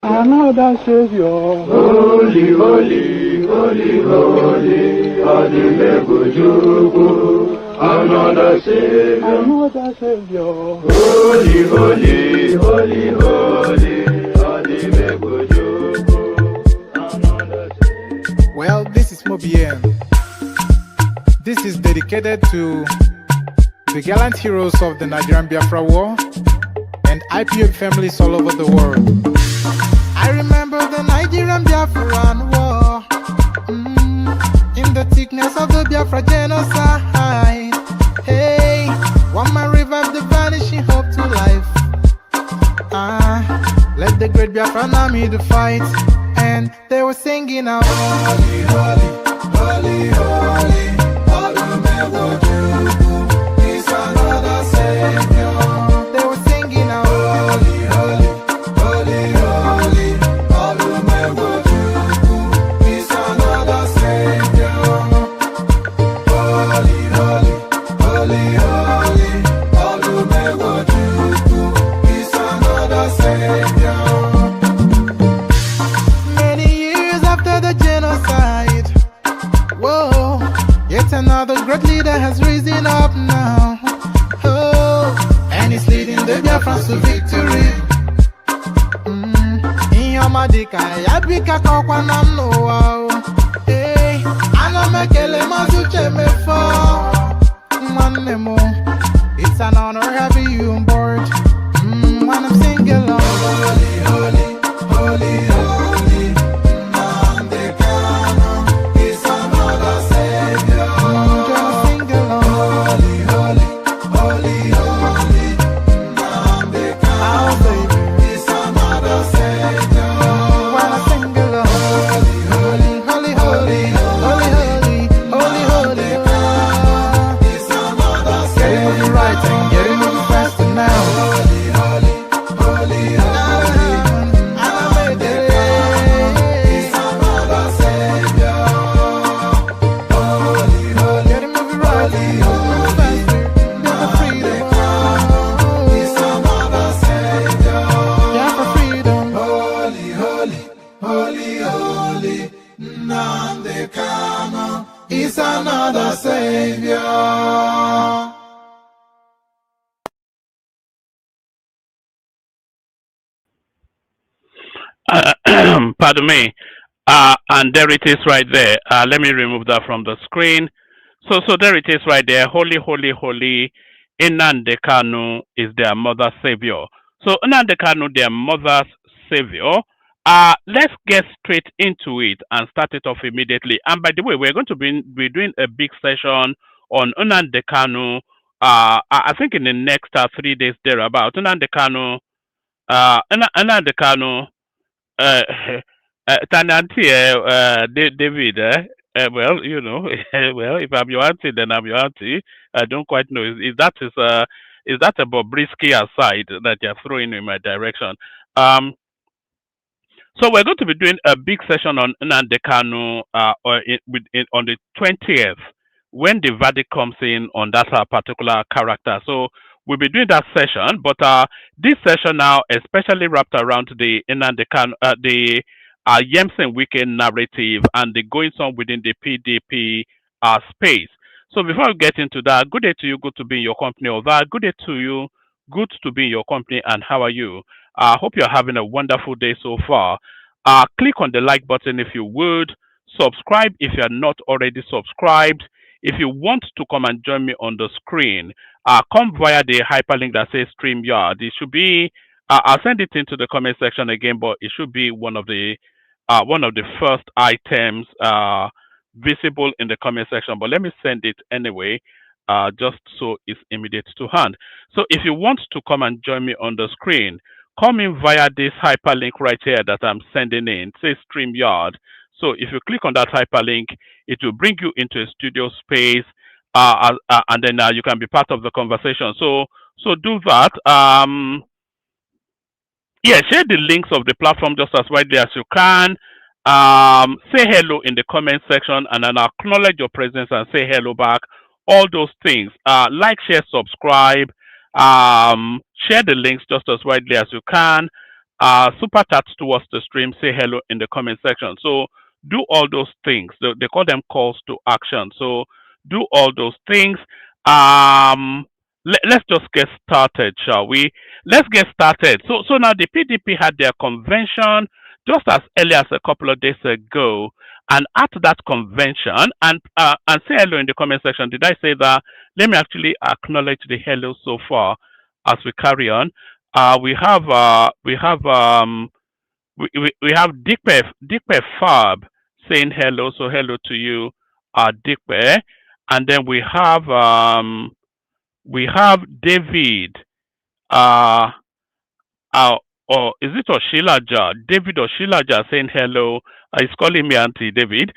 Another Savior. Holy, holy, holy, holy, Adimebujuku. Another Savior. Another Savior. Holy, holy, holy, holy, Adimebujuku. Another Savior. Well, this is Mobien. This is dedicated to the gallant heroes of the Nigerian Biafra War and IPO families all over the world. I remember the Nigerian Biafran War, in the thickness of the Biafra genocide. Hey, one man revived the vanishing hope to life. Let the great Biafran army to fight, and they were singing out, holy, holy, holy, holy, Olumegojuku is another Savior. They were singing out, holy, holy, holy, holy, Olumegojuku is another Savior. Holy, holy, holy, holy, Olumegojuku is another Savior. Many years after the genocide, whoa, yet another great leader has risen up now. Oh, and he's leading the Biafrans to victory. In your madika, yabika kokwanam no wow. Hey, anamekele mazuche mefo. Manemo, it's an honor having you on board. When I'm singing along, holy, holy, holy, holy, Nandekano is another Savior. Just sing along, holy, holy, holy, holy, Nandekano is another Savior. When I sing along, holy, holy, holy, holy, holy, holy, holy, is another Savior. Getting it right and getting it faster now. Holy, holy, holy, holy, is another Savior. Holy, holy, get it moving right, moving faster, get the freedom. Is another Savior. Yeah, for freedom. Holy, holy, holy, holy, Nandekano is another Savior. Pardon me. And there it is right there. Let me remove that from the screen. So there it is right there. Holy, holy, holy. Nnamdi Kanu is their mother savior. So Nnamdi Kanu, their mother's savior. Let's get straight into it and start it off immediately. And by the way, we're going to be doing a big session on Nnamdi Kanu. I think in the next 3 days thereabout. Nnamdi Kanu. Nnamdi Kanu. Uh, Tenancy, David, well, you know, well, if I'm your auntie, then I'm your auntie. I don't quite know. Is that a Bobrisky aside that you're throwing in my direction? Um, so we're going to be doing a big session on Nnamdi Kanu on the 20th when the verdict comes in on that particular character. So we'll be doing that session, but this session now especially wrapped around the Nnamdi Kanu, the Nyesom Wike narrative and the goings on within the PDP space. So before we get into that, good day to you, good to be in your company. Or that, good day to you, good to be in your company, and how are you? I hope you're having a wonderful day so far. Click on the like button if you would. Subscribe if you're not already subscribed. If you want to come and join me on the screen, come via the hyperlink that says StreamYard. It should be, I'll send it into the comment section again, but it should be one of the first items visible in the comment section. But let me send it anyway, just so it's immediate to hand. So if you want to come and join me on the screen, come in via this hyperlink right here that I'm sending in. It says StreamYard. So if you click on that hyperlink, it will bring you into a studio space, and then you can be part of the conversation. So do that. Yeah, share the links of the platform just as widely as you can. Say hello in the comment section, and then acknowledge your presence and say hello back. All those things. Like, share, subscribe. Share the links just as widely as you can. super chat towards the stream, say hello in the comment section. So do all those things. They call them calls to action. So do all those things. Let's just get started, shall we? Let's get started. So now the PDP had their convention just as early as a couple of days ago, and at that convention, and say hello in the comment section. Did I say that? Let me actually acknowledge the hello so far as we carry on. We have Dikpe Fab saying hello, so hello to you, Dikpe, and then we have David, uh, uh, or is it Oshilaja? David Oshilaja saying hello. He's calling me Auntie David.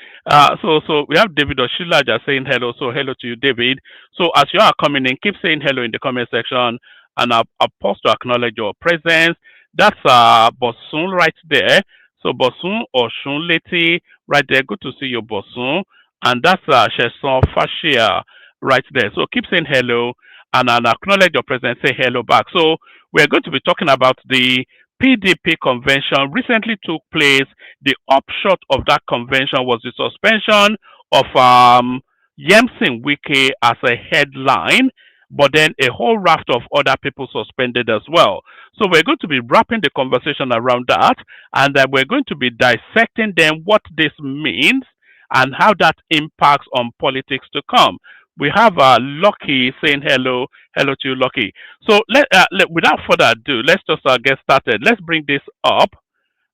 So we have David Oshilaja saying hello. So hello to you, David. So as you are coming in, keep saying hello in the comment section, and I'll pause to acknowledge your presence. That's Bosun right there. So Bosun or Shunleti right there. Good to see you, Bosun. And that's Sheson Fashia right there. So keep saying hello, and I'll acknowledge your presence. Say hello back. So we're going to be talking about the PDP convention recently took place. The upshot of that convention was the suspension of Nyesom Wike as a headline, but then a whole raft of other people suspended as well. So we're going to be wrapping the conversation around that, and then we're going to be dissecting then what this means and how that impacts on politics to come. We have Lucky saying hello. Hello to you, Lucky. So without further ado, let's just get started. Let's bring this up,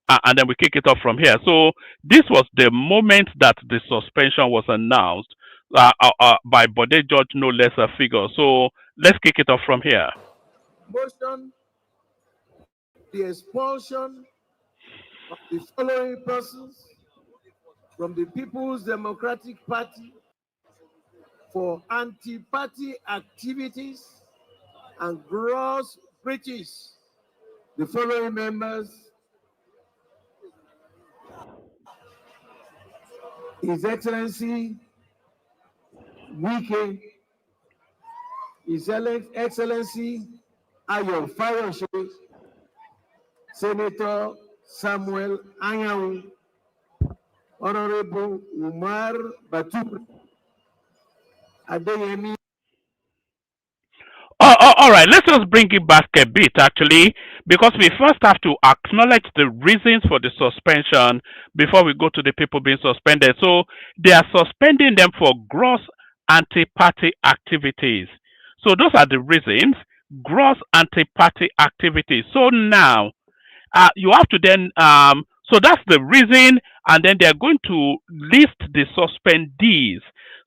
and then we kick it off from here. So this was the moment that the suspension was announced by Bode George, no less a figure. So let's kick it off from here. Motion the expulsion of the following persons from the People's Democratic Party for anti-party activities and gross breaches. The following members: His Excellency Wike, His Excellency Ayo Fayoshe, Senator Samuel Anyang, Honorable Umar Batur, Adeyemi. All right, let's just bring it back a bit actually, because we first have to acknowledge the reasons for the suspension before we go to the people being suspended. So they are suspending them for gross anti-party activities. So those are the reasons: gross anti-party activities. So now you have to then so that's the reason, and then they're going to list the suspendees.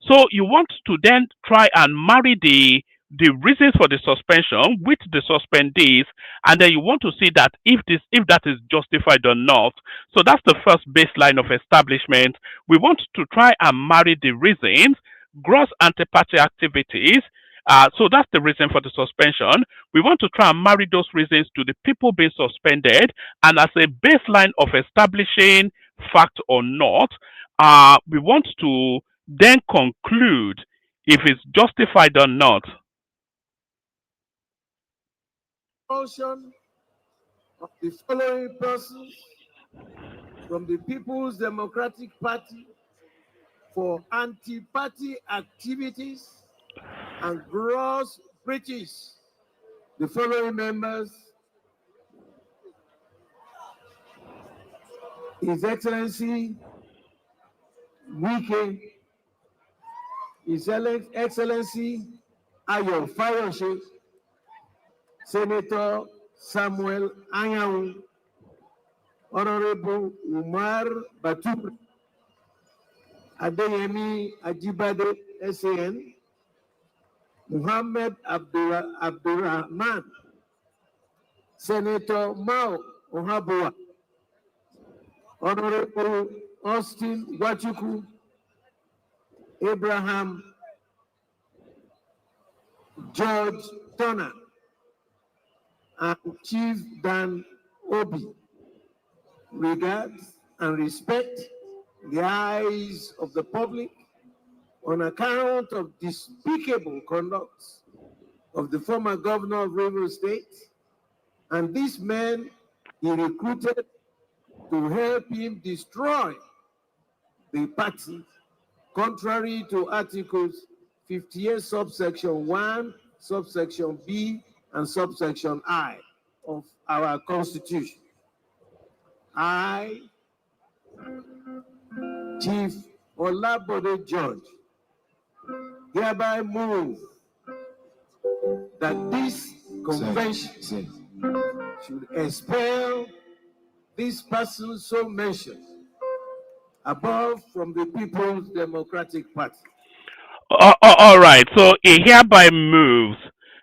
So you want to then try and marry the reasons for the suspension with the suspendees, and then you want to see that if that is justified or not. So that's the first baseline of establishment. We want to try and marry the reasons: gross anti-party activities. So that's the reason for the suspension. We want to try and marry those reasons to the people being suspended, and as a baseline of establishing fact or not, we want to then conclude if it's justified or not. Expulsion of the following persons from the People's Democratic Party for anti-party activities and gross breaches. The following members: His Excellency Wike, His Excellency Ayo Fayoshe, Senator Samuel Anyang, Honorable Umar Batur, Adeyemi Ajibade, SAN, Muhammad Abdurrahman, Senator Mao Ohabua, Honorable Austin Wachuku, Abraham George Turner, and Chief Dan Obi. Regards and respect the eyes of the public on account of despicable conduct of the former governor of Rivers State and this man, he recruited to help him destroy the party, contrary to Articles 58, subsection 1, subsection B, and subsection I of our Constitution. I, Chief Olabode George, hereby move that this convention should expel this person so mentioned above from the People's Democratic Party. All right. So he hereby moves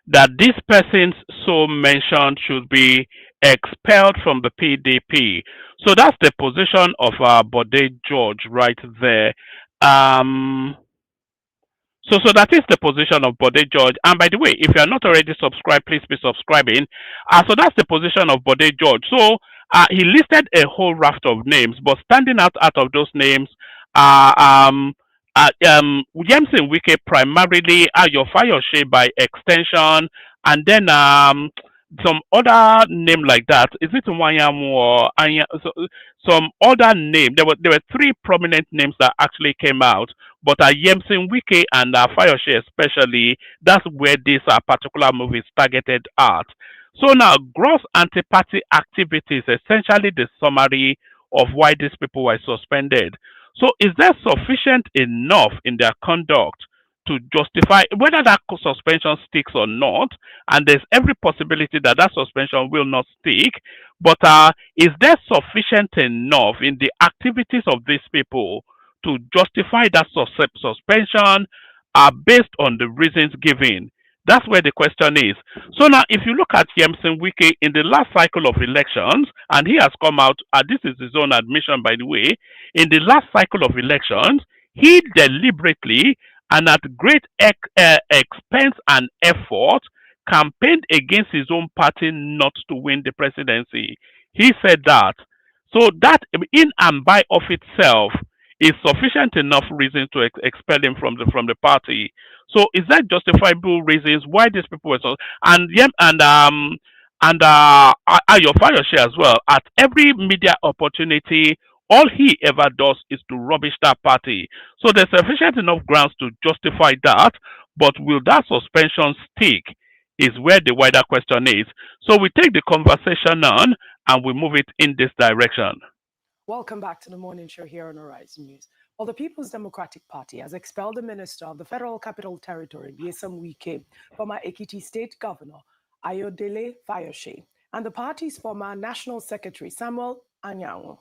that this person's so mentioned should be expelled from the PDP. So that's the position of Bode George right there. Um, so that is the position of Bode George. And by the way, if you are not already subscribed, please be subscribing. So that's the position of Bode George. So he listed a whole raft of names, but standing out of those names are Nyesom Wike primarily, Ayo Fayose by extension, and then some other name like that. Is it Wanyamu or some other name? There were three prominent names that actually came out, but Nyesom Wike and Fayose especially, that's where this particular move is targeted at. So now, gross anti-party activities, essentially the summary of why these people were suspended. So is there sufficient enough in their conduct to justify whether that suspension sticks or not? And there's every possibility that that suspension will not stick. But is there sufficient enough in the activities of these people to justify that suspension based on the reasons given? That's where the question is. So now, if you look at Nyesom Wike in the last cycle of elections, and he has come out, this is his own admission, by the way, in the last cycle of elections, he deliberately and at great expense and effort campaigned against his own party not to win the presidency. He said that. So that in and by of itself is sufficient enough reason to expel him from the party. So is that justifiable reasons why these people were so and Ayo Fayose as well, at every media opportunity, all he ever does is to rubbish that party. So there's sufficient enough grounds to justify that, but will that suspension stick is where the wider question is. So we take the conversation on and we move it in this direction. Welcome back to the morning show here on Horizon News. Well, the People's Democratic Party has expelled the Minister of the Federal Capital Territory, Nyesom Wike, former Ekiti State Governor Ayodele Fayose, and the party's former National Secretary, Samuel Anyanwu.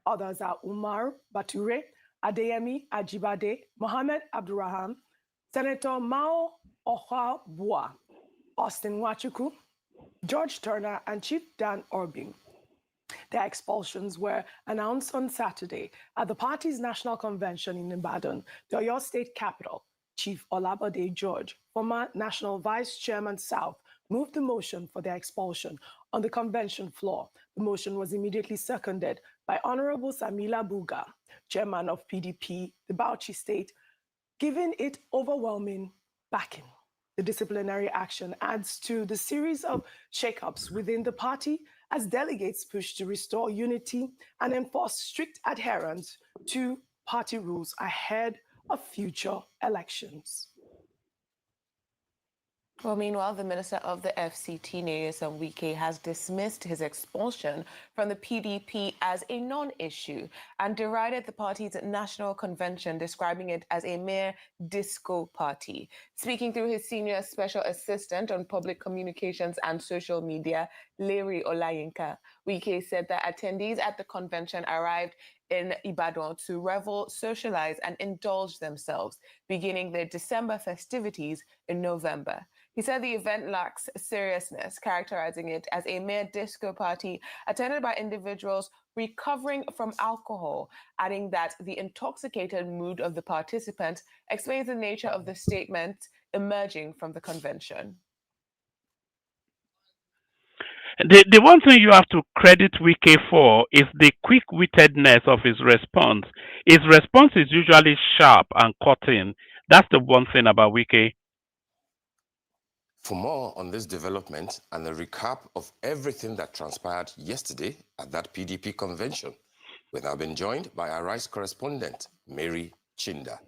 Others are Umar Bature, Adeyemi Ajibade, Mohammed Abdurrahman, Senator Mao Ohabua, Austin Wachuku, George Turner, and Chief Dan Orbing. Their expulsions were announced on Saturday at the party's national convention in Ibadan, the Oyo State capital. Chief Olabode George, former National Vice Chairman South, moved the motion for their expulsion on the convention floor. The motion was immediately seconded by Honorable Samila Buga, chairman of PDP, the Bauchi State, giving it overwhelming backing. The disciplinary action adds to the series of shakeups within the party as delegates push to restore unity and enforce strict adherence to party rules ahead of future elections. Well, meanwhile, the Minister of the FCT, Nyesom Wike, has dismissed his expulsion from the PDP as a non-issue and derided the party's national convention, describing it as a mere disco party. Speaking through his senior special assistant on public communications and social media, Larry Olayinka, Wike said that attendees at the convention arrived in Ibadan to revel, socialize, and indulge themselves, beginning their December festivities in November. He said the event lacks seriousness, characterizing it as a mere disco party attended by individuals recovering from alcohol, adding that the intoxicated mood of the participants explains the nature of the statement emerging from the convention. The one thing you have to credit Wike for is the quick-wittedness of his response. His response is usually sharp and cutting. That's the one thing about Wike. For more on this development and a recap of everything that transpired yesterday at that PDP convention, we've now been joined by our Rice correspondent, Mary Chinda.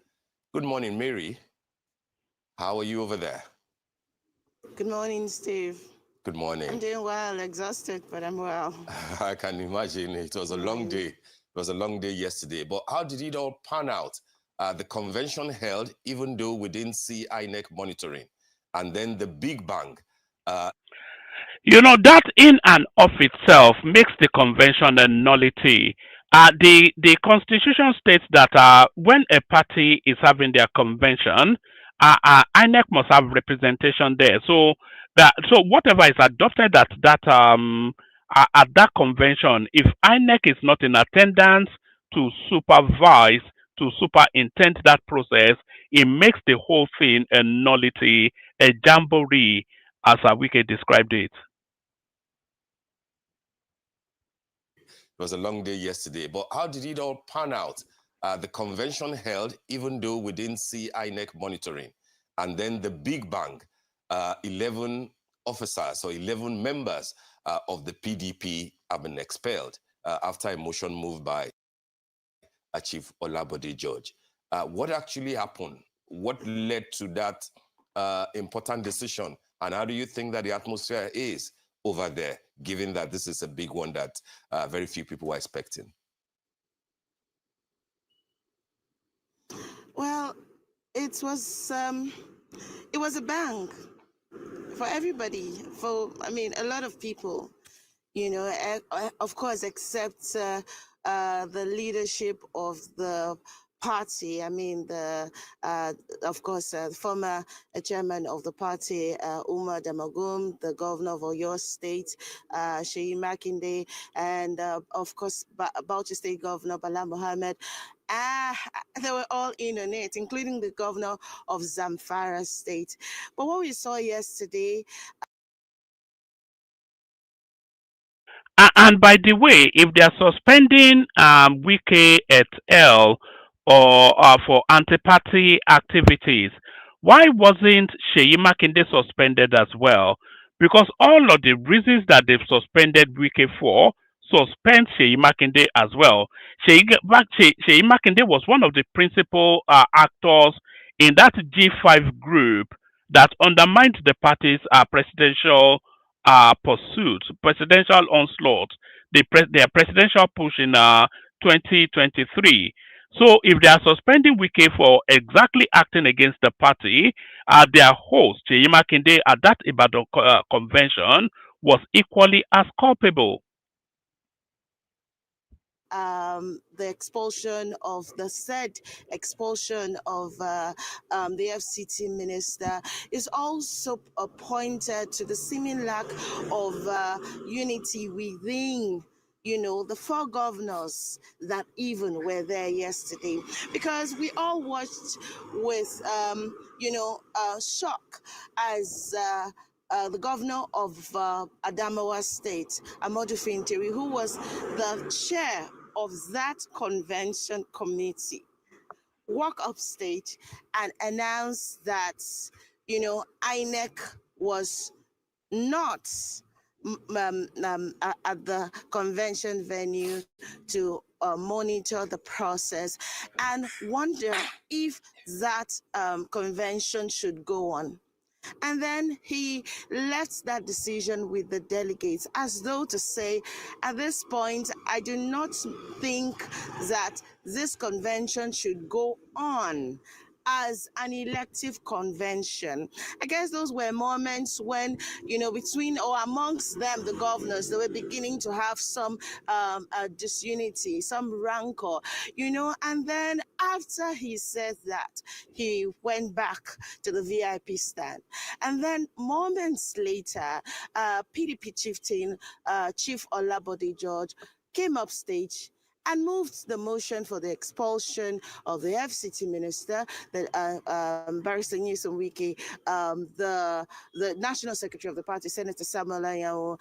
Good morning, Mary. How are you over there? Good morning, Steve. Good morning. I'm doing well, exhausted, but I'm well. I can imagine. It was a long day. It was a long day yesterday. But how did it all pan out? The convention held, even though we didn't see INEC monitoring. And then the big bang. That in and of itself makes the convention a nullity. The constitution states that when a party is having their convention, INEC must have representation there. So whatever is adopted at that convention, if INEC is not in attendance to supervise, to superintend that process, it makes the whole thing a nullity, a jamboree, as Wike described it. It was a long day yesterday, but how did it all pan out? The convention held, even though we didn't see INEC monitoring. And then the big bang, 11 officers or 11 members of the PDP have been expelled after a motion moved by Chief Olabode George. What actually happened? What led to that important decision? And how do you think that the atmosphere is over there, given that this is a big one that very few people were expecting? Well, it was a bang for everybody. A lot of people, of course, except the leadership of the party. Of course, former chairman of the party, Umar Damagum, the governor of Oyo State, Sheyi Makinde, and of course, Bauchi State Governor Bala Mohammed. They were all in on it, including the governor of Zamfara State. But what we saw yesterday. And by the way, if they are suspending Wike et al. Or for anti-party activities, why wasn't Sheyi Makinde suspended as well? Because all of the reasons that they've suspended Wike for suspend Sheyi Makinde as well. Sheyi Makinde was one of the principal actors in that G5 group that undermined the party's presidential pursuit, presidential onslaught, their presidential push in 2023. So if they are suspending Wike for exactly acting against the party, their host, Sheyi Makinde, at that Ibadan convention was equally as culpable. The expulsion of the said expulsion of the FCT minister is also pointed to the seeming lack of unity within the four governors that even were there yesterday, because we all watched with shock as the governor of Adamawa State, Amadou Fintiri, who was the chair of that convention committee, walk up stage and announce that INEC was not at the convention venue to monitor the process, and wonder if that convention should go on. And then he left that decision with the delegates, as though to say, at this point, I do not think that this convention should go on as an elective convention. I guess those were moments when, between or amongst them, the governors, they were beginning to have some disunity, some rancor, and then after he said that, he went back to the VIP stand. And then moments later, PDP chieftain, Chief Olabode George, came up stage and moved the motion for the expulsion of the FCT minister, Barrister Nyesom Wike, the national secretary of the party, Senator Samuel Anyanwu,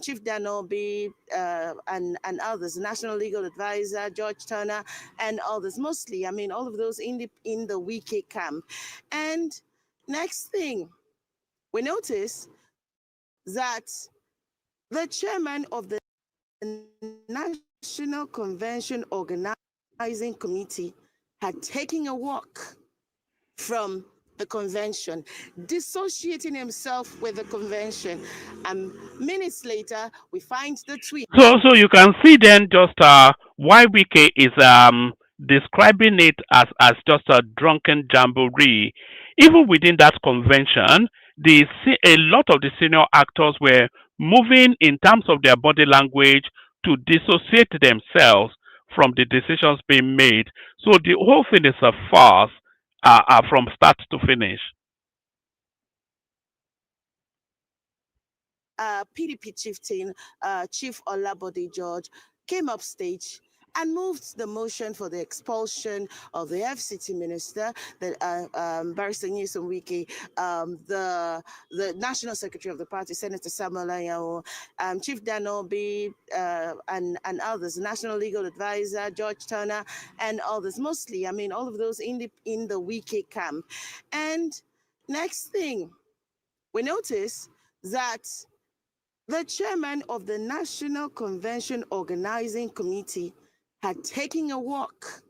Chief Danobi, and others, national legal advisor George Turner, and others. Mostly, all of those in the Wike camp. And next thing, we notice that the chairman of the National Convention Organizing Committee had taken a walk from the convention, dissociating himself with the convention. And minutes later, we find the tweet. So you can see then just why Wike is describing it as just a drunken jamboree. Even within that convention, a lot of the senior actors were moving in terms of their body language to dissociate themselves from the decisions being made. So the whole thing is a farce from start to finish. PDP chieftain, Chief Olabode George, came up stage and moved the motion for the expulsion of the FCT minister, the Barrister Nyesom Wike, the National Secretary of the party, Senator Samuel Anyanwu, Chief Danobi, and others, National Legal Advisor George Turner, and others. Mostly, I mean, all of those in the Wike camp. And next thing, we notice that the chairman of the National Convention Organizing Committee had taken a walk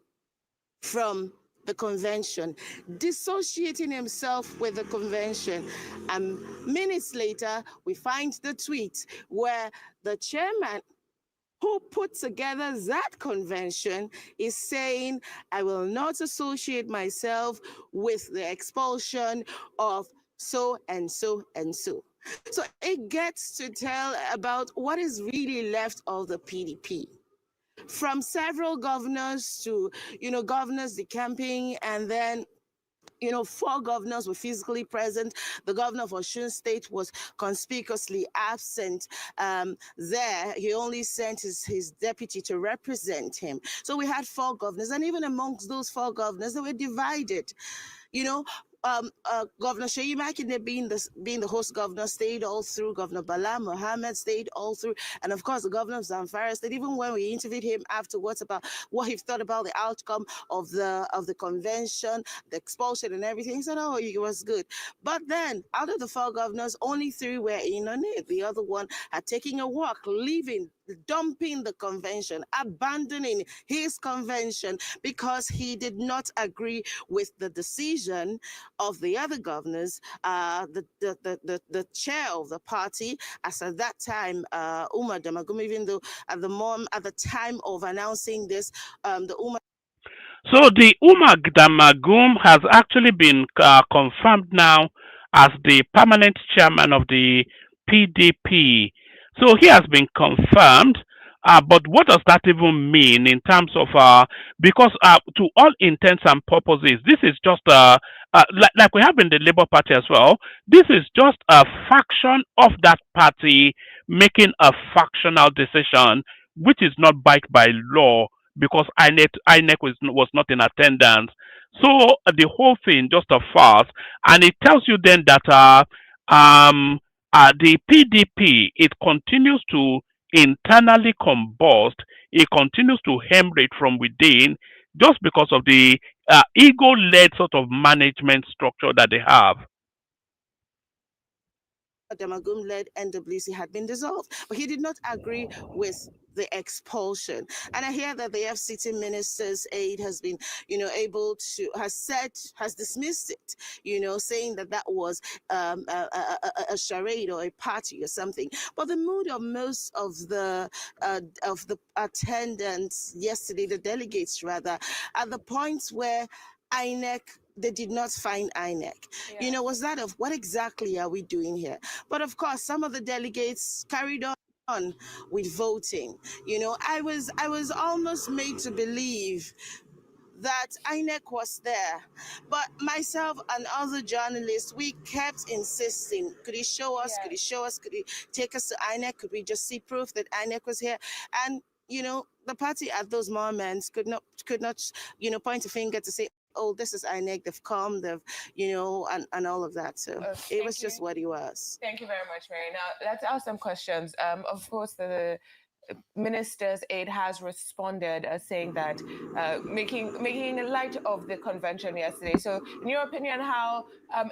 from the convention, dissociating himself with the convention. And minutes later, we find the tweet where the chairman who put together that convention is saying, I will not associate myself with the expulsion of so and so and so. So it gets to tell about what is really left of the PDP. From several governors to, governors decamping, and then 4 governors were physically present. The governor of Osun State was conspicuously absent there. He only sent his deputy to represent him. So we had 4 governors, and even amongst those 4 governors, they were divided. Governor Sheyi Makinde being the host governor stayed all through. Governor Bala Mohammed stayed all through, and of course the governor of Zamfara stayed. Even when we interviewed him afterwards about what he thought about the outcome of the convention, the expulsion and everything, he said, "Oh, it was good." But then, out of the 4 governors, only 3 were in on it. The other one had taken a walk, leaving, dumping the convention, abandoning his convention because he did not agree with the decision of the other governors, the chair of the party, as at that time, Umar Damagum, even though at the time of announcing this, the Umar. So the Umar Damagum has actually been confirmed now as the permanent chairman of the PDP. So he has been confirmed. But what does that even mean in terms of because to all intents and purposes, this is just like we have in the Labour Party as well. This is just a faction of that party making a factional decision, which is not backed by law because INEC was not in attendance. So the whole thing just a farce, and it tells you then that the PDP it continues to internally combust, it continues to hemorrhage from within just because of the ego-led sort of management structure that they have. Damagum-led NWC had been dissolved, but he did not agree with the expulsion. And I hear that the FCT minister's aide has been, has dismissed it, saying that was a charade or a party or something. But the mood of most of the attendants yesterday, the delegates rather, at the point where INEC, they did not find INEC. Yeah. Was that of what exactly are we doing here? But of course, some of the delegates carried on with voting. I was almost made to believe that INEC was there. But myself and other journalists, we kept insisting, could he show us, could he show us, could he take us to INEC, could we just see proof that INEC was here? And, the party at those moments could not, point a finger to say, oh, this is INEC, they've come, they've, and all of that. So it was just what it was. Thank you very much, Mary. Now, let's ask some questions. Of course, the minister's aide has responded saying that making light of the convention yesterday. So, in your opinion, how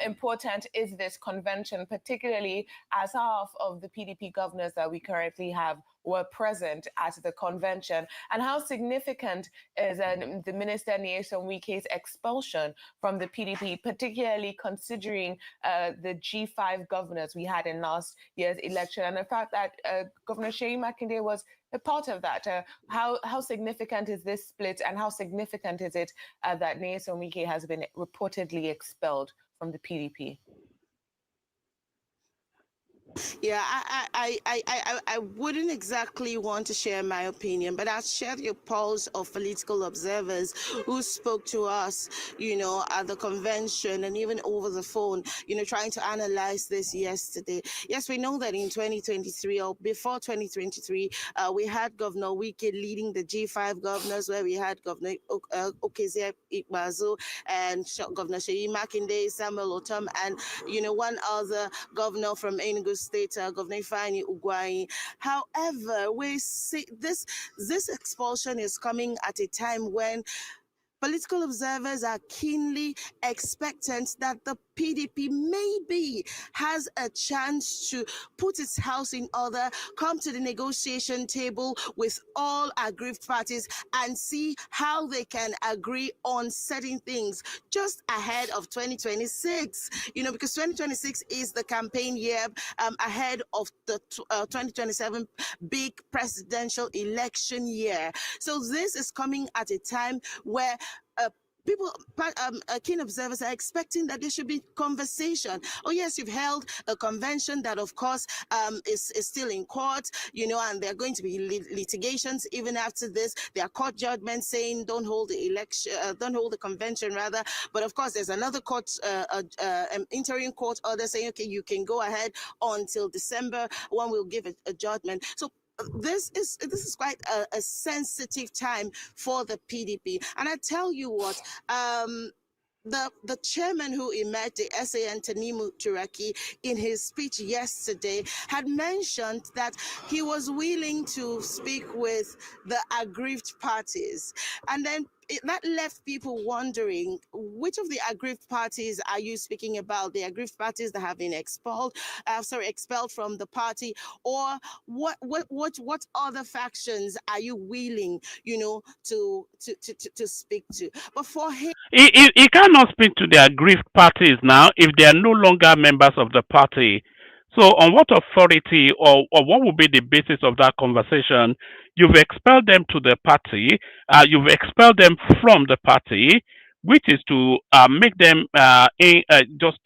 important is this convention, particularly as half of the PDP governors that we currently have were present at the convention, and how significant is the Minister Nyesom Wike's expulsion from the PDP, particularly considering the G5 governors we had in last year's election, and the fact that Governor Seyi Makinde was a part of that. How significant is this split, and how significant is it that Nyesom Wike has been reportedly expelled from the PDP? Yeah, I wouldn't exactly want to share my opinion, but I'll share the pulse of political observers who spoke to us, at the convention and even over the phone, trying to analyze this yesterday. Yes, we know that in 2023 or before 2023, we had Governor Wike leading the G5 governors, where we had Governor Okezie Ikpeazu and Governor Seyi Makinde, Samuel Otom, and one other governor from Enugu State, Governor Ifeanyi Ugwuanyi. However, we see this expulsion is coming at a time when political observers are keenly expectant that the PDP maybe has a chance to put its house in order, come to the negotiation table with all aggrieved parties and see how they can agree on certain things just ahead of 2026. Because 2026 is the campaign year ahead of the 2027 big presidential election year. So this is coming at a time where people, keen observers are expecting that there should be conversation. Oh yes, you've held a convention that, of course, is still in court, and there are going to be litigations even after this. There are court judgments saying don't hold the election, don't hold the convention rather. But of course, there's another court, interim court order saying, okay, you can go ahead until December. One will give a judgment. So this is quite a sensitive time for the PDP. And I tell you what, the chairman who emerged, the SAN Tanimu Turaki, in his speech yesterday had mentioned that he was willing to speak with the aggrieved parties. And then that left people wondering, which of the aggrieved parties are you speaking about? The aggrieved parties that have been expelled from the party, or what other factions are you willing, to speak to? But for him, He cannot speak to the aggrieved parties now if they are no longer members of the party. So, on what authority or what would be the basis of that conversation? You've expelled them to the party. You've expelled them from the party, which is to make them just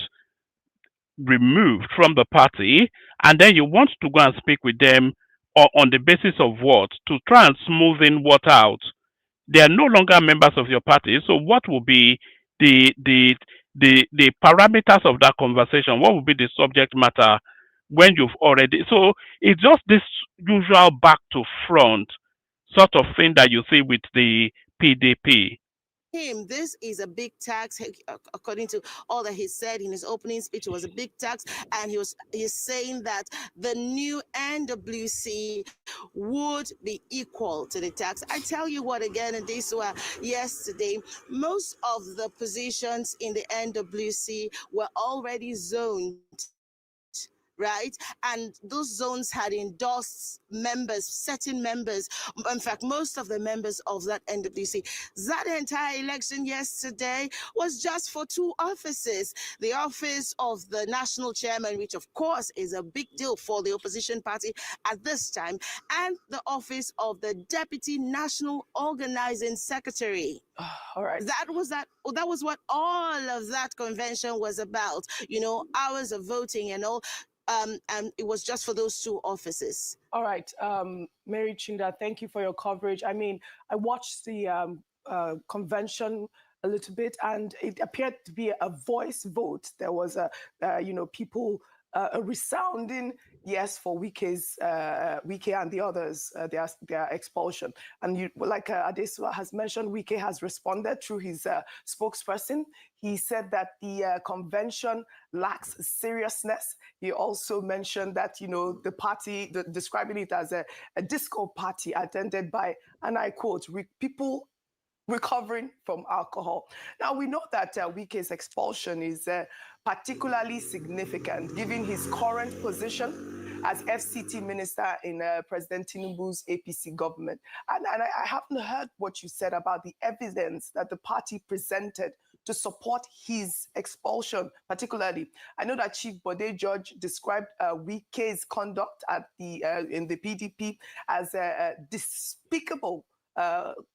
removed from the party, and then you want to go and speak with them on the basis of what? To try and smoothen what out. They are no longer members of your party. So what will be the parameters of that conversation? What will be the subject matter when you've already? So it's just this usual back to front sort of thing that you see with the PDP. This is a big tax. According to all that he said in his opening speech, it was a big tax, and he's saying that the new NWC would be equal to the tax. I tell you what, again, and this was yesterday, most of the positions in the NWC were already zoned, right? And those zones had endorsed members, certain members. In fact, most of the members of that NWC. That entire election yesterday was just for two offices. The office of the national chairman, which of course is a big deal for the opposition party at this time, and the office of the deputy national organizing secretary. All right. That was what all of that convention was about. Hours of voting and all. And it was just for those two offices. All right, Mary Chinda, thank you for your coverage. I mean, I watched the convention a little bit, and it appeared to be a voice vote. There was people a resounding yes for Wike and the others, their expulsion. And like Adesua has mentioned, Wike has responded through his spokesperson. He said that the convention lacks seriousness. He also mentioned that, the party, describing it as a disco party attended by, and I quote, people recovering from alcohol. Now, we know that Wike's expulsion is particularly significant given his current position as FCT minister in President Tinubu's APC government. And I haven't heard what you said about the evidence that the party presented to support his expulsion, particularly. I know that Chief Bode George described Wike's conduct at in the PDP as despicable,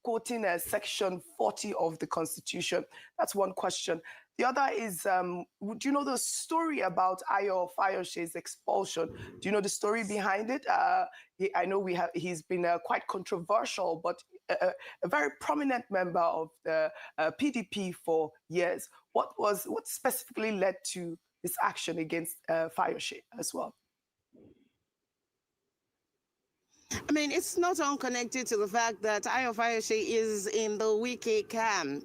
quoting Section 40 of the Constitution. That's one question. The other is, do you know the story about Ayo Fayoshe's expulsion? Do you know the story behind it? I know he's been quite controversial, but a very prominent member of the PDP for years. What specifically led to this action against Fayoshe as well? I mean, it's not unconnected to the fact that Ayo Fayoshe is in the Wike camp.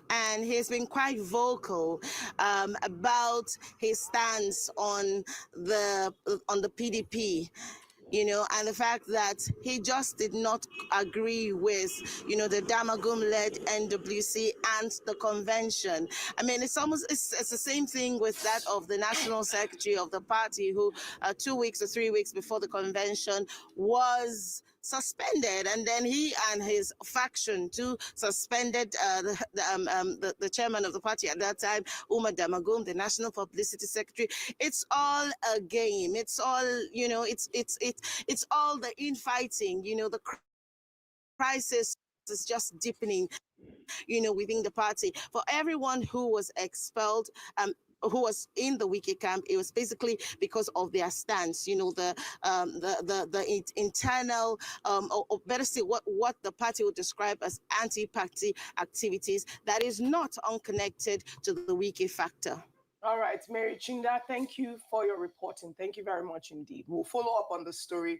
And he's been quite vocal about his stance on the PDP, and the fact that he just did not agree with, the Damagum-led NWC and the convention. I mean, it's the same thing with that of the national secretary of the party, who 2 weeks or 3 weeks before the convention was suspended, and then he and his faction too suspended the chairman of the party at that time, Umar Damagum, the national publicity secretary. It's all a game. It's all, it's all the infighting. The crisis is just deepening, within the party. For everyone who was expelled, who was in the Wike camp, it was basically because of their stance, the internal, or better still, what the party would describe as anti-party activities that is not unconnected to the Wike factor. All right, Mary Chinda, thank you for your reporting. Thank you very much indeed. We'll follow up on the story.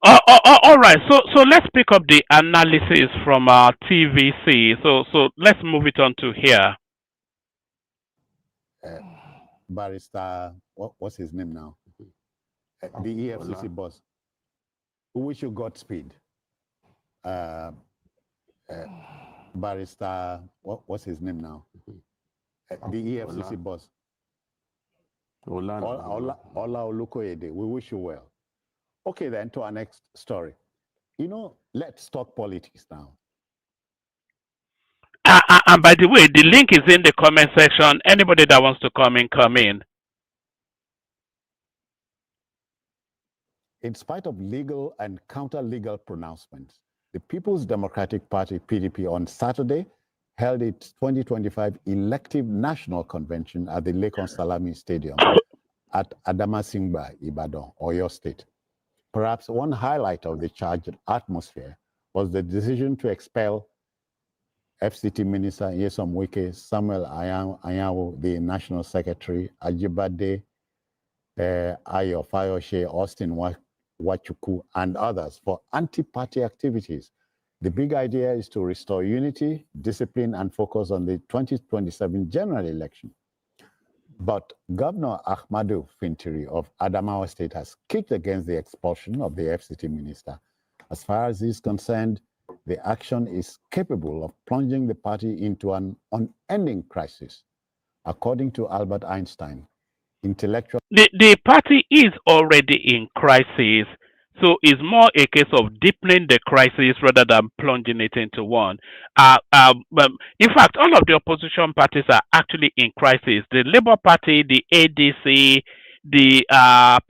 All right, so let's pick up the analysis from our TVC. So let's move it on to here. Barrister, what's his name now? The EFCC boss. We wish you Godspeed. Barrister, what's his name now? The EFCC boss. Ola Olukoyede, we wish you well. Okay, then to our next story. Let's talk politics now. And by the way, the link is in the comment section. Anybody that wants to come in. In spite of legal and counter-legal pronouncements, the People's Democratic Party, PDP, on Saturday held its 2025 elective national convention at the Lekon Salami Stadium at Adamasingba, Ibadan, Oyo State. Perhaps one highlight of the charged atmosphere was the decision to expel FCT Minister Nyesom Wike, Samuel Anyanwu, the National Secretary, Ajibade, Ayo Fayoshe, Austin Wachuku, and others for anti-party activities. The big idea is to restore unity, discipline, and focus on the 2027 general election. But Governor Ahmadu Fintiri of Adamawa State has kicked against the expulsion of the FCT minister. As far as he's concerned, the action is capable of plunging the party into an unending crisis. According to Albert Einstein, intellectual... The party is already in crisis, so it's more a case of deepening the crisis rather than plunging it into one. In fact, all of the opposition parties are actually in crisis. The Labour Party, the ADC, the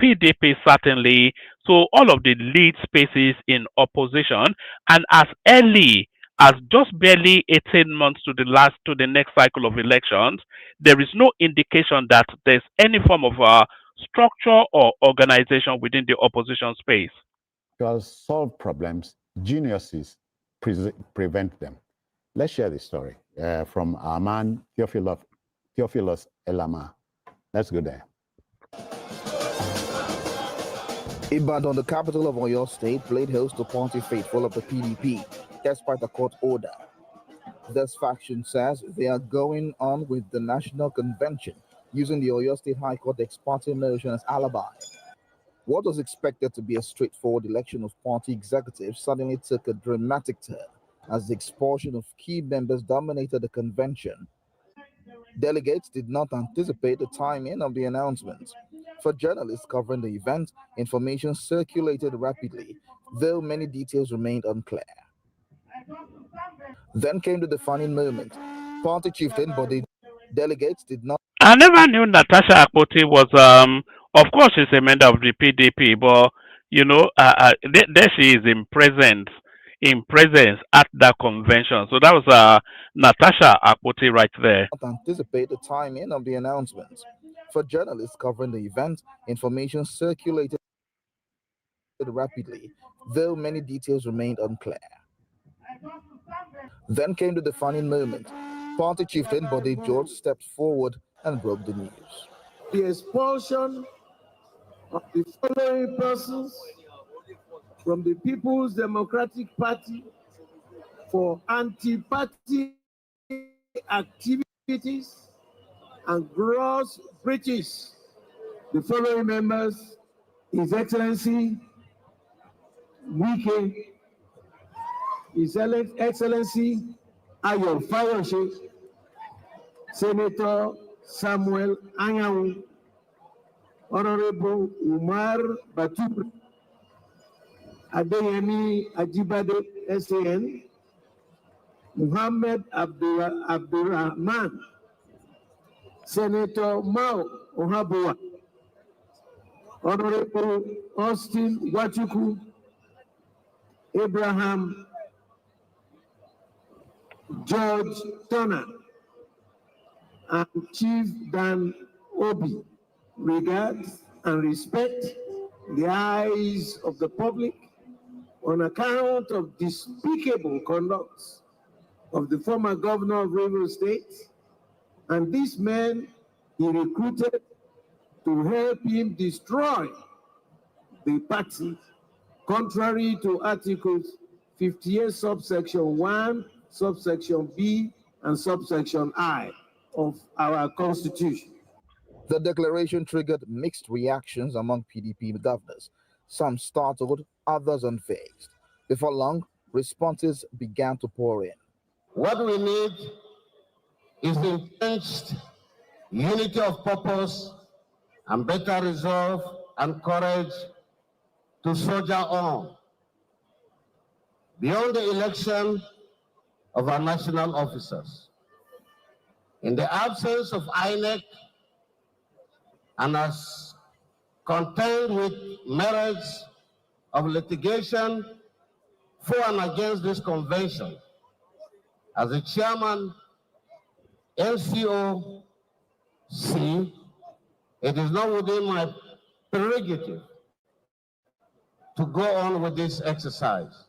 PDP certainly. So all of the lead spaces in opposition, and as early as just barely 18 months to the next cycle of elections, there is no indication that there's any form of structure or organization within the opposition space. To solve problems, geniuses prevent them. Let's share the story from our man Theophilus Elama. Let's go there. Ibadan, the capital of Oyo State, played host to party faithful of the PDP, despite a court order. This faction says they are going on with the national convention, using the Oyo State High Court ex parte motion as alibi. What was expected to be a straightforward election of party executives suddenly took a dramatic turn as the expulsion of key members dominated the convention. Delegates did not anticipate the timing of the announcement. For journalists covering the event, information circulated rapidly, though many details remained unclear. Then came the defining moment. Party chieftain, but the delegates did not I never knew Natasha Akpoti was, of course, she's a member of the PDP, but there she is in presence at that convention. So that was Natasha Akpoti right there. anticipate the timing of the announcement. For journalists covering the event, information circulated rapidly, though many details remained unclear. Then came the defining moment. Party chieftain Bode George stepped forward and broke the news. The expulsion of the following persons from the People's Democratic Party for anti-party activities and gross breaches. The following members: His Excellency Wike, His Excellency Ayo Fayoshe, Senator Samuel Anyanwu, Honorable Umar Batu, Adeyemi Ajibade, SAN, Muhammad Abdurrahman, Senator Mao Ohabua, Honorable Austin Wachuku, Abraham George Turner, and Chief Dan Obi. Regards and respect the eyes of the public on account of despicable conduct of the former governor of Rivers State and these men he recruited to help him destroy the party, contrary to Articles 58, subsection 1, subsection B, and subsection I of our Constitution. The declaration triggered mixed reactions among PDP governors, some startled, others unfazed. Before long, responses began to pour in. What we need is entrenched unity of purpose and better resolve and courage to soldier on beyond the election of our national officers. In the absence of INEC, and as contend with merits of litigation for and against this convention, as the chairman, NCOC, it is not within my prerogative to go on with this exercise.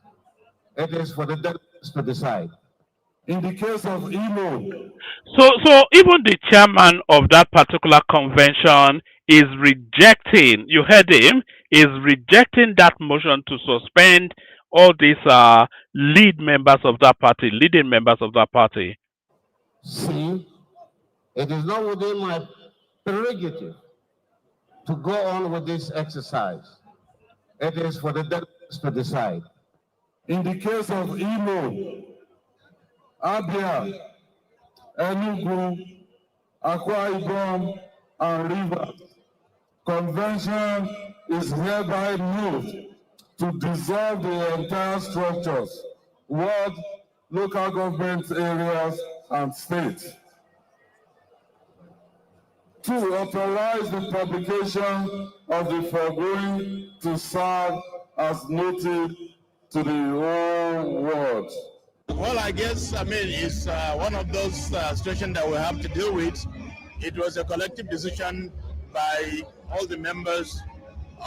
It is for the delegates to decide. In the case of Imo, So even the chairman of that particular convention is rejecting. You heard him. Is rejecting that motion to suspend all these leading members of that party. See, it is not within my prerogative to go on with this exercise. It is for the delegates to decide. in the case of Imo, Abia, Enugu, Akwa Ibom, and Rivers, convention is hereby moved to dissolve the entire structures, ward, local government areas, and states. To authorize the publication of the foregoing to serve as notice to the whole world. Well, I guess, it's one of those situations that we have to deal with. It was a collective decision by all the members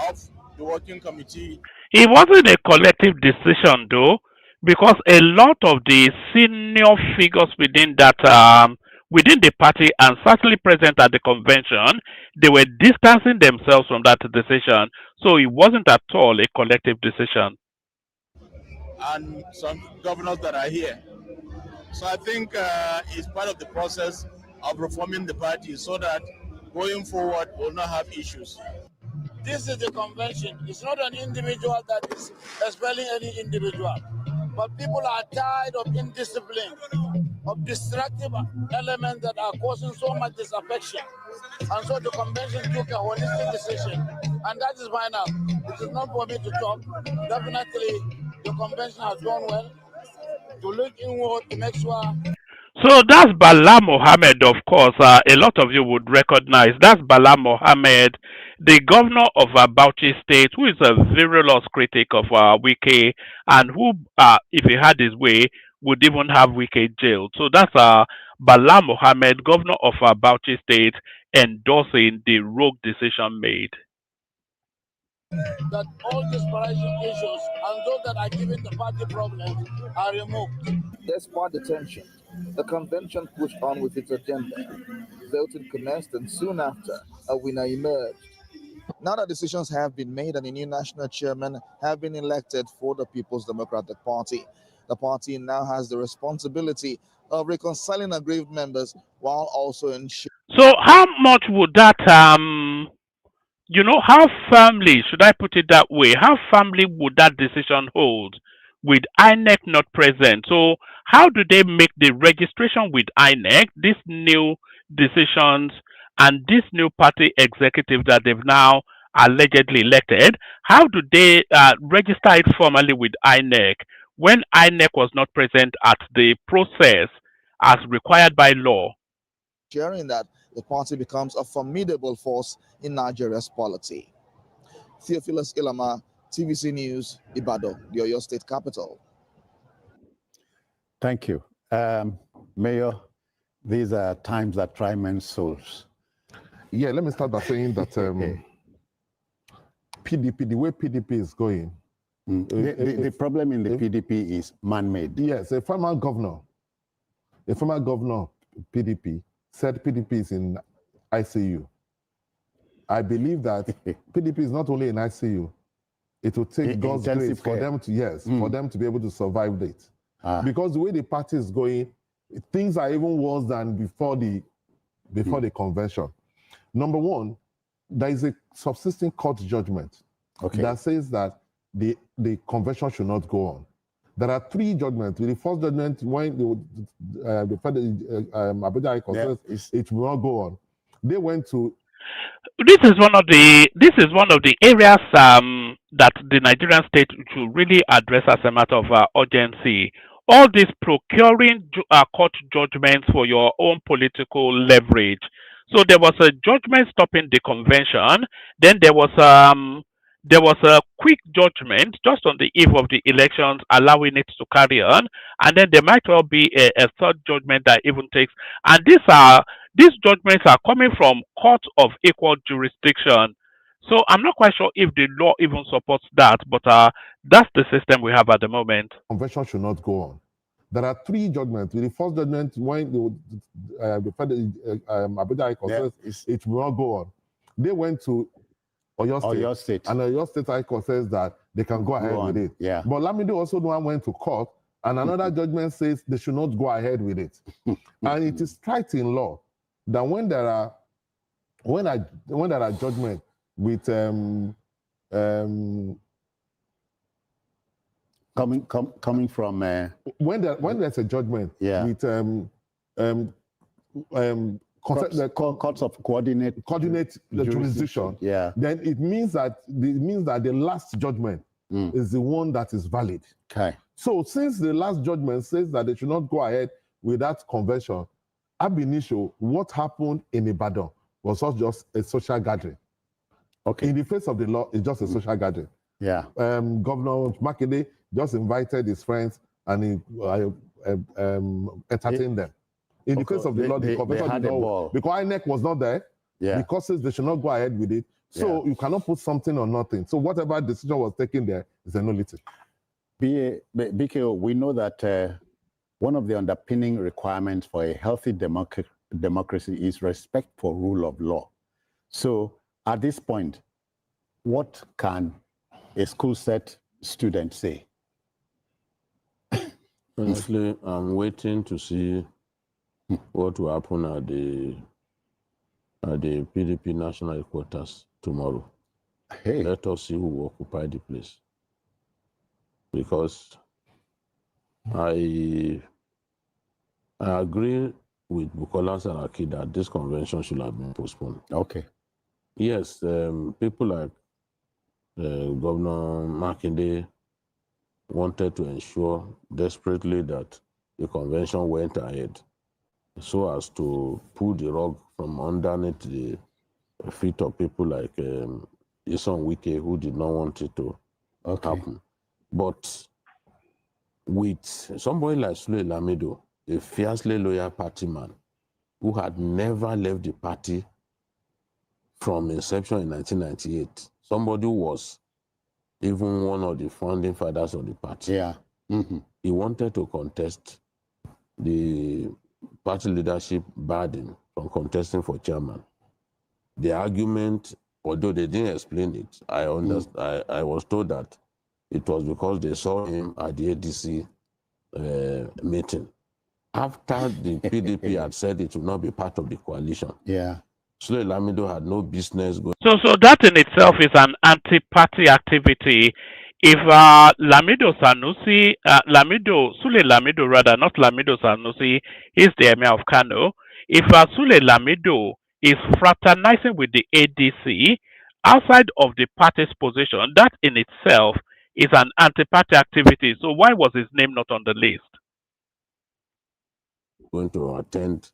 of the working committee. It wasn't a collective decision though, because a lot of the senior figures within that within the party and certainly present at the convention, they were distancing themselves from that decision. So it wasn't at all a collective decision. And some governors that are here. So I think it's part of the process of reforming the party so that going forward we'll not have issues. This is the convention. It's not an individual that is expelling any individual. But people are tired of indiscipline, of destructive elements that are causing so much disaffection. And so the convention took a holistic decision. And that is why now, it is not for me to talk. Definitely, the convention has done well to look inward to make sure. So that's Bala Mohammed, of course. A lot of you would recognize. That's Bala Mohammed, the governor of Bauchi State, who is a virulous critic of Wike, and who, if he had his way, would even have Wike jailed. So that's Bala Mohammed, governor of Bauchi State, endorsing the rogue decision made. That all disparaging issues and those that are giving the party problems are removed. Despite the tension, the convention pushed on with its agenda. Voting commenced, and soon after, a winner emerged. Now that decisions have been made and a new national chairman have been elected for the People's Democratic Party, the party now has the responsibility of reconciling aggrieved members while also ensuring. So how much would that how firmly, should I put it that way, how firmly would that decision hold with INEC not present? So how do they make the registration with INEC, these new decisions and this new party executive that they've now allegedly elected, how do they register it formally with INEC when INEC was not present at the process as required by law? Ensuring that the party becomes a formidable force in Nigeria's polity. Theophilus Ilama, TVC News, Ibadan, the Oyo State capital. Thank you. Mayor, these are times that try men's souls. Yeah, let me start by saying that PDP, the way PDP is going. The problem in the PDP is man-made. Yes, a former governor of PDP said PDP is in ICU. I believe that PDP is not only in ICU, it will take God's grace for them to, for them to be able to survive it. Because the way the party is going, things are even worse than before the convention. Number one, there is a subsisting court judgment that says that the convention should not go on. There are 3 judgments. The first judgment, when the federal Abuja High Court says it will not go on, they went to. This is one of the areas that the Nigerian state should really address as a matter of urgency. All these procuring court judgments for your own political leverage. So there was a judgment stopping the convention. Then there was a quick judgment just on the eve of the elections, allowing it to carry on, and then there might well be a third judgment that even takes. And these judgments are coming from courts of equal jurisdiction. So I'm not quite sure if the law even supports that, but that's the system we have at the moment. Convention should not go on. There are 3 judgments. The first judgment, when the federal Abuja High Court says it will not go on, they went to Oyo State. And Oyo State High Court says that they can go ahead with it. Yeah. But Lamido also went to court, and another judgment says they should not go ahead with it. And it is right in law that when there are judgments with coming from when there's a judgment with courts of coordinate the jurisdiction, then it means that the last judgment is the one that is valid. Okay. So since the last judgment says that they should not go ahead with that convention, ab initio, what happened in Ibadan was just a social gathering. Okay. In the face of the law, it's just a social gathering. Yeah. Governor Makinde just invited his friends and he entertained them. In the face of the law, the convention did not, because INEC was not there. Yeah. Because they should not go ahead with it. So you cannot put something on nothing. So whatever decision was taken there is a nullity. BKO, we know that one of the underpinning requirements for a healthy democracy is respect for rule of law. So at this point, what can a school set student say? Honestly, I'm waiting to see what will happen at the PDP national headquarters tomorrow. Hey. Let us see who will occupy the place. Because I agree with Bukola Saraki that this convention should have been postponed. Okay. Yes, people like Governor Makinde wanted to ensure desperately that the convention went ahead so as to pull the rug from underneath the feet of people like Nyesom Wike, who did not want it to happen. But with somebody like Sule Lamido, a fiercely loyal party man who had never left the party from inception in 1998, somebody who was even one of the founding fathers of the party. Yeah. Mm-hmm. He wanted to contest. The party leadership barred him from contesting for chairman. The argument, although they didn't explain it, I was told that it was because they saw him at the ADC meeting. After the PDP had said it would not be part of the coalition. Yeah. Sule Lamido had no business going. So that in itself is an anti-party activity. If Sule Lamido rather, not Lamido Sanusi, is the Emir of Kano. If Sule Lamido is fraternizing with the ADC outside of the party's position, that in itself is an anti-party activity. So why was his name not on the list? Going to attend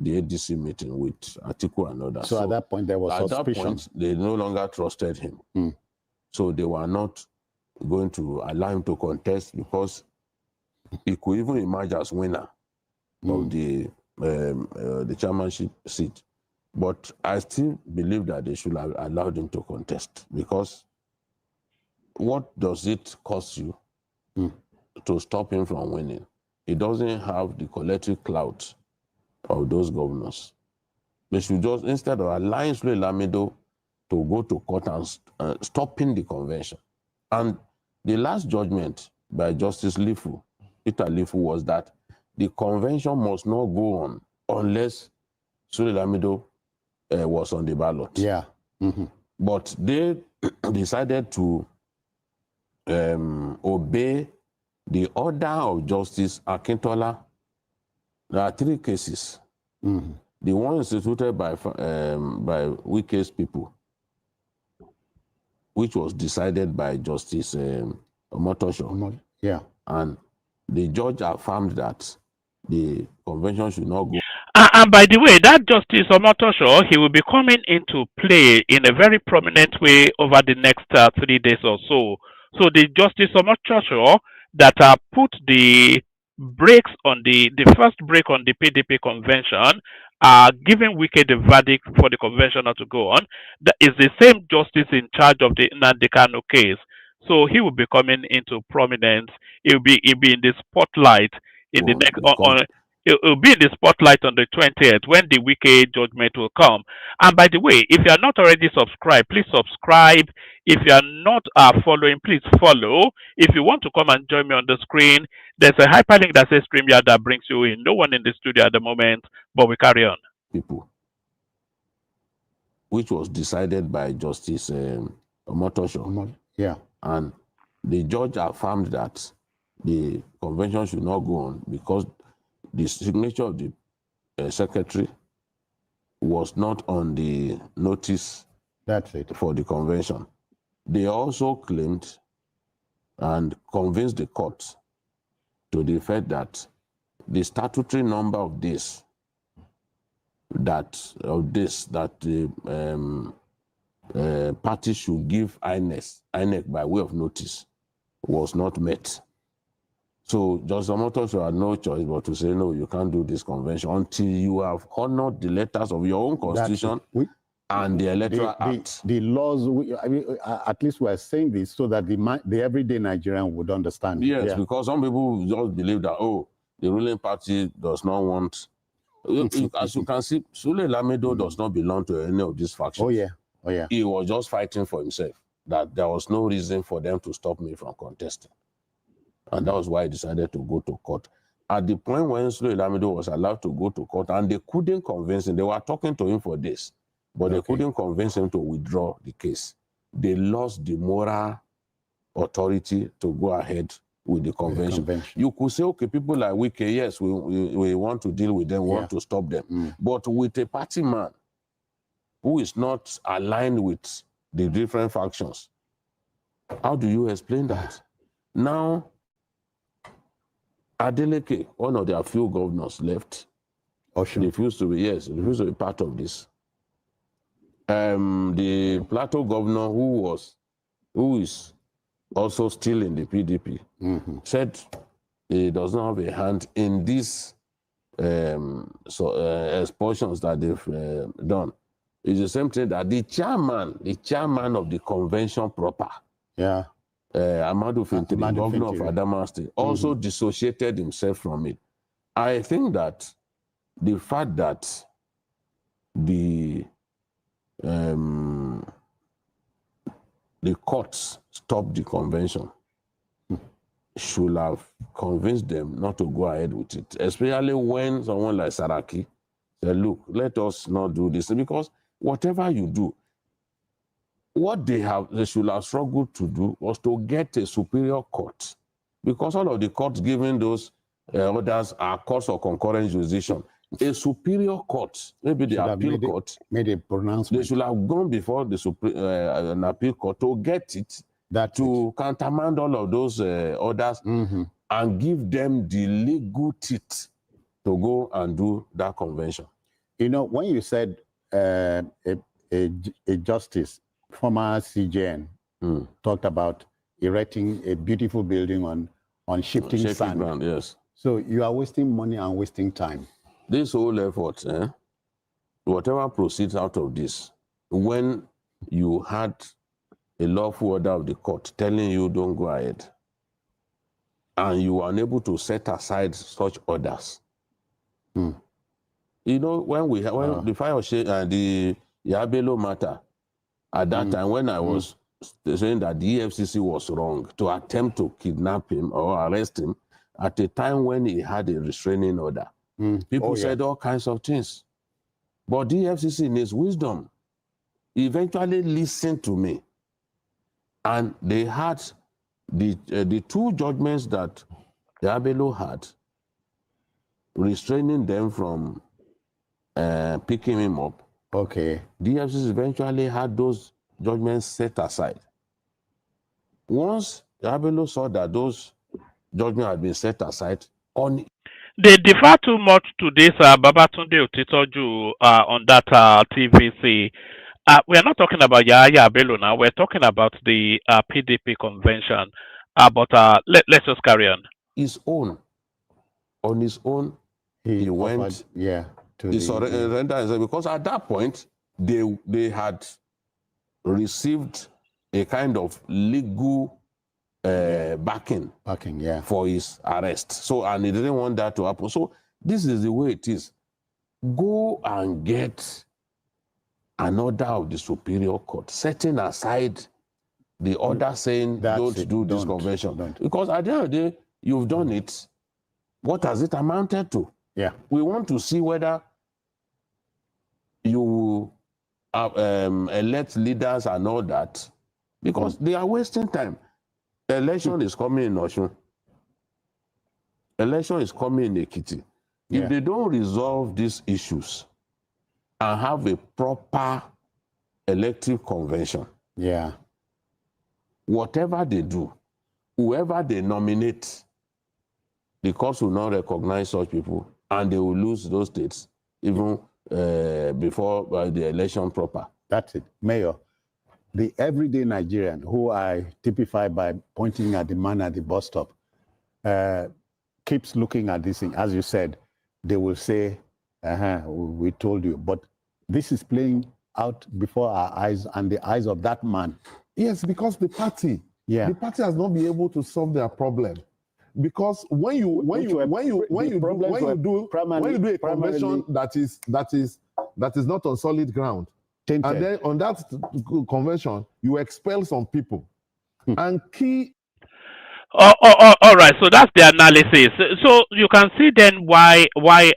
the ADC meeting with Atiku and others. So at that point, there was suspicion. At that point, they no longer trusted him. So they were not going to allow him to contest because he could even emerge as winner of the chairmanship seat. But I still believe that they should have allowed him to contest, because what does it cost you to stop him from winning? He doesn't have the collective clout of those governors. They should just, instead of allowing Sule Lamido to go to court and stopping the convention. And the last judgment by Justice Lifu, Peter Lifu, was that the convention must not go on unless Sule Lamido was on the ballot. Yeah. Mm-hmm. But they decided to obey the order of Justice Akintola. There are 3 cases. Mm-hmm. The one instituted by Wike's people, which was decided by Justice Omotosho. Yeah. And the judge affirmed that the convention should not go. And by the way, that Justice Omotosho, he will be coming into play in a very prominent way over the next 3 days or so. So the Justice Omotosho that put the brakes on the first break on the PDP convention, giving Wike the verdict for the convention not to go on, that is the same justice in charge of the Nnamdi Kanu case. So he will be coming into prominence. He'll be in the spotlight in the next it will be in the spotlight on the 20th when the Wike judgment will come. And by the way, if you are not already subscribed, please subscribe. If you are not following, please follow. If you want to come and join me on the screen, there's a hyperlink that says StreamYard that brings you in. No one in the studio at the moment, but we carry on. People, which was decided by Justice Omotosho. Yeah. And the judge affirmed that the convention should not go on because the signature of the secretary was not on the notice. That's it. For the convention. They also claimed and convinced the court to the effect that the statutory number of days that the party should give INEC by way of notice was not met. So Justice Omotosho had no choice but to say, no, you can't do this convention until you have honored the letters of your own constitution and the Electoral Act. The laws, at least we're saying this so that the everyday Nigerian would understand. Yes, because some people just believe that, the ruling party does not want As you can see, Sule Lamido does not belong to any of these factions. Oh, yeah. Oh, yeah. He was just fighting for himself, that there was no reason for them to stop me from contesting. And that was why he decided to go to court. At the point when Sule Lamido was allowed to go to court, and they couldn't convince him, they were talking to him for this, but they couldn't convince him to withdraw the case. They lost the moral authority to go ahead with the convention. You could say, okay, people like Wike, yes, we want to deal with them, want to stop them. But with a party man who is not aligned with the different factions, how do you explain that? Now, Adeleke, one of their few governors left, refused to be part of this. The Plateau governor, who is also still in the PDP, said he does not have a hand in these expulsions that they've done. It's the same thing that the chairman of the convention proper, Amadou Fintiri, governor of Adamawa State, also dissociated himself from it. I think that the fact that the courts stopped the convention should have convinced them not to go ahead with it, especially when someone like Saraki said, look, let us not do this, because whatever you do, what they should have struggled to do was to get a superior court, because all of the courts giving those orders are courts of concurrent jurisdiction. A superior court, maybe the appeal court, made a pronouncement. They should have gone before the an appeal court to get it, to countermand all of those orders and give them the legal teeth to go and do that convention. You know, when you said a justice, former CJN, talked about erecting a beautiful building on shifting sand. Ground, yes. So you are wasting money and wasting time. This whole effort, whatever proceeds out of this, when you had a lawful order of the court telling you don't go ahead, and you are unable to set aside such orders. You know, when the fire the Yabelo matter, at that time when I was saying that the EFCC was wrong to attempt to kidnap him or arrest him at a time when he had a restraining order, people said all kinds of things. But the EFCC, in its wisdom, eventually listened to me. And they had the two judgments that the Abelo had, restraining them from picking him up. The EFCC eventually had those judgments set aside. Once the Abelo saw that those judgments had been set aside, they defer too much to this Babatunde Otitoju on that TVC. We are not talking about Yahaya Bello now. We're talking about the PDP convention. But let's just carry on. On his own, he went. He surrendered himself, because at that point they had received a kind of legal backing for his arrest. So, and he didn't want that to happen. So this is the way it is. Go and get an order of the superior court, setting aside the order saying don't do this convention. Because at the end of the day, you've done it. What has it amounted to? We want to see whether you elect leaders and all that, because they are wasting time. Election is coming in Osun. Election is coming in Ekiti. If they don't resolve these issues and have a proper elective convention, whatever they do, whoever they nominate, the courts will not recognize such people, and they will lose those states even before the election proper. That's it. Mayor, the everyday Nigerian, who I typify by pointing at the man at the bus stop, keeps looking at this thing. As you said, they will say, we told you. But this is playing out before our eyes and the eyes of that man. Yes, because the party has not been able to solve their problem. because when you do a convention that is not on solid ground, tainted. and then on that convention you expel some people, and key. All right, so that's the analysis. So you can see then why Wike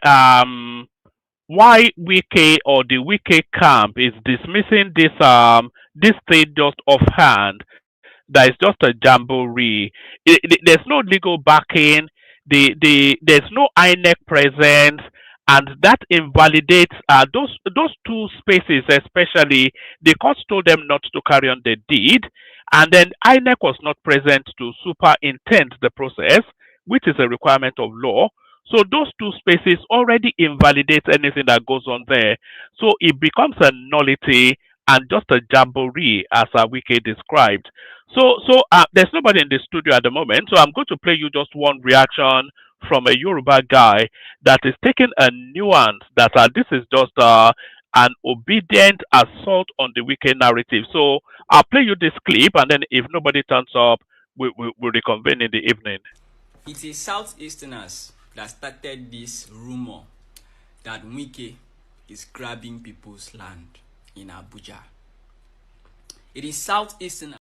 or the Wike camp is dismissing this state just offhand. That is just a jamboree. There's no legal backing. There's no INEC presence, and that invalidates those two spaces. Especially, the court told them not to carry on the deed, and then INEC was not present to superintend the process, which is a requirement of law. So those two spaces already invalidate anything that goes on there. So it becomes a nullity and just a jamboree, as Wike described. So there's nobody in the studio at the moment, so I'm going to play you just one reaction from a Yoruba guy that is taking a nuance that this is just an obedient assault on the Wike narrative. So I'll play you this clip, and then if nobody turns up, we'll reconvene in the evening. It is Southeasterners that started this rumor that Wike is grabbing people's land in Abuja. It is Southeasterners.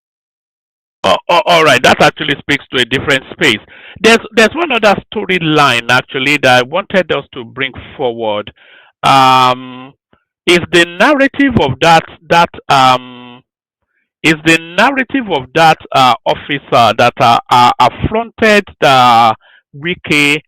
All right, that actually speaks to a different space. There's one other storyline actually that I wanted us to bring forward. Is the narrative of that officer that affronted the Wike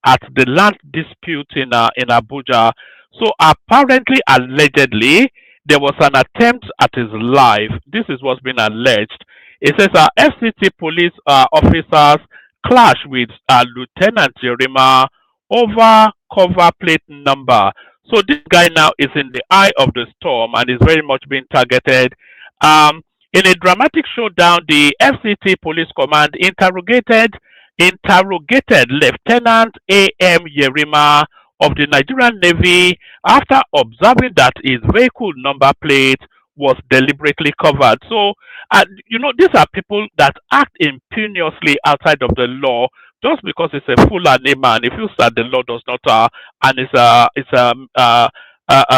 at the land dispute in Abuja. So apparently, allegedly, there was an attempt at his life. This is what's been alleged. It says FCT police officers clash with Lieutenant Jerima over cover plate number. So this guy now is in the eye of the storm and is very much being targeted. In a dramatic showdown, the FCT police command interrogated Lieutenant A.M. Yerima of the Nigerian Navy after observing that his vehicle number plate was deliberately covered. So, these are people that act impugnously outside of the law just because it's a Fulani man. If you that the law does not, and it's a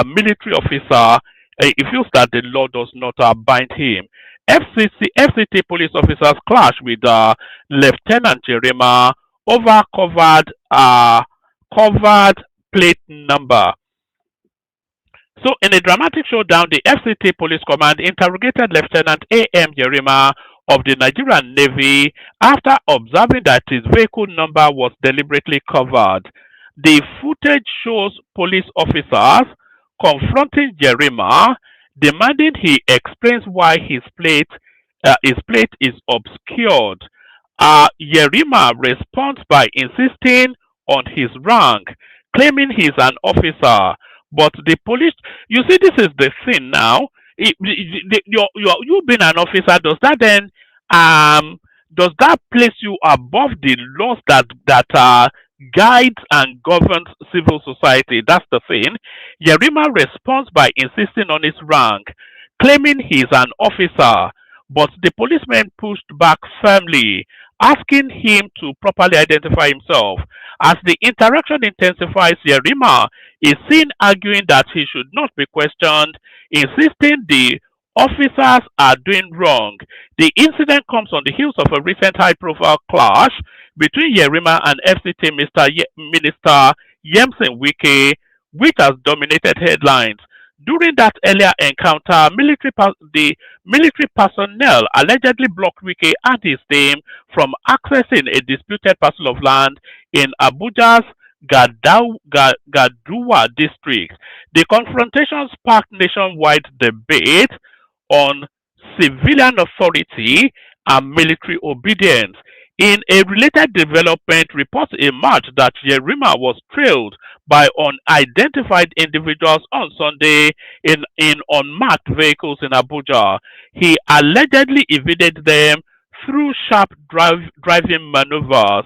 military officer, if you that the law does not bind him. FCT police officers clash with Lieutenant Jerema over covered plate number. So, in a dramatic showdown, the FCT Police Command interrogated Lieutenant A.M. Yerima of the Nigerian Navy after observing that his vehicle number was deliberately covered. The footage shows police officers confronting Yerima, demanding he explains why his plate is obscured. Yerima responds by insisting on his rank, claiming he's an officer. But the police, you see, this is the thing now. You being an officer, does that place you above the laws that guides and governs civil society? That's the thing. Yerima responds by insisting on his rank, claiming he's an officer. But the policeman pushed back firmly, asking him to properly identify himself. As the interaction intensifies, Yerima is seen arguing that he should not be questioned, insisting the officers are doing wrong. The incident comes on the heels of a recent high-profile clash between Yerima and FCT Minister Nyesom Wike, which has dominated headlines. During that earlier encounter, the military personnel allegedly blocked Wike and his team from accessing a disputed parcel of land in Abuja's Gaduwa district. The confrontation sparked nationwide debate on civilian authority and military obedience. In a related development, reports emerged that Yerima was trailed by unidentified individuals on Sunday in unmarked vehicles in Abuja. He allegedly evaded them through sharp driving maneuvers.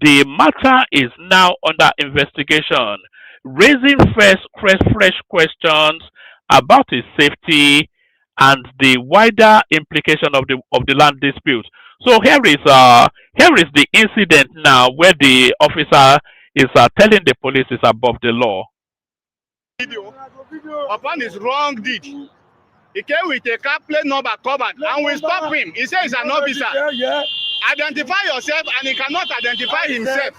The matter is now under investigation, raising fresh questions about his safety and the wider implication of the land dispute. So here is the incident now where the officer is telling the police is above the law. Upon his wrong deed, he came with a car plate number covered, and we stop him. He says he's an officer. Yeah. Identify yourself, and he cannot identify himself.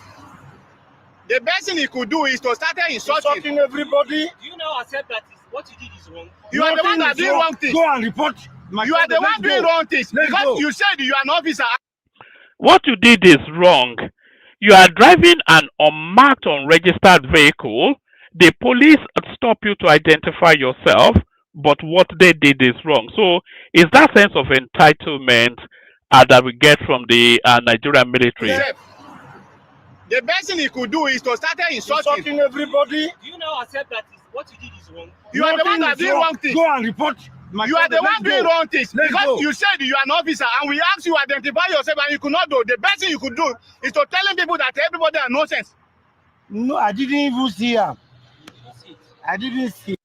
The best thing he could do is to start insulting everybody. Do you now accept that what you did is wrong? You are the one that did wrong things. Go and report. You are the one doing wrong things because you said you are an officer. What you did is wrong. You are driving an unmarked, unregistered vehicle. The police stop you to identify yourself, but what they did is wrong. So, is that sense of entitlement that we get from the Nigerian military? The best thing he could do is to start insulting everybody. Do you now accept that what you did is wrong? You are the one that did wrong things. Go and report. You are the one doing wrong things because you said you are an officer, and we asked you to identify yourself, and you could not do. The best thing you could do is to telling people that everybody are nonsense. No, I didn't even see him. I didn't see.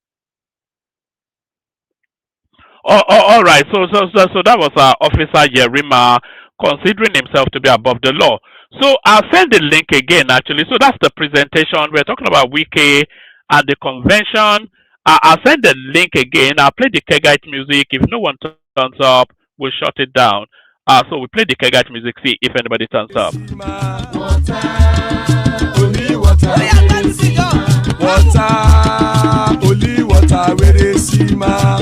All right. So that was Officer Yerima considering himself to be above the law. So I'll send the link again. Actually, so that's the presentation. We're talking about Wike and the convention. I'll send the link again. I'll play the Kegite music. If no one turns up, we'll shut it down. So we play the Kegite music. See if anybody turns up. Only water, where they see ma. Water, only water, where they see ma.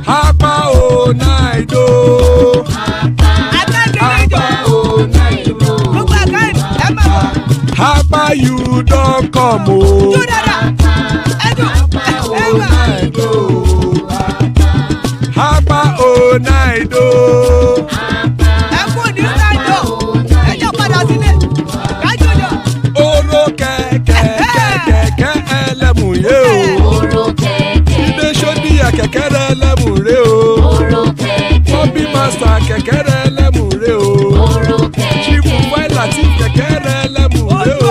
Hapa o naido. Hapa o naido. Hapa you don't come o. Hapa o naido. Oro keke elemu ye o. Ide shodi ya kekere elemu re o. Obi master kekere elemu re o. Chifu Failati kekere elemu re o.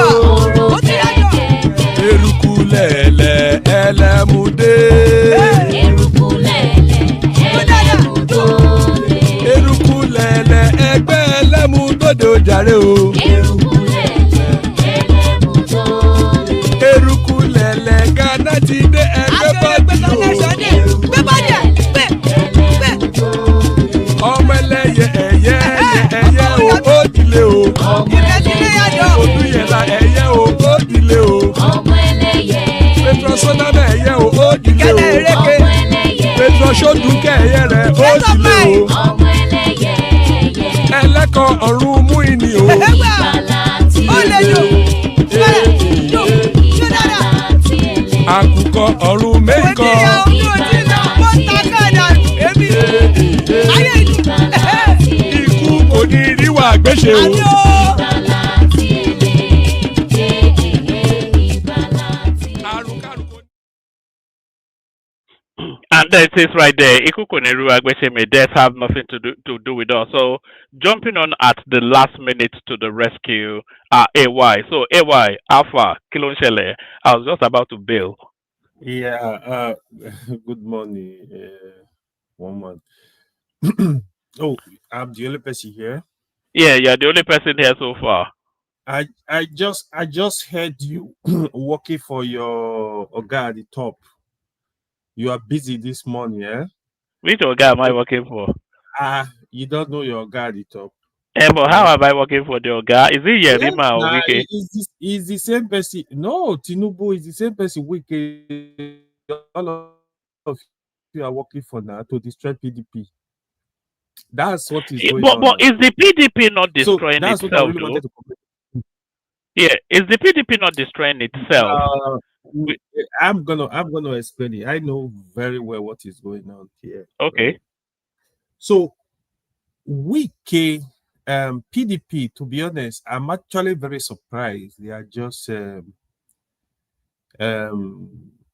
Eruku lele elemu de. Eruku lele ẹgbẹ́ ẹlẹ́mu dòde ojàre o. Eruku lele Ghana ti dé ẹgbẹ́ bọ́ọ̀dì o. Ọmọ ẹlẹ́yẹ ẹyẹ o ó dìle o. Olúyẹ̀lá ẹyẹ o ó dìle o. Petrosodana ẹyẹ o ó dìle o. Petrosodunke ẹyẹ rẹ̀ ó dìle o. Ẹlẹ́kọ̀ ọ̀run mú ìní o. Àkùkọ ọ̀run mẹ́kọ̀. Ikú kò ní ríwà gbéṣe o. And there it is right there. Ikukuneru Agbesheme, death have nothing to do with us. So jumping on at the last minute to the rescue, AY. So AY, Alpha, Kilonshele, I was just about to bail. Yeah, good morning, woman. Oh, I'm the only person here. Yeah, you're the only person here so far. I just heard you working for your Oga at the top. You are busy this morning, eh? Which Oga am I working for? You don't know your Oga at the top. But how am I working for the Oga? Is it Yerima or Wike? Is the same person? No, Tinubu is the same person. Wike, all of you are working for now to destroy PDP. That's what is going on. But is the PDP not destroying that's itself? What I really wanted to yeah, is the PDP not destroying itself? I'm gonna explain it. I know very well what is going on here. Okay. Right? So Wike, PDP, to be honest, I'm actually very surprised. They are just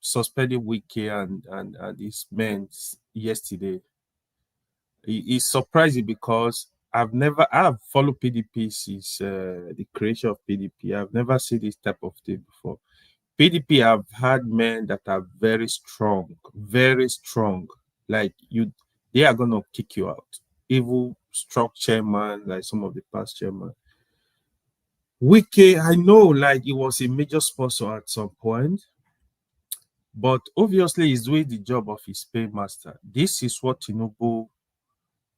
suspending Wike and his men yesterday. It's surprising because I've followed PDP since the creation of PDP. I've never seen this type of thing before. PDP have had men that are very strong. Like they are gonna kick you out. Evil struck chairman, like some of the past chairman. Wike, I know, like he was a major sponsor at some point, but obviously he's doing the job of his paymaster. This is what Tinubu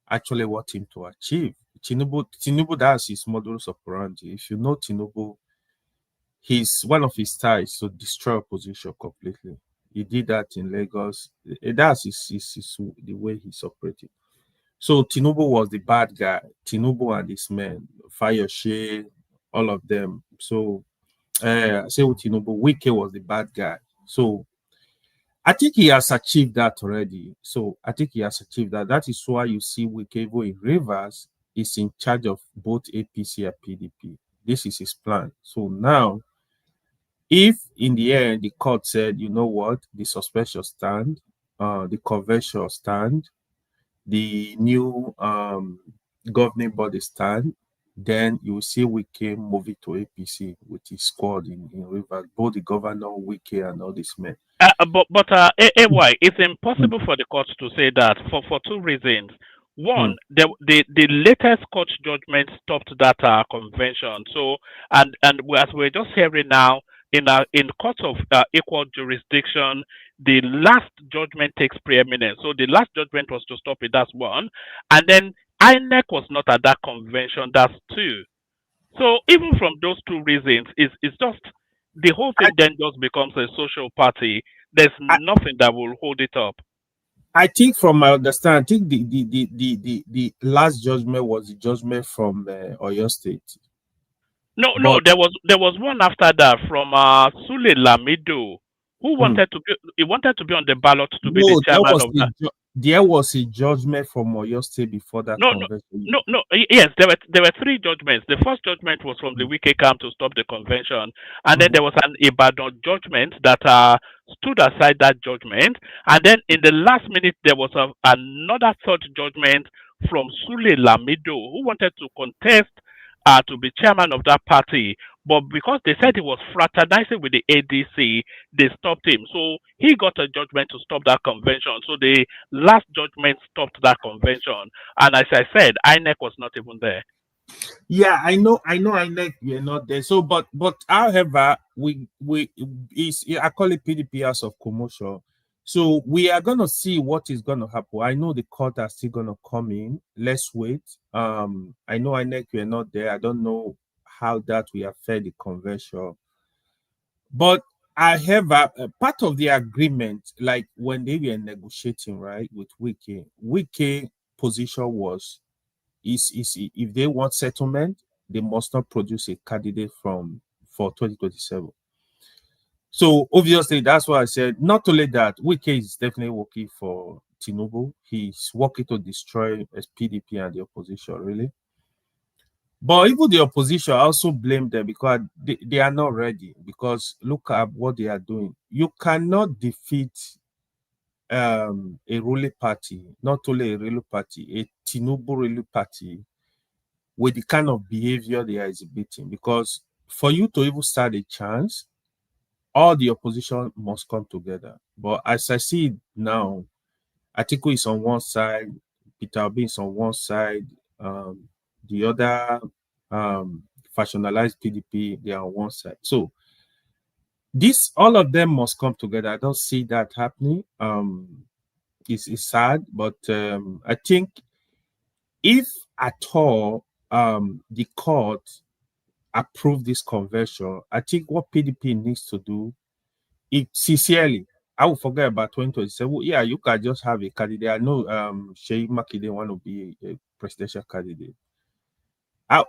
actually want him to achieve. Tinubu, that's his modus operandi. If you know Tinubu, one of his styles to destroy opposition completely. He did that in Lagos. That's the way he's operating. So Tinubu was the bad guy. Tinubu and his men, Fayose, all of them. So say with Tinubu, Wike was the bad guy. So I think he has achieved that already. So I think he has achieved that. That is why you see Wike in Rivers is in charge of both APC and PDP. This is his plan. So now, if in the end the court said, you know what, the suspension stand, the convention stand, the new governing body stand, then you will see Wike moving to APC with his squad in Rivers, both the governor, Wike, and all these men. AY, it's impossible for the court to say that for two reasons. One, the latest court judgment stopped that convention. So, as we're just hearing now, in court of equal jurisdiction, the last judgment takes preeminence. So the last judgment was to stop it. That's one, and then INEC was not at that convention. That's two. So even from those two reasons, it's just the whole thing then just becomes a social party. There's nothing that will hold it up. I think, from my understanding, I think the last judgment was the judgment from Oyo State. No, there was one after that from Sule Lamido, who wanted to be on the ballot to be the chairman of that. There was a judgment from Oyo State before that convention. Yes, there were three judgments. The first judgment was from the Wike camp to stop the convention, and then there was an Ibadan judgment that stood aside that judgment, and then in the last minute there was another third judgment from Sule Lamido, who wanted to contest to be chairman of that party, but because they said he was fraternizing with the ADC, they stopped him. So he got a judgment to stop that convention. So the last judgment stopped that convention. And as I said, INEC was not even there. Yeah, I know INEC, you're not there. So, but however, I call it PDP House of Commotion. So we are gonna see what is gonna happen. I know the court are still gonna come in. Let's wait. I know INEC, you're not there. I don't know how that will affect the convention. But I have a part of the agreement, like when they were negotiating, right, with Wike position was is if they want settlement, they must not produce a candidate for 2027. So obviously that's why I said, not only that, Wike is definitely working for Tinubu. He's working to destroy PDP and the opposition, really. But even the opposition also blame them because they are not ready. Because look at what they are doing. You cannot defeat a ruling party, not only a ruling party, a Tinubu ruling party, with the kind of behavior they are exhibiting. Because for you to even start a chance, all the opposition must come together. But as I see it now, Atiku is on one side, Peter Obi is on one side, the other factionalized PDP, they are on one side. So all of them must come together. I don't see that happening. It's sad, but I think if at all the court approve this convention, I think what PDP needs to do, it sincerely, I will forget about 2027. Yeah, you can just have a candidate. I know Sheyi Makinde want to be a presidential candidate.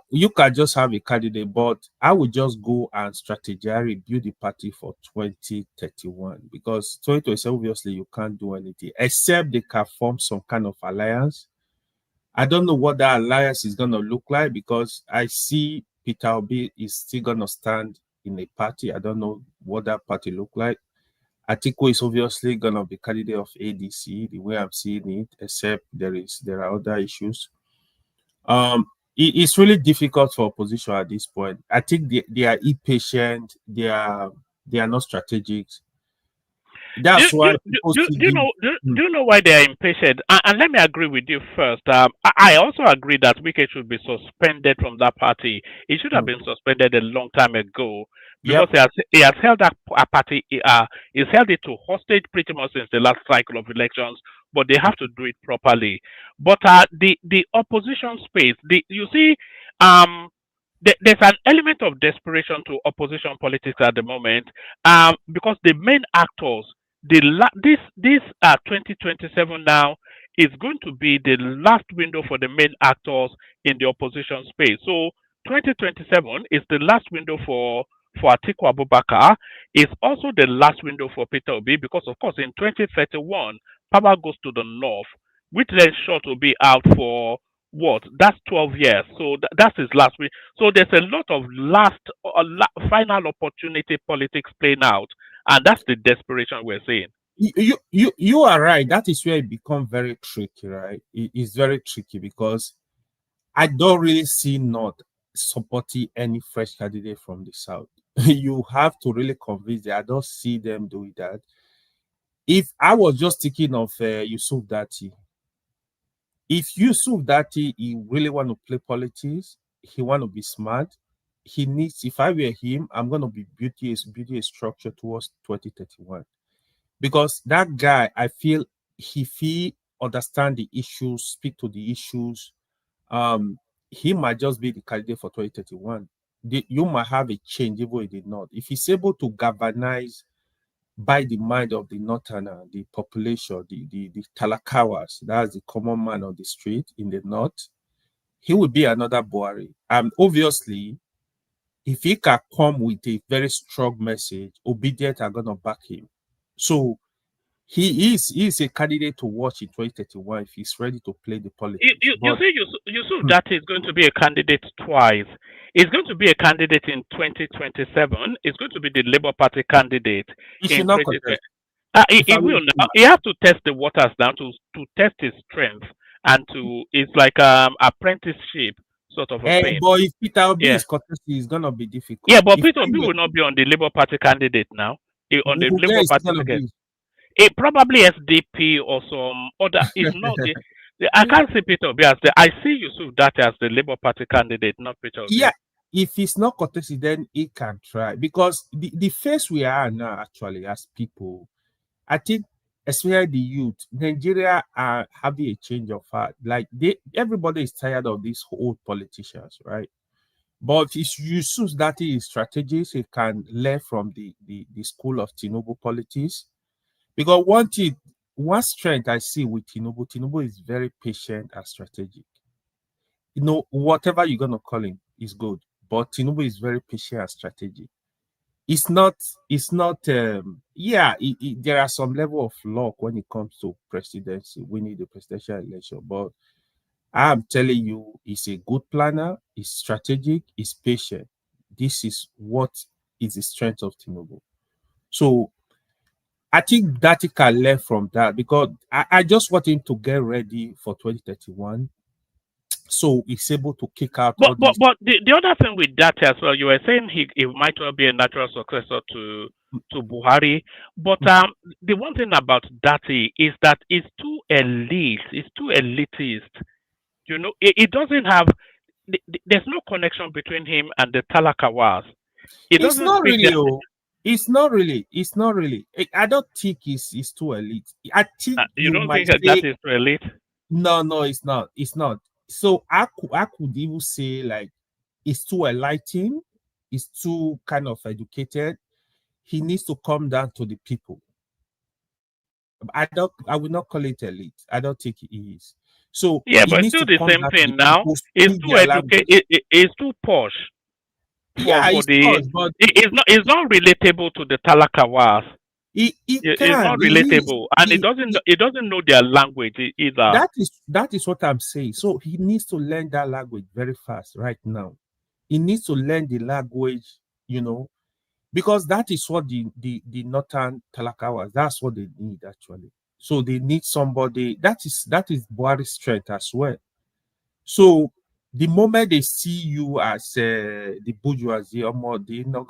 You can just have a candidate, but I would just go and strategically build the party for 2031, because 2027, obviously, you can't do anything except they can form some kind of alliance. I don't know what that alliance is going to look like, because I see Peter Obi is still going to stand in a party. I don't know what that party look like. Atiku is obviously going to be candidate of ADC, the way I'm seeing it, except there are other issues. It's really difficult for opposition at this point. I think they are impatient. They are not strategic. That's why people still give. Do you know why they are impatient? And let me agree with you first. I also agree that Wike should be suspended from that party. He should have been suspended a long time ago because Yep. he has held that party. He's held it to hostage pretty much since the last cycle of elections. But they have to do it properly. But the opposition space, you see, there's an element of desperation to opposition politics at the moment, because the main actors, this 2027 now is going to be the last window for the main actors in the opposition space. So 2027 is the last window for Atiku Abubakar. It's also the last window for Peter Obi because, of course, in 2031 power goes to the north, which then short will be out for what? That's 12 years. So that's his last week. So there's a lot of final opportunity politics playing out, and that's the desperation we're seeing. You are right. That is where it becomes very tricky, right? It's very tricky because I don't really see not supporting any fresh candidate from the south. You have to really convince them. I don't see them doing that. If I was just thinking of Yusuf Dati, if Yusuf Dati he really want to play politics, he want to be smart. He needs. If I were him, I'm gonna be building a structure towards 2031. Because that guy, I feel he understand the issues, speak to the issues. He might just be the candidate for 2031. You might have a change even in the north if he's able to galvanize by the mind of the northerner, the population, the talakawas, that's the common man on the street in the north. He will be another Buhari. And obviously, if he can come with a very strong message, obedient are gonna back him. So he is a candidate to watch in 2031 if he's ready to play the politics. You see, Yusuf that is going to be a candidate twice. He's going to be a candidate in 2027. He's going to be the Labour Party candidate He in should not 2020. contest. He will now. He has to test the waters now to test his strength and to. It's like apprenticeship sort of a thing. But if Peter Obi Yeah. is contesting, it's gonna be difficult. Yeah, but If Peter Obi will not be on the Labour Party candidate now. On the where Labour is he Party gonna ticket. be? It probably SDP or some other. It's not I can't see Peter Obi as I see Yusuf that as the Labour Party candidate, not Peter Obi. Yeah, if he's not contested, then he can try because the phase we are now actually as people, I think especially the youth, Nigeria are having a change of heart. Like everybody is tired of these old politicians, right? But if Yusuf that is strategies, he can learn from the school of Tinubu politics. Because one strength I see with Tinubu is very patient and strategic. Whatever you're gonna call him is good, but Tinubu is very patient and strategic. It's not. There are some level of luck when it comes to presidency, winning the presidential election, but I'm telling you, he's a good planner, he's strategic, he's patient. This is what is the strength of Tinubu. So I think that he can learn from that because I just want him to get ready for 2031. So he's able to kick out all these. But the other thing with that as well, you were saying he might well be a natural successor to Buhari. But the one thing about Dati is that it's too elite, it's too elitist. You know, it doesn't have. There's no connection between him and the Talakawas. It's not really. It's not really. It's not really. I don't think it's too elite. I think you don't might think that is too elite. No, it's not. It's not. So I could even say like it's too enlightened. It's too kind of educated. He needs to come down to the people. I will not call it elite. I don't think he is. So yeah, but it's still the same thing now. It's too educated. It's too posh. It's not relatable to the Talakawas. It's not relatable, and it doesn't know their language either. That is what I'm saying. So he needs to learn that language very fast right now. He needs to learn the language, because that is what the northern Talakawas, that's what they need actually. So they need somebody that is Buhari's strength as well. So the moment they see you as the bourgeoisie, or more, they don't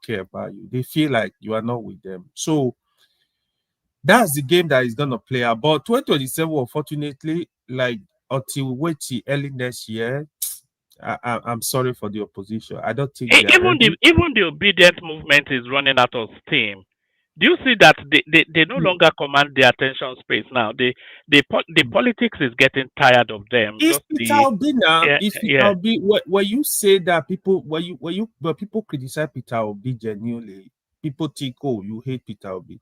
care about you. They feel like you are not with them. So that's the game that is gonna play out. But 2027, unfortunately, like until we wait till early next year, I'm sorry for the opposition. I don't think they are ready. Even the obedient movement is running out of steam. Do you see that they no longer command the attention space now? The politics is getting tired of them. It's Just Peter the Obi now. yeah, It's Peter yeah. Obi. When you say that people, when people criticize Peter Obi genuinely, people think, oh, you hate Peter Obi.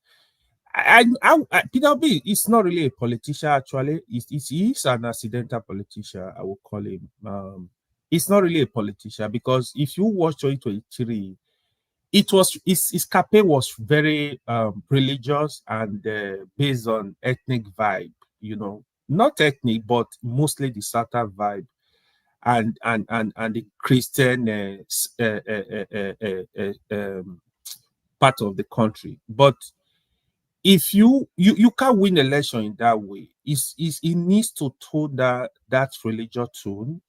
Peter Obi is not really a politician. Actually, he's an accidental politician. I would call him. He's not really a politician because if you watch 2023, his campaign was very religious and based on ethnic vibe. You know, not ethnic, but mostly the Southern vibe and the Christian part of the country. But if you can't win election in that way, it needs to tone that religious tone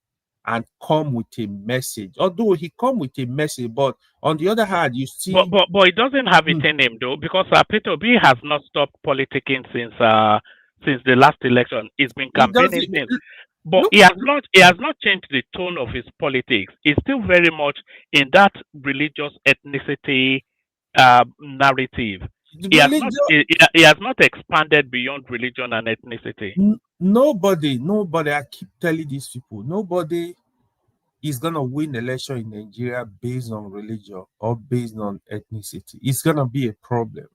and come with a message. Although he come with a message, but on the other hand, you see, But it doesn't have it in him though, because Peter Obi has not stopped politicking since the last election. He's been it campaigning doesn't since. But look. he has not changed the tone of his politics. He's still very much in that religious ethnicity narrative. He has not expanded beyond religion and ethnicity. Nobody. I keep telling these people, nobody is gonna win election in Nigeria based on religion or based on ethnicity. It's gonna be a problem.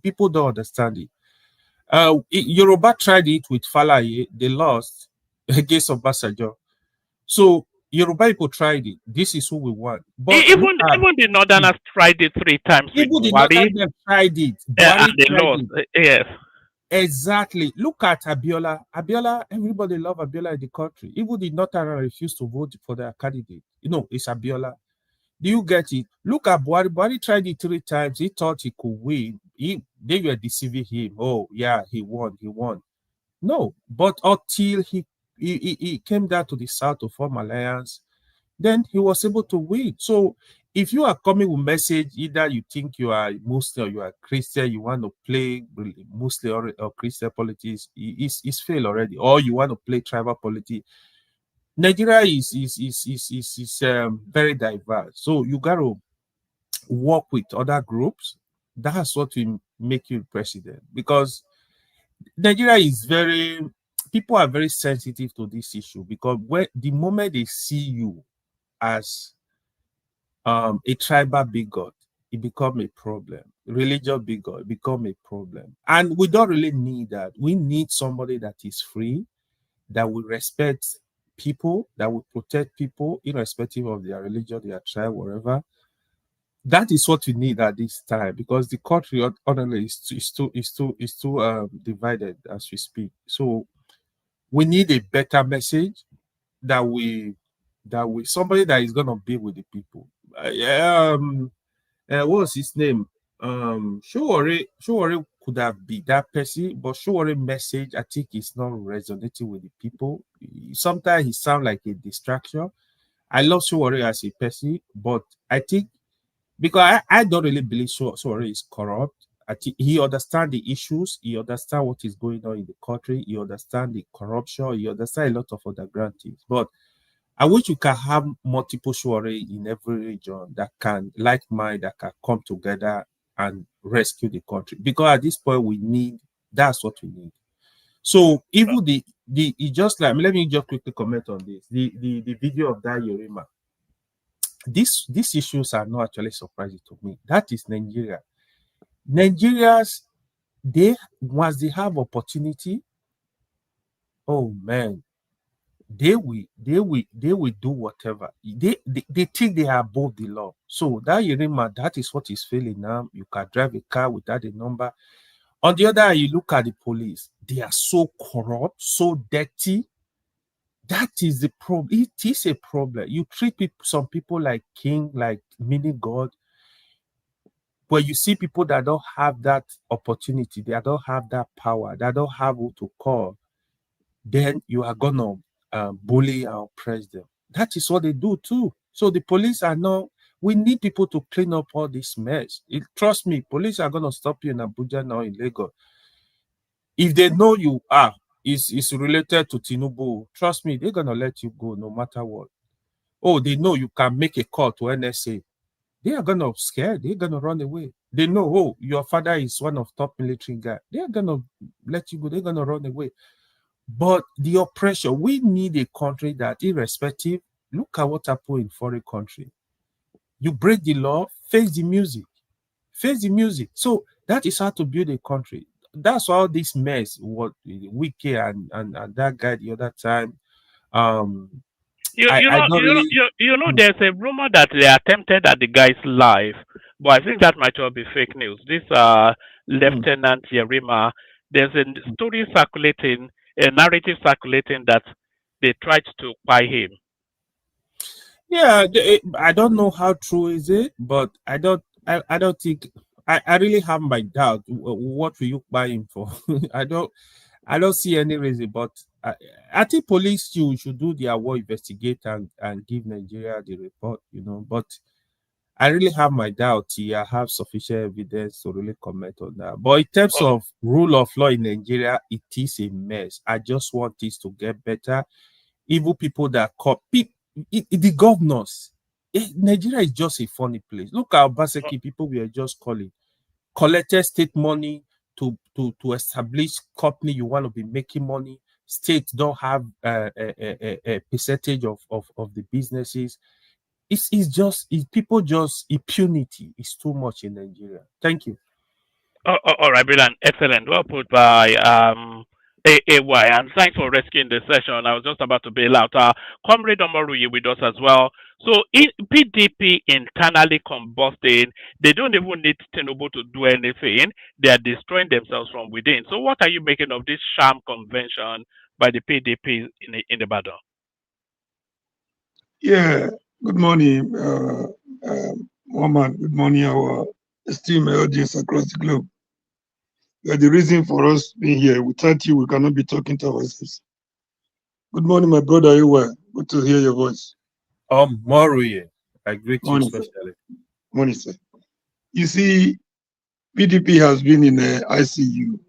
People don't understand it. Yoruba tried it with Falaye, they lost against Obasanjo. So Yoruba people tried it. This is who we want. But Even the Northerners tried it 3 times with even the Buhari. Northerners tried it. And they tried lost. it. Yes. Exactly. Look at Abiola. Abiola, everybody love Abiola in the country. Even the Northerners refused to vote for their candidate. You know, it's Abiola. Do you get it? Look at Buhari. Buhari tried it 3 times. He thought he could win. They were deceiving him. Oh, yeah, he won. No, but until he came down to the south to form alliance, then he was able to win. So if you are coming with message, either you think you are Muslim or you are Christian, you want to play Muslim or Christian politics, it's failed already. Or you want to play tribal politics. Nigeria is very diverse. So you got to work with other groups. That's what will make you president, because Nigeria is people are very sensitive to this issue, because the moment they see you as a tribal bigot, it become a problem. Religious bigot become a problem, and we don't really need that. We need somebody that is free, that will respect people, that will protect people, irrespective of their religion, their tribe, whatever. That is what we need at this time, because the country honestly is too divided as we speak. So we need a better message that we somebody that is gonna be with the people. What's his name? Showore could have been that person, but Showore message, I think, is not resonating with the people. Sometimes he sounds like a distraction. I love Showore as a person, but I think, because I don't really believe Showore is corrupt. I think he understands the issues, he understands what is going on in the country, he understands the corruption, he understands a lot of underground things. But I wish you can have multiple Showore in every region that can, like mine, that can come together and rescue the country. Because at this point, that's what we need. So even it just like, let me just quickly comment on this. The video of that Yorima. These issues are not actually surprising to me. That is Nigeria. Nigerians, once they have opportunity, oh man, they will do whatever. They think they are above the law. So that Yerima, that is what is failing now. You can drive a car without a number. On the other hand, you look at the police, they are so corrupt, so dirty. That is the problem. It is a problem. You treat some people like king, like mini god, but you see people that don't have that opportunity, they don't have that power, they don't have who to call, then you are gonna bully and oppress them. That is what they do too. So the police are now, we need people to clean up all this mess. Trust me, police are going to stop you in Abuja now, in Lagos. If they know you are, is related to Tinubu, trust me, they're going to let you go no matter what. Oh, they know you can make a call to NSA. They are going to scare, they're going to run away. They know, oh, your father is one of top military guys. They're going to let you go, they're going to run away. But the oppression, we need a country that, irrespective, look at what happened in foreign country. You break the law, face the music. Face the music. So that is how to build a country. That's all this mess, what Wike and that guy the other time. I don't really. There's a rumor that they attempted at the guy's life, but I think that might all be fake news. This Lieutenant Yerima, there's a story circulating, a narrative circulating that they tried to buy him. Yeah, I don't know how true is it, but I don't think I really have my doubt. What will you buy him for? I don't see any reason, but I think police should do their work, investigate and give Nigeria the report, but I really have my doubt. I have sufficient evidence to really comment on that. But in terms of rule of law in Nigeria, it is a mess. I just want this to get better. Evil people that the governors. Nigeria is just a funny place. Look at Obaseki, people we are just calling. Collected state money to establish company you want to be making money. States don't have a percentage of the businesses. Impunity is too much in Nigeria. Thank you. All right, brilliant, excellent. Well put by AAY, and thanks for rescuing the session. I was just about to bail out. Comrade Omoruyi with us as well. So, PDP internally combusting, they don't even need Tinubu to do anything. They are destroying themselves from within. So, what are you making of this sham convention by the PDP in the battle? Yeah, good morning, Woman. Good morning, our esteemed audience across the globe. You are the reason for us being here. Without you, we cannot be talking to ourselves. Good morning, my brother. You were good to hear your voice. Moruye, I greet morning, you especially. Morning, sir. You see, PDP has been in ICU,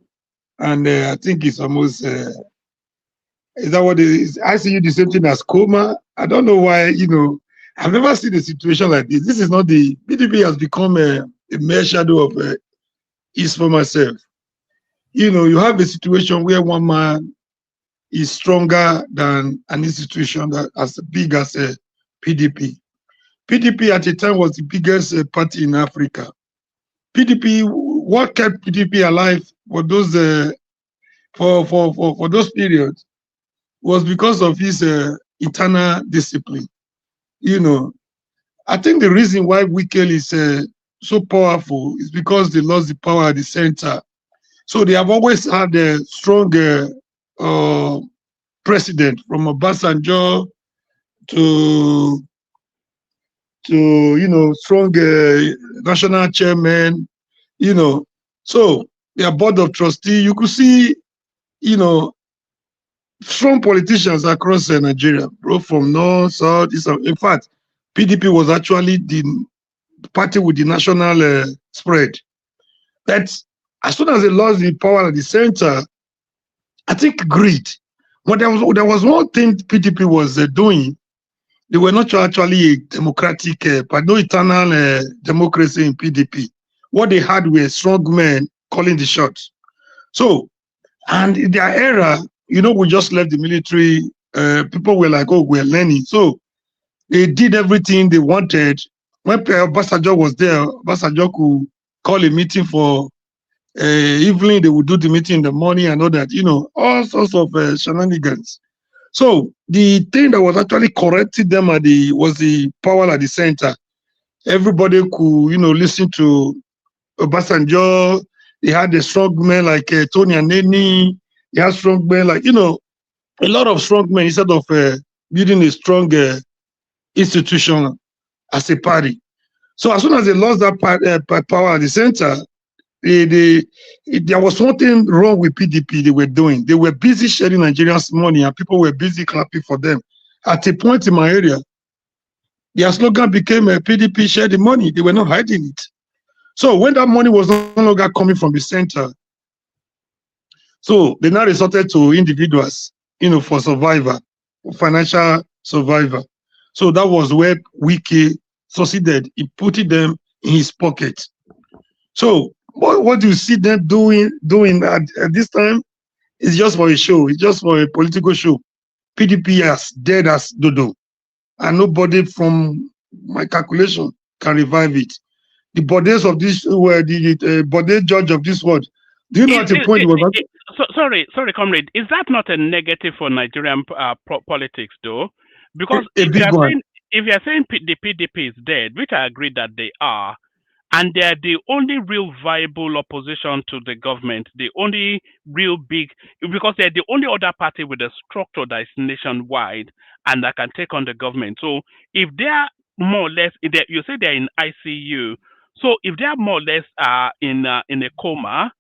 and I think it's almost. Is that what it is? ICU the same thing as coma? I don't know why. I've never seen a situation like this. This is not the PDP has become a mere shadow of its former self. You have a situation where one man is stronger than an institution that as big as a PDP. PDP at the time was the biggest party in Africa. PDP, what kept PDP alive for those for those periods was because of his internal discipline. I think the reason why Wike is so powerful is because they lost the power at the center. So they have always had a strong president, from Obasanjo to strong national chairman. So their board of trustees, you could see, strong politicians across Nigeria, both from north, south, east. In fact, PDP was actually the party with the national spread. But as soon as they lost the power at the center, I think greed. But there was one thing PDP was doing. They were not actually a democratic, but no eternal democracy in PDP. What they had were strong men calling the shots. So, and in their era, we just left the military. People were like, oh, we're learning. So they did everything they wanted. When Obasanjo was there, Obasanjo could call a meeting for evening. They would do the meeting in the morning and all that, all sorts of shenanigans. So the thing that was actually correcting them was the power at the center. Everybody could, listen to Obasanjo. They had a strong men like Tony Aneni. They had strong men like, a lot of strong men instead of building a strong institution as a party. So as soon as they lost that power at the center, there was something wrong with PDP they were doing. They were busy sharing Nigerians' money and people were busy clapping for them. At a point in my area, their slogan became PDP share the money. They were not hiding it. So when that money was no longer coming from the center, so they now resorted to individuals, for survivor, financial survivor. So that was where Wike succeeded. He put them in his pocket. So what do you see them doing at this time? It's just for a show. It's just for a political show. PDP as dead as dodo, and nobody from my calculation can revive it. The bodies of this were the body judge of this world. Do you know at a point sorry, comrade, is that not a negative for Nigerian politics, though? Because if you're saying the PDP is dead, which I agree that they are, and they're the only real viable opposition to the government, the only real big, because they're the only other party with a structure that is nationwide and that can take on the government. So if they're more or less, you say they're in ICU, so if they're more or less in a coma,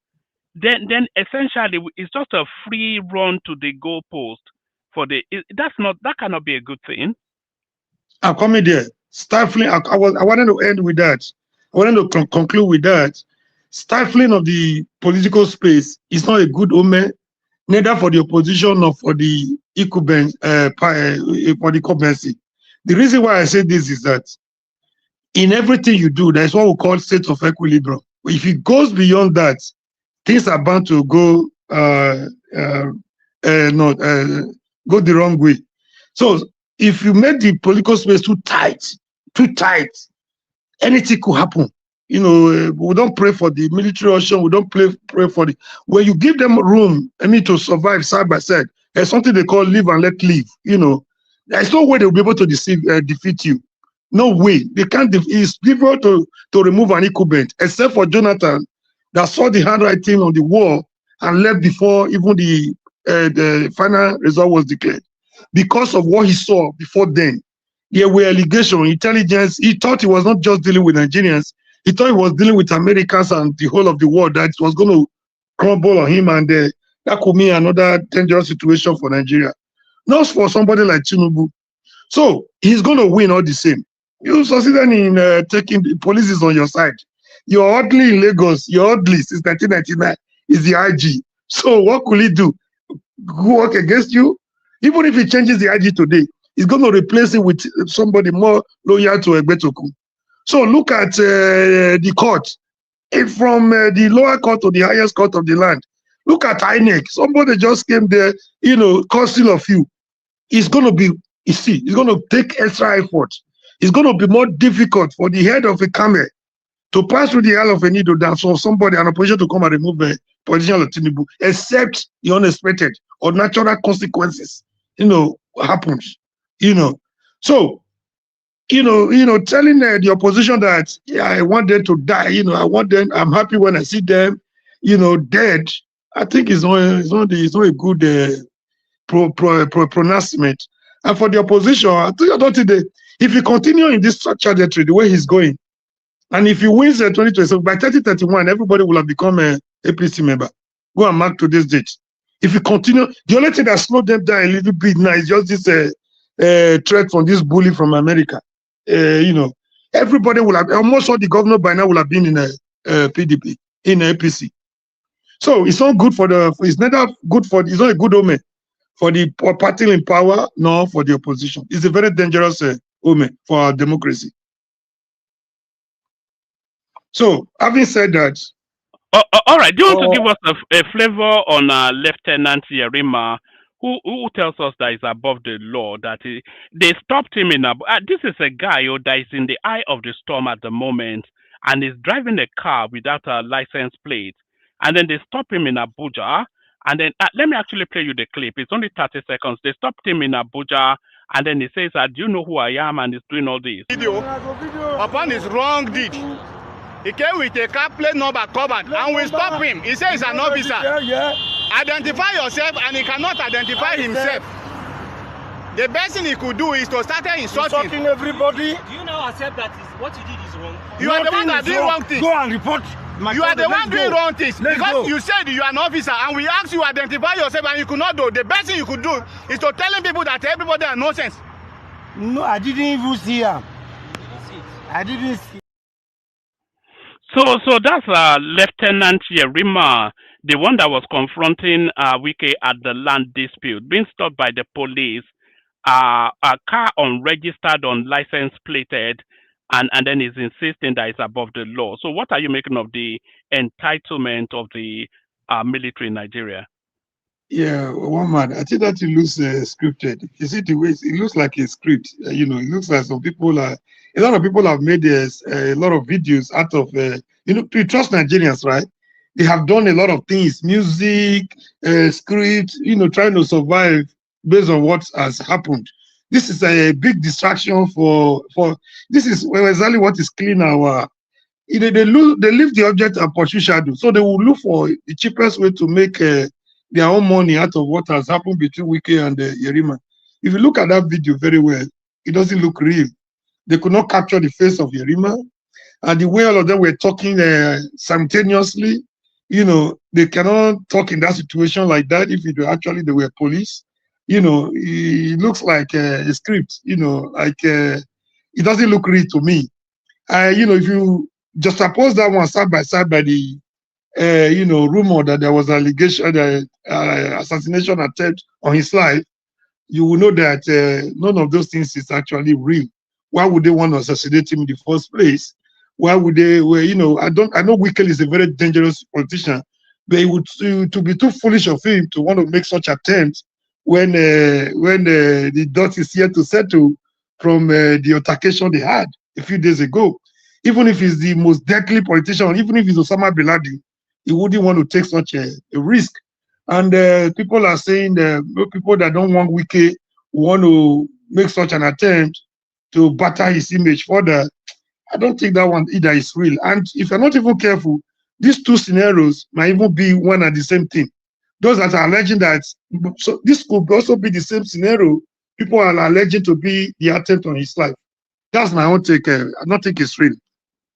then essentially it's just a free run to the goalpost for that cannot be a good thing. I'm coming there. Stifling. I wanted to end with that. I wanted to conclude with that. Stifling of the political space is not a good omen, neither for the opposition nor for the incumbent, for the incumbency. The reason why I say this is that in everything you do, there's what we call state of equilibrium. If it goes beyond that, things are bound to go go the wrong way. So if you make the political space too tight, anything could happen. We don't pray for the military option. We don't pray for the. When you give them room, to survive side by side, there's something they call live and let live. There's no way they'll be able to defeat you. No way. They can't. It's difficult to remove an incumbent, except for Jonathan, that saw the handwriting on the wall and left before even the final result was declared. Because of what he saw before then, there were allegations, intelligence. He thought he was not just dealing with Nigerians. He thought he was dealing with Americans and the whole of the world, that it was going to crumble on him, and that could mean another dangerous situation for Nigeria. Not for somebody like Tinubu. So he's going to win all the same. You succeeded in taking the police is on your side. You're oddly in Lagos. You're oddly since 1999 is the IG. So what could he do? Work against you? Even if he changes the IG today, he's going to replace it with somebody more loyal to Egbetoku. So look at the court. From the lower court to the highest court of the land. Look at INEC. Somebody just came there, costing a few. It's going to be, it's going to take extra effort. It's going to be more difficult for the head of a camel to pass through the eye of a needle than for somebody, an opposition, to come and remove the politician of Tinubu, except the unexpected or natural consequences, happens, So, telling the opposition that, I want them to die, I'm happy when I see them, dead, I think it's not a good pronouncement. And for the opposition, I don't think if he continue in this trajectory, the way he's going, and if he wins 2027, by 2031, everybody will have become a APC member. Go and mark to this date. If you continue, the only thing that slowed them down a little bit now is just this threat from this bully from America. Everybody will have, almost all the governor by now will have been in a PDP, in a APC. So it's not good it's neither good for, it's not a good omen for the party in power, nor for the opposition. It's a very dangerous omen for our democracy. So, having said that, all right. Do you want to give us a flavor on Lieutenant Yerima, who tells us that he's above the law? That they stopped him in this is a guy that is in the eye of the storm at the moment, and is driving a car without a license plate. And then they stop him in Abuja. And then let me actually play you the clip. It's only 30 seconds. They stopped him in Abuja, and then he says, "Do you know who I am?" And he's doing all this. Video upon his wrong deed. He came with a car plate number covered, and we stop him. He says he's an officer. Identify yourself, and he cannot identify himself. The best thing he could do is to start insulting everybody. Do you now accept that what you did is wrong? You are the one that did wrong thing. Go and report You are the one doing wrong things because you said you are an officer and we asked you to identify yourself and you could not do. The best thing you could do is to telling people that everybody are nonsense. No, I didn't even see him. I didn't see. So that's Lieutenant Yerima, the one that was confronting Wike at the land dispute, being stopped by the police, a car unregistered, unlicensed plated, and then he's insisting that it's above the law. So what are you making of the entitlement of the military in Nigeria? Yeah, one man. I think that it looks scripted. You see the way it looks like a script. It looks like some people are. A lot of people have made a lot of videos out of. To trust Nigerians, right? They have done a lot of things, music, script. Trying to survive based on what has happened. This is a big distraction for. This is exactly what is killing our. They leave the object and pursue shadow, so they will look for the cheapest way to make their own money out of what has happened between Wike and Yerima. If you look at that video very well, it doesn't look real. They could not capture the face of Yerima, and the way all of them were talking simultaneously. They cannot talk in that situation like that if it were actually they were police. It looks like a script. It doesn't look real to me. If you just suppose that one side by side by the rumor that there was allegation, assassination attempt on his life, you will know that none of those things is actually real. Why would they want to assassinate him in the first place? Why would they? I know Wike is a very dangerous politician, but it would to be too foolish of him to want to make such attempts when the dust is here to settle from the altercation they had a few days ago. Even if he's the most deadly politician, even if he's Osama bin Laden, he wouldn't want to take such a risk. And people are saying people that don't want Wike want to make such an attempt to batter his image further. I don't think that one either is real. And if you're not even careful, these two scenarios might even be one and the same thing. Those that are alleging that, so this could also be the same scenario. People are alleging to be the attempt on his life. That's my own take. I don't think it's real.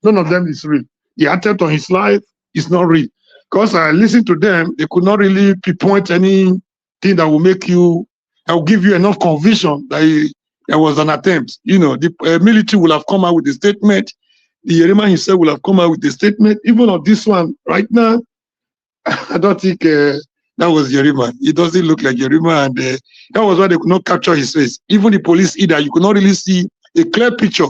None of them is real. The attempt on his life is not real. Because I listened to them, they could not really pinpoint anything that will make you, that will give you enough conviction that there was an attempt. The military will have come out with a statement. The Yerima himself will have come out with a statement. Even on this one, right now, I don't think that was Yerima. It doesn't look like Yerima, and that was why they could not capture his face. Even the police either, you could not really see a clear picture,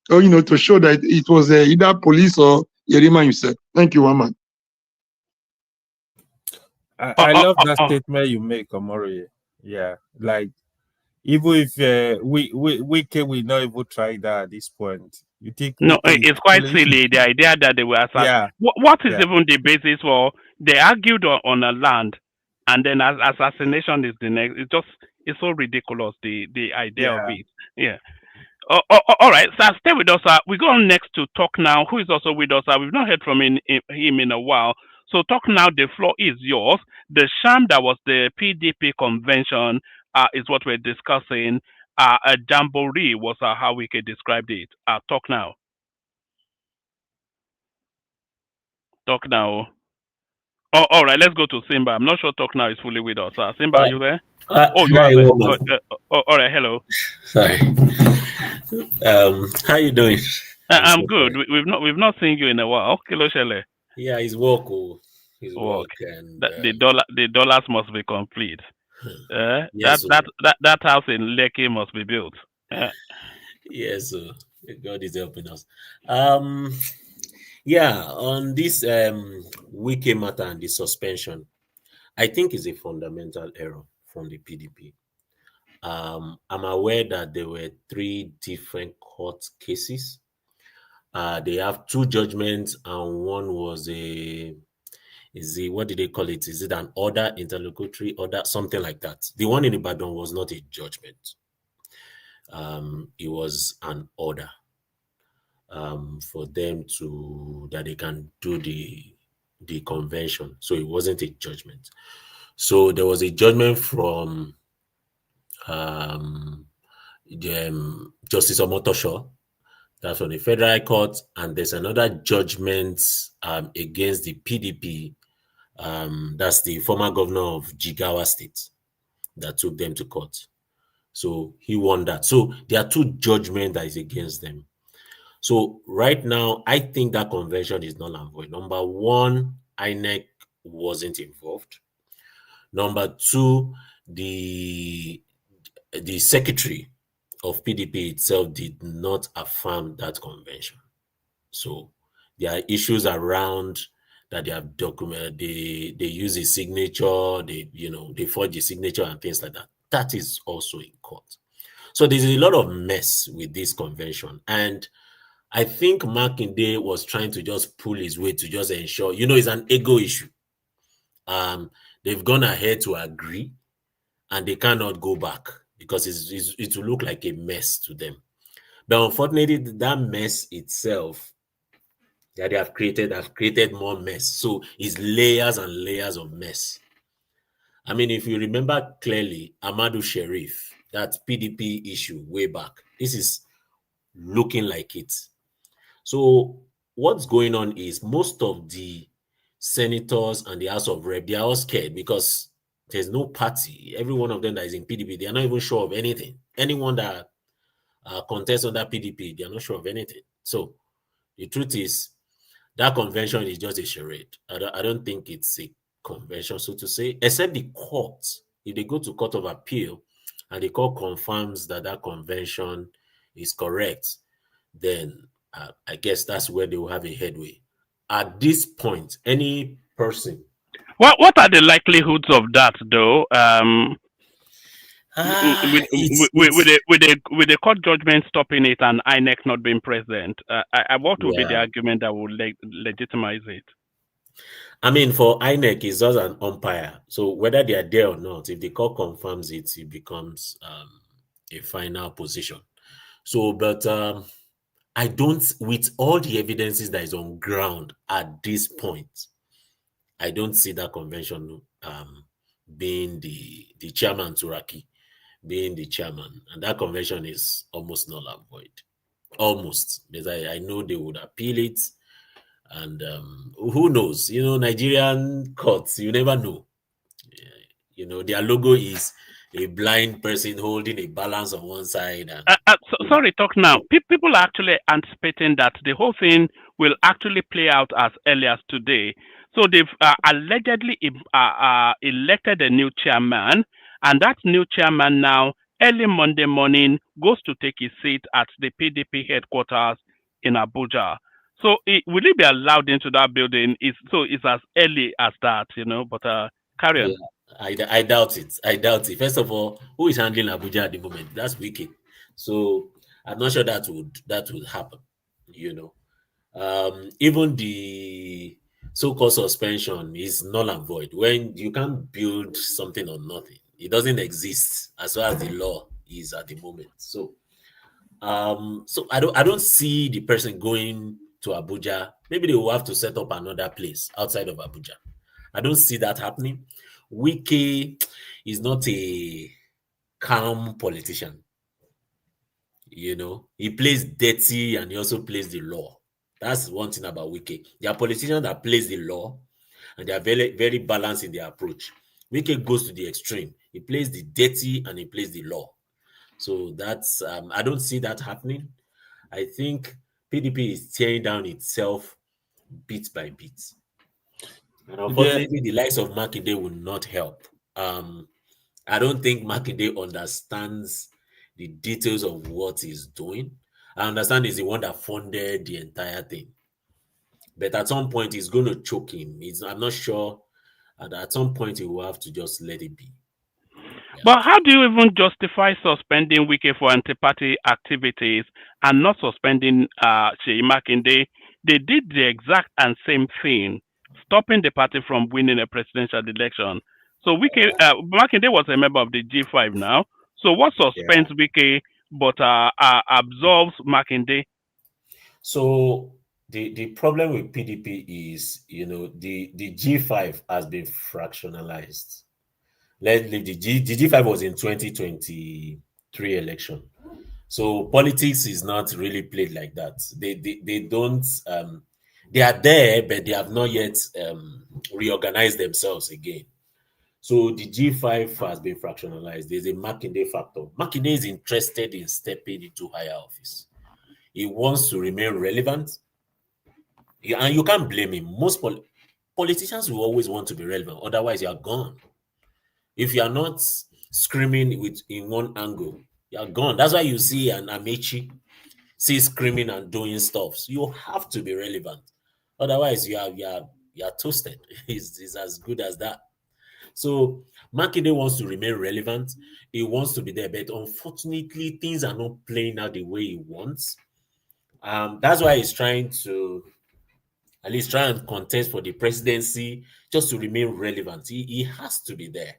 or to show that it was either police or Yerima himself. Thank you, Waman. I love that statement you make, Omori. Yeah, like even if Wike will not even try that at this point. You think? No, it's quite silly. The idea that they were assassinated. Yeah. What is even the basis for? They argued on a land, and then assassination is the next. It's so ridiculous. The idea of it. Yeah. All right, so stay with us. We go on next to Talk Now, who is also with us. We've not heard from him in a while. So Talk Now, the floor is yours. The sham that was the PDP convention is what we're discussing. A jamboree was how we could describe it. Talk Now. Talk Now. Oh, all right, let's go to Simba. I'm not sure Talk Now is fully with us. Simba, are you there? You are there. All right, hello. Sorry. How you doing? I'm good. We've not seen you in a while. Kilo Shele. Yeah, his work. His work, and the dollars must be complete. Yes, that house in Lekki must be built. Yes, God is helping us. Yeah, on this Wike matter and the suspension, I think is a fundamental error from the PDP. I'm aware that there were 3 different court cases. They have 2 judgments, and one was what did they call it? Is it an order, interlocutory order, something like that? The one in Ibadan was not a judgment. It was an order for them that they can do the convention. So it wasn't a judgment. So there was a judgment from Justice Omotosho That's from the Federal Court, and there's another judgment against the PDP. That's the former governor of Jigawa State that took them to court. So he won that. So there are two judgments that is against them. So right now, I think that convention is null and void. Number one, INEC wasn't involved. Number two, the secretary of PDP itself did not affirm that convention. So there are issues around that they have documented. They use a signature, they forge a signature and things like that. That is also in court. So there's a lot of mess with this convention. And I think Makinde was trying to just pull his weight to just ensure, it's an ego issue. They've gone ahead to agree and they cannot go back because it will look like a mess to them. But unfortunately, that mess itself that they have created more mess. So it's layers and layers of mess. I mean, if you remember clearly, Amadou Sheriff, that PDP issue way back, this is looking like it. So what's going on is most of the senators and the House of Rep, they are all scared because there's no party. Every one of them that is in PDP, they are not even sure of anything. Anyone that contests under PDP, they are not sure of anything. So the truth is, that convention is just a charade. I don't think it's a convention, so to say, except the court. If they go to Court of Appeal and the court confirms that that convention is correct, then I guess that's where they will have a headway. At this point, any person. What are the likelihoods of that, though? With the court judgment stopping it and INEC not being present, what would be the argument that would legitimize it? I mean, for INEC, it's just an umpire. So whether they are there or not, if the court confirms it, it becomes a final position. So, but I don't, with all the evidences that is on ground at this point, I don't see that convention being the chairman, Turaki, being the chairman. And that convention is almost null and void. Almost. Because I know they would appeal it. And who knows? Nigerian courts, you never know. Their logo is a blind person holding a balance on one side. And, sorry, talk now. People are actually anticipating that the whole thing will actually play out as early as today. So they've allegedly elected a new chairman, and that new chairman now, early Monday morning, goes to take his seat at the PDP headquarters in Abuja. So will he be allowed into that building? It's as early as that, but carry on. Yeah, I doubt it. I doubt it. First of all, who is handling Abuja at the moment? That's Wike. So I'm not sure that would happen, Even the so-called suspension is null and void. When you can't build something on nothing, it doesn't exist as far as the law is at the moment. So I don't see the person going to Abuja. Maybe they will have to set up another place outside of Abuja. I don't see that happening. Wike is not a calm politician. He plays dirty and he also plays the law. That's one thing about Wike. There are politicians that plays the law and they are very, very balanced in their approach. Wike goes to the extreme. He plays the dirty and he plays the law. So that's I don't see that happening. I think PDP is tearing down itself bit by bit. And unfortunately, the likes of Makinde will not help. I don't think Makinde understands the details of what he's doing. I understand he's the one that funded the entire thing. But at some point, he's going to choke him. I'm not sure. And at some point, he will have to just let it be. Yeah. But how do you even justify suspending Wike for anti-party activities and not suspending Seyi Makinde? They did the exact and same thing, stopping the party from winning a presidential election. So Makinde was a member of the G5 now. So what suspends Wike but absolves Makinde? So the problem with PDP is, the G5 has been fractionalized. Let's leave the G5 was in 2023 election. So politics is not really played like that. They don't they are there, but they have not yet reorganized themselves again. So the G5 has been fractionalized. There's a Makinde factor. Makinde is interested in stepping into higher office. He wants to remain relevant. And you can't blame him. Most politicians will always want to be relevant. Otherwise, you are gone. If you are not screaming in one angle, you are gone. That's why you see an Amechi screaming and doing stuff. So you have to be relevant. Otherwise, you are toasted. It's as good as that. So Makinde wants to remain relevant. He wants to be there, but unfortunately, things are not playing out the way he wants. That's why he's trying to at least try and contest for the presidency just to remain relevant. He has to be there.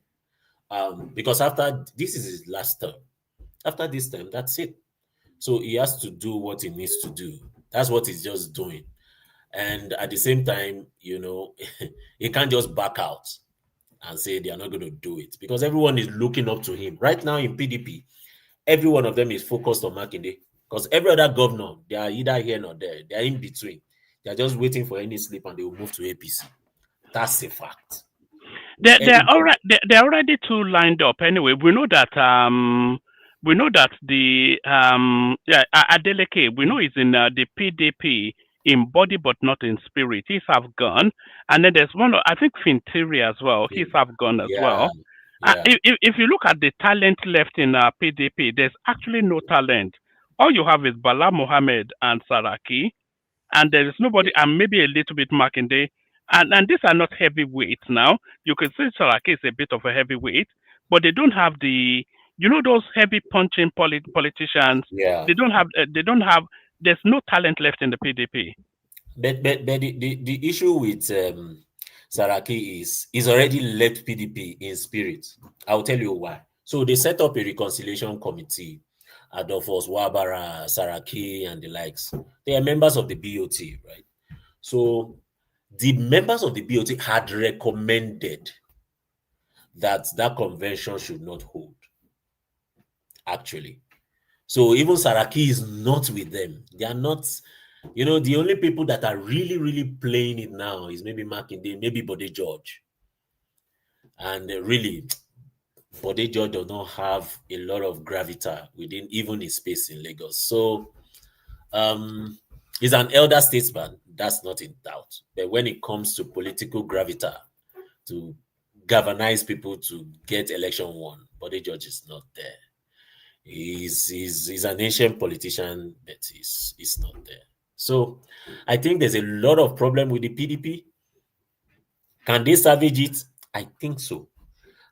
Because after this is his last term. After this term, that's it. So he has to do what he needs to do. That's what he's just doing. And at the same time, he can't just back out and say they are not going to do it because everyone is looking up to him. Right now in PDP, every one of them is focused on Makinde because every other governor, they are either here or there. They are in between. They are just waiting for any slip and they will move to APC. That's a fact. They're already two lined up. Anyway, we know that the Adeleke, we know he's in the PDP in body but not in spirit. He's half gone, and then there's one. I think Fintiri as well. He's half gone as well. Yeah. If you look at the talent left in PDP, there's actually no talent. All you have is Bala Mohammed and Saraki, and there is nobody, and maybe a little bit Makinde. And these are not heavyweights now. You can say Saraki is a bit of a heavyweight, but they don't have those heavy punching politicians. Yeah. They don't have. There's no talent left in the PDP. But the issue with Saraki is he's already left PDP in spirit. I'll tell you why. So they set up a reconciliation committee. Adolphus Wabara, Saraki, and the likes. They are members of the BOT, right? So the members of the BOT had recommended that convention should not hold. Actually. So even Saraki is not with them. They are not, the only people that are really, really playing it now is maybe Makinde, maybe Bode George. And really, Bode George does not have a lot of gravitas within even his space in Lagos. So he's an elder statesman, that's not in doubt. But when it comes to political gravitas, to galvanize people to get election won, Bode George is not there. He's an ancient politician, but he's not there. So I think there's a lot of problem with the PDP. Can they salvage it? I think so.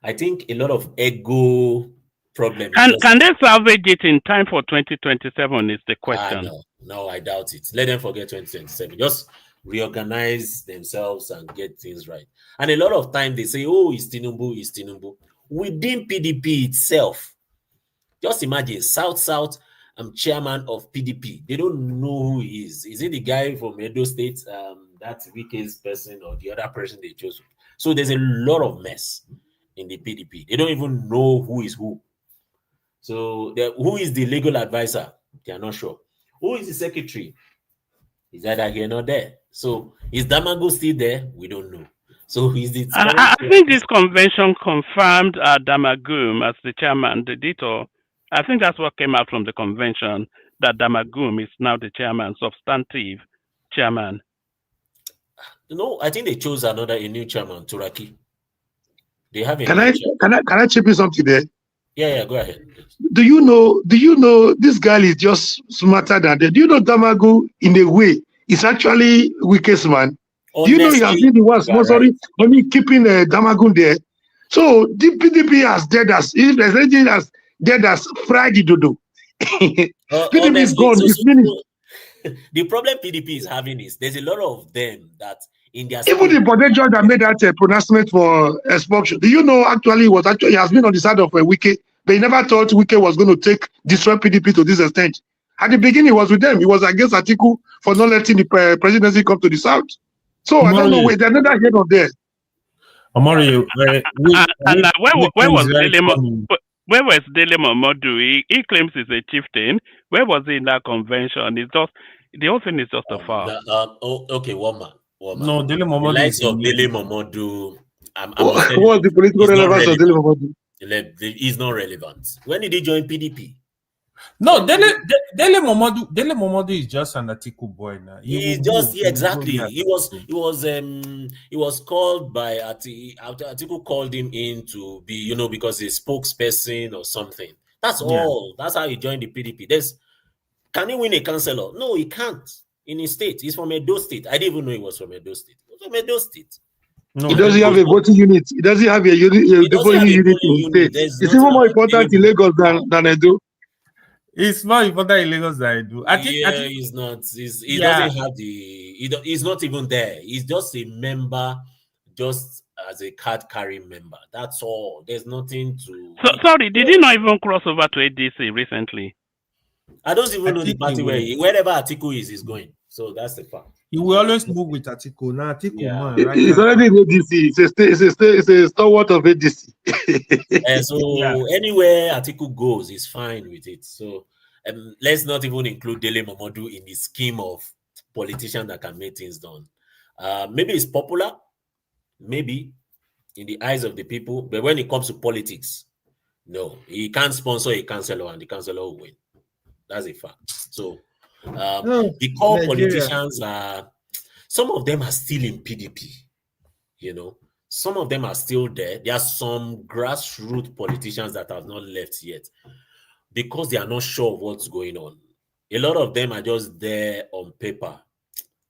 I think a lot of ego problem. Can they salvage it in time for 2027 is the question. No, I doubt it. Let them forget 2027. Just reorganize themselves and get things right. And a lot of time they say, oh, it's Tinubu. Within PDP itself, just imagine, South, chairman of PDP. They don't know who he is. Is it the guy from Edo State, that's Wike's person, or the other person they chose? So there's a lot of mess in the PDP. They don't even know who is who. So who is the legal advisor? They are not sure. Who is the secretary? Is either here or there. So is Damago still there? We don't know. So is the I think this convention confirmed Damagum as the chairman, the dito. I think that's what came out from the convention, that Damagum is now the chairman, substantive chairman. No, I think they chose a new chairman, Turaki. They have a Can I chip in something there? Yeah, go ahead. Do you know this guy is just smarter than them? Do you know Damagu in a way is actually Wike's man? Do you know he has been the one sponsoring, keeping Damagun there? So the PDP has dead as, if there's anything as dead as Friday dodo. PDP is gone, it's finished. The problem PDP is having is there's a lot of them that in their even the Bode George that made that pronouncement for expulsion. Do you know he has been on the side of Wike, but he never thought Wike was going to destroy PDP to this extent. At the beginning, he was with them. He was against Atiku for not letting the presidency come to the south. So I don't know where they're not here or there. Omari, where was Dele Momodu? He claims he's a chieftain. Where was he in that convention? It's just the whole thing is just a foul. Okay, one man. No, Dele The Momodu likes is a of new Dele person. Momodu, I must tell What's you, the political he's not relevance of Dele relevant. Momodu? He's not relevant. When did he join PDP? No, Dele Momodu is just an Atiku boy now. He will He's go. just He will go exactly. where He was called by Atiku called him in to be, because he's spokesperson or something. That's Yeah. all. That's how he joined the PDP. Can he win a councillor? No, he can't. In his state, he's from Edo State. I didn't even know he was from Edo State. He was from Edo State. No, He doesn't have a voting unit. He doesn't have a He doesn't voting have a unit in polling his unit. state. There's It's nothing even more about important in Dele Lagos than Edo. It's more important in Lagos than I do. I think he's not. He doesn't have the. He's not even there. He's just a member, just as a card carrying member. That's all. There's nothing to. So sorry, did he not even cross over to ADC recently? I don't even know the think party he will. wherever Atiku is, he's going. So that's the fact. He will always move with Atiku. Now Atiku man, right? It's already in ADC. It's a stalwart of ADC. So anywhere Atiku goes, he's fine with it. So let's not even include Dele Momodu in the scheme of politicians that can make things done. Maybe it's popular, maybe in the eyes of the people, but when it comes to politics, no, he can't sponsor a councillor and the councillor will win. That's a fact. So the core politicians are, some of them are still in PDP, some of them are still there. There are some grassroots politicians that have not left yet because they are not sure of what's going on. A lot of them are just there on paper,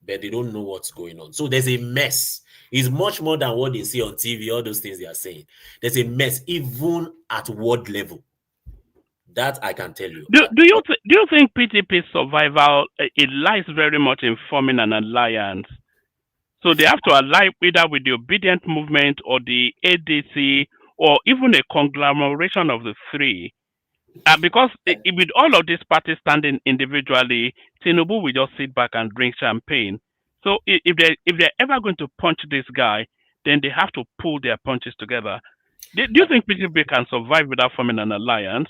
but they don't know what's going on. So there's a mess. It's much more than what they see on TV, all those things they are saying. There's a mess, even at ward level. That I can tell you. Do you think PDP's survival it lies very much in forming an alliance? So they have to ally either with the Obedient Movement or the ADC or even a conglomeration of the three. Because with all of these parties standing individually, Tinubu will just sit back and drink champagne. So if they're ever going to punch this guy, then they have to pull their punches together. Do you think PDP can survive without forming an alliance?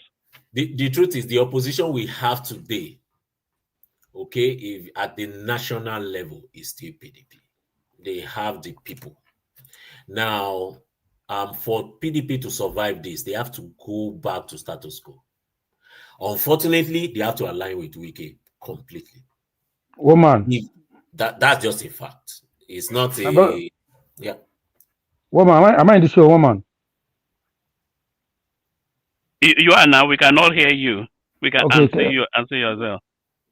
The truth is, the opposition we have today, okay, if at the national level, is still PDP. They have the people. Now, for PDP to survive this, they have to go back to status quo. Unfortunately, they have to align with Wike completely. Woman. That's just a fact. It's not a... Yeah. Woman, am I in the show, woman? You are now. We cannot hear you. We can answer you yourself.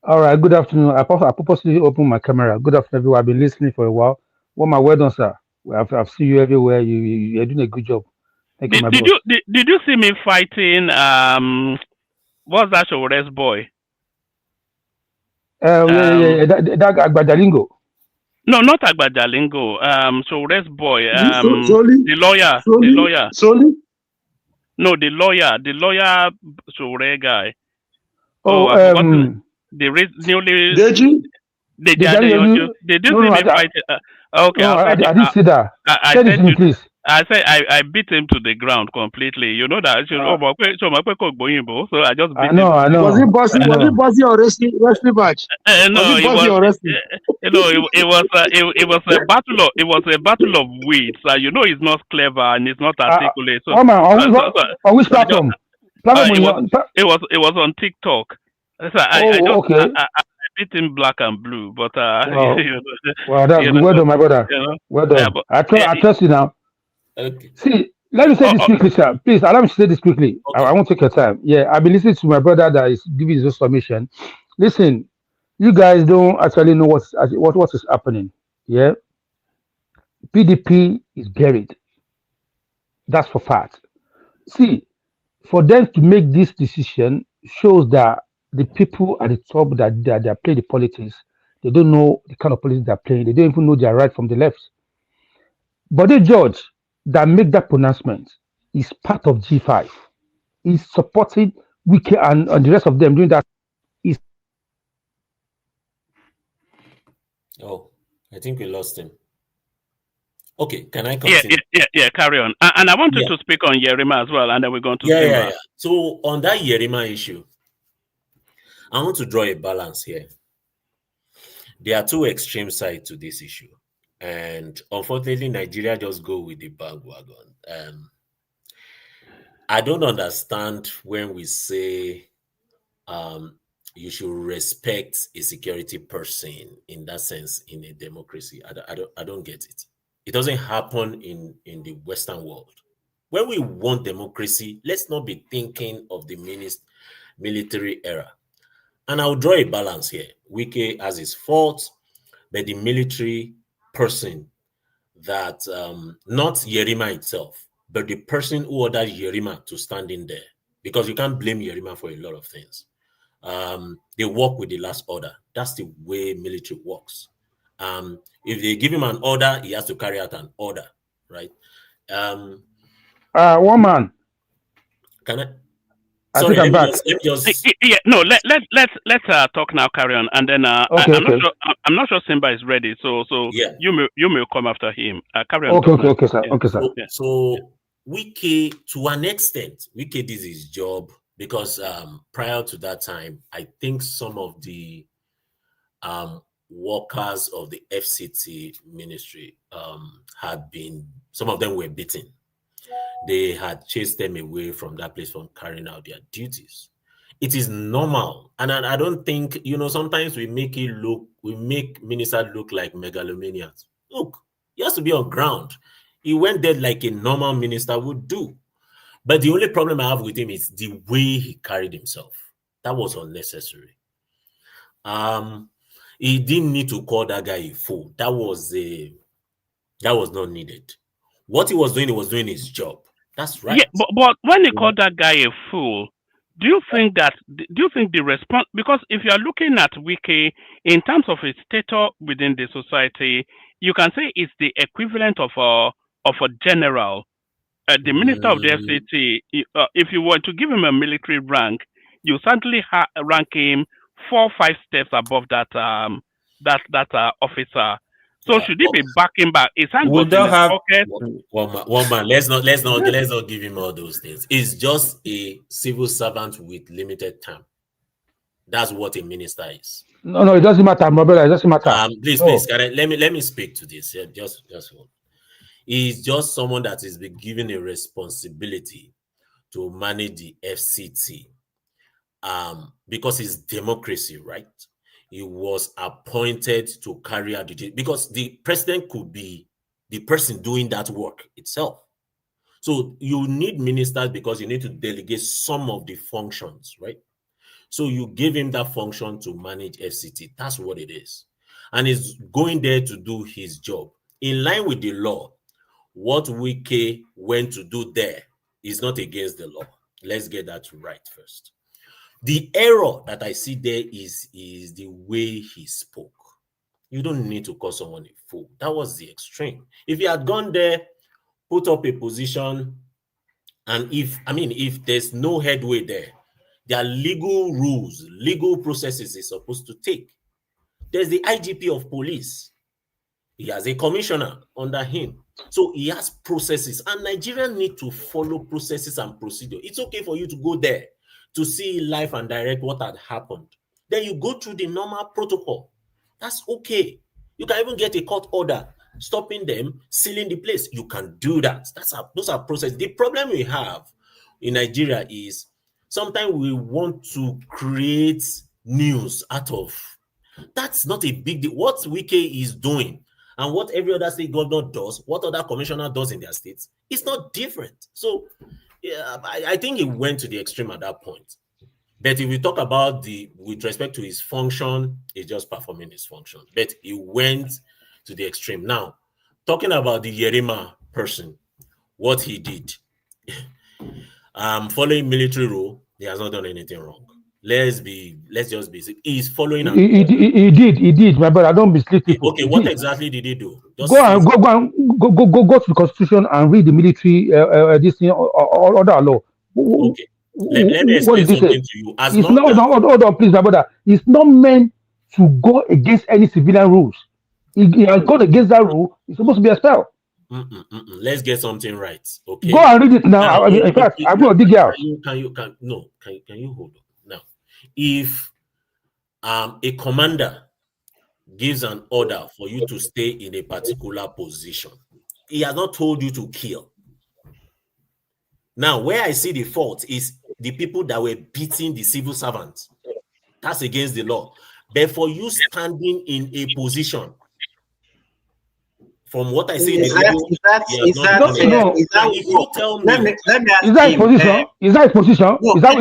All right. Good afternoon. I purposely opened my camera. Good afternoon, everyone. I've been listening for a while. Woman, well done, sir. I've seen you everywhere. You're doing a good job. Thank you, my boss. Did you see me fighting? What's that show? Rest boy. That Agbajalingo. No, not Agbajalingo. So Rest boy. Soli? The lawyer. Soli? The lawyer. Soli? No, the lawyer. Sore guy. I forgot the newly. Deji? Did you see me fight? Okay, no, I didn't see that. Say this to me, please. I said I beat him to the ground completely. You know that. So I just beat him. I know. Was it bossy or wrestling match? No, it was a battle of wits. He's not clever and he's not articulate. On which platform? It was on TikTok. So okay. I beat him black and blue, but well done, my brother. Well done. I trust you now. Okay. See, let me say this quickly, sir. Please allow me to say this quickly. Okay. I won't take your time. Yeah, I've been listening to my brother that is giving his submission. Listen, you guys don't actually know what is happening. Yeah, PDP is buried. That's for fact. See, for them to make this decision shows that the people at the top that they play the politics, they don't know the kind of politics they're playing. They don't even know their right from the left. But the judge that make that pronouncement is part of G5. He's supporting Wike and the rest of them doing that. Oh, I think we lost him. Okay, can I continue? Yeah, carry on. And I wanted to speak on Yerima as well, and then we're going to Yeah. So on that Yerima issue, I want to draw a balance here. There are two extreme sides to this issue. And unfortunately, Nigeria just go with the bandwagon. I don't understand when we say you should respect a security person in that sense in a democracy. I don't get it. It doesn't happen in the Western world. When we want democracy, let's not be thinking of the military era. And I'll draw a balance here. Wike has his faults, but the military person that, not Yerima itself, but the person who ordered Yerima to stand in there, because you can't blame Yerima for a lot of things. They work with the last order. That's the way military works. If they give him an order, he has to carry out an order, right? One man. Can I? I Sorry, think I'm back. let me just. Yeah, no. Let's talk now. Carry on, and then Okay, I'm okay. not sure. I'm not sure Simba is ready. So Yeah. you may come after him. Carry on. Okay, sir. Yeah. Okay, sir. So Wike, to an extent, Wike did his job because prior to that time, I think some of the workers of the FCT ministry some of them were beaten. They had chased them away from that place from carrying out their duties. It is normal. And I don't think, sometimes we make ministers look like megalomaniacs. Look, he has to be on ground. He went there like a normal minister would do. But the only problem I have with him is the way he carried himself. That was unnecessary. He didn't need to call that guy a fool. That was not needed. What he was doing his job. That's right. Yeah, but when they call that guy a fool, do you think the response? Because if you are looking at Wike in terms of his status within the society, you can say it's the equivalent of a general. The minister of the FCT, if you were to give him a military rank, you certainly rank him 4 or 5 steps above that officer. So should he be backing back? His hand We goes in don't his have pocket. One man. Let's not give him all those things. It's just a civil servant with limited time. That's what a minister is. No, it doesn't matter, my brother. It doesn't matter. Please, let me speak to this. Yeah, just hold. He's just someone that is being given a responsibility to manage the FCT. Because it's democracy, right? He was appointed to carry out the duty because the president could be the person doing that work itself. So you need ministers because you need to delegate some of the functions, right? So you give him that function to manage FCT. That's what it is. And he's going there to do his job. In line with the law, what Wike went to do there is not against the law. Let's get that right first. The error that I see there is the way he spoke. You don't need to call someone a fool. That was the extreme. If he had gone there, put up a position, and if there's no headway there are legal rules, legal processes he's supposed to take. There's the IGP of police. He has a commissioner under him. So he has processes, and Nigerians need to follow processes and procedure. It's okay for you to go there to see live and direct what had happened. Then you go through the normal protocol. That's okay. You can even get a court order stopping them, sealing the place. You can do that. Those are processes. The problem we have in Nigeria is sometimes we want to create news out of. That's not a big deal. What Wike is doing and what every other state governor does, what other commissioner does in their states, it's not different. So yeah, I think he went to the extreme at that point. But if we talk about with respect to his function, he's just performing his function. But he went to the extreme. Now, talking about the Yerima person, what he did, following military rule, he has not done anything wrong. Let's just be sick. He's following. He did, my brother. Don't mislead people. Okay, what exactly did he do? Go to the constitution and read the military this thing or other law. Okay. Let me explain something to you. Hold on, please, my brother. It's not meant to go against any civilian rules. He has gone against that rule. He's supposed to be expelled. Let's get something right. Okay. Go and read it now. In fact, I'm going to dig out. Can you hold on now? If a commander gives an order for you to stay in a particular position, he has not told you to kill. Now, where I see the fault is the people that were beating the civil servants. That's against the law. But for you standing in a position, from what I see in the video, is that if you tell me, let me ask Is that a him, position? Is that a position? no, Is that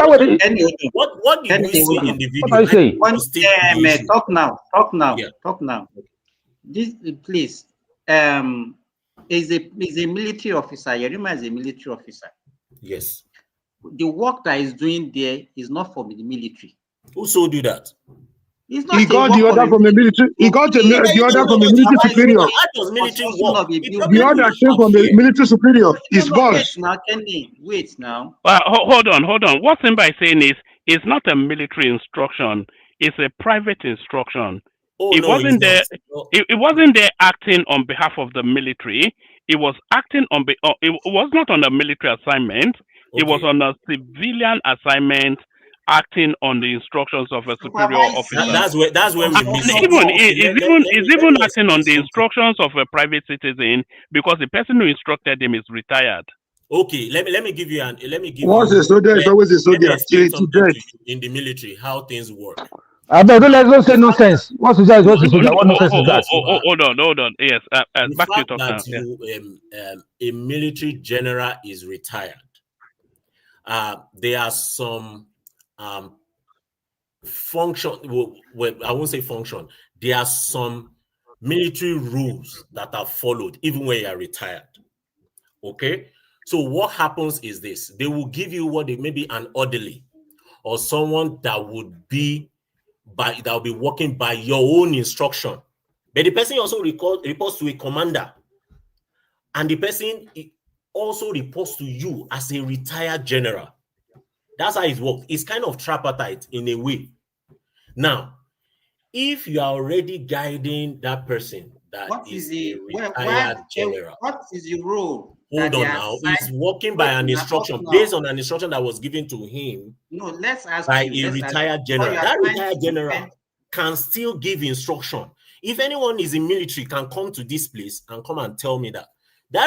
what it is? what did we see in the What video? are you saying? Talk now. Yeah. Talk now. This, please, is a military officer. Yerima is a military officer. Yes. The work that he's doing there is not for the military. Who told you that? He got the order from the military. He got the order from the military superior. How does military work? The order came from the military superior. His boss. Now, Kenny, wait now. Hold on. What Simba is saying is, it's not a military instruction. It's a private instruction. It wasn't there acting on behalf of the military. It was acting on it was not on a military assignment. It was on a civilian assignment, acting on the instructions of a superior officer. That's where we miss it. It's even acting on the instructions of a private citizen, because the person who instructed him is retired. Okay, let me give you Once a soldier is always a soldier. In the military, how things work. Don't say nonsense. What's the soldier? What nonsense is that? Hold on. Yes, The back to fact talk that now. a military general is retired. There are some function. Well, I won't say function. There are some military rules that are followed even when you are retired. Okay, so what happens is this: they will give you maybe an orderly or someone that would be working by your own instruction, but the person also reports to a commander, and the person also reports to you as a retired general. That's how it works. It's kind of tripartite in a way. Now, if you are already guiding that person that is a retired general, what is your role? Hold on now. He's working by an instruction, based on an instruction that was given to him by a retired general. That retired general can still give instruction. If anyone is in military, can come to this place and come and tell me that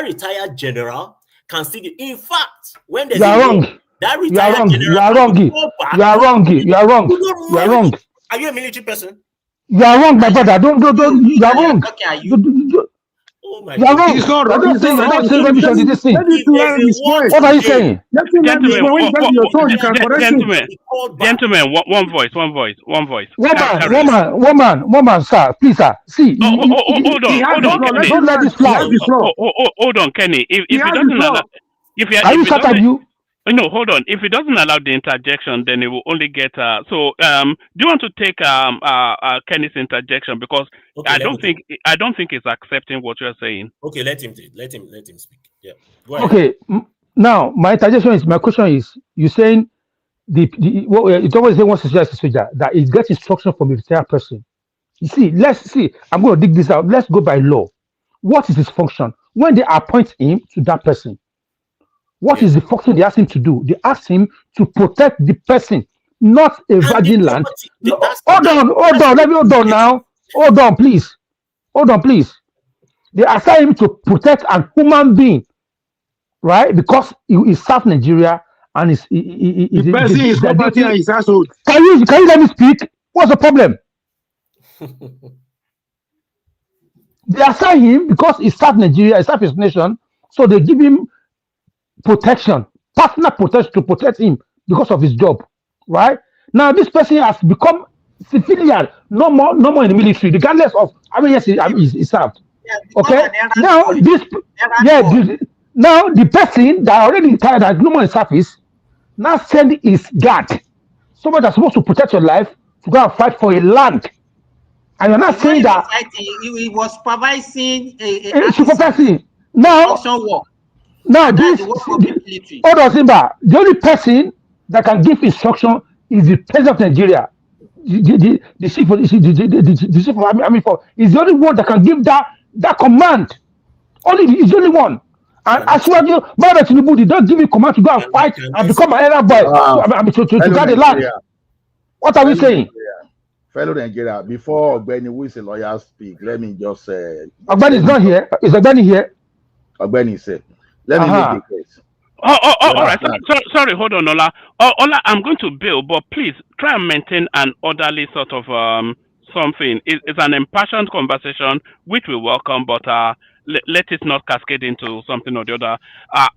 retired general can still give. In fact, when there's that retired general, you are wrong. Are you a military person? You are wrong, my brother. Don't. You are wrong. Oh my You are wrong. God. What are you saying? Gentlemen, one voice. Woman, sir, please, sir. See, hold on, Kenny. Don't let this fly. Hold on, Kenny. If he doesn't allow, Are you shut up, you? No, hold on. If he doesn't allow the interjection, then he will only get. Do you want to take Kenny's interjection, because I don't think he's accepting what you're saying. Okay, let him speak. Yeah. Go ahead. Okay. Now, my question is, you're saying it's always saying one soldier that it gets instruction from a retired person. You see, let's see. I'm going to dig this out. Let's go by law. What is his function when they appoint him to that person? What is the function they ask him to do? They ask him to protect the person, not a virgin land. Hold on. Let me hold on now. Hold on, please. They assign him to protect a human being, right? Because he serves Nigeria and the person is property and his household. Can you let me speak? What's the problem? They assign him because he serves Nigeria, he serves his nation, so they give him protection, personal protection to protect him because of his job, right? Now this person has become civilian, no more in the military, regardless of how many years he served. Okay. Now now the person that already retired, has no more in service, now send his guard, someone that's supposed to protect your life, to go and fight for a land. And you're not saying that he was supervising supervising. Now this hold on, Simba. The only person that can give instruction is the president of Nigeria. The chief of army force is the only one that can give that command. He's the only one. And as well, Baba Tinubu, they don't give me command to go and fight and become an elder boy to guard the land. What are we saying? fellow Nigeria, before Ogbeni, who is a lawyer, speak, let me just say. Ogbeni is not here. Is Ogbeni here? Ogbeni said, let me make a case. All right. Sorry, hold on, Ola. Ola, I'm going to bill, but please try and maintain an orderly sort of something. It's an impassioned conversation, which we welcome, but let it not cascade into something or the other.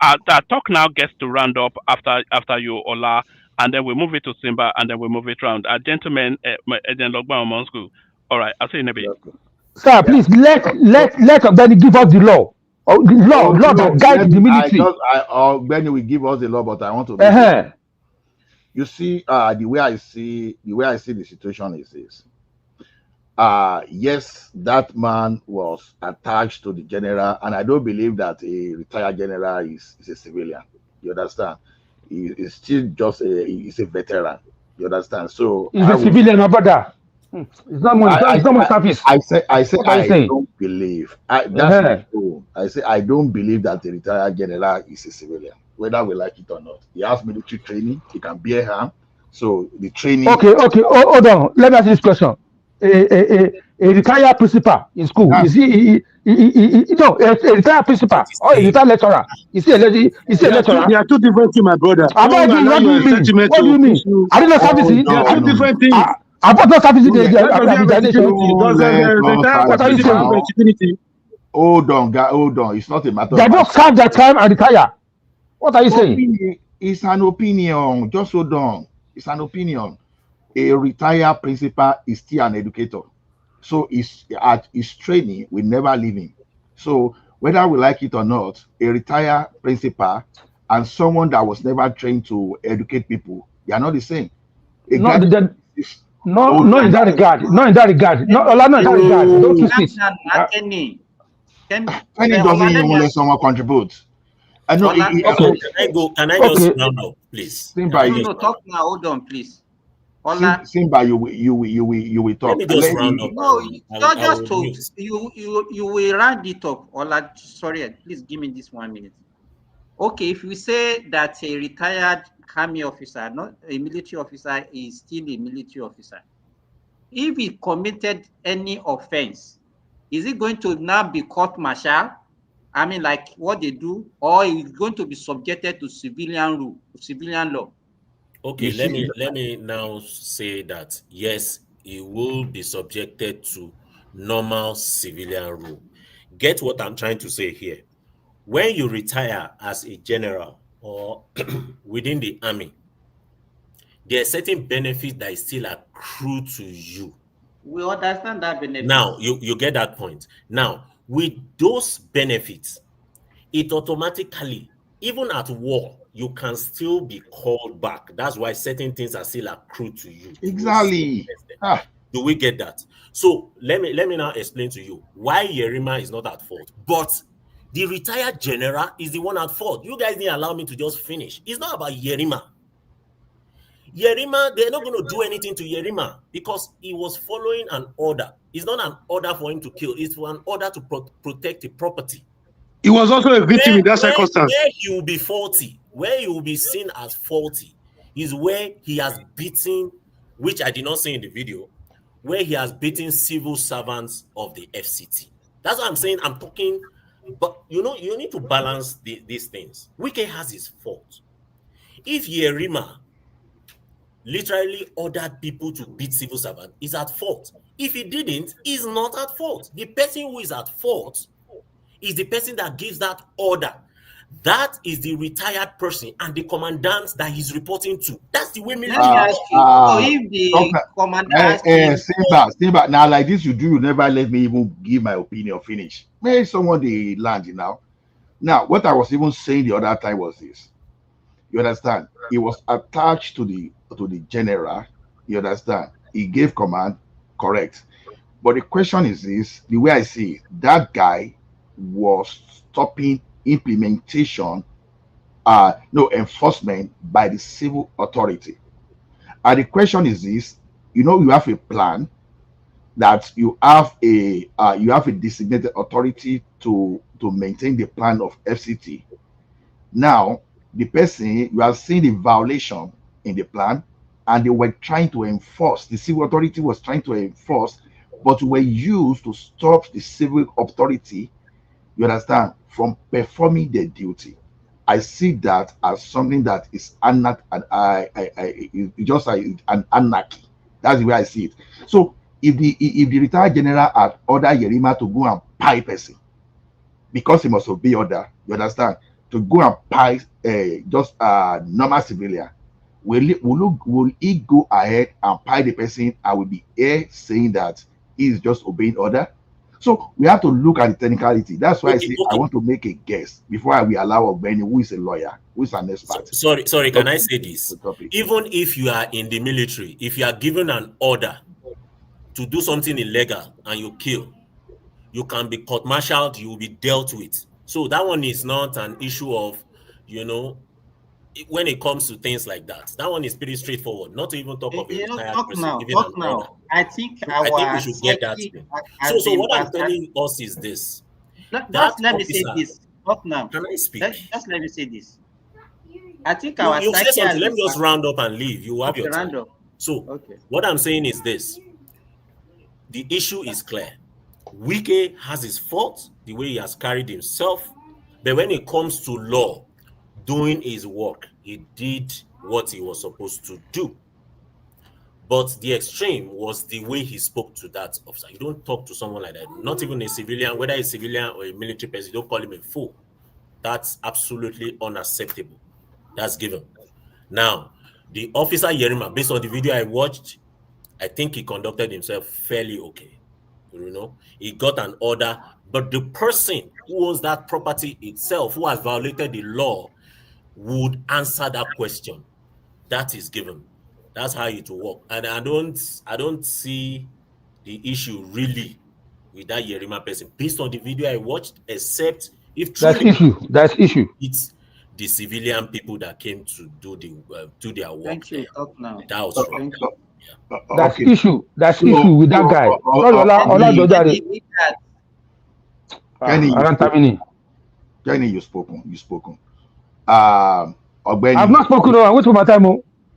Our talk now gets to round up after you, Ola, and then we move it to Simba, and then we move it round. Gentlemen, all right, I'll see you in a bit. Sir, please let Ogbeni give us the law. The law that guides the military. Ogbeni will give us the law, but I want to make it. You see, the way I see the situation is this. Yes, that man was attached to the general, and I don't believe that a retired general is a civilian. You understand? He is still just he's a veteran. You understand? So he's a civilian, my brother. It's not more service. I say I don't believe. That's not true. I say I don't believe that the retired general is a civilian, whether we like it or not. He has military training. He can bear arm. So the training. Okay. Hold on. Let me ask you this question. A retired principal in school, is he no, a retired principal or a retired lecturer? Is he a lecturer? There are two different things, my brother. What do you mean? I don't know services. There are two different things. About no services. What are you saying? Hold on. It's not a matter. They don't serve their time and retire. What are you saying? It's an opinion. Just hold on. It's an opinion. A retired principal is still an educator, so his training will never leave him. So whether we like it or not, a retired principal and someone that was never trained to educate people, they are not the same. No, in that regard. Not in that regard. Don't twist it. Kenny doesn't even let someone contribute. I know. Can I just round up, please? No, talk now. Hold on, please. Simba, you will talk. Let me just round up. No, you will round it up. Ola, sorry, please give me this 1 minute. Okay, if we say that a retired army officer, not a military officer, is still a military officer, if he committed any offense, is it going to now be court-martial? I mean, like what they do, or is going to be subjected to civilian law? Okay, let me now say that yes, he will be subjected to normal civilian rule. Get what I'm trying to say here. When you retire as a general or within the army, there are certain benefits that is still accrue to you. We understand that benefit. Now, you get that point. Now, with those benefits, it automatically, even at war, you can still be called back. That's why certain things are still accrued to you. Exactly. Do we get that? So let me now explain to you why Yerima is not at fault, but the retired general is the one at fault. You guys didn't allow me to just finish. It's not about Yerima. Yerima, they're not going to do anything to Yerima because he was following an order. It's not an order for him to kill. It's for an order to protect the property. He was also a victim in that circumstance. Where he will be faulty, where he will be seen as faulty, is where he has beaten, which I did not say in the video, where he has beaten civil servants of the FCT. That's what I'm saying. I'm talking, but you need to balance these things. Wike has his fault. If Yerima literally ordered people to beat civil servants, he's at fault. If he didn't, he's not at fault. The person who is at fault is the person that gives that order. That is the retired person and the commandant that he's reporting to. That's the way military. Simba, now like this, you never let me even give my opinion finish. Maybe someone they land now. Now, what I was even saying the other time was this. You understand? He was attached to the general. You understand? He gave command, correct. But the question is this: the way I see it, that guy was stopping implementation, enforcement by the civil authority. And the question is this: you have a plan that you have a designated authority to maintain the plan of FCT. Now, the person, you are seeing the violation in the plan, and they were trying to enforce, the civil authority was trying to enforce, but were used to stop the civil authority, you understand, from performing their duty. I see that as something that is it's just like an anarchy. That's the way I see it. So if the retired general had ordered Yerima to go and pie person because he must obey order, you understand, to go and pie just a normal civilian, will he go ahead and pie the person and will be here saying that he is just obeying order? So we have to look at the technicality. That's why I Okay, say I okay. want to make a guess before I will allow Ogbeni, who is a lawyer, who is an expert. Sorry, can Just I to say the this? topic. Even if you are in the military, if you are given an order to do something illegal and you kill, you can be court-martialed, you will be dealt with. So that one is not an issue of, when it comes to things like that. That one is pretty straightforward. Not to even talk of a retired person giving an order. I think I think we our should get that psyche thing. has So been what I'm bastard. telling us is this: that Just let me say officer. this. Talk now. Can I speak? Just let me say this. I think No, our you say psyche has something. Let been me just bastard. round up and leave. You have Okay, your time. random. So Okay. what I'm saying is this: the issue is clear. Wike has his fault, the way he has carried himself, but when it comes to law, doing his work, he did what he was supposed to do. But the extreme was the way he spoke to that officer. You don't talk to someone like that, not even a civilian, whether a civilian or a military person, you don't call him a fool. That's absolutely unacceptable. That's given. Now, the officer Yerima, based on the video I watched, I think he conducted himself fairly okay. He got an order, but the person who owns that property itself, who has violated the law, would answer that question. That is given. That's how it will work. And I don't see the issue really with that Yerima person based on the video I watched, except if truly That's issue. it's the civilian people that came to do their work Thank there. you. Talk now. That was wrong. Thank you. That's Okay. issue. That's So, issue with that guy. Sorry, Let me Ola read that. Kenny, you've spoken. Ogbeni. I've not spoken. I wait for my time.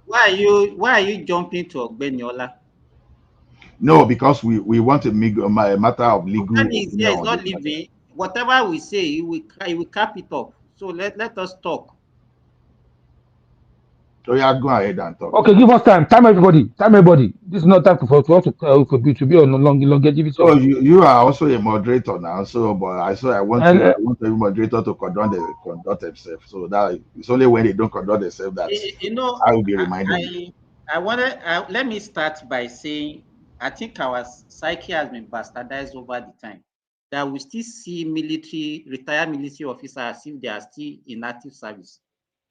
Why are you jumping to Ogbeniola? No, because we want to make a matter of legal Ogbeni is here, opinion he's on not this matter. leaving. Whatever we say, he will cap it up. So let us talk. So yeah, go ahead and talk. Okay, give us time. Time everybody. This is not time for us to be on longevity. So you are also a moderator now. So, but I want every moderator to conduct themselves. So that it's only when they don't conduct themselves that I will be reminding you. Let me start by saying I think our psyche has been bastardized over the time. That we still see retired military officers as if they are still in active service.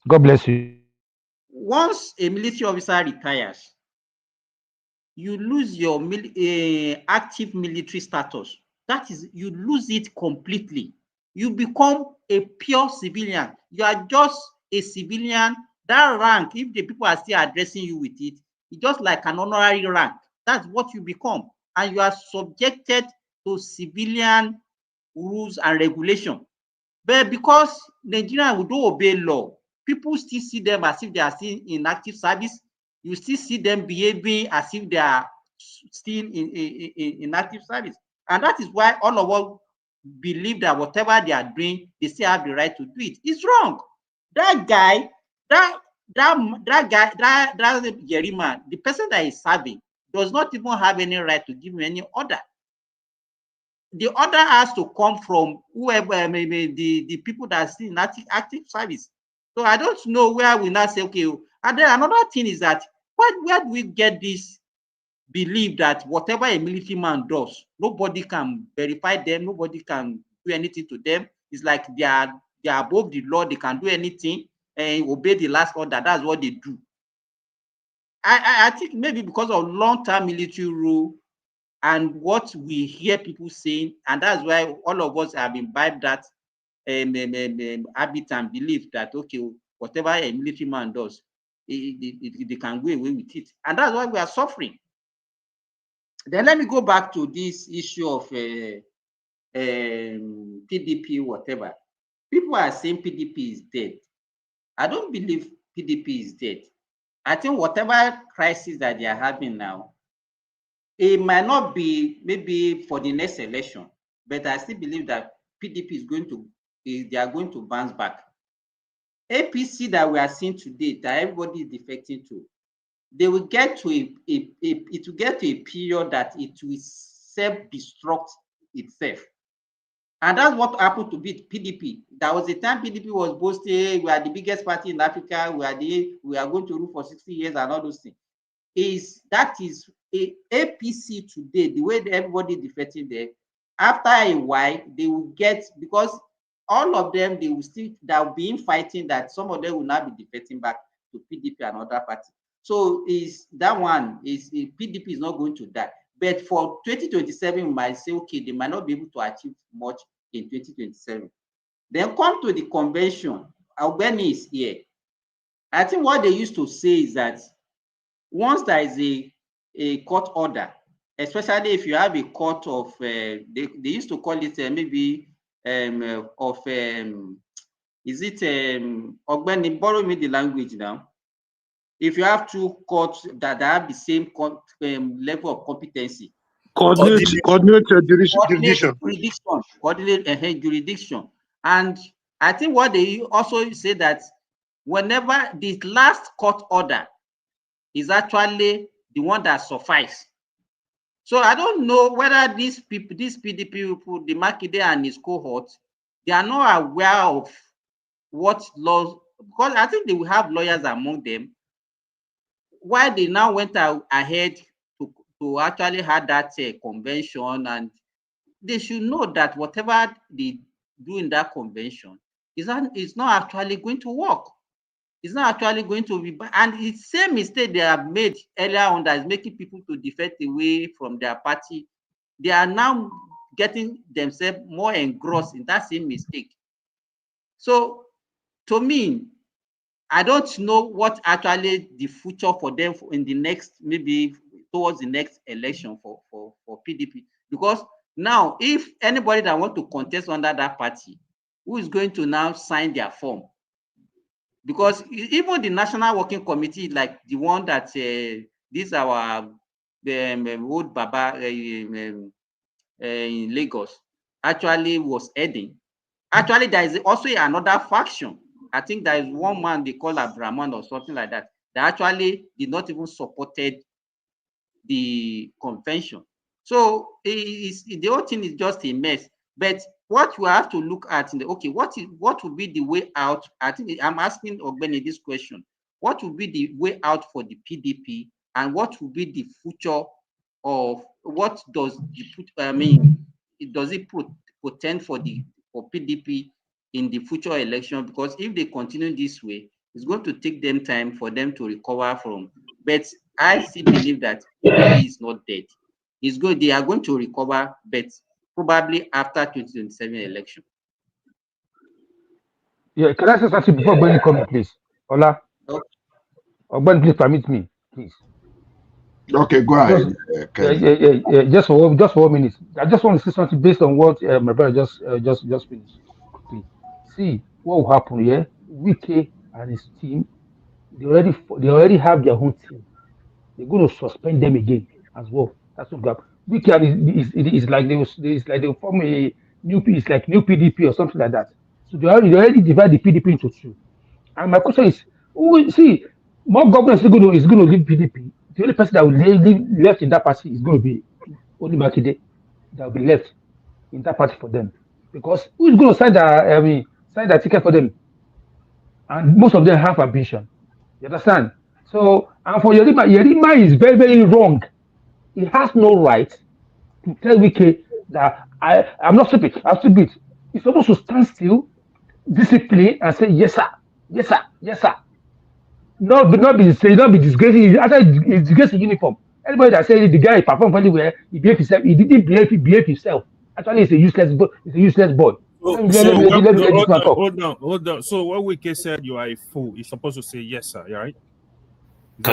God bless you. Once a military officer retires, you lose your active military status. That is, you lose it completely. You become a pure civilian. You are just a civilian. That rank, if the people are still addressing you with it, it's just like an honorary rank. That's what you become. And you are subjected to civilian rules and regulation. But because Nigerians will don't obey law, people still see them as if they are still in active service. You still see them behaving as if they are still in active service. And that is why all of us believe that whatever they are doing, they still have the right to do it. It's wrong. That guy, that Yerima, the person that is serving, does not even have any right to give him any order. The order has to come from whoever, maybe the people that are still in active service. So I don't know where we now say, okay. And then another thing is that where do we get this belief that whatever a military man does, nobody can verify them, nobody can do anything to them? It's like they are above the law, they can do anything and obey the last order. That's what they do. I think maybe because of long-term military rule and what we hear people saying, and that's why all of us have imbibed that habit and belief that, okay, whatever a military man does, they can go away with it. And that's why we are suffering. Then let me go back to this issue of PDP, whatever. People are saying PDP is dead. I don't believe PDP is dead. I think whatever crisis that they are having now, it might not be maybe for the next election, but I still believe that PDP is going to, they are going to bounce back. APC that we are seeing today, that everybody is defecting to, they will get to it will get to a period that it will self-destruct itself. And that's what happened to PDP. There was a time PDP was boasting, we are the biggest party in Africa, we are going to rule for 60 years and all those things. That is APC today, the way everybody defecting there, after a while, they will get, because all of them, they will be fighting that some of them will not be defecting back to PDP and other parties. So PDP is not going to die. But for 2027, we might say, okay, they might not be able to achieve much in 2027. Then come to the convention. Albany is here. I think what they used to say is that once there is a court order, especially if you have a court of, they used to call it is it, Albany, borrow me the language now. If you have two courts that have the same level of competency. Coordinate jurisdiction. And I think what they also say that whenever the last court order is actually the one that suffices. So I don't know whether these PDP people, the Makinde and his cohort, they are not aware of what laws, because I think they will have lawyers among them. Why they now went ahead to actually have that convention, and they should know that whatever they do in that convention is not actually going to work. It's not actually going to be, and it's the same mistake they have made earlier on that is making people to defect away from their party. They are now getting themselves more engrossed in that same mistake. So to me, I don't know what actually the future for them in the next, maybe towards the next election for PDP. Because now, if anybody that want to contest under that party, who is going to now sign their form? Because even the National Working Committee, like the one that this our old Baba in Lagos actually was heading. Actually, there is also another faction. I think there is one man they call Abraman or something like that. They actually did not even supported the convention. So the whole thing is just a mess. But what we have to look at what would be the way out? I think I'm asking Ogbeni this question. What would be the way out for the PDP, and what would be the future of what does it portend for PDP in the future election? Because if they continue this way, it's going to take them time for them to recover from. But I still believe that PDP is not dead. They are going to recover, but probably after 2027 election. Yeah, can I say something before Benny coming, please? Ola? Okay. Ben, please permit me, please. Okay, go ahead. Just for 1 minute. I just want to say something based on what my brother just finished. Quickly. See what will happen here. Wike and his team, they already have their own team. They're going to suspend them again as well. That's what happened. Wike is like they will form a new PDP or something like that. So they already divide the PDP into two. And my question is, more governors is going to leave PDP. The only person that will leave left in that party is going to be only Makinde. That will be left in that party for them. Because who is going to sign the ticket for them? And most of them have ambition. You understand? So, and for Yerima is very, very wrong. He has no right to tell Wike that I'm not stupid. I'm stupid. He's supposed to stand still, discipline, and say yes, sir, yes, sir, yes, sir. Not be disgracing. After he disgracing uniform, anybody that says the guy performed very well, he behaved himself. He didn't behave himself. Actually, he's a useless boy. Hold on. So what Wike said, you are a fool. He's supposed to say yes, sir. Right?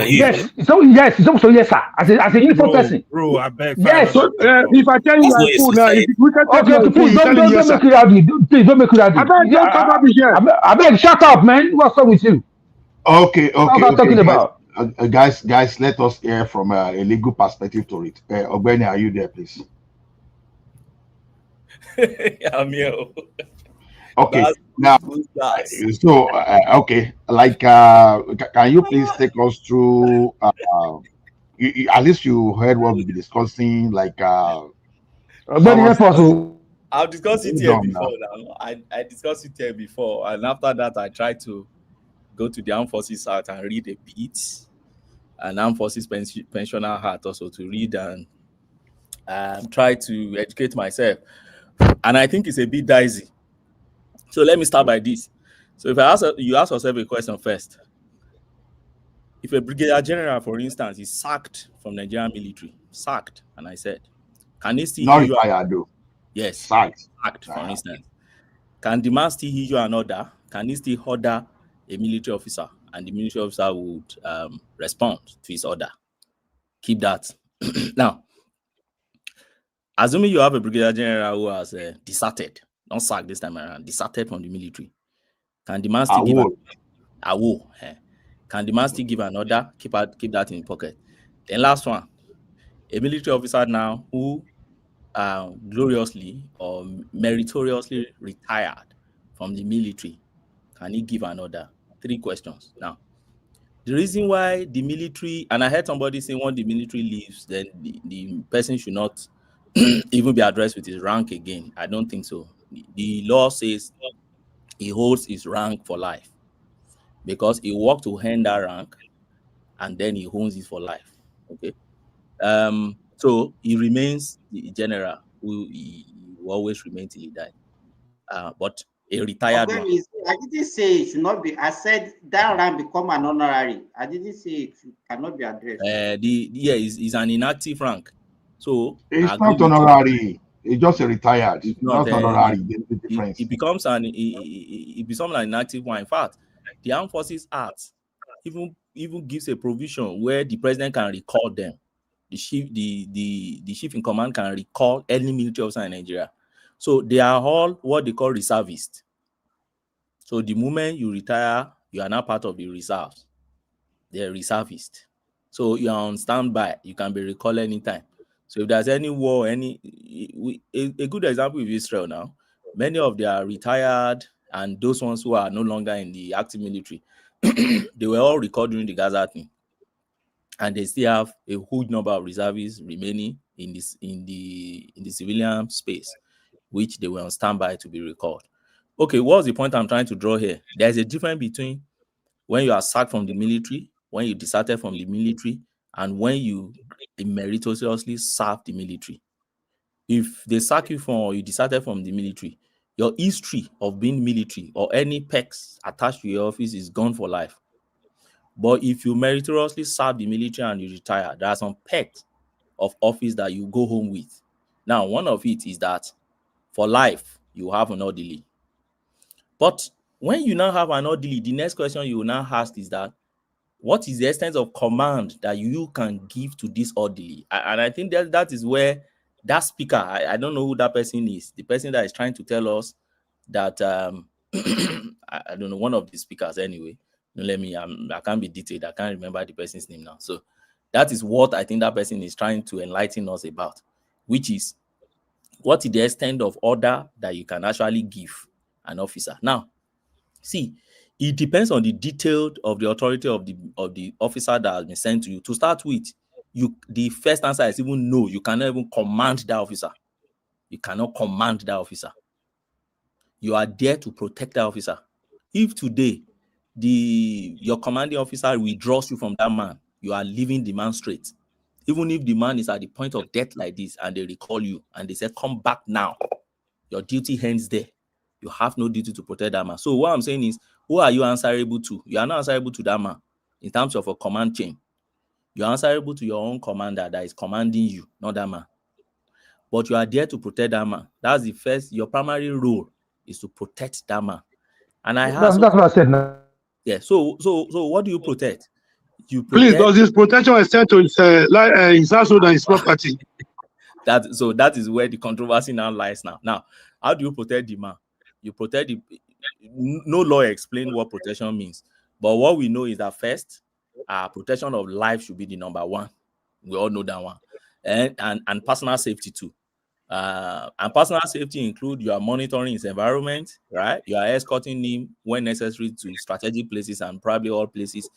Yes. So yes, he's supposed to yes, sir. As a uniform person. Bro, I beg. Yes. So if I tell you I'm fool now, if we can tell you please don't make it rowdy. Please don't make it rowdy. I beg, shut up, man. What's wrong with you? Okay. What am I talking about? guys, let us hear from a legal perspective to it. Ogbeni, are you there, please? I'm here. Okay, That's now, that's so okay, like, can you please take us through? At least you heard what we've been discussing. Like, Ogbeni, help us. I've discussed it hold here on before. now. Now I discussed it here before, and after that, I tried to go to the Armed Forces site and read a bit, and Armed Forces pensioner hat also to read and try to educate myself. And I think it's a bit dicey. So let me start by this. So if you ask yourself a question first. If a brigadier general, for instance, is sacked from Nigerian military, sacked, and I said, can he still Not issue? retired though. Yes, Sacked. for instance. Can the man still issue an order? Can he still order a military officer, and the military officer would respond to his order? Keep that. Now, assuming you have a brigadier general who has deserted, not sacked this time around, deserted from the military, can the man still give Can the man still give an order? Keep that in your pocket. Then last one, a military officer now who gloriously or meritoriously retired from the military, can he give an order? 3 questions. Now, the reason why the military, and I heard somebody saying when the military leaves, then the person should not even be addressed with his rank again. I don't think so. The law says he holds his rank for life because he worked to earn that rank and then he owns it for life. Okay. So he remains the general who he will always remain till he died. But a retired one. Ogbeni, I didn't say it should not be. I said that rank become an honorary. I didn't say it cannot be addressed. Is an inactive rank. So It's not honorary. It's just a retired. It's not honorary. There's the difference. It becomes an inactive one. In fact, the Armed Forces Act even gives a provision where the president can recall them. The chief in command can recall any military officer in Nigeria. So they are all what they call reservists. So the moment you retire, you are now part of the reserves. They're reservists. So you are on standby. You can be recalled anytime. So if there's any war, a good example is Israel now. Many of their retired and those ones who are no longer in the active military, they were all recalled during the Gaza thing. And they still have a huge number of reservists remaining in the civilian space, which they were on standby to be recalled. Okay, what's the point I'm trying to draw here? There's a difference between when you are sacked from the military, when you deserted from the military, and when you meritoriously serve the military. If they sack you from or you deserted from the military, your history of being military or any perks attached to your office is gone for life. But if you meritoriously serve the military and you retire, there are some perks of office that you go home with. Now, one of it is that for life, you have an orderly. But when you now have an orderly, the next question you will now ask is that, what is the extent of command that you can give to this orderly? And I think that is where that speaker, I don't know who that person is, the person that is trying to tell us that, I don't know, one of the speakers anyway. I can't be detailed. I can't remember the person's name now. So that is what I think that person is trying to enlighten us about, which is what is the extent of order that you can actually give an officer. Now, see, it depends on the detail of the authority of the officer that has been sent to you. To start with, the first answer is even no. You cannot even command that officer. You cannot command that officer. You are there to protect that officer. If today your commanding officer withdraws you from that man, you are leaving the man straight. Even if the man is at the point of death like this and they recall you and they say, come back now, your duty ends there. You have no duty to protect that man. So what I'm saying is, who are you answerable to? You are not answerable to that man in terms of a command chain. You are answerable to your own commander that is commanding you, not that man. But you are there to protect that man. That's the first, your primary role is to protect that man. And that's what I said now. Yeah. So what do you protect? You protect. Please, does this protection extend to his household and his property? That is where the controversy now lies now. Now, how do you protect the man? You protect no law explain what protection means. But what we know is that first, protection of life should be the number one. We all know that one. And personal safety too. And personal safety include you are monitoring his environment, right? You are escorting him when necessary to strategic places and probably all places.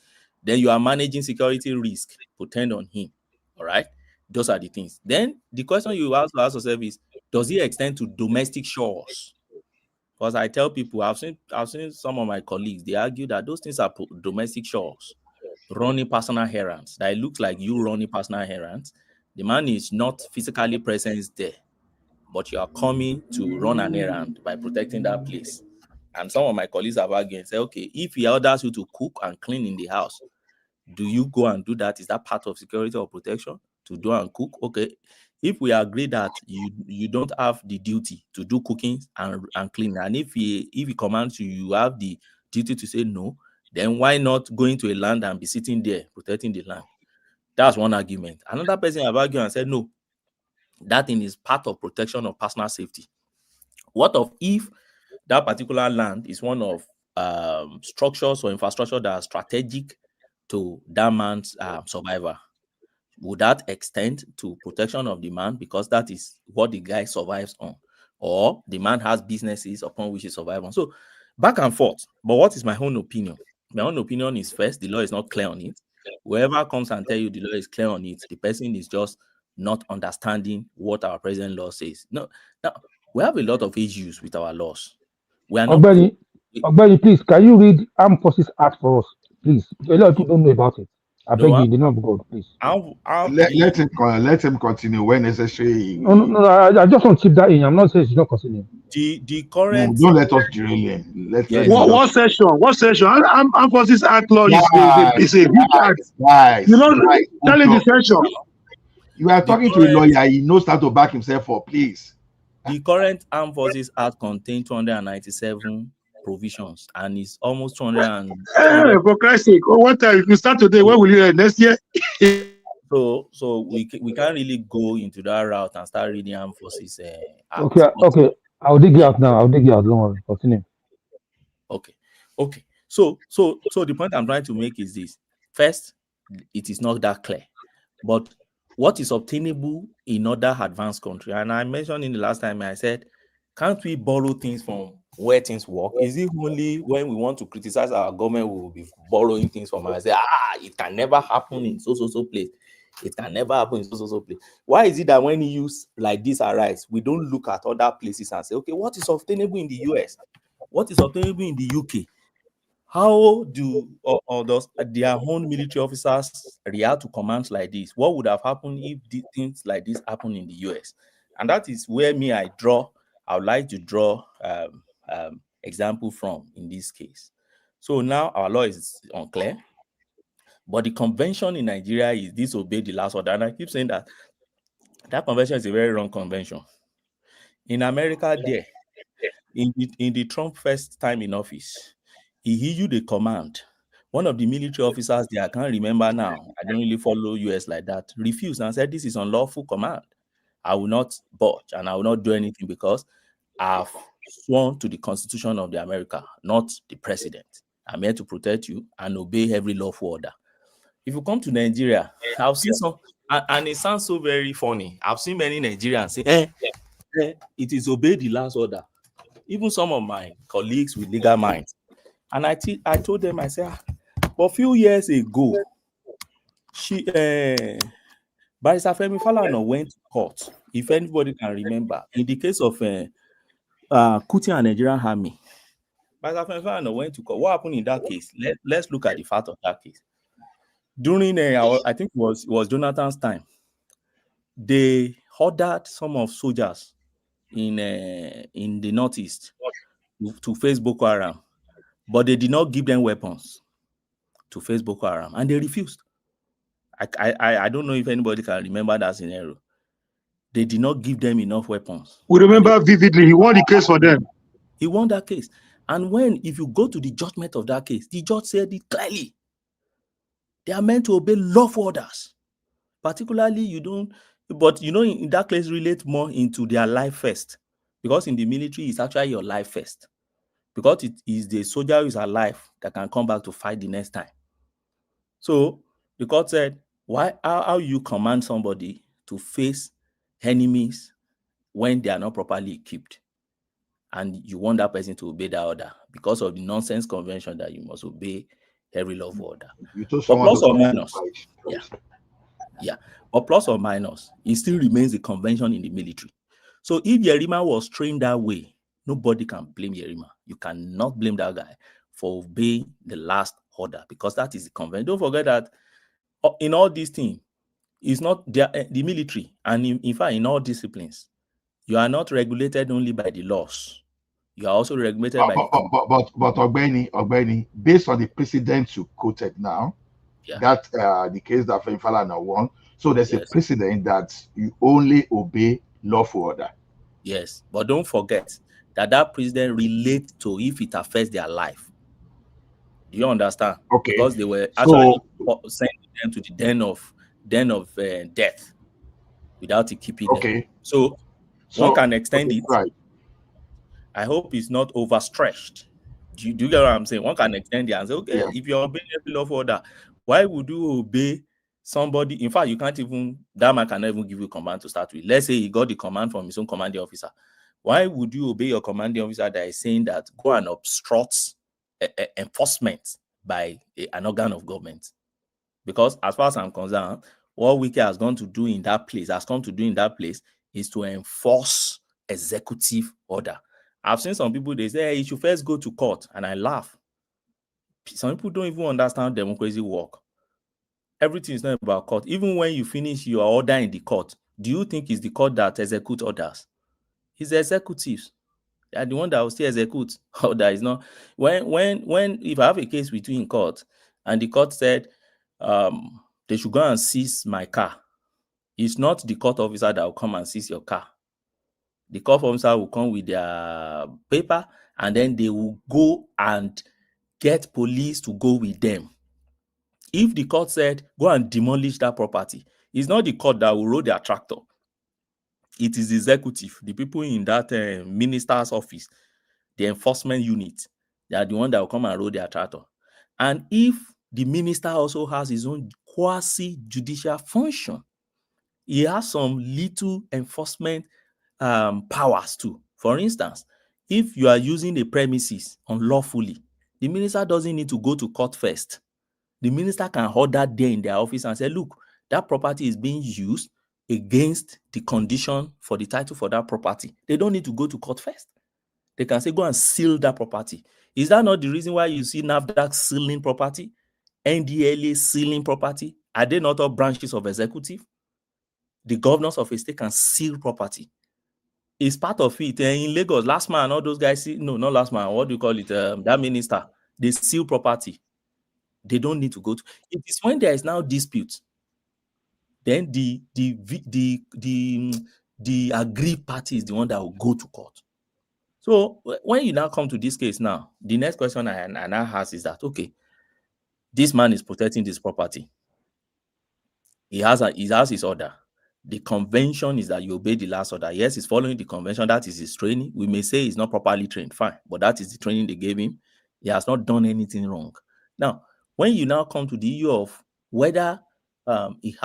Then you are managing security risk put on him. All right. Those are the things. Then the question you also ask yourself is, does it extend to domestic shores? Because I tell people, I've seen some of my colleagues, they argue that those things are domestic shores, running personal errands. That it looks like you running personal errands. The man is not physically present there, but you are coming to run an errand by protecting that place. And some of my colleagues have argued and say, okay, if he orders you to cook and clean in the house, do you go and do that? Is that part of security or protection to do and cook? Okay. If we agree that you don't have the duty to do cooking and cleaning, and if he commands you, you have the duty to say no, then why not going to a land and be sitting there protecting the land? That's one argument. Another person have argued and said, no, that thing is part of protection of personal safety. What of if that particular land is one of structures or infrastructure that are strategic to that man's survival? Would that extend to protection of the man because that is what the guy survives on? Or the man has businesses upon which he survives on? So back and forth. But what is my own opinion? My own opinion is, first, the law is not clear on it. Whoever comes and tell you the law is clear on it, the person is just not understanding what our present law says. No, now we have a lot of issues with our laws. We are not. Ogbeni, please, can you read Armed Forces Act for us, please? A lot of people don't know about it. I beg you, in the name of God, please. Let him continue when necessary. No, I just want to keep that in. I'm not saying it's not continuing. The current. No, don't let us derail him. What section? What section? Armed Forces Act law is a big act. Guys, you know, tell him the section. You are talking to a lawyer. He knows how to back himself up, please. The current Armed Forces Act contains 297 provisions, and it's almost 200. For Christ's sake, what time? If you start today, when will you end? Next year? So we can't really go into that route and start reading Armed Forces Act. Okay. I'll dig you out now. Don't worry. Continue. Okay. So the point I'm trying to make is this. First, it is not that clear, but what is obtainable in other advanced countries? And I mentioned in the last time, I said, can't we borrow things from where things work? Is it only when we want to criticize our government we will be borrowing things from and say, it can never happen in so place. It can never happen in so place. Why is it that when issues like this arise, we don't look at other places and say, okay, what is obtainable in the US? What is obtainable in the UK? How do does their own military officers react to commands like this? What would have happened if things like this happen in the US? And that is where I would like to draw example from in this case. So now our law is unclear, but the convention in Nigeria is disobey the last order. And I keep saying that convention is a very wrong convention. In America, there, in the Trump first time in office, he issued a command. One of the military officers there, I can't remember now, I don't really follow US like that, refused and said, this is unlawful command. I will not budge and I will not do anything because I've sworn to the Constitution of the America, not the president. I'm here to protect you and obey every lawful order. If you come to Nigeria, I've seen some, and it sounds so very funny. I've seen many Nigerians say, it is obey the last order. Even some of my colleagues with legal minds. And I told them, I said, but a few years ago, Barrister Femi Falana went to court, if anybody can remember, in the case of Kuti and Nigerian Army. Barrister Femi Falana went to court. What happened in that case? Let's look at the fact of that case. During, I think it was Jonathan's time, they ordered some of soldiers in the Northeast to face Boko Haram, but they did not give them weapons to face Boko Haram, and they refused. I don't know if anybody can remember that scenario. They did not give them enough weapons. We remember vividly. He won the case for them. He won that case. And if you go to the judgment of that case, the judge said it clearly. They are meant to obey lawful orders. Particularly, in that case relate more into their life first. Because in the military, it's actually your life first. Because it is the soldier who is alive that can come back to fight the next time. So the court said, how you command somebody to face enemies when they are not properly equipped, and you want that person to obey that order because of the nonsense convention that you must obey every law of order. You told But someone plus to or come to minus, fight. yeah. But plus or minus, it still remains a convention in the military. So if Yerima was trained that way, nobody can blame Yerima. You cannot blame that guy for obeying the last order because that is the convention. Don't forget that in all these things, it's not the military, and in fact, in all disciplines, you are not regulated only by the laws. You are also regulated by the But Ogbeni, based on the precedent you quoted now, that the case that Falana won, so there's a precedent that you only obey lawful order. Yes, but don't forget that precedent relates to if it affects their life. Do you understand? Okay. Because they were actually sending them to the den of death without it keeping them. So one can extend it. Right. I hope it's not overstretched. Do you get what I'm saying? One can extend it and say, okay, if you're obeying every lawful order, why would you obey somebody? In fact, you can't even, that man cannot even give you a command to start with. Let's say he got the command from his own commanding officer. Why would you obey your commanding officer that is saying that go and obstruct enforcement by an organ of government? Because as far as I'm concerned, what Wike has come to do in that place is to enforce executive order. I've seen some people, they say, hey, you should first go to court, and I laugh. Some people don't even understand how democracy work. Everything is not about court. Even when you finish your order in the court, do you think it's the court that executes orders? It's the executives. They are the one that will still execute order. Is not when if I have a case with you in court and the court said they should go and seize my car, it's not the court officer that will come and seize your car. The court officer will come with their paper, and then they will go and get police to go with them. If the court said, go and demolish that property, it's not the court that will roll their tractor. It is the executive, the people in that minister's office, the enforcement unit. They are the one that will come and roll their tractor. And if the minister also has his own quasi-judicial function, he has some little enforcement powers too. For instance, if you are using a premises unlawfully, the minister doesn't need to go to court first. The minister can order there in their office and say, look, that property is being used against the condition for the title for that property. They don't need to go to court first. They can say, go and seal that property. Is that not the reason why you see NAFDAC sealing property, NDLA sealing property? Are they not all branches of executive? The governors of a state can seal property. It's part of it. In Lagos, last man, all those guys, not last man, what do you call it? That minister, they seal property. They don't need to go to. It is when there is now dispute, then the aggrieved party is the one that will go to court. So when you now come to this case now, the next question I now ask is that, okay, this man is protecting this property. He has his order. The convention is that you obey the last order. Yes, he's following the convention. That is his training. We may say he's not properly trained, fine, but that is the training they gave him. He has not done anything wrong. Now, when you now come to the issue of whether he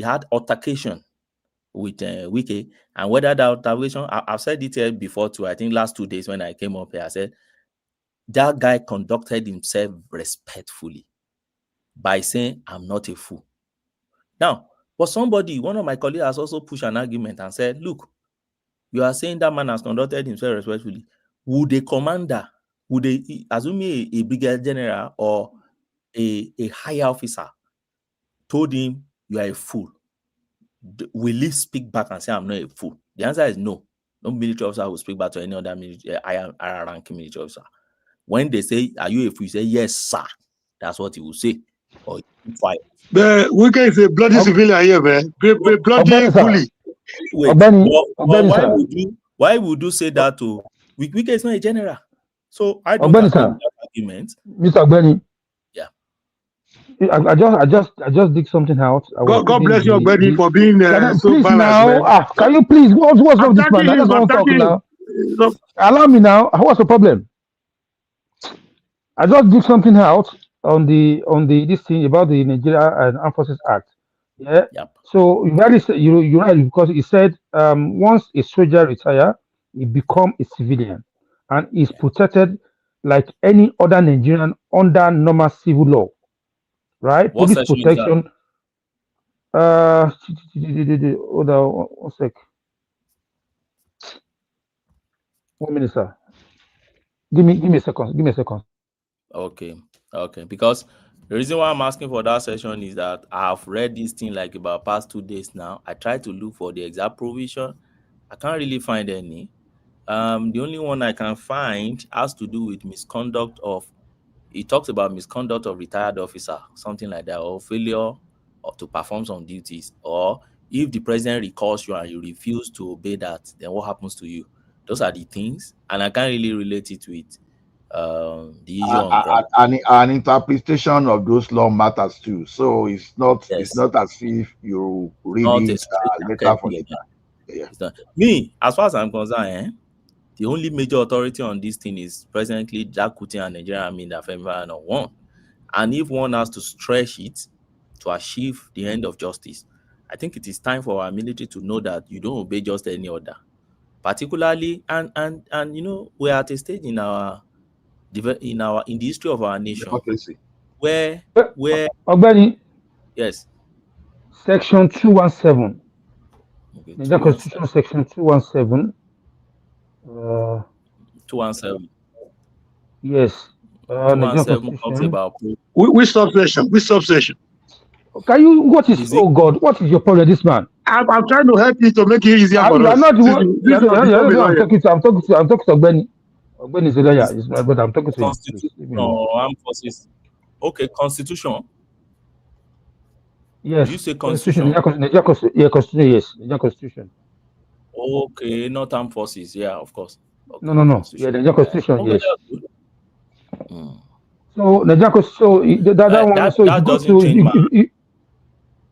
had altercation with Wike, and whether that altercation, I've said it here before too, I think last 2 days when I came up here, I said, that guy conducted himself respectfully by saying, I'm not a fool. Now, but one of my colleagues has also pushed an argument and said, look, you are saying that man has conducted himself respectfully. Would a commander, assuming a brigadier general or a higher officer told him, you are a fool, will he speak back and say, I'm not a fool? The answer is no. No military officer will speak back to any other higher ranking military officer. When they say, are you a fool? You say, yes, sir. That's what he will say. Or fire. The Wike is a bloody civilian here, man. Bloody bully. Wait, why would you say that to Wike is not a general? So I don't agree with that argument. Mr. Ogbeni. Yeah. I just dig something out. God bless you, Ogbeni, for being so please balanced. Now, can you please? What's wrong with this man? I just want to talk now. Allow me now. What's the problem? I just dig something out. this thing about the Nigeria and Armed Forces Act. Yeah. Yep. So you're right because it said once a soldier retire, he become a civilian and is protected like any other Nigerian under normal civil law, right? What Police section is that? protection. Hold on, one sec. 1 minute, sir. Give me a second. Give me a second. Okay. Because the reason why I'm asking for that session is that I've read this thing like about past 2 days now. I tried to look for the exact provision. I can't really find any. The only one I can find has to do with misconduct of. It talks about misconduct of retired officer, something like that, or failure or to perform some duties, or if the president recalls you and you refuse to obey that, then what happens to you? Those are the things, and I can't really relate it with the issue on ground. An interpretation of those law matters too. So it's not Yes. as if you read Not a it straight letter for academic. letter. Yeah. It's not. Me, as far as I'm concerned, the only major authority on this thing is presently Jack Kuti and Nigerian Army that Federal on one. And if one has to stretch it to achieve the end of justice, I think it is time for our military to know that you don't obey just any order. Particularly, and we're at a stage in the history of our nation Democracy. where Ogbeni, yes. Section 217. Okay, Nigerian Constitution, Section 217. 217. Yes. Nigerian 217 talks Constitution. about Which subsection? Which subsection? Can you? What is? Oh God! What is your problem, this man? I'm trying to help you to make it easier for You are us. not the one. This is I'm lawyer. talking to. I'm talking to Ogbeni. Ogbeni is a lawyer. He's my brother. I'm talking to him. Constitution or Armed Forces. Okay, Constitution. Yes. You say Constitution? Nigerian Constitution. Yes. Nigerian Constitution. Okay, not Armed Forces. Yeah, of course. Okay, No. Yeah, Nigerian Constitution. Okay, Yes. that's good. So Nigerian Constitution. That one. So that doesn't change my.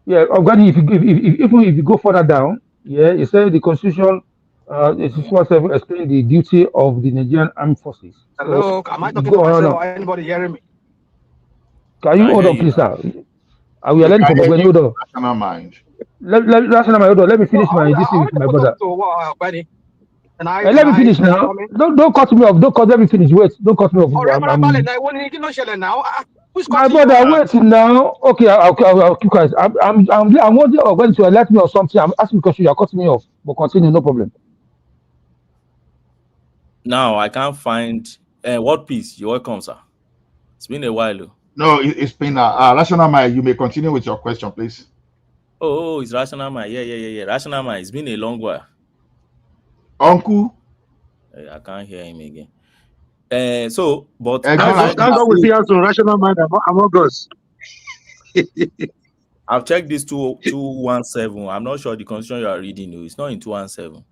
Yeah, Ogbeni. If you go further down, yeah, it says the Constitution. It's 217 explain the duty of the Nigerian Armed Forces. Hello, So am I you talking go to around myself now. or anybody hearing me? Can you hold on, please, sir? We are learning from Ogbeni. Hold on. Rational mind. Let me finish my this with my brother. Let me finish now. Don't cut me off. Let me finish. Wait. Don't cut me off. My brother, wait now. Okay, I'll keep quiet. I'm wanting Ogbeni to alert me or something. I'm asking because you are cutting me off. But continue, no problem. Now I can't find what piece. You're welcome, sir. It's been a while. No, it's been rational mind. You may continue with your question, please. Oh, it's rational mind. Yeah. Rational mind. It's been a long while. Uncle. I can't hear him again. But Thank God we see us on rational mind among us. I've checked this 217. I'm not sure the constitution you are reading. It's not in 217.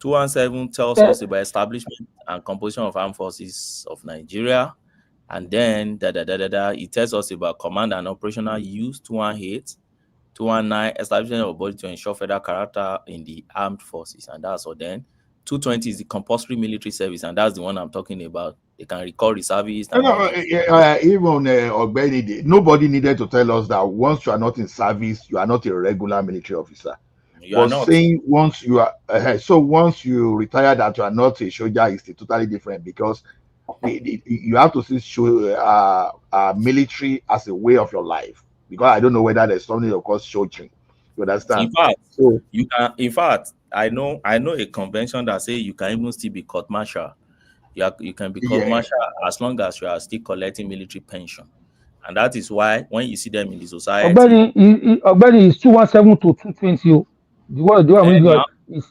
217 tells us about establishment and composition of armed forces of Nigeria. And then it tells us about command and operational use. 218, 219, establishment of a body to ensure federal character in the armed forces. And that's all. Then 220 is the compulsory military service, and that's the one I'm talking about. They can recall reservists. Even Ogbeni, nobody needed to tell us that once you are not in service, you are not a regular military officer. You are not. Saying once you are once you retire that you are not a soldier is totally different, because you have to see military as a way of your life. Because I don't know whether there's something of course soldiering. You understand? In fact, so you can. In fact, I know a convention that say you can even still be court martial. You can be court martial as long as you are still collecting military pension, and that is why when you see them in the society, Ogbeni is 217 to 220. The one is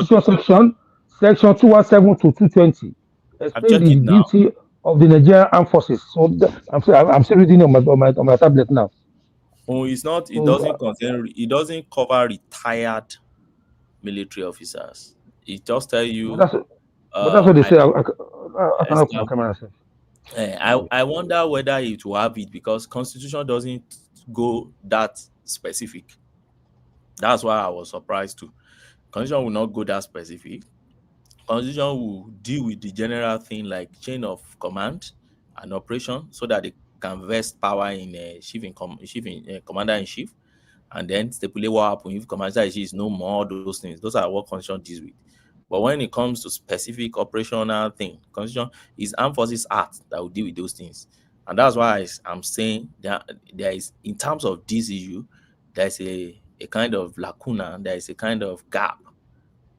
Constitution section 217 to 220. Explain the duty of the Nigerian Armed Forces. So I'm still reading on my tablet now. Oh, it's not. It doesn't contain. It doesn't cover retired military officers. It just tell you. But that's what they say. I cannot put my camera. I wonder whether it will have it, because Constitution doesn't go that specific. That's why I was surprised too. Constitution will not go that specific. Constitution will deal with the general thing like chain of command and operation, so that can vest power in commander in chief, and then stipulate what happens if commander in chief is no more. Those things, those are what constitution deals with. But when it comes to specific operational thing, constitution is Armed Forces Act that will deal with those things. And that's why I'm saying that there is, in terms of this issue, there's a kind of lacuna, there is a kind of gap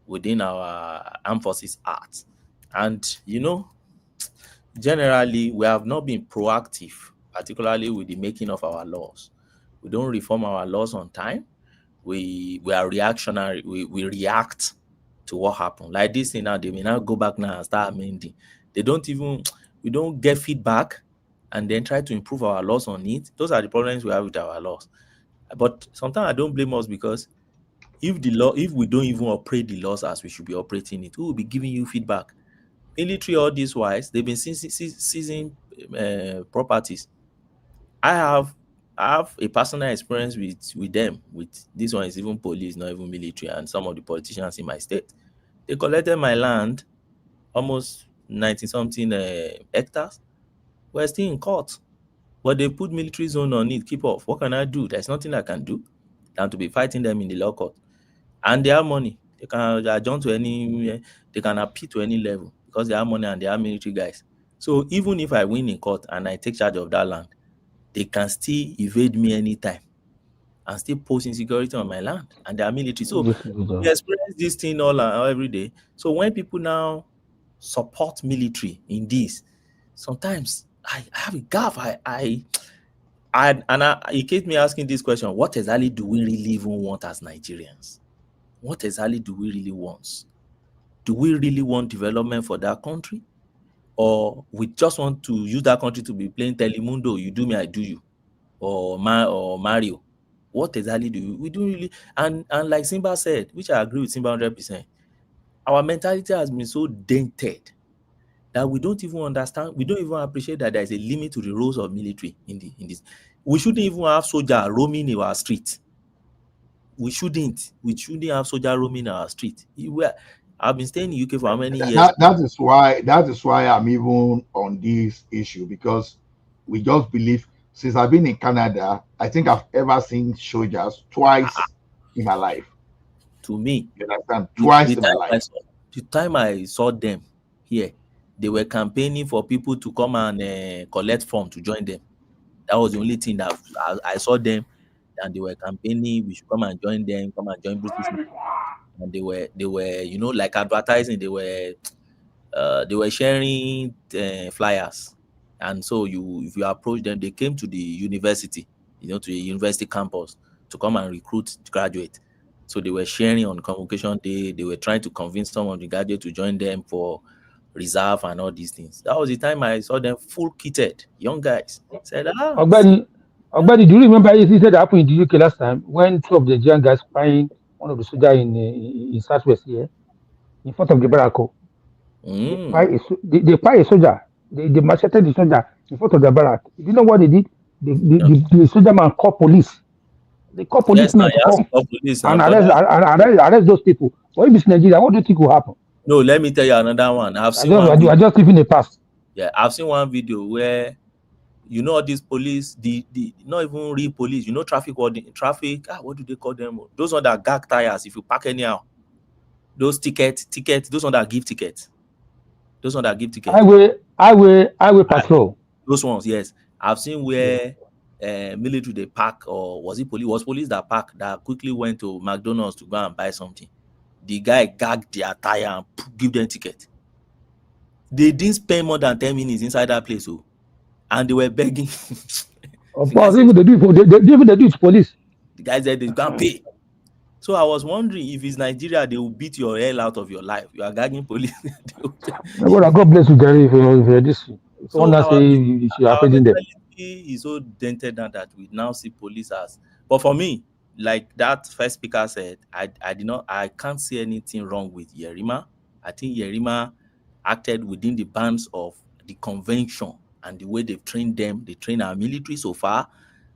within our Armed Forces Act. And, generally, we have not been proactive, particularly with the making of our laws. We don't reform our laws on time. We are reactionary. We react to what happened. Like this thing now, they may now go back now and start amending. We don't get feedback and then try to improve our laws on it. Those are the problems we have with our laws. But sometimes I don't blame us, because if we don't even operate the laws as we should be operating it, who will be giving you feedback? Military, all this wise, they've been seizing properties. I have a personal experience with them. With this one is even police, not even military, and some of the politicians in my state. They collected my land, almost 90-something hectares. We're still in court, but they put military zone on it. Keep off. What can I do? There's nothing I can do than to be fighting them in the law court. And they have money. They can adjourn to they can appeal to any level, because they have money and they are military guys. So even if I win in court and I take charge of that land, they can still evade me anytime and still pose insecurity on my land, and they are military. So we experience this thing all every day. So when people now support military in this, sometimes I have a gap. It keeps me asking this question: what exactly do we really even want as Nigerians? What exactly do we really want? Do we really want development for that country? Or we just want to use that country to be playing Telemundo, you do me, I do you, or Mario? What exactly do we do really? And like Simba said, which I agree with Simba 100%, our mentality has been so dented that we don't even understand, we don't even appreciate that there is a limit to the roles of military in this. We shouldn't even have soldiers roaming in our street. We shouldn't have soldiers roaming in our street. I've been staying in UK for how many years? That is why I'm even on this issue, because we just believe, since I've been in Canada, I think I've ever seen soldiers twice in my life. To me, you understand? Twice in my life. The time I saw them here, they were campaigning for people to come and collect form to join them. That was the only thing that I saw them, and they were campaigning. We should come and join them, come and join British. And they were, like advertising. They were sharing flyers, and so if you approach them, they came to the university, to the university campus to come and recruit graduates. So they were sharing on convocation day. They were trying to convince some of the graduates to join them for reserve and all these things. That was the time I saw them full kitted, young guys. Said, Ogbeni, do you remember he said that happened in the UK last time when two of the young guys find one of the soldiers in Southwest here in front of the barrack? They find a soldier. They macheted the soldier in front of the barrack. You know what they did? The soldier man called police. They call policemen to come and arrest those people. But if it's Nigeria, what do you think will happen? No, let me tell you another one. I just live in the past. Yeah, I've seen one video where all these police, the not even real police, traffic, what do they call them? Those ones that gag tires if you park anyhow. Those tickets, those ones that give tickets. Highway patrol. Those ones, yes. I've seen where military they park, or was it police? Was police that park that quickly went to McDonald's to go and buy something? The guy gagged their tire and give them ticket. They didn't spend more than 10 minutes inside that place, and they were begging. Of course, even they do it to police. The guy said they can't pay. So I was wondering, if it's Nigeria, they will beat your hell out of your life. You are gagging police. God bless you, Gary, if you're this. So our mentality is so dented down that we now see police as. But for me, like that first speaker said, I can't see anything wrong with Yerima. I think Yerima acted within the bounds of the convention and the way they've trained them. They train our military so far.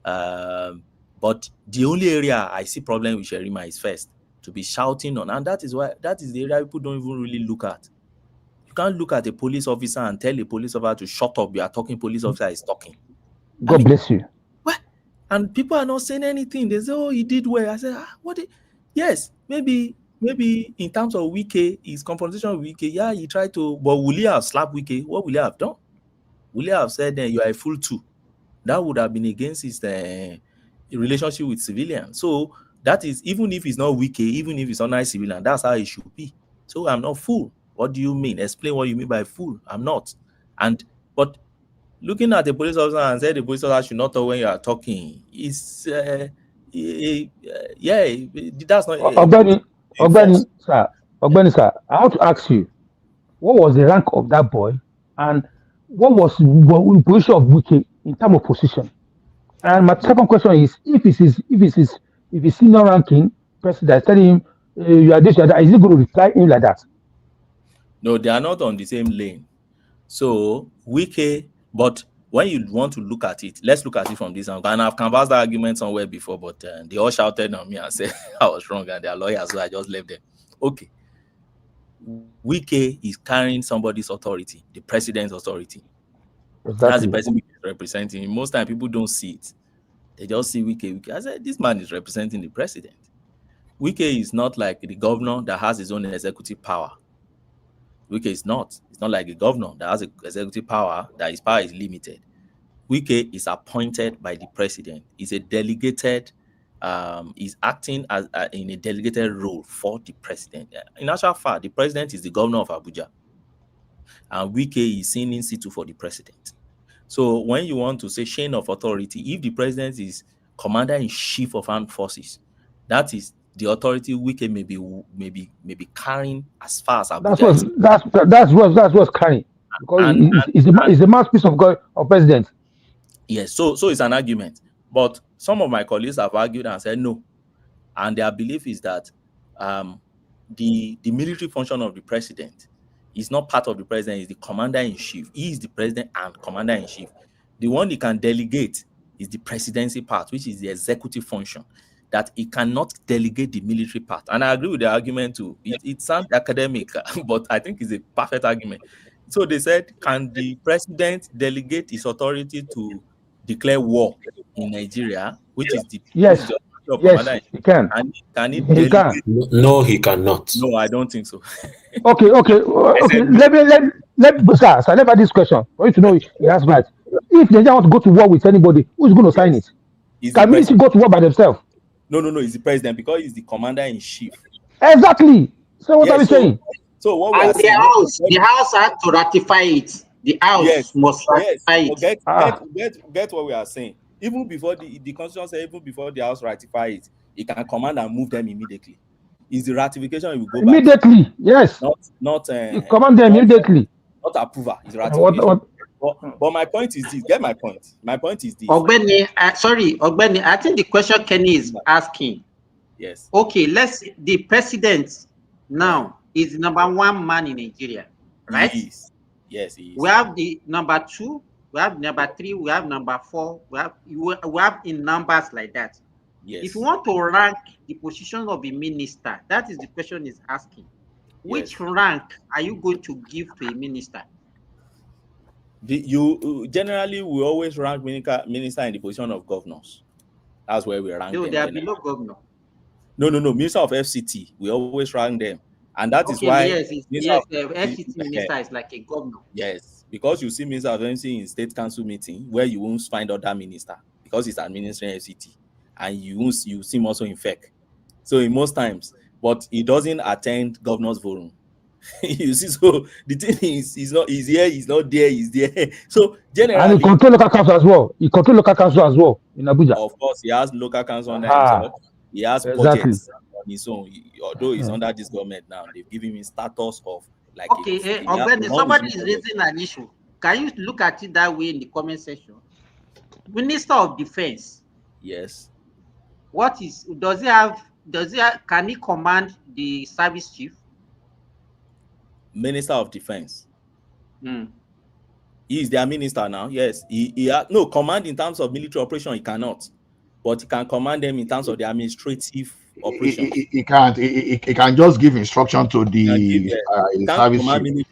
But the only area I see problem with Yerima is first to be shouting on, and that is the area people don't even really look at. You can't look at a police officer and tell a police officer to shut up. You are talking, police officer is talking. God bless you. And people are not saying anything. They say, "Oh, he did well." I said, "What? Yes, maybe in terms of Wike, his confrontation with Wike, yeah, he tried to. But will he have slapped Wike? What will he have done? Will he have said, "You are a fool too"? That would have been against his relationship with civilians. So that is, even if it's not Wike, even if it's not nice civilian, that's how it should be. So I'm not fool. What do you mean? Explain what you mean by fool. I'm not. But looking at the police officer and say the police officer should not talk when you are talking is that's not Ogbeni, sir, I want to ask you, what was the rank of that boy, and what was the position of Wike in terms of position? And my second question is, if it's senior ranking president telling him you are this, you are that, is he going to reply him like that? No, they are not on the same lane. So Wike, but when you want to look at it, let's look at it from this angle. And I've canvassed the argument somewhere before, but they all shouted on me and said I was wrong, and their lawyers, so I just left them. Okay. Wike is carrying somebody's authority, the president's authority. Exactly. That's the person Wike is representing. Most time people don't see it. They just see Wike. I said, this man is representing the president. Wike is not like the governor that has his own executive power. Wike is not. It's not like the governor that has executive power, that his power is limited. Wike is appointed by the president. He's a delegated, he's acting as in a delegated role for the president. In actual fact, the president is the governor of Abuja, and Wike is seen in situ for the president. So when you want to say chain of authority, if the president is commander-in-chief of armed forces, that is the authority Wike may be carrying as far as Abuja. That's what's carrying, because it's the mouthpiece of God or president. Yes, so it's an argument. But some of my colleagues have argued and said no, and their belief is that the military function of the president is not part of the president. Is the commander-in-chief. He is the president and commander-in-chief. The one he can delegate is the presidency part, which is the executive function, that he cannot delegate the military part. And I agree with the argument too. It sounds academic, but I think it's a perfect argument. So they said, can the president delegate his authority to declare war in Nigeria, which is the yes, he can. And can he delegate? Can. No, he cannot. No, I don't think so. Okay. Let me ask this question for you to know he has right. If Nigeria want to go to war with anybody, who's going to sign it? Can military go to war by themselves? No, it's the president, because he's the commander-in-chief. Exactly. So what are we saying? So what and the house had to ratify it. The house must ratify it. Get what we are saying. Even before the constitution says, even before the house ratify it, it can command and move them immediately. Is the ratification it will go immediately back. Yes. Not command them immediately. Not approval. It's ratification. But my point is this. Get my point. My point is this. Ogbeni, Ogbeni, I think the question Kenny is asking. Yes. Okay, the president now is the number one man in Nigeria, right? He is. Yes, he is. We have the number 2, we have number 3, we have number 4, we have in numbers like that. Yes. If you want to rank the position of a minister, that is the question is asking. Which rank are you going to give to a minister? You generally we always rank minister in the position of governors. That's where we rank them. They are below governor. No. Minister of FCT, we always rank them, and that is why FCT minister is like a governor. Yes, because you see minister of FCT in state council meeting where you won't find other minister because he's administering FCT, and you see him also in FEC. So in most times, but he doesn't attend governor's forum. You see, so the thing is, he's here, he's not there, he's there. So generally, and he control local council as well. He control local council as well in Abuja. Of course, he has local council under himself. He has budgets on his own. Although he's under this government now, they've given him status of like. Okay, somebody is raising an issue. Can you look at it that way in the comment section? Minister of Defense. Yes. Can he command the service chief? Minister of Defense. He is their minister now. Yes, he has no command in terms of military operation. He cannot, but he can command them in terms of the administrative operation. He can't. He can just give instruction to the service chief.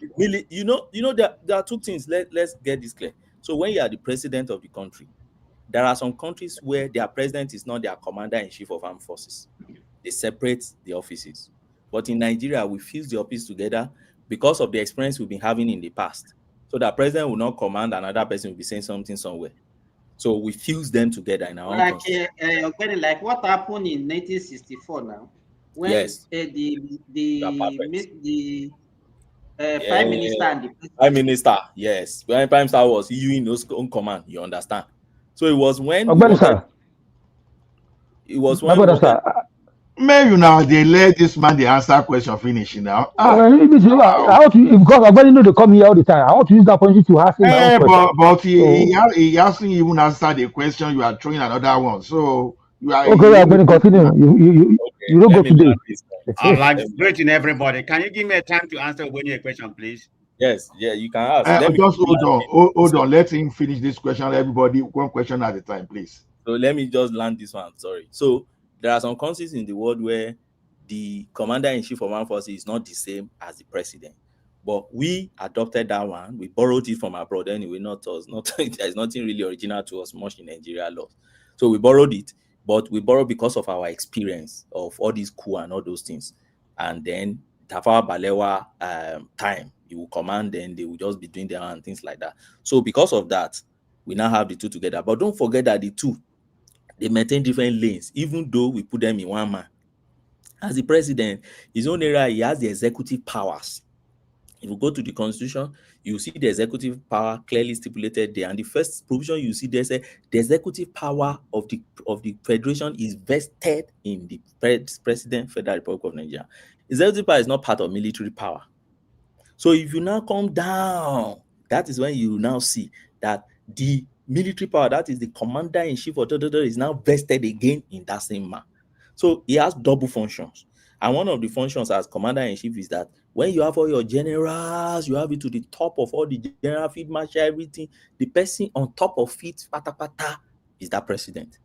You know, there are two things. Let's get this clear. So when you are the president of the country, There are some countries where their president is not their commander-in-chief of armed forces. They separate the offices. But in Nigeria, we fuse the office together because of the experience we've been having in the past. So the president will not command, another person will be saying something somewhere. So we fuse them together in our own constitution. Like what happened in 1964 now, when Yes. the Prime Minister and the President. Prime Minister, yes. When Prime Minister was EU in his own command, you understand. So it was when we wanted, it was when we wanted, Maybe now they let this man the answer question finish now. I want to, because I already know they come here all the time. I want to use that opportunity to ask him my own question. But he hasn't even answered the question. You are throwing another one. So you are okay. I'm going to continue. You don't go today. All right, greeting everybody. Can you give me a time to answer a question, please? Yes, yeah, you can ask. Just hold on. Let him finish this question. Everybody, one question at a time, please. So let me just land this one. Sorry. So there are some countries in the world where the commander-in-chief of armed forces is not the same as the president. But we adopted that one. We borrowed it from abroad anyway, not us. There's nothing really original to us much in Nigeria law. So we borrowed it, but we borrowed because of our experience of all these coup and all those things. And then Tafawa Balewa time, he will command, then they will just be doing their own things like that. So because of that, we now have the two together. But don't forget that the two, they maintain different lanes, even though we put them in one man. As the president, his own area, he has the executive powers. If you go to the constitution, you see the executive power clearly stipulated there. And the first provision you see there say the executive power of the federation is vested in the president, Federal Republic of Nigeria. Executive power is not part of military power. So if you now come down, that is when you now see that the military power, that is the commander-in-chief or is now vested again in that same man. So he has double functions. And one of the functions as commander-in-chief is that when you have all your generals, you have it to the top of all the general field marshal, everything, the person on top of it, pata, is that president.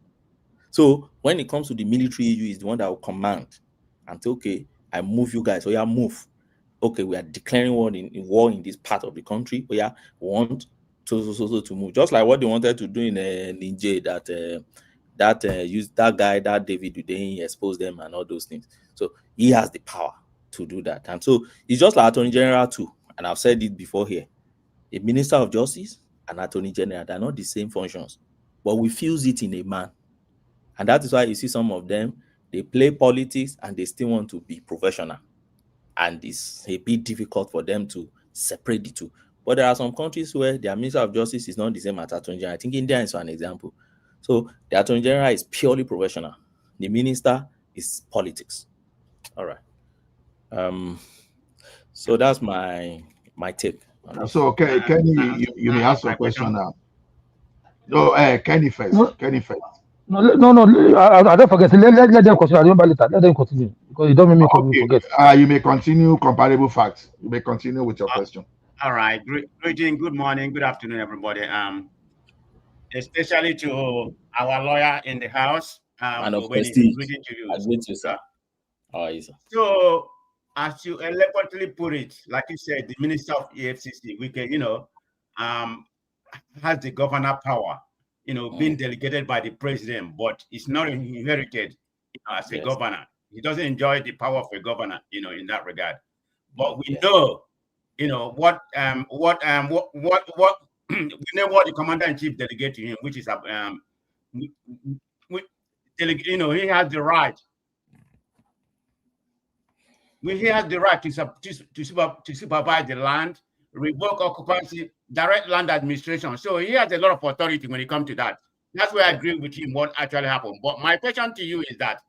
So when it comes to the military issue, is the one that will command and say, okay, I move you guys, so yeah, move. Okay, we are declaring war in this part of the country. We want to move, just like what they wanted to do in Niger, that use that guy, that David Udein, expose them and all those things. So he has the power to do that. And so it's just like Attorney General too. And I've said it before here. A Minister of Justice and Attorney General, they're not the same functions, but we fuse it in a man. And that is why you see some of them, they play politics and they still want to be professional. And it's a bit difficult for them to separate the two. But there are some countries where their Minister of Justice is not the same as Attorney General. I think India is an example. So the Attorney General is purely professional. The minister is politics. All right. So that's my take. So Kenny, you may ask your question now. No, Kenny first. Kenny first. No. I don't forget. Let them continue. I remember later. Let them continue because you don't make me forget. You may continue comparable facts. You may continue with your question. All right. Greeting. Good morning. Good afternoon, everybody. Especially to our lawyer in the house. And of course, greeting to you. I greet you, sir. How are you, sir? So, as you eloquently put it, like you said, the Minister of EFCC, Wike, has the governor power, being delegated by the president, but it's not inherited as a governor. He doesn't enjoy the power of a governor, in that regard. But we know, what we know what the commander-in-chief delegated to him, which is he has the right. He has the right to supervise the land, revoke occupancy, direct land administration. So he has a lot of authority when it comes to that. That's where I agree with him what actually happened. But my question to you is that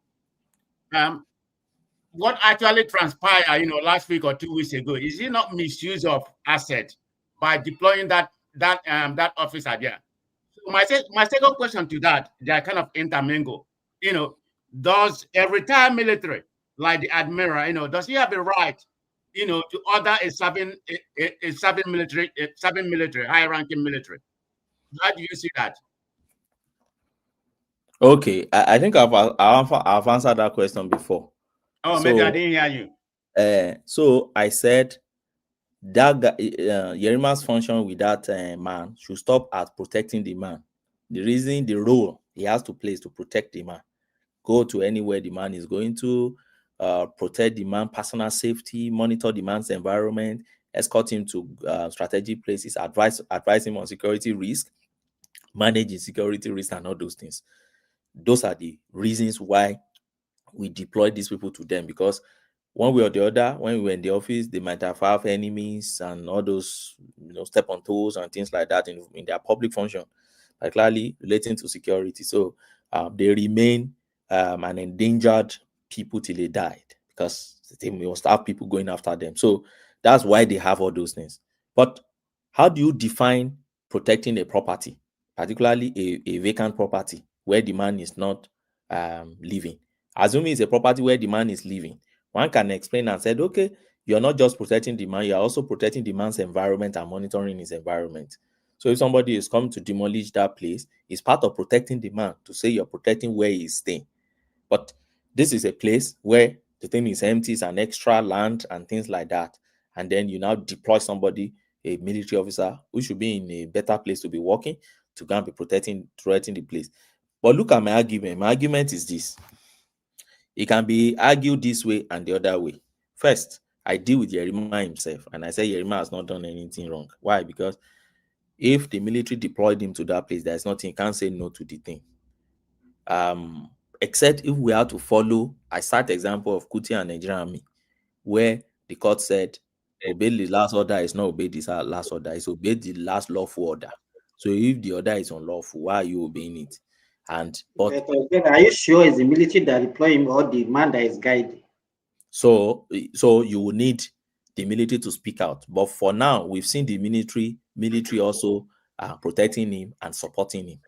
what actually transpired, last week or 2 weeks ago, is it not misuse of asset by deploying that officer there? So my second question to that, they are kind of intermingled. Does a retired military like the admiral, does he have the right, to order a serving military, high-ranking military? How do you see that? Okay, I think I've answered that question before. Oh, maybe I didn't hear you. So I said that Yerima's function with that man should stop at protecting the man, the role he has to play is to protect the man. Go to anywhere the man is going to, protect the man personal safety, monitor the man's environment, escort him to strategic places, advise him on security risk, manage his security risk, and all those things. Those are the reasons why we deploy these people to them, because one way or the other, when we were in the office, they might have enemies and all those, step on toes and things like that in their public function, particularly relating to security. So they remain an endangered people till they died, because they must have people going after them. So that's why they have all those things. But how do you define protecting a property, particularly a vacant property where the man is not living? Assuming it's a property where the man is living, one can explain and said, okay, you're not just protecting the man, you're also protecting the man's environment and monitoring his environment. So if somebody is coming to demolish that place, it's part of protecting the man to say you're protecting where he's staying. But this is a place where the thing is empty, it's an extra land and things like that. And then you now deploy somebody, a military officer, who should be in a better place to be working, to go and be protecting the place. But look at my argument. My argument is this. It can be argued this way and the other way. First, I deal with Yerima himself, and I say Yerima has not done anything wrong. Why? Because if the military deployed him to that place, there's nothing, he can't say no to the thing. Except if we have to follow, I cite example of Kuti and Nigerian Army, where the court said, obey the last order is not obey this last order, it's obey the last lawful order. So if the order is unlawful, why are you obeying it? But again, are you sure it's the military that deploy him or the man that is guiding? So you will need the military to speak out. But for now, we've seen the military also protecting him and supporting him.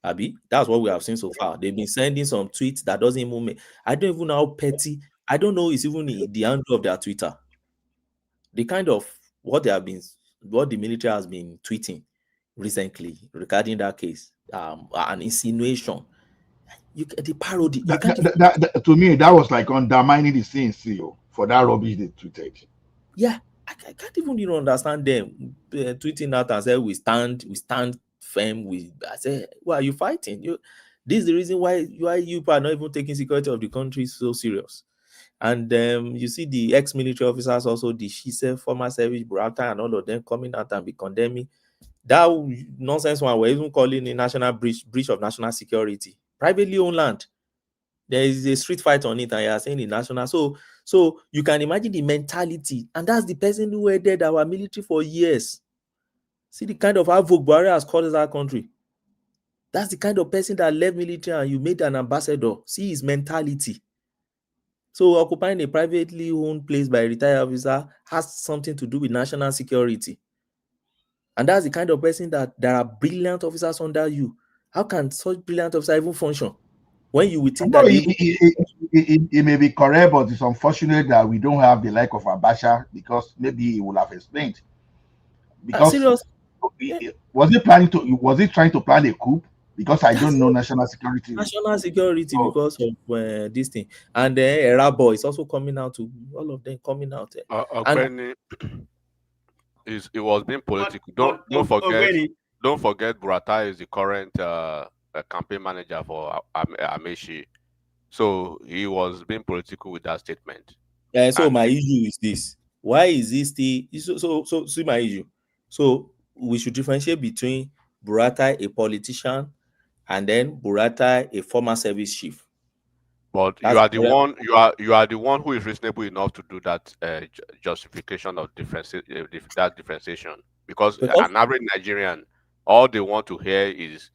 Abi, that's what we have seen so far. They've been sending some tweets that doesn't even make. I don't even know how petty. I don't know it's even the handle of their Twitter. The kind of what the military has been tweeting recently regarding that case, an insinuation. The parody. You can't to me, that was like undermining the CNC for that rubbish they tweeted. Yeah, I can't even understand them tweeting out and say we stand firm. I say, why are you fighting? This is the reason why you are not even taking security of the country so serious. And you see the ex-military officers, also the Shise, former service Burata, and all of them coming out and be condemning that nonsense one. We're even calling a national breach of national security, privately owned land. There is a street fight on it, and you are saying the national. So you can imagine the mentality, and that's the person who headed our military for years. See the kind of havoc Buhari has caused our country. That's the kind of person that left military and you made an ambassador. See his mentality. So occupying a privately owned place by a retired officer has something to do with national security. And that's the kind of person that there are brilliant officers under you. How can such brilliant officer even function? When you would think that it may be correct, but it's unfortunate that we don't have the like of Abacha, because maybe he would have explained. Because was he trying to plan a coup? Because I don't know national security. Because of this thing. And then Erabo is also coming out to all of them coming out. It was being political. Don't forget Burata is the current campaign manager for Amechi. So he was being political with that statement. So my issue is this. Why is this still so see my issue? So we should differentiate between Burata, a politician, and then Burata, a former service chief. But you are the one who is reasonable enough to do that justification of that differentiation, because an average Nigerian, all they want to hear is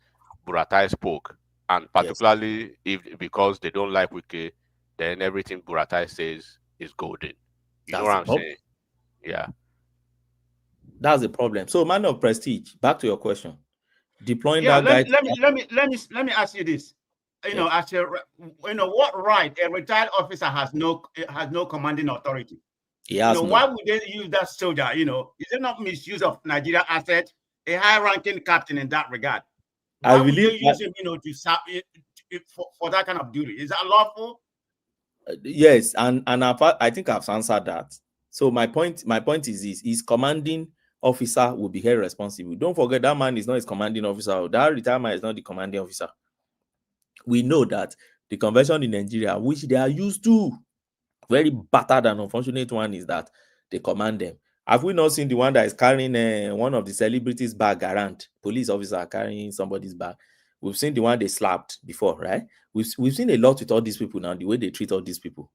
Burata spoke, and particularly because they don't like Wike, then everything Burata says is golden. You know what I'm saying? Yeah. That's the problem. So, man of prestige, back to your question. Deploying that guy. Let me ask you this. What right a retired officer has no commanding authority? Why would they use that soldier? Is it not misuse of Nigeria asset? A high-ranking captain in that regard. Why would they use him, for that kind of duty? Is that lawful? Yes, and I think I've answered that. So my point is this: he's commanding officer will be held responsible. Don't forget that man is not his commanding officer. That retirement is not the commanding officer. We know that the convention in Nigeria, which they are used to, very battered and unfortunate one, is that they command them. Have we not seen the one that is carrying one of the celebrities' bag around? Police officer carrying somebody's bag. We've seen the one they slapped before, right? We've seen a lot with all these people now, the way they treat all these people.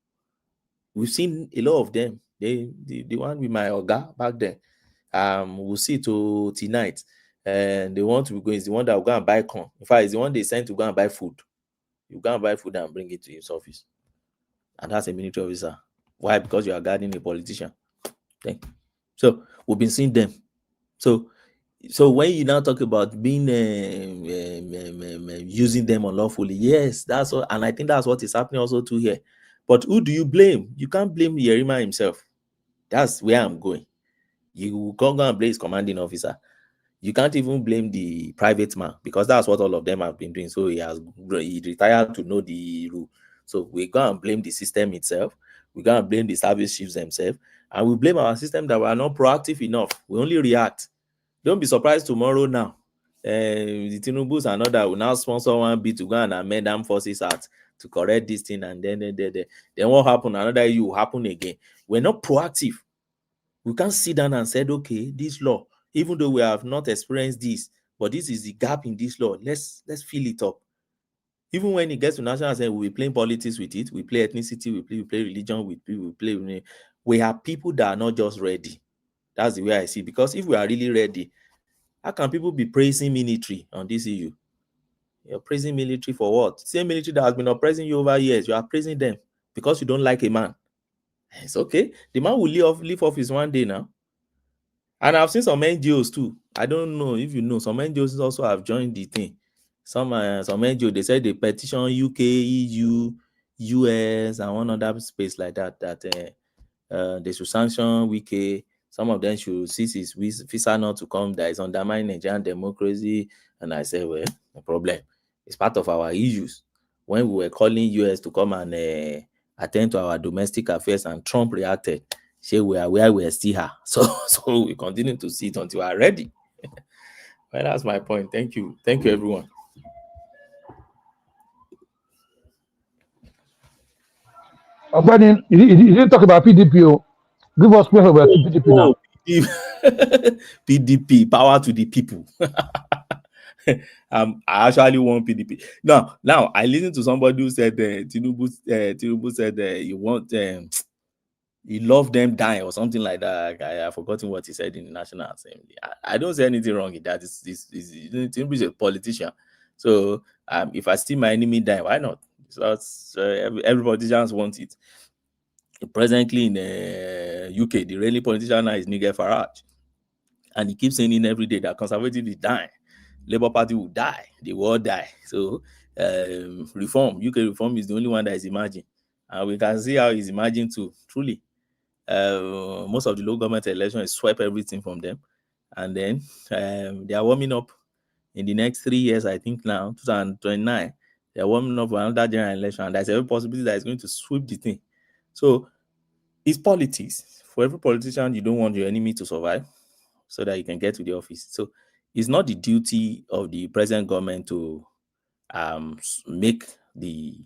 We've seen a lot of them. The one with my Oga back then. We'll see to tonight. And they want to be going is the one that will go and buy corn. In fact, it's the one they sent to go and buy food. You go and buy food and bring it to his office. And that's a military officer. Why? Because you are guarding a politician. Okay. So we've been seeing them. So when you now talk about being using them unlawfully, yes, that's all, and I think that's what is happening also too here. But who do you blame? You can't blame Yerima himself. That's where I'm going. You can't go and blame his commanding officer. You can't even blame the private man, because that's what all of them have been doing. So he retired to know the rule. So we go and blame the system itself. We go and blame the service chiefs themselves, and we blame our system that we are not proactive enough. We only react. Don't be surprised tomorrow now. The Tinubus and other will now sponsor one bit to go and amend Armed Forces Act to correct this thing, and then what happened? Another issue will happen again. We're not proactive. We can't sit down and say, okay, this law, even though we have not experienced this, but this is the gap in this law. Let's fill it up. Even when it gets to national assembly, we'll be playing politics with it. We play ethnicity, we play religion, we have people that are not just ready. That's the way I see it. Because if we are really ready, how can people be praising military on this issue? You're praising military for what? Same military that has been oppressing you over years. You are praising them because you don't like a man. It's okay. The man will leave office one day now. And I've seen some NGOs too. I don't know if you know, some NGOs also have joined the thing. Some NGO, they said they petition UK, EU, US, and one other space like that, they should sanction Wike. Some of them should cease his visa not to come, that is undermining Nigerian democracy. And I say, well, no problem. It's part of our issues. When we were calling US to come and attend to our domestic affairs, and Trump reacted, say we are where we are still here. So we continue to see it until we are ready. Well, that's my point. Thank you. Thank you, everyone. But you didn't talk about PDP. Give us place about PDP now. PDP, power to the people. I actually want PDP. Now I listened to somebody who said Tinubu said he want he loved them dying or something like that. I've forgotten what he said in the National Assembly. I don't say anything wrong in that. Tinubu is a politician. So if I see my enemy die, why not? So every politician wants it. Presently in UK, the reigning politician now is Nigel Farage. And he keeps saying every day that conservative is dying. Labour Party will die. They will all die. So reform, UK reform is the only one that is emerging. And we can see how it's emerging too, truly. Most of the local government elections swipe everything from them. And then they are warming up in the next 3 years, I think now, 2029. They are warming up for another general election. And there's every possibility that it's going to sweep the thing. So it's politics. For every politician, you don't want your enemy to survive so that you can get to the office. So it's not the duty of the present government to make the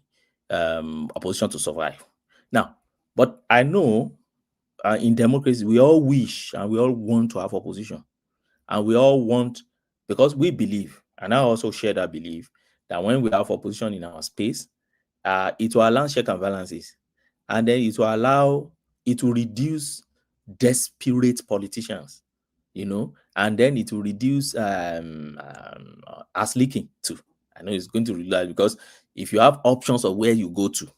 opposition to survive. Now, but I know in democracy, we all wish and we all want to have opposition. And we all want, because we believe, and I also share that belief, that when we have opposition in our space, it will allow check and balances. And then it will reduce desperate politicians, and then it will reduce ass leaking too. I know it's going to realize, because if you have options of where you go to,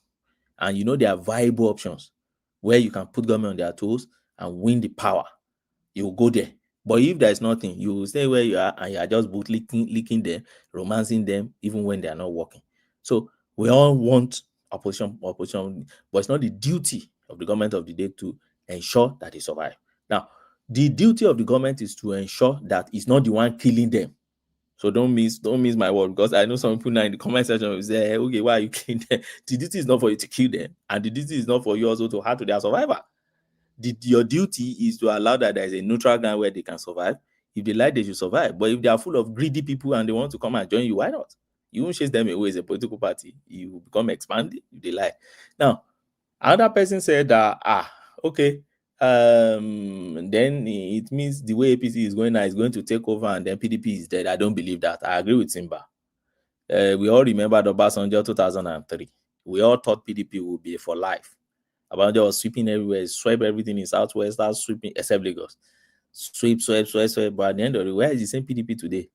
and there are viable options where you can put government on their toes and win the power, you will go there. But if there's nothing, you will stay where you are and you are just both leaking them, romancing them, even when they are not working. So we all want opposition, but it's not the duty of the government of the day to ensure that they survive. Now, the duty of the government is to ensure that it's not the one killing them. So don't miss my word, because I know some people now in the comment section will say, okay, why are you killing them? The duty is not for you to kill them, and the duty is not for you also to hurt to their survivor. your duty is to allow that there is a neutral ground where they can survive. If they like, they should survive. But if they are full of greedy people and they want to come and join you, why not? You won't chase them away as a political party. You will become expanded if they like. Now, another person said that, okay, then it means the way APC is going now is going to take over and then PDP is dead. I don't believe that. I agree with Simba. We all remember the Obasanjo 2003. We all thought PDP would be for life. Obasanjo was sweeping everywhere, swept everything in Southwest, started sweeping, except Lagos. Sweep. But at the end of the where is the same PDP today?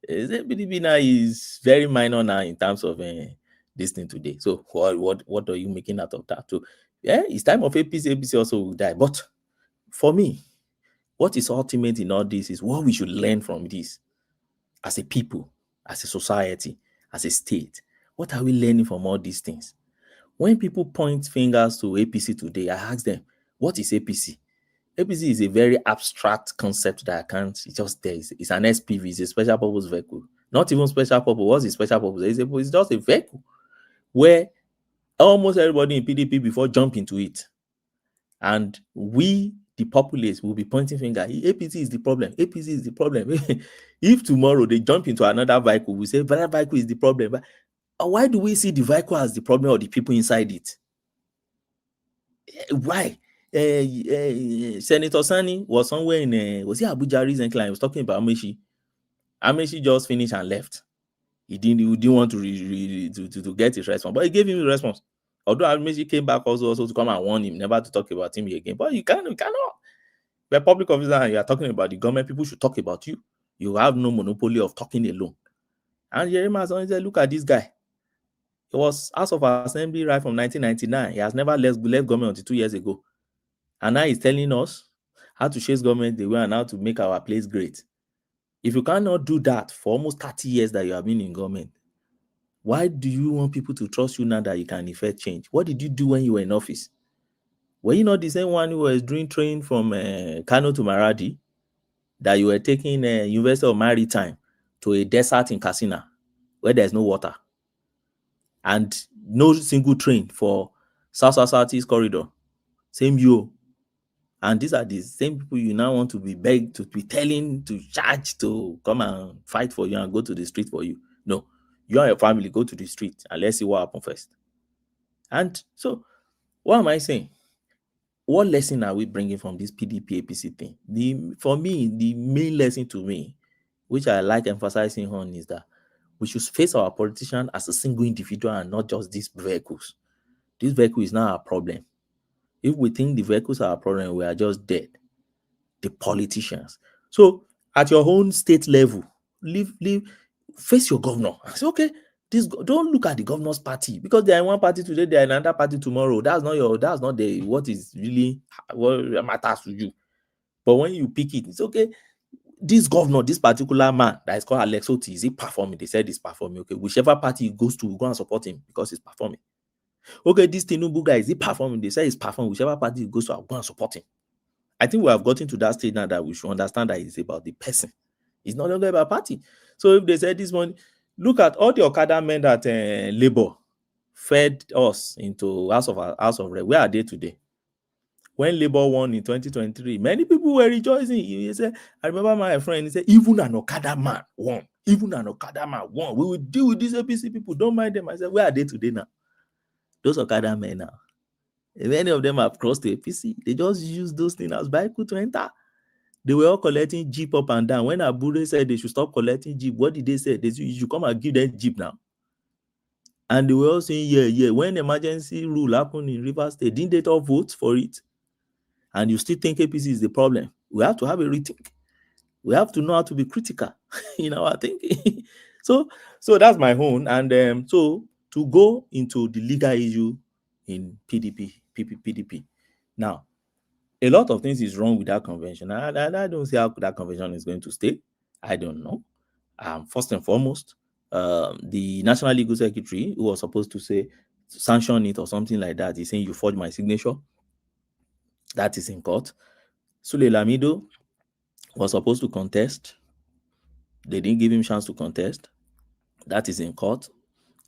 The same PDP now is very minor now in terms of this thing today. So what are you making out of that? So yeah, it's time of APC. APC also will die. But for me, what is ultimate in all this is what we should learn from this as a people, as a society, as a state. What are we learning from all these things? When people point fingers to APC today, I ask them, what is APC? APC is a very abstract concept that I can't, it's just there. It's an SPV, it's a special purpose vehicle. Not even special purpose. What's the special purpose? It's just a vehicle where almost everybody in PDP before jump into it. And we, the populace, will be pointing finger. APC is the problem. APC is the problem. If tomorrow they jump into another vehicle, we say that vehicle is the problem. But why do we see the vehicle as the problem or the people inside it? Why? Senator Sani was somewhere in was he Abuja recently? He was talking about Amechi. Amechi just finished and left. He didn't want to get his response, but he gave him a response. Although Amechi came back also to come and warn him never to talk about him again. But you cannot. You're a public officer and you are talking about the government. People should talk about you. You have no monopoly of talking alone. And Jeremiah said, look at this guy. He was House of Assembly right from 1999. He has never left government until 2 years ago. And now he's telling us how to chase government the way and how to make our place great. If you cannot do that for almost 30 years that you have been in government, why do you want people to trust you now that you can effect change? What did you do when you were in office? Were you not the same one who was doing training from Kano to Maradi, that you were taking University of Maritime to a desert in Katsina where there's no water and no single train for South-South-East corridor? Same you. And these are the same people you now want to be begged, to be telling, to charge to come and fight for you and go to the street for you. No, you and your family go to the street and let's see what happens first. And so, what am I saying? What lesson are we bringing from this PDP APC thing? For me, the main lesson to me, which I like emphasizing on, is that we should face our politician as a single individual and not just these vehicles. This vehicle is not our problem. If we think the vehicles are a problem, we are just dead. The politicians. So at your own state level, face your governor. Say, okay, don't look at the governor's party because they are in one party today, they are in another party tomorrow. That's not what is really what matters to you. But when you pick it, it's okay. This governor, this particular man that is called Alex Oti, is he performing? They said he's performing. Okay, whichever party he goes to, go and support him because he's performing. Okay, this Tinubu guy, is he performing? They say he's performing. Whichever party he goes to, I'll go and support him. I think we have gotten to that stage now that we should understand that it's about the person. It's not only about party. So if they said this one, look at all the Okada men that Labour fed us into House of Rep. Where are they today? When Labour won in 2023, many people were rejoicing. He said, I remember my friend, he said, even an Okada man won. Even an Okada man won. We will deal with these APC people. Don't mind them. I said, where are they today now? Those Okada men now. If any of them have crossed the APC, they just use those things as vehicle to enter. They were all collecting Jeep up and down. When Abure said they should stop collecting Jeep, what did they say? They said, you should come and give them Jeep now. And they were all saying, yeah. When emergency rule happened in Rivers State, didn't they all vote for it? And you still think APC is the problem? We have to have a rethink. We have to know how to be critical in our thinking. So that's my own. And so to go into the legal issue in PDP. Now, a lot of things is wrong with that convention. I don't see how that convention is going to stay. I don't know. First and foremost, the National Legal Secretary, who was supposed to sanction it or something like that, is saying you forged my signature. That is in court. Sule Lamido was supposed to contest. They didn't give him chance to contest. That is in court.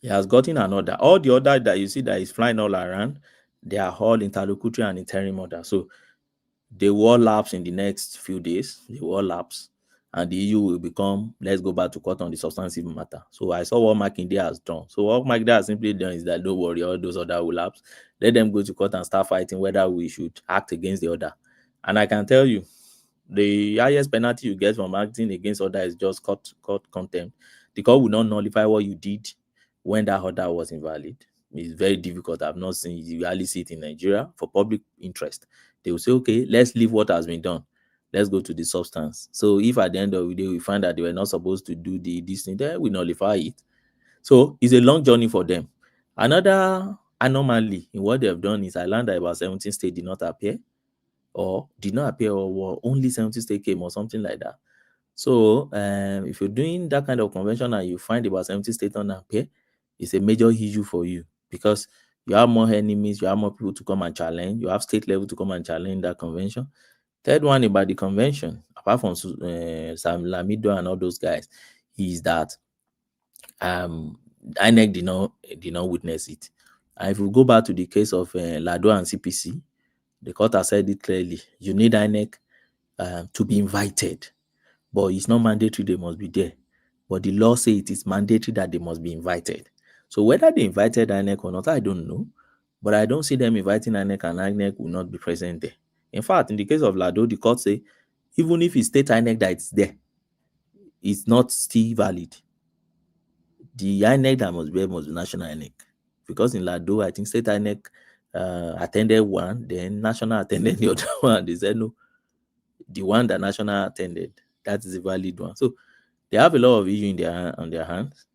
He has gotten an order. All the order that you see that is flying all around, they are all interlocutory and interim order. So they will all lapse in the next few days. They will all lapse, and the EU will become, let's go back to court on the substantive matter. So I saw what Makinde has done. So what Makinde has simply done is that, don't worry, all those other will lapse. Let them go to court and start fighting whether we should act against the other. And I can tell you, the highest penalty you get from acting against order is just court contempt. The court will not nullify what you did when that order was invalid. It's very difficult. I've not seen, you rarely see it in Nigeria for public interest. They will say, okay, let's leave what has been done. Let's go to the substance. So if at the end of the day we find that they were not supposed to do this thing, then we nullify it. So it's a long journey for them. Another anomaly in what they have done is I learned that about 17 states did not appear, or only 17 states came, or something like that. So if you're doing that kind of convention and you find about 70 states don't appear, it's a major issue for you, because you have more enemies, you have more people to come and challenge, you have state level to come and challenge that convention. Third one about the convention, apart from Sam Lamido and all those guys, is that INEC did not witness it. And if we go back to the case of Lado and CPC, the court has said it clearly. You need INEC to be invited, but it's not mandatory they must be there. But the law says it is mandatory that they must be invited. So whether they invited INEC or not, I don't know. But I don't see them inviting INEC, and INEC will not be present there. In fact, in the case of Lado, the court say even if it states INEC that it's there, it's not still valid. The INEC that must be national INEC. Because in Lado, I think state INEC attended one, then national attended the other one. They said no, the one that national attended, that is a valid one. So they have a lot of issue on their hands.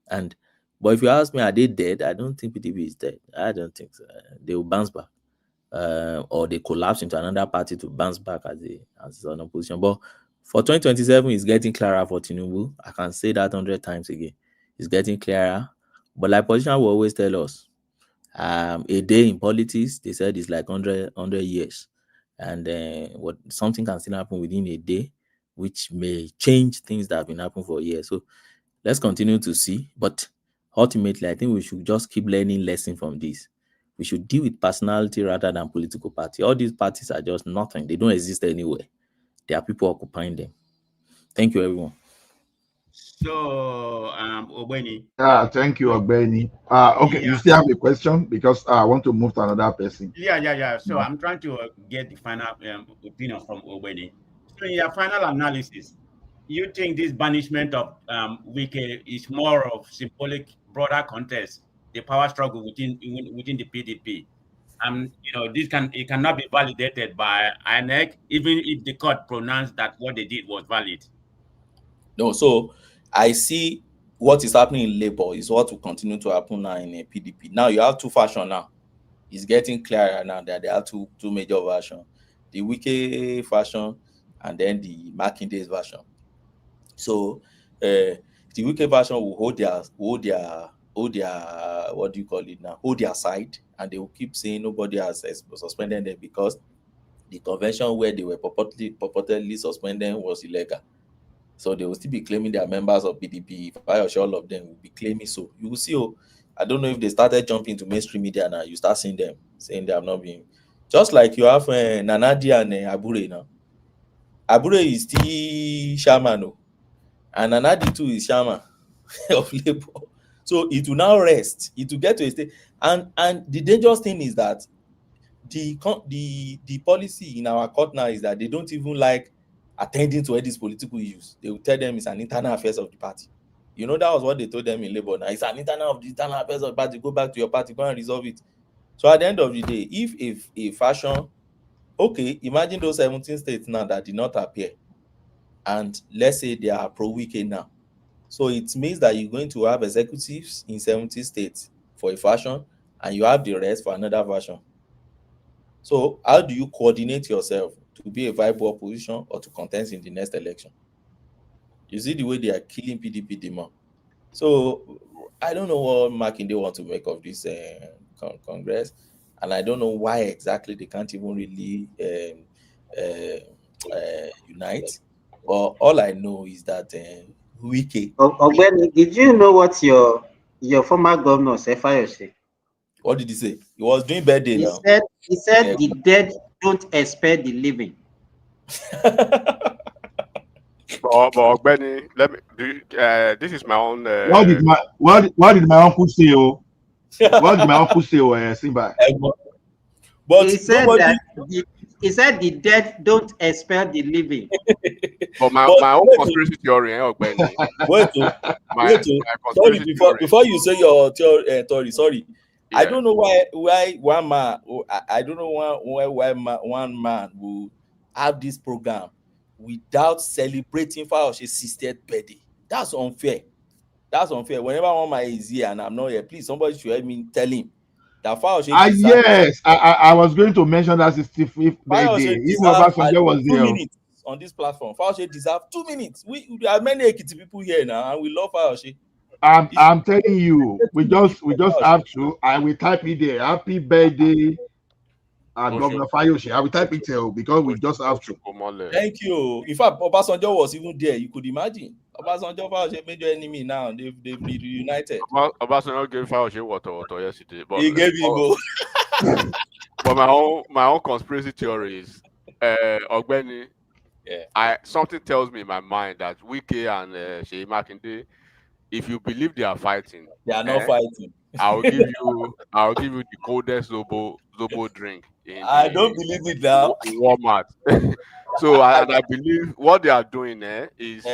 But if you ask me, are they dead? I don't think PDP is dead. I don't think so. They will bounce back, or they collapse into another party to bounce back as an opposition. But for 2027, it's getting clearer for Tinubu. I can say that 100 times again. It's getting clearer. But like politicians will always tell us, a day in politics, they said, is like 100 years. And something can still happen within a day, which may change things that have been happening for years. So let's continue to see. But ultimately, I think we should just keep learning lessons from this. We should deal with personality rather than political party. All these parties are just nothing. They don't exist anywhere. There are people occupying them. Thank you, everyone. So, Obeni. Thank you, Ogbeni. Okay, you still have a question, because I want to move to another person. Yeah. So I'm trying to get the final opinion from Obeni. So in your final analysis, you think this banishment of Wike is more of symbolic, broader contest, the power struggle within the PDP? This cannot be validated by INEC, even if the court pronounced that what they did was valid. No, so I see what is happening in Labour is what will continue to happen now in a PDP. Now you have two factions now. It's getting clearer now that there are two major versions. The Wike faction and then the Makinde's version. So the Wike version will hold their what do you call it now? Hold their side, and they will keep saying nobody has suspended them because the convention where they were purportedly suspended was illegal. So they will still be claiming they are members of PDP. If I assure all of them will be claiming so. You will see. I don't know if they started jumping to mainstream media now. You start seeing them saying they have not been. Just like you have Nanadi and Abure now. Abure is still shaman, and Nanadi too is shaman of Labour. So it will now rest. It will get to a state. And the dangerous thing is that the policy in our court now is that they don't even like attending to all these political issues. They will tell them it's an internal affairs of the party. That was what they told them in Labour. Now it's an internal affairs of the party. Go back to your party, go and resolve it. So at the end of the day, if a faction, okay, imagine those 17 states now that did not appear, and let's say they are pro-Wike now. So it means that you're going to have executives in 17 states for a faction, and you have the rest for another faction. So how do you coordinate yourself to be a viable opposition or to contest in the next election? You see the way they are killing PDP demand. So I don't know what Makinde want to make of this Congress, and I don't know why exactly they can't even really unite. But all I know is that Wike. Ogbeni, did you know what your former governor Sefayo said? What did he say? He was doing birthday now. He said the dead don't expect the living. But Benny, let me do. This is my own. What did my uncle say? Oh, what did my uncle say? Oh, Simba. But he said nobody. that he said the dead don't expel the living. But my own conspiracy theory, Benny. Wait, my sorry, conspiracy theory. before you say your theory, sorry. I Yeah. don't know why one man, I don't know why one man will have this program without celebrating Fayoshe's 60th birthday. That's unfair. That's unfair. Whenever one man is here and I'm not here, please somebody should help me tell him that Fayoshe deserves. Yes, I was going to mention that 65th birthday. Fayoshe Even deserves Obasanjo was 2 there. minutes on this platform. Fayoshe deserves 2 minutes. There are many Ekiti people here now, and we love Fayoshe. I'm telling you, we just have to. I will type it there. Happy birthday, Governor Fayoshe. I will type it there because we just have to. Thank you. In fact, Obasanjo was even there. You could imagine. Obasanjo Fayoshe major enemy now. They've reunited. Obasanjo gave Fayoshe water yesterday, but he gave him. But my own conspiracy theory is, Ogbeni. Yeah. Something tells me in my mind that Wike and Seyi Makinde, if you believe they are fighting, they are not fighting. I'll give you the coldest Zobo drink I don't believe it now. in Walmart. So I believe what they are doing is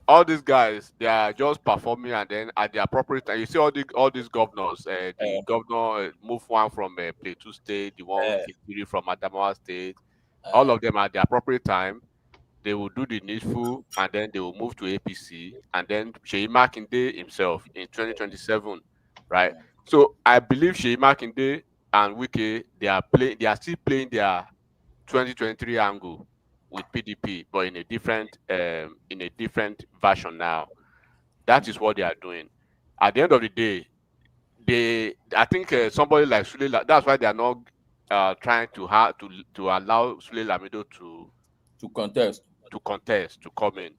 all these guys, they are just performing, and then at the appropriate time, you see all these governors. The governor moved one from Plateau State, the one from Adamawa State. All of them at the appropriate time, they will do the needful, and then they will move to APC, and then Seyi Makinde himself in 2027, right? So I believe Seyi Makinde and Wike, they are still playing their 2023 angle with PDP, but in a different version now. That is what they are doing. At the end of the day, I think somebody like Sule, that's why they are not trying to allow Sule Lamido to contest, to come in.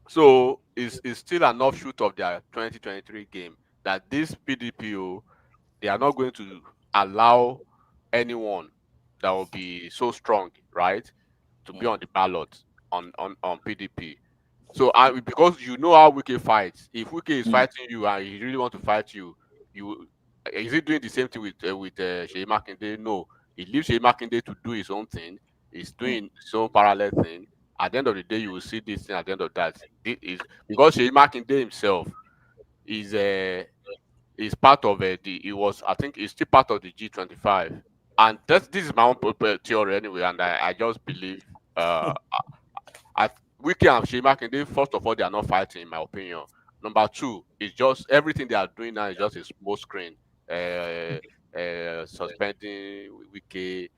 So it's still an offshoot of their 2023 game that this PDPO, they are not going to allow anyone that will be so strong, right, to be on the ballot on PDP. So because you know how Wike fights, if Wike is fighting you and he really want to fight you, is he doing the same thing with Seyi Makinde? No, he leaves Seyi Makinde to do his own thing. He's doing his own parallel thing. At the end of the day, you will see this thing. At the end of that, this is because Seyi Makinde himself is part of I think he's still part of the G25, and this is my own theory anyway, and I just believe Wike and Seyi Makinde, first of all, they are not fighting, in my opinion. Number two, it's just everything they are doing now is just a smoke screen. Suspending Wike,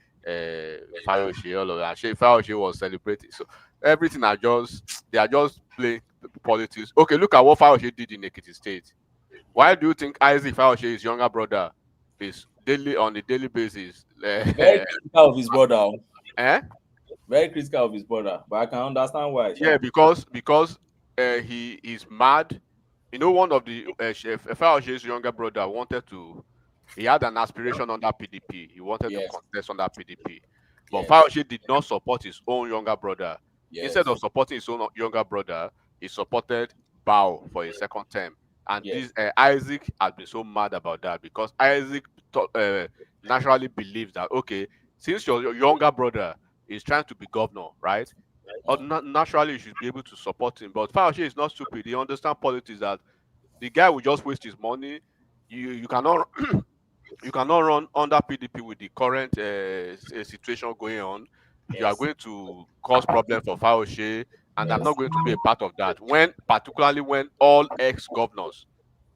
Fayoshe, all of that. Fayoshe was celebrating. So everything they are just playing politics. Okay, look at what Fayoshe did in Ekiti State. Why do you think Isaac Fayoshe, his younger brother, is on a daily basis? Very critical of his brother. Eh? Very critical of his brother, but I can understand why. Yeah, because he is mad. You know, one of the Fayoshe's younger brother he had an aspiration under PDP. He wanted to contest under PDP, but Fayoshe did not support his own younger brother. Instead of supporting his own younger brother, he supported Bao for his second term. And this Isaac has been so mad about that because Isaac naturally believes that, okay, since your younger brother is trying to be governor, right? Naturally, you should be able to support him. But Fayoshe is not stupid. He understands politics, that the guy will just waste his money. You cannot you cannot run under PDP with the current situation going on. You are going to cause problems for Fayoshe, and I'm not going to be a part of that. Particularly when all ex-governors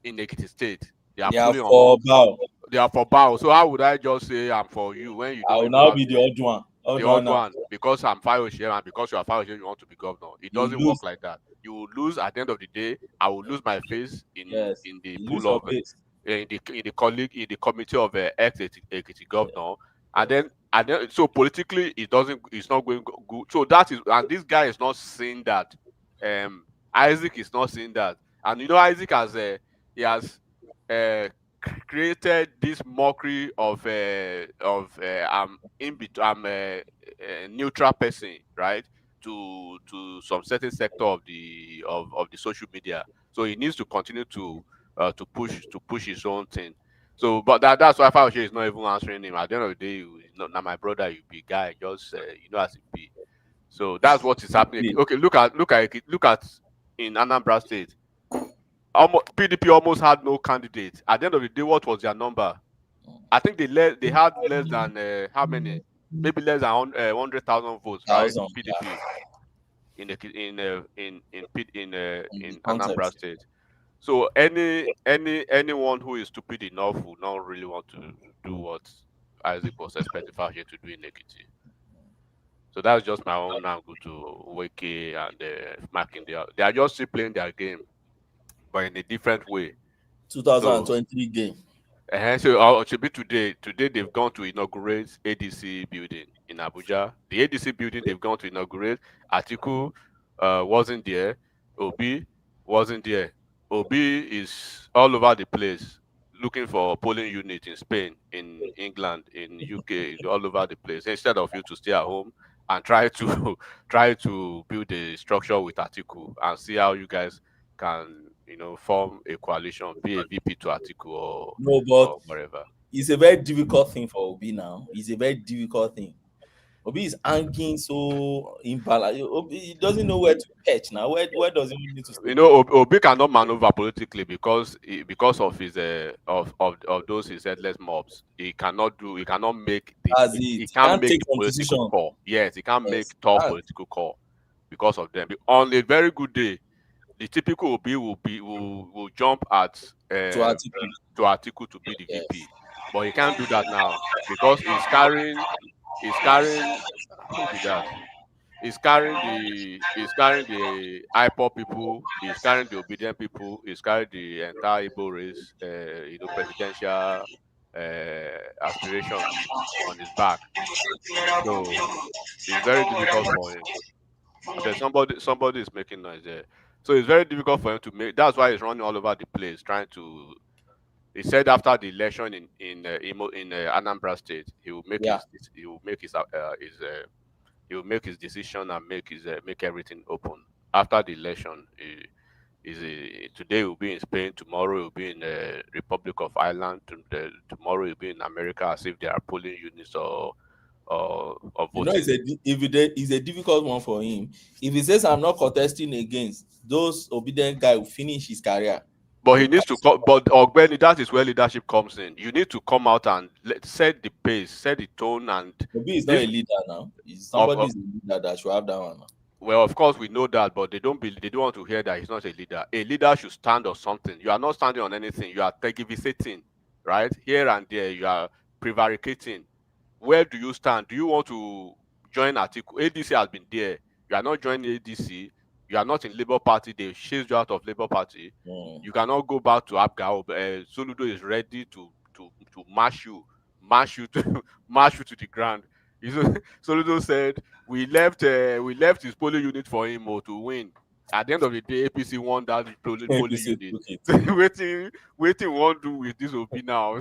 in Ekiti State, they are for Bao. They are for Bao. So how would I just say I'm for you when you don't? I will now be the odd one. The odd one, because I'm Fayoshe, and because you are Fayoshe, you want to be governor. It doesn't work like that. You will lose at the end of the day. I will lose my face in the pool of in the committee of ex-Ekiti governor, and then so politically it's not going good. So that is, and this guy is not seeing that. Isaac is not seeing that, and you know Isaac he has created this mockery of I'm in between, I'm a neutral person, right? To some certain sector of the social media. So he needs to continue to push his own thing. So, but that's why Fauci is not even answering him. At the end of the day, he's not now my brother. You be guy, just as it be. So that's what is happening. Okay, look at in Anambra State. PDP almost had no candidate. At the end of the day, what was their number? I think they had less than how many? Maybe less than 100,000 votes, right? PDP in Anambra State. So anyone who is stupid enough will not really want to do what Isaac was expecting Fauci to do in Ekiti. So that's just my own angle to Wike and Marking. They are just still playing their game, but in a different way. 2023 game. So should be today. Today they've gone to inaugurate ADC building in Abuja. The ADC building they've gone to inaugurate. Atiku wasn't there. Obi wasn't there. Obi is all over the place looking for polling unit in Spain, in England, in UK, all over the place. Instead of you to stay at home and try to build a structure with Atiku and see how you guys can form a coalition, be a VP to Atiku or whatever. It's a very difficult thing for Obi now. It's a very difficult thing. Obi is hanging so imbalanced. He doesn't know where to pitch now. Where does he need to stay? Obi cannot maneuver politically because of his of those his headless mobs. He cannot make he can't make the political call. Yes, he can't make tough political call because of them. On a very good day, the typical Obi will jump at to Atiku to be the VP, but he can't do that now because he's carrying who be that? He's carrying the IPOP people, he's carrying the obedient people, he's carrying the entire Igbo race, presidential aspiration on his back. So it's very difficult for him. There's somebody is making noise there. So it's very difficult for him to make. That's why he's running all over the place, trying to. He said after the election in Anambra State, he will make his decision and make everything open. After the election, today he will be in Spain, tomorrow he will be in the Republic of Ireland, tomorrow he will be in America, as if they are polling units or voting. It's a difficult one for him. If he says I'm not contesting against those obedient guy, will finish his career. But he needs to. But Ogbeni, that is where leadership comes in. You need to come out and set the pace, set the tone, and. Obi is not a leader now. Somebody is a leader that should have that one now. Well, of course we know that, but they don't want to hear that he's not a leader. A leader should stand on something. You are not standing on anything. You are tergiversating, right? Here and there, you are prevaricating. Where do you stand? Do you want to join Atiku? ADC has been there. You are not joining ADC. You are not in Labour Party. They chased you out of Labour Party. You cannot go back to Abga. Soludo is ready to mash you to to the ground. Soludo said we left his polling unit for him to win. At the end of the day, APC won that polling unit. Waiting won't do with this Obi now.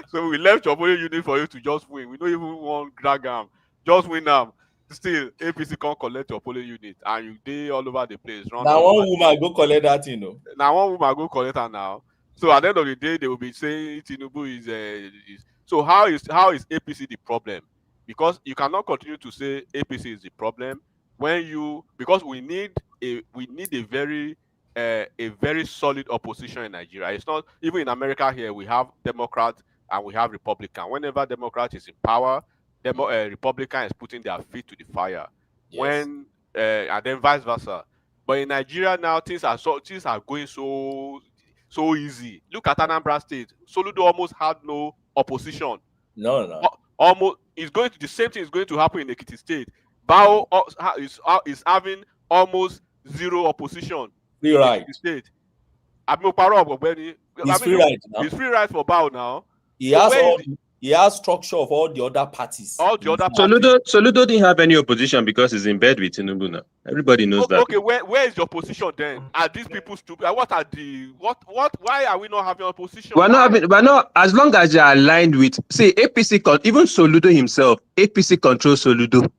So we left your polling unit for you to just win. We don't even want drag am. Just win them. Still, APC can't collect your polling unit, and you dey all over the place. Now one woman go collect that, Now one woman go collect her now. So at the end of the day, they will be saying Tinubu is. So how is APC the problem? Because you cannot continue to say APC is the problem because we need a very solid opposition in Nigeria. It's not even in America here. We have Democrats and we have Republican. Whenever Democrat is in power, Republican is putting their feet to the fire. Yes. And then vice versa. But in Nigeria now, things are going so easy. Look at Anambra State. Soludo almost had no opposition. No. Almost the same thing is going to happen in Ekiti State. Bao is having almost zero opposition. Free ride. In Ekiti State. It's free ride now. It's free ride for Bao now. He has he has structure of all the other parties. All the other Soludo didn't have any opposition because he's in bed with Tinubu now. Everybody knows that. Okay, where is your position then? Are these people stupid? What are the why are we not having opposition? We're not as long as they are aligned with APC even Soludo himself. APC controls Soludo.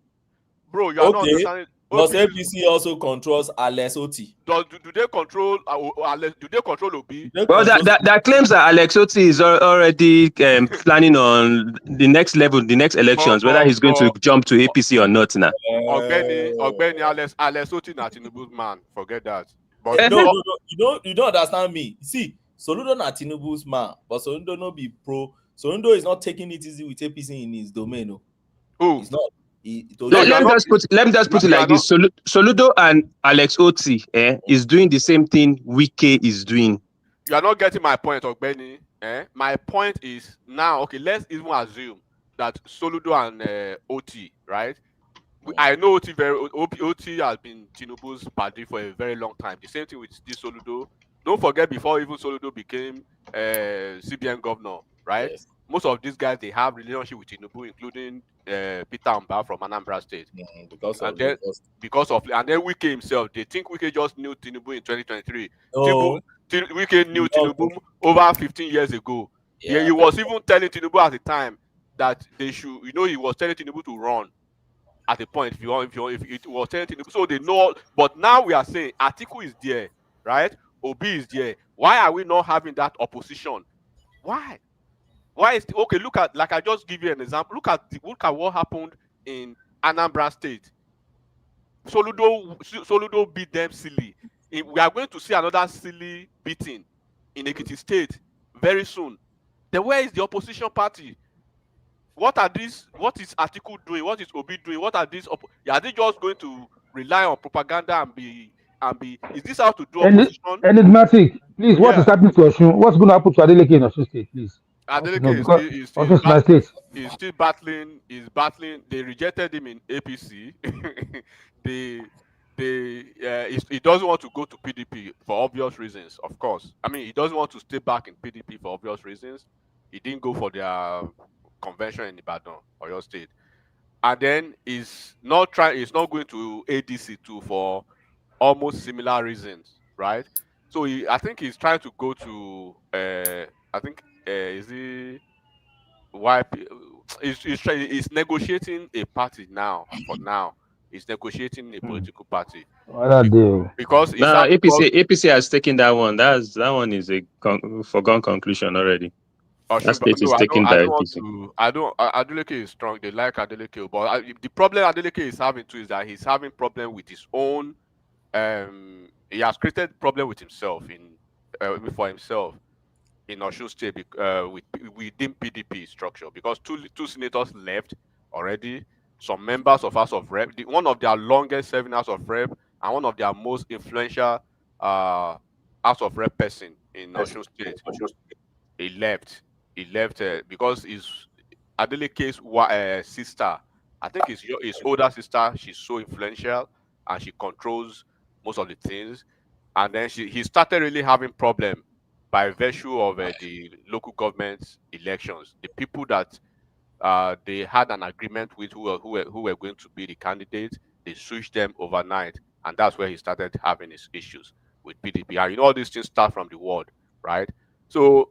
Bro, you are not understanding. Does APC also controls Alex Oti? Do they control do they control Obi? Well, that claims that Alex Oti is already planning on the next level, the next elections, whether he's going to jump to APC or not now. Ogbeni Alex Oti na Tinubu's man. Forget that. But no, you don't understand me. See, Soludo na Tinubu's man, but Soludo no be pro. Soludo is not taking it easy with APC in his domain. No. Who? He's not. Let me just put it like this: Soludo and Alex Oti is doing the same thing Wike is doing. You are not getting my point, Ogbeni. My point is now, okay, let's even assume that Soludo and Oti, right? I know Oti has been Tinubu's party for a very long time. The same thing with this Soludo. Don't forget, before even Soludo became CBN governor, right? Yes. Most of these guys, they have relationship with Tinubu, including Peter Mba from Anambra State. And then Wike himself, they think Wike just knew Tinubu in 2023. Wike knew Tinubu over 15 years ago. Yeah, he was even telling Tinubu at the time that they should, he was telling Tinubu to run at a point if it was telling Tinubu. So they know, but now we are saying Atiku is there, right? Obi is there. Why are we not having that opposition? Why? Why is okay? Look at, like I just give you an example. Look at what happened in Anambra State. Soludo beat them silly. We are going to see another silly beating in Ekiti State very soon. Then where is the opposition party? What is Atiku doing? What is Obi doing? What are these? Are they just going to rely on propaganda and be? Is this how to do opposition? Enigmatic, please. What is happening to Osun? What's going to happen to Adeleke in Osun State, please? Adeleke is still battling. He's battling. They rejected him in APC. He doesn't want to go to PDP for obvious reasons, of course. I mean, he doesn't want to stay back in PDP for obvious reasons. He didn't go for their convention in Ibadan, Oyo State, and then he's not going to ADC too for almost similar reasons, right? So I think he's trying to go to is he YP? He's negotiating a party now. For now, he's negotiating a political party. Because APC has taken that one. That one is a foregone conclusion already. That state is taken by APC. Adeleke is strong. They like Adeleke, but the problem Adeleke is having too is that he's having problem with his own. He has created problem with himself for himself in Osun State within PDP structure, because two senators left already. Some members of House of Rep, one of their longest serving House of Rep and one of their most influential House of Rep person in Osun State, he left because his Adeleke's sister, I think his older sister, she's so influential and she controls most of the things, and then he started really having problem by virtue of the local government elections. The people that they had an agreement with who were going to be the candidates, they switched them overnight, and that's where he started having his issues with PDP. And all these things start from the ward, right? So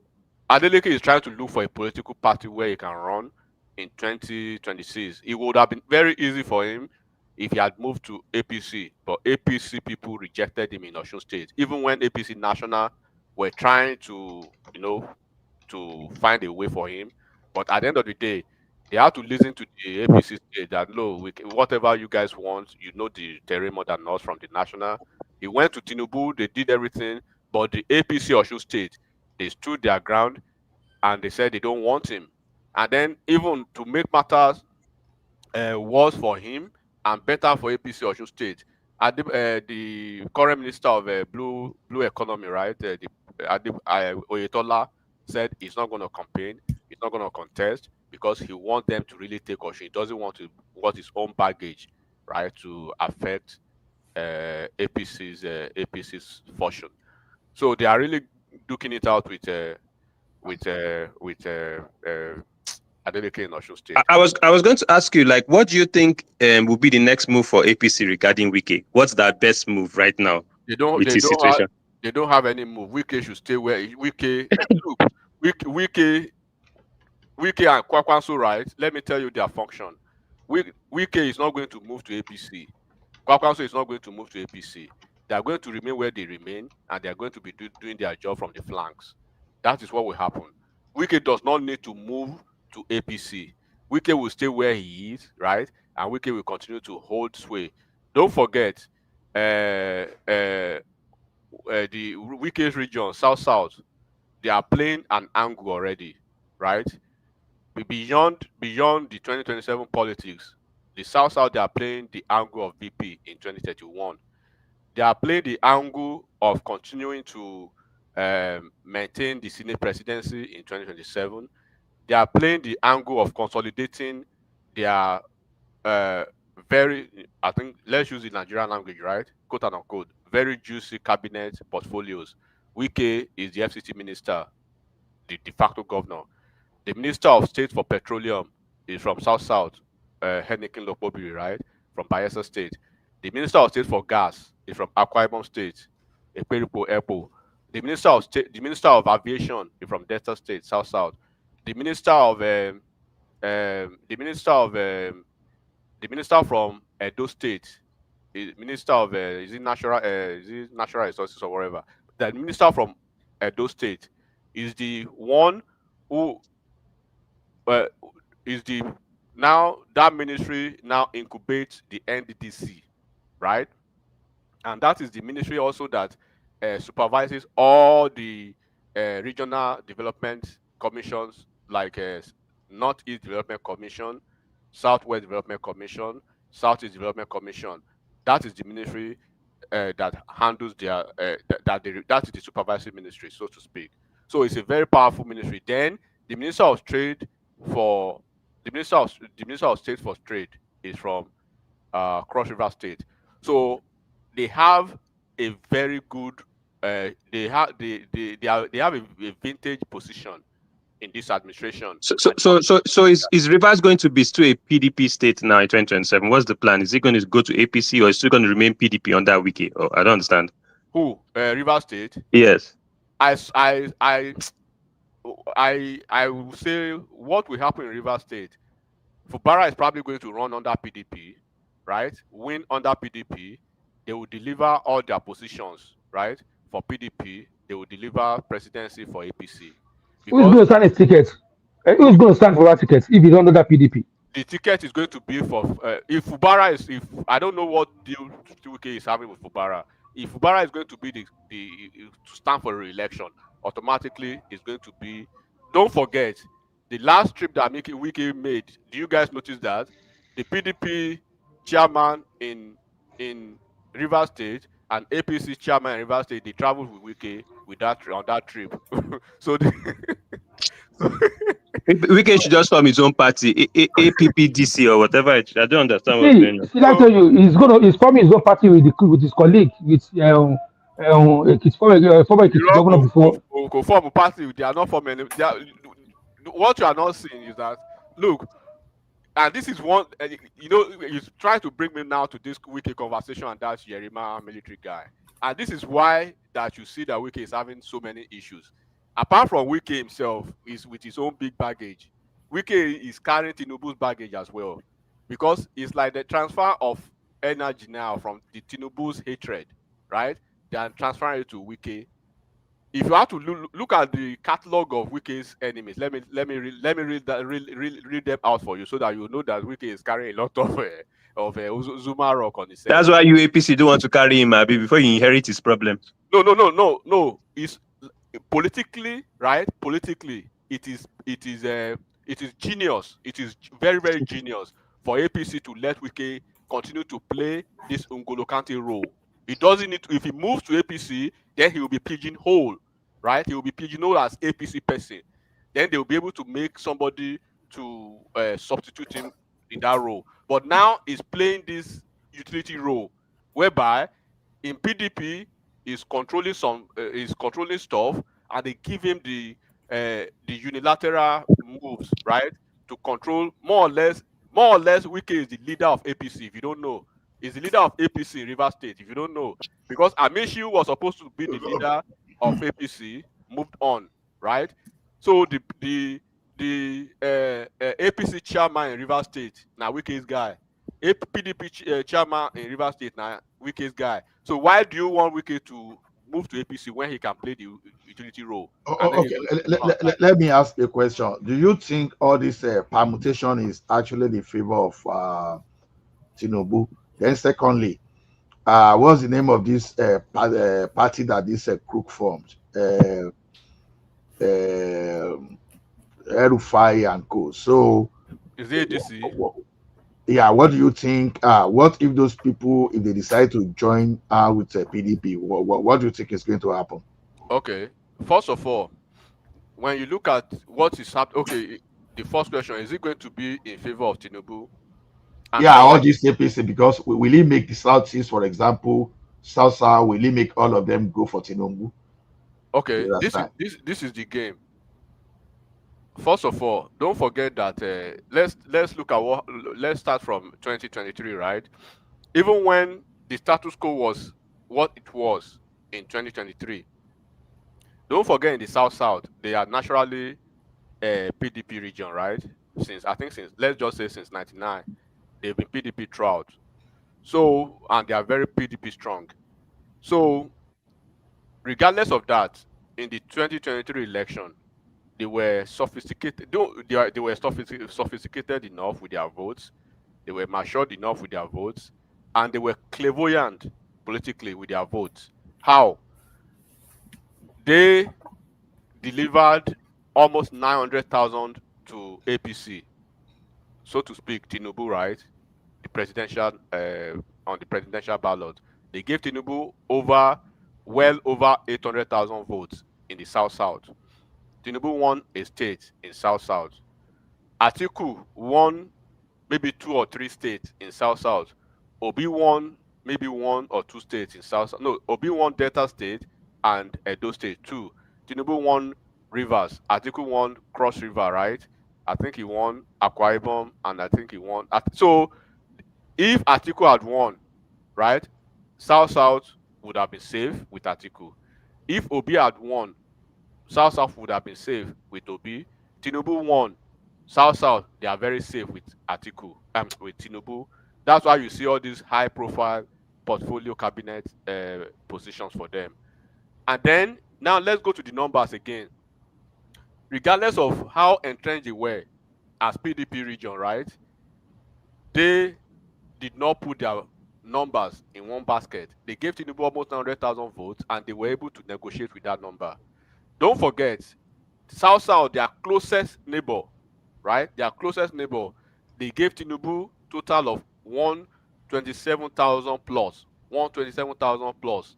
Adeleke is trying to look for a political party where he can run in 2026. It would have been very easy for him if he had moved to APC, but APC people rejected him in Osun State. Even when APC National were trying to, to find a way for him, but at the end of the day, they had to listen to the APC state that, no, whatever you guys want, the terrain more than us from the National. He went to Tinubu, they did everything, but the APC Osun State, they stood their ground and they said they don't want him. And then even to make matters worse for him and better for APC Osun State, the current minister of blue economy, right, Oyetola, said he's not going to campaign, he's not going to contest, because he wants them to really take Osun. He doesn't want his own baggage, right, to affect APC's fortune. So they are really duking it out with Adeleke in Osun State. I was going to ask you, like, what do you think will be the next move for APC regarding Wike? What's their best move right now with his situation? They don't have any move. Wike should stay where Wike. Look, Wike and Kwakwanso, right? Let me tell you their function. Wike is not going to move to APC. Kwakwanso is not going to move to APC. They are going to remain where they remain, and they are going to be doing their job from the flanks. That is what will happen. Wike does not need to move to APC. Wike will stay where he is, right? And Wike will continue to hold sway. Don't forget, the Wike's region, South, they are playing an angle already, right? Beyond the 2027 politics, the South they are playing the angle of VP in 2031. They are playing the angle of continuing to maintain the Senate presidency in 2027. They are playing the angle of consolidating their I think, let's use the Nigerian language, right? Quote and unquote, very juicy cabinet portfolios. Wike is the FCT minister, the de facto governor. The Minister of State for Petroleum is from South, Henneken Lokpobiri, right? From Bayelsa State. The Minister of State for Gas is from Akwa Ibom State, Ekperipo Airport. The Minister of Aviation is from Delta State, South. The Minister from Edo State is Minister of is it natural resources or whatever. The Minister from Edo State is the one who is the now that ministry now incubates the NDDC, right? And that is the ministry also that supervises all the regional development commissions, like Northeast Development Commission, Southwest Development Commission, Southeast Development Commission. That is the ministry that handles their that is the supervisory ministry, so to speak. So it's a very powerful ministry. Then the Minister of Trade for the Minister of State for Trade is from Cross River State. So they have a very good they have a vintage position in this administration. So is Rivers going to be still a PDP state now in 2027? What's the plan? Is it going to go to APC, or is it still going to remain PDP under Wike? Oh, I don't understand. Who? Rivers State? Yes. I will say what will happen in Rivers State. Fubara is probably going to run under PDP, right? Win under PDP. They will deliver all their positions, right? For PDP, they will deliver presidency for APC. Who's going to stand a ticket? Who's going to stand for that ticket if you don't know that PDP? The ticket is going to be for if I don't know what deal Wike is having with Fubara. If Fubara is going to be to stand for re-election, automatically it's going to be. Don't forget the last trip that Wike made. Do you guys notice that the PDP chairman in Rivers State and APC chairman in Rivers State, they traveled with Wike on that trip. So Wike should just form his own party, APPDC or whatever. I don't understand what's going on. See, I tell you, he's forming his own party with his colleague, with his former governor before. Form a party. They are not forming. What you are not seeing is that, look, and this is one. You try to bring me now to this Wike conversation, and that's Yerima military guy, and this is why that you see that Wike is having so many issues. Apart from Wike himself, is with his own big baggage. Wike is carrying Tinubu's baggage as well, because it's like the transfer of energy now from the Tinubu's hatred, right? They are transferring it to Wike. If you have to look at the catalog of Wike's enemies, let me read them out for you, so that you know that Wike is carrying a lot Zuma rock on his head. That's why you APC don't want to carry him, Abi, before you inherit his problems. No. It's politically, right? Politically, it is genius. It is very, very genius for APC to let Wike continue to play this N'Golo Kante role. He doesn't need to. If he moves to APC, then he will be pigeonholed, right? He will be pigeonholed as APC person. Then they will be able to make somebody to substitute him in that role. But now he's playing this utility role, whereby in PDP is controlling stuff, and they give him the unilateral moves, right, to control more or less. Wike is the leader of APC. If you don't know, is the leader of APC in Rivers State. If you don't know, because Amishu was supposed to be the leader of APC, moved on, right? So the APC chairman in Rivers State now Wike's guy. PDP chairman in Rivers State now Wike's guy. So why do you want Wike to move to APC when he can play the utility role? Okay, let me ask a question. Do you think all this permutation is actually in favor of Tinubu? Then secondly, what's the name of this party that this crook formed? Erufai and co. So is it ADC? Yeah, what do you think? What if those people, if they decide to join with PDP, what do you think is going to happen? Okay, first of all, when you look at what is happening, okay, the first question, is it going to be in favor of Tinubu? And all these APC, because will he make the Southeast, for example, South, will he make all of them go for Tinubu? Okay, this is the game. First of all, don't forget that let's look at let's start from 2023, right? Even when the status quo was what it was in 2023, don't forget in the South, they are naturally a PDP region, right? Since let's just say since 99, they've been PDP throughout. So, and they are very PDP strong. So, regardless of that, in the 2023 election, they were sophisticated. They were sophisticated enough with their votes. They were matured enough with their votes, and they were clairvoyant politically with their votes. How? They delivered almost 900,000 to APC, so to speak, Tinubu, right? The presidential on the presidential ballot, they gave Tinubu well over 800,000 votes in the South. Tinubu won a state in South. Atiku won maybe 2 or 3 states in South. Obi won maybe 1 or 2 states in South. No, Obi won Delta State and Edo State too. Tinubu won Rivers. Atiku won Cross River, right? I think he won Akwa Ibom, and I think he won. So if Atiku had won, right, South would have been safe with Atiku. If Obi had won, South would have been safe with Obi. Tinubu won. South, they are very safe with Atiku, with Tinubu. That's why you see all these high-profile portfolio cabinet positions for them. And then, now let's go to the numbers again. Regardless of how entrenched they were as PDP region, right, they did not put their numbers in one basket. They gave Tinubu almost 900,000 votes, and they were able to negotiate with that number. Don't forget, South, their closest neighbor, right? Their closest neighbor, they gave Tinubu total of 127,000 plus, 127,000 plus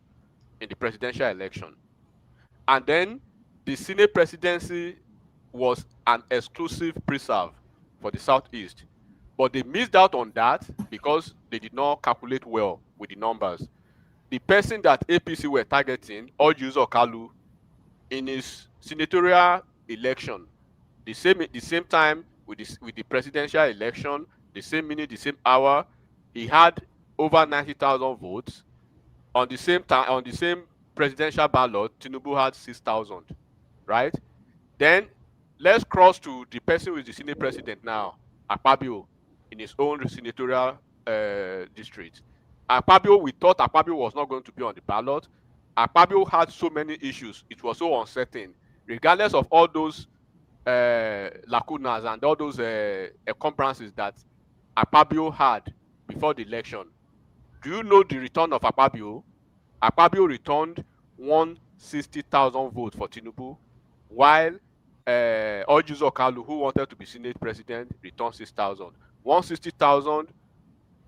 in the presidential election. And then the Senate presidency was an exclusive preserve for the Southeast. But they missed out on that because they did not calculate well with the numbers. The person that APC were targeting, Orji Kalu, in his senatorial election, the same time with the presidential election, the same minute, the same hour, he had over 90,000 votes. On the same time, on the same presidential ballot, Tinubu had 6,000, right? Then let's cross to the person who is the Senate president now, Akpabio, in his own senatorial district. Akpabio, we thought Akpabio was not going to be on the ballot. Akpabio had so many issues; it was so uncertain. Regardless of all those lacunas and all those encumbrances that Akpabio had before the election, do you know the return of Akpabio? Akpabio returned 160,000 votes for Tinubu, while Orji Kalu, who wanted to be Senate president, returned 6,000. 160,000,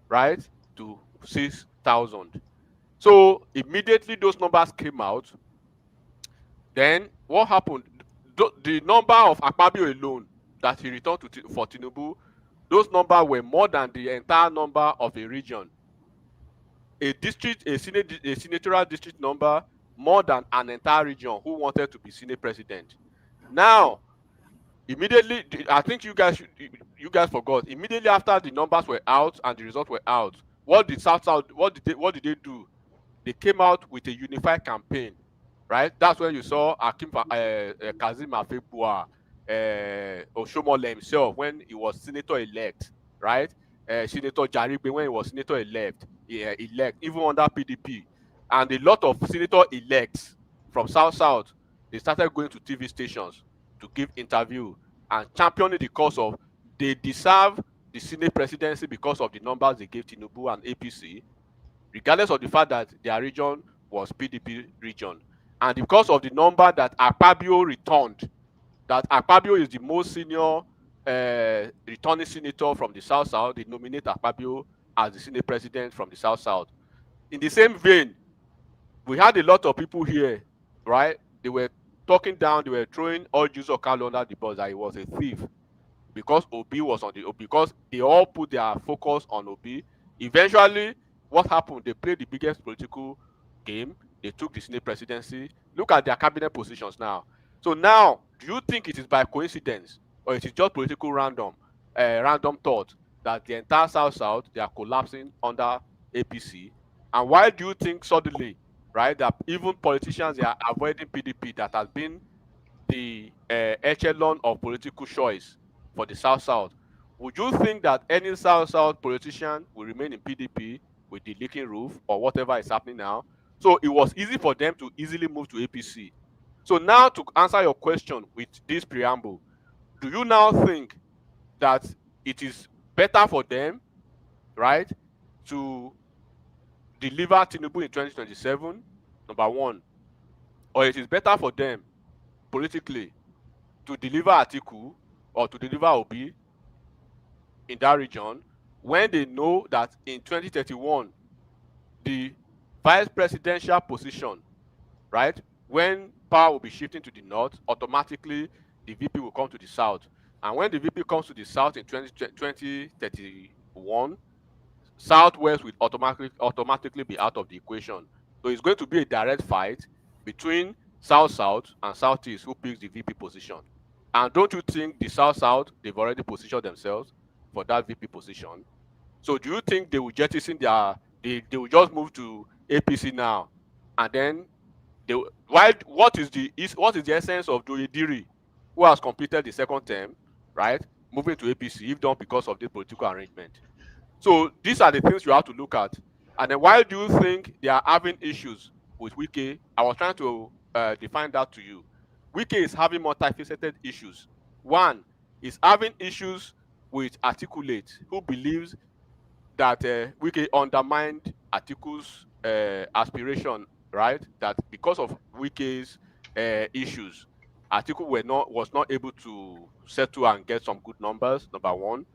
right, to 6,000. So immediately those numbers came out. Then what happened? The number of Akpabio alone that he returned for Tinubu, those numbers were more than the entire number of a region. A senatorial district number more than an entire region who wanted to be Senate president. Now, Immediately, I think you guys forgot. Immediately after the numbers were out and the results were out, what did what did they do? They came out with a unified campaign, right? That's when you saw Kazim Afebua, Oshomole himself when he was senator elect, right? Senator Jaribe when he was senator elect, even under PDP, and a lot of senator elects from South, they started going to TV stations to give interview and championing the cause of they deserve the Senate presidency because of the numbers they gave Tinubu and APC, regardless of the fact that their region was PDP region. And because of the number that Akpabio returned, that Akpabio is the most senior returning senator from the South, they nominate Akpabio as the Senate president from the South. In the same vein, we had a lot of people here, right? They were talking down, they were throwing all Jews of Carlo under the bus that he was a thief because Obi was on the because they all put their focus on Obi. Eventually, what happened? They played the biggest political game. They took the Senate presidency. Look at their cabinet positions now. So now, do you think it is by coincidence or it is just political random thought that the entire South they are collapsing under APC? And why do you think suddenly, right, that even politicians they are avoiding PDP that has been the echelon of political choice for the South? Would you think that any South politician will remain in PDP with the leaking roof or whatever is happening now? So it was easy for them to easily move to APC. So now to answer your question with this preamble, do you now think that it is better for them, right, to deliver Tinubu in 2027, number one, or it is better for them politically to deliver Atiku or to deliver Obi in that region when they know that in 2031 the vice presidential position, right, when power will be shifting to the north, automatically the VP will come to the south, and when the VP comes to the south in 2031, Southwest will automatically be out of the equation. So it's going to be a direct fight between South and Southeast who picks the VP position. And don't you think the South they've already positioned themselves for that VP position? So do you think they will jettison they will just move to APC now, and then what is the essence of Doyediri, who has completed the second term, right, moving to APC if not because of the political arrangement? So these are the things you have to look at. And then why do you think they are having issues with Wike? I was trying to define that to you. Wike is having multifaceted issues. One is having issues with Articulate, who believes that Wike undermined Atiku's aspiration, right? That because of Wike's issues, Atiku was not able to settle and get some good numbers, number one.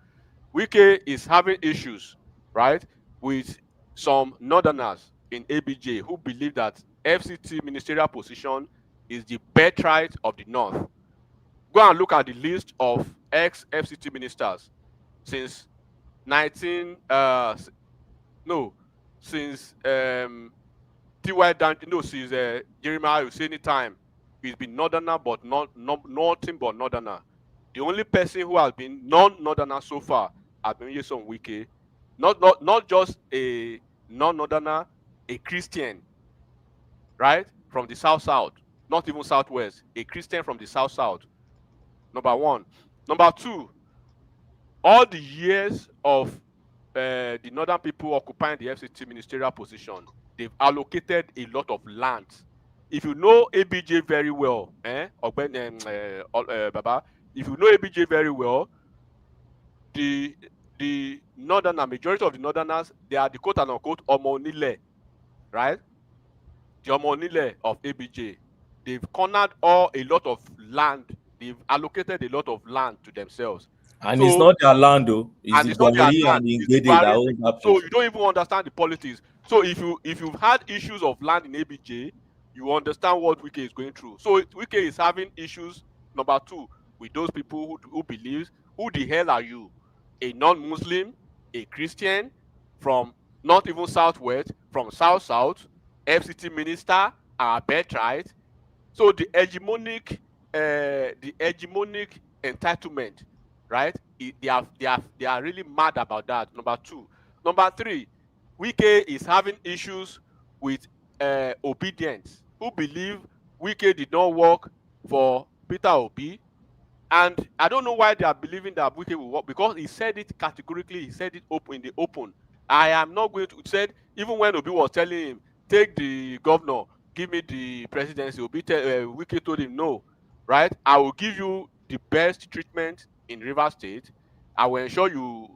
Wike is having issues, right, with some northerners in ABJ who believe that FCT ministerial position is the birthright of the north. Go and look at the list of ex-FCT ministers since since Jeremiah Husseini time. He's been northerner, but nothing but northerner. The only person who has been non-northerner so far has been Nyesom Wike. Not just a non-northerner, a Christian, right, from the south, not even southwest, a Christian from the south. Number one. Number two, all the years of the northern people occupying the FCT ministerial position, they've allocated a lot of land. If you know ABJ very well, Baba, if you know ABJ very well, the majority of the northerners, they are the quote and unquote Omonile, right? The Omonile of ABJ. They've cornered a lot of land. They've allocated a lot of land to themselves. And it's not their land, though. It's the Gwari and the Ngede that owns that place. So you don't even understand the politics. So if you've had issues of land in ABJ, you understand what Wike is going through. So Wike is having issues, number two, with those people who believes, who the hell are you? A non-Muslim, a Christian, from not even Southwest, from South, FCT minister, our birthright. So the hegemonic entitlement, right? They are really mad about that. Number two. Number three, Wike is having issues with obedience. Who believe Wike did not work for Peter Obi, and I don't know why they are believing that Wike will work, because he said it categorically. He said it open in the open. I am not going to. Said even when Obi was telling him, take the governor, give me the presidency, Wike told him no, right? I will give you the best treatment in Rivers State. I will ensure you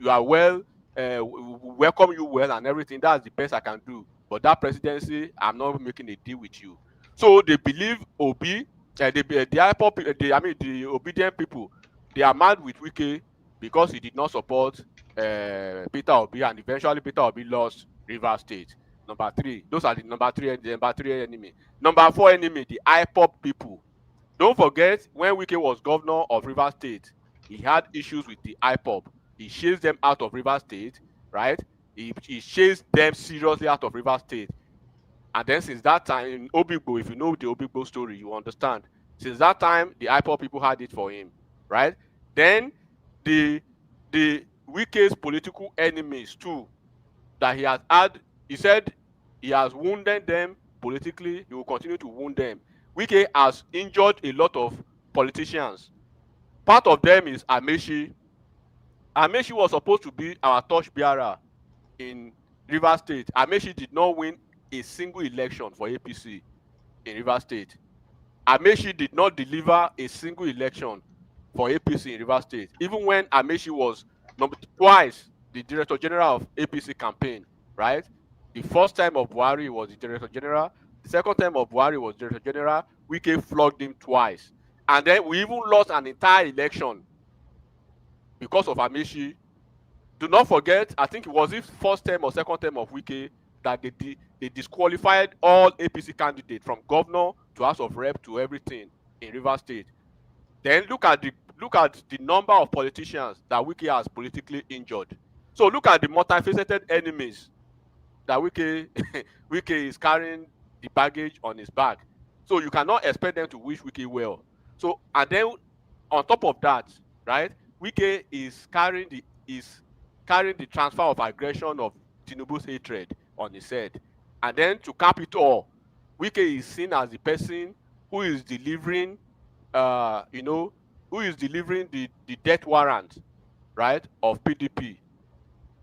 are well, welcome you well and everything. That's the best I can do. But that presidency, I'm not making a deal with you. So they believe Obi, the obedient people, they are mad with Wike because he did not support Peter Obi, and eventually Peter Obi lost Rivers State. Number three, those are the number three enemy. Number four enemy, the IPOP people. Don't forget, when Wike was governor of Rivers State, he had issues with the IPOP. He chased them out of Rivers State, right? He chased them seriously out of Rivers State. And then since that time, in Obigbo, if you know the Obigbo story, you understand. Since that time, the IPOP people had it for him, right? Then the Wike's political enemies too, that he has had, he said he has wounded them politically. He will continue to wound them. Wike has injured a lot of politicians. Part of them is Amechi. Amechi was supposed to be our torchbearer in Rivers State. Amechi did not win a single election for APC in Rivers State. Amechi did not deliver a single election for APC in Rivers State. Even when Amechi was twice the Director General of APC campaign, right? The first time of Buhari was the Director General. The second time of Buhari was Director General. Wike flogged him twice. And then we even lost an entire election because of Amechi. Do not forget, I think it was his first term or second term of Wike that they disqualified all APC candidates from governor to House of Rep to everything in Rivers State. Then look at the number of politicians that Wike has politically injured. So look at the multifaceted enemies that Wike is carrying the baggage on his back. So you cannot expect them to wish Wike well. So, and then on top of that, right, Wike is carrying the transfer of aggression of Tinubu's hatred on his head. And then to cap it all, Wike is seen as the person who is delivering, who is delivering the death warrant, right, of PDP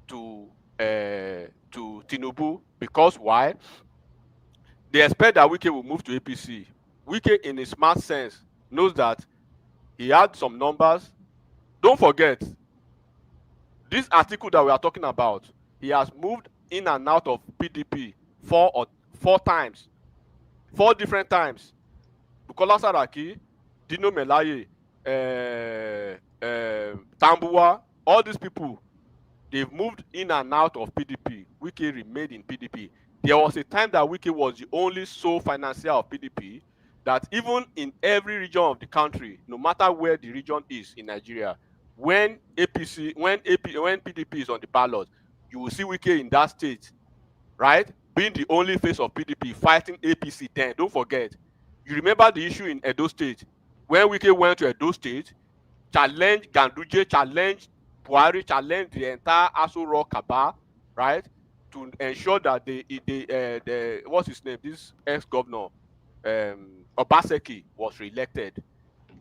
to Tinubu. Because why? They expect that Wike will move to APC. Wike, in a smart sense, knows that he had some numbers. Don't forget, this article that we are talking about, he has moved in and out of PDP four times, 4 different times. Bukola Saraki, Dino Melaye, Tambuwa, all these people, they've moved in and out of PDP. Wike remained in PDP. There was a time that Wike was the only sole financier of PDP, that even in every region of the country, no matter where the region is in Nigeria, when PDP is on the ballot, you will see Wike in that state, right? Being the only face of PDP fighting APC then. Don't forget. You remember the issue in Edo State? When Wike went to Edo State, challenged Ganduje, challenged Buhari, challenged the entire Aso Rock cabal, right? To ensure that the what's his name? This ex-governor, Obaseki, was re-elected.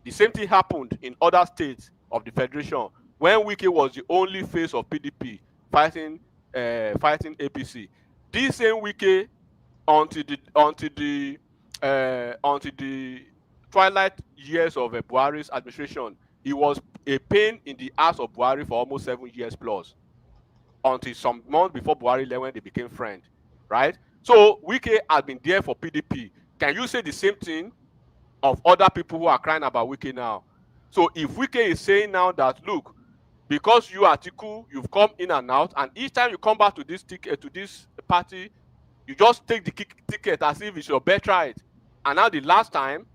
The same thing happened in other states of the federation when Wike was the only face of PDP fighting APC. This same Wike, until the twilight years of Buhari's administration, he was a pain in the ass of Buhari for almost 7 years plus, until some months before Buhari left, when they became friends, right? So Wike has been there for PDP. Can you say the same thing of other people who are crying about Wike now? So if Wike is saying now that, look, because you Atiku, you've come in and out, and each time you come back to this party, you just take the ticket as if it's your birthright. And now the last time,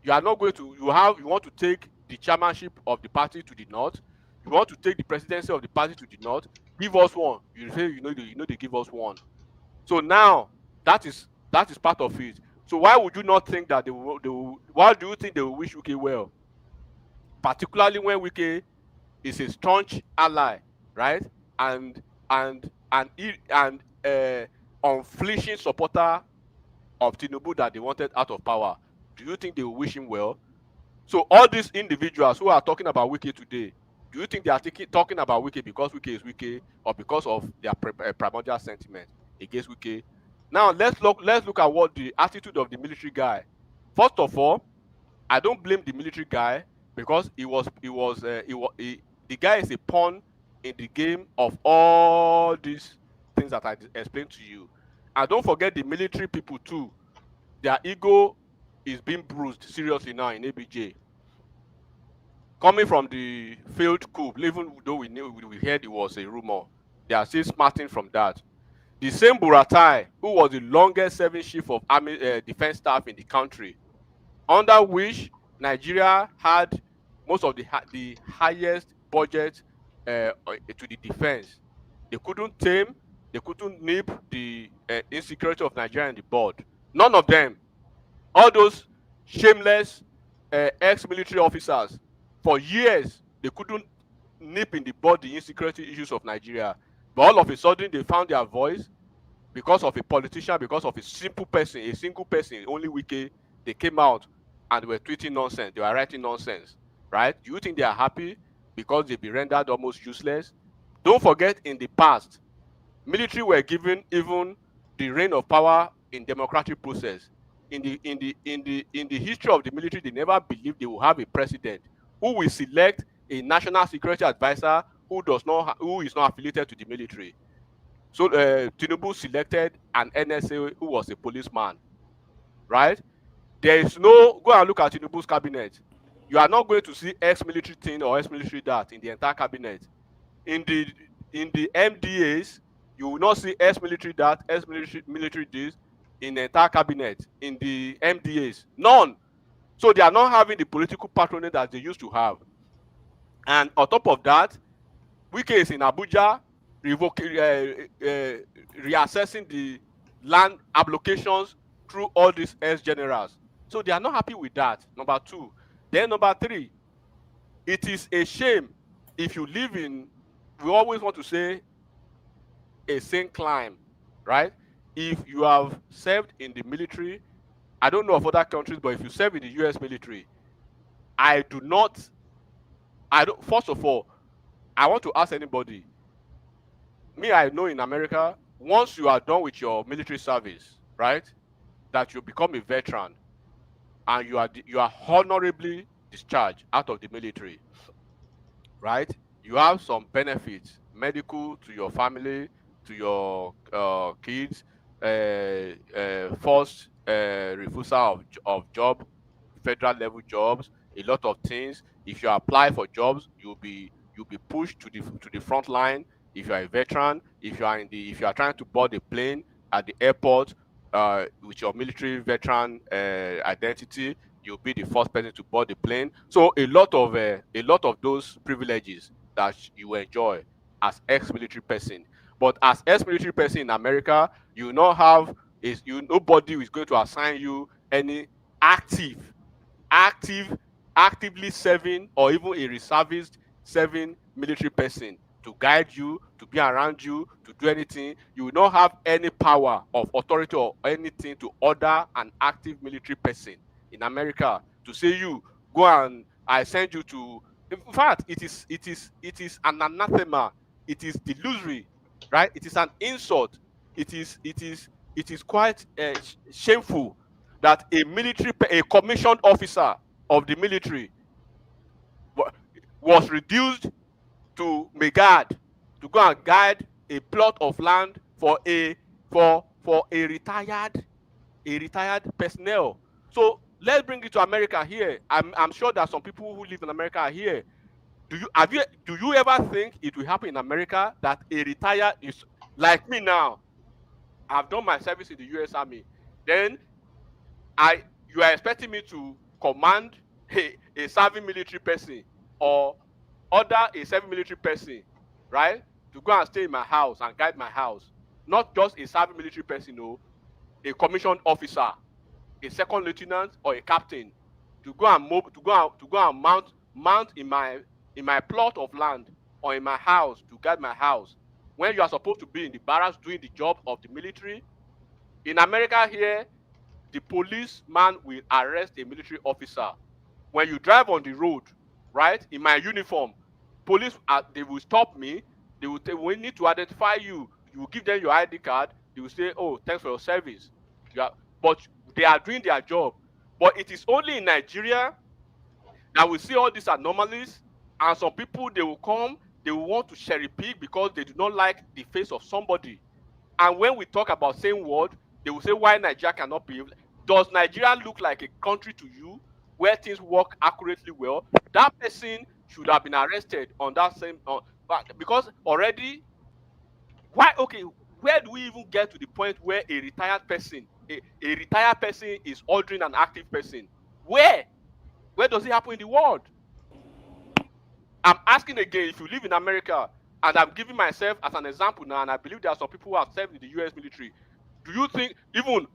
you are not going to, you want to take the chairmanship of the party to the north, you want to take the presidency of the party to the north, give us one. You say, they give us one. So now that is part of it. So why would you not think that why do you think they will wish Wike well? particularly when Wike is a staunch ally, right? And unflinching supporter of Tinubu that they wanted out of power. Do you think they will wish him well? So all these individuals who are talking about Wike today, do you think they are talking about Wike because Wike is Wike, or because of their primordial sentiment against Wike? Now let's look at what the attitude of the military guy. First of all, I don't blame the military guy, because the guy is a pawn in the game of all these things that I explained to you. And don't forget the military people too. Their ego is being bruised seriously now in ABJ. Coming from the failed coup, even though we heard it was a rumor, they are still smarting from that. The same Buratai, who was the longest serving chief of army defense staff in the country, under which Nigeria had most of the highest budget to the defense. They couldn't tame, they couldn't nip the insecurity of Nigeria in the bud. None of them. All those shameless ex-military officers, for years, they couldn't nip in the bud the insecurity issues of Nigeria. But all of a sudden, they found their voice because of a politician, because of a single person, only Wike. They came out and they were tweeting nonsense. They were writing nonsense, right? Do you think they are happy because they've been rendered almost useless? Don't forget, in the past, military were given even the reign of power in democratic process. In the history of the military, they never believed they will have a president who will select a national security advisor who is not affiliated to the military. So Tinubu selected an NSA who was a policeman, right? There is no, go and look at Tinubu's cabinet. You are not going to see ex-military thing or ex-military that in the entire cabinet. In the MDAs, you will not see ex-military that, ex-military this in the entire cabinet. In the MDAs, none. So they are not having the political patronage that they used to have. And on top of that, Wike is in Abuja reassessing the land applications through all these ex-generals. So they are not happy with that, number two. Then number three, it is a shame if you live in, we always want to say, a sane climb, right? If you have served in the military, I don't know of other countries, but if you serve in the US military, first of all, I want to ask anybody, I know in America, once you are done with your military service, right, that you become a veteran and you are honorably discharged out of the military, right? You have some benefits, medical to your family, to your kids, forced refusal of job, federal level jobs, a lot of things. If you apply for jobs, you'll be pushed to the front line. If you are a veteran, if you are trying to board a plane at the airport with your military veteran identity, you'll be the first person to board the plane. So a lot of those privileges that you enjoy as ex-military person. But as ex-military person in America, you not have nobody is going to assign you any actively serving or even a reservist serving military person to guide you, to be around you, to do anything. You will not have any power of authority or anything to order an active military person in America to say, you go and I send you to. In fact, it is an anathema. It is delusory, right? It is an insult. It is quite shameful that a commissioned officer of the military was reduced to Megad to go and guide a plot of land for a retired personnel. So let's bring it to America here. I'm sure that some people who live in America are here. Do you ever think it will happen in America that a retired is like me now? I've done my service in the US Army. Then you are expecting me to command a serving military person or order a serving military person, right, to go and stay in my house and guide my house. Not just a serving military person, no, a commissioned officer, a second lieutenant or a captain, to go and mount mount in my plot of land or in my house to guard my house when you are supposed to be in the barracks doing the job of the military? In America here, the policeman will arrest a military officer. When you drive on the road, right, in my uniform, police, they will stop me. They will need to identify you. You will give them your ID card. They will say, oh, thanks for your service. But they are doing their job. But it is only in Nigeria that we see all these anomalies, and some people, they will come, they will want to cherry pick because they do not like the face of somebody. And when we talk about same word, they will say why Nigeria cannot be. Does Nigeria look like a country to you where things work accurately well? That person should have been arrested on that same because already. Why? Okay, where do we even get to the point where a retired person is ordering an active person? Where does it happen in the world? I'm asking again, if you live in America, and I'm giving myself as an example now, and I believe there are some people who have served in the US military, do you think even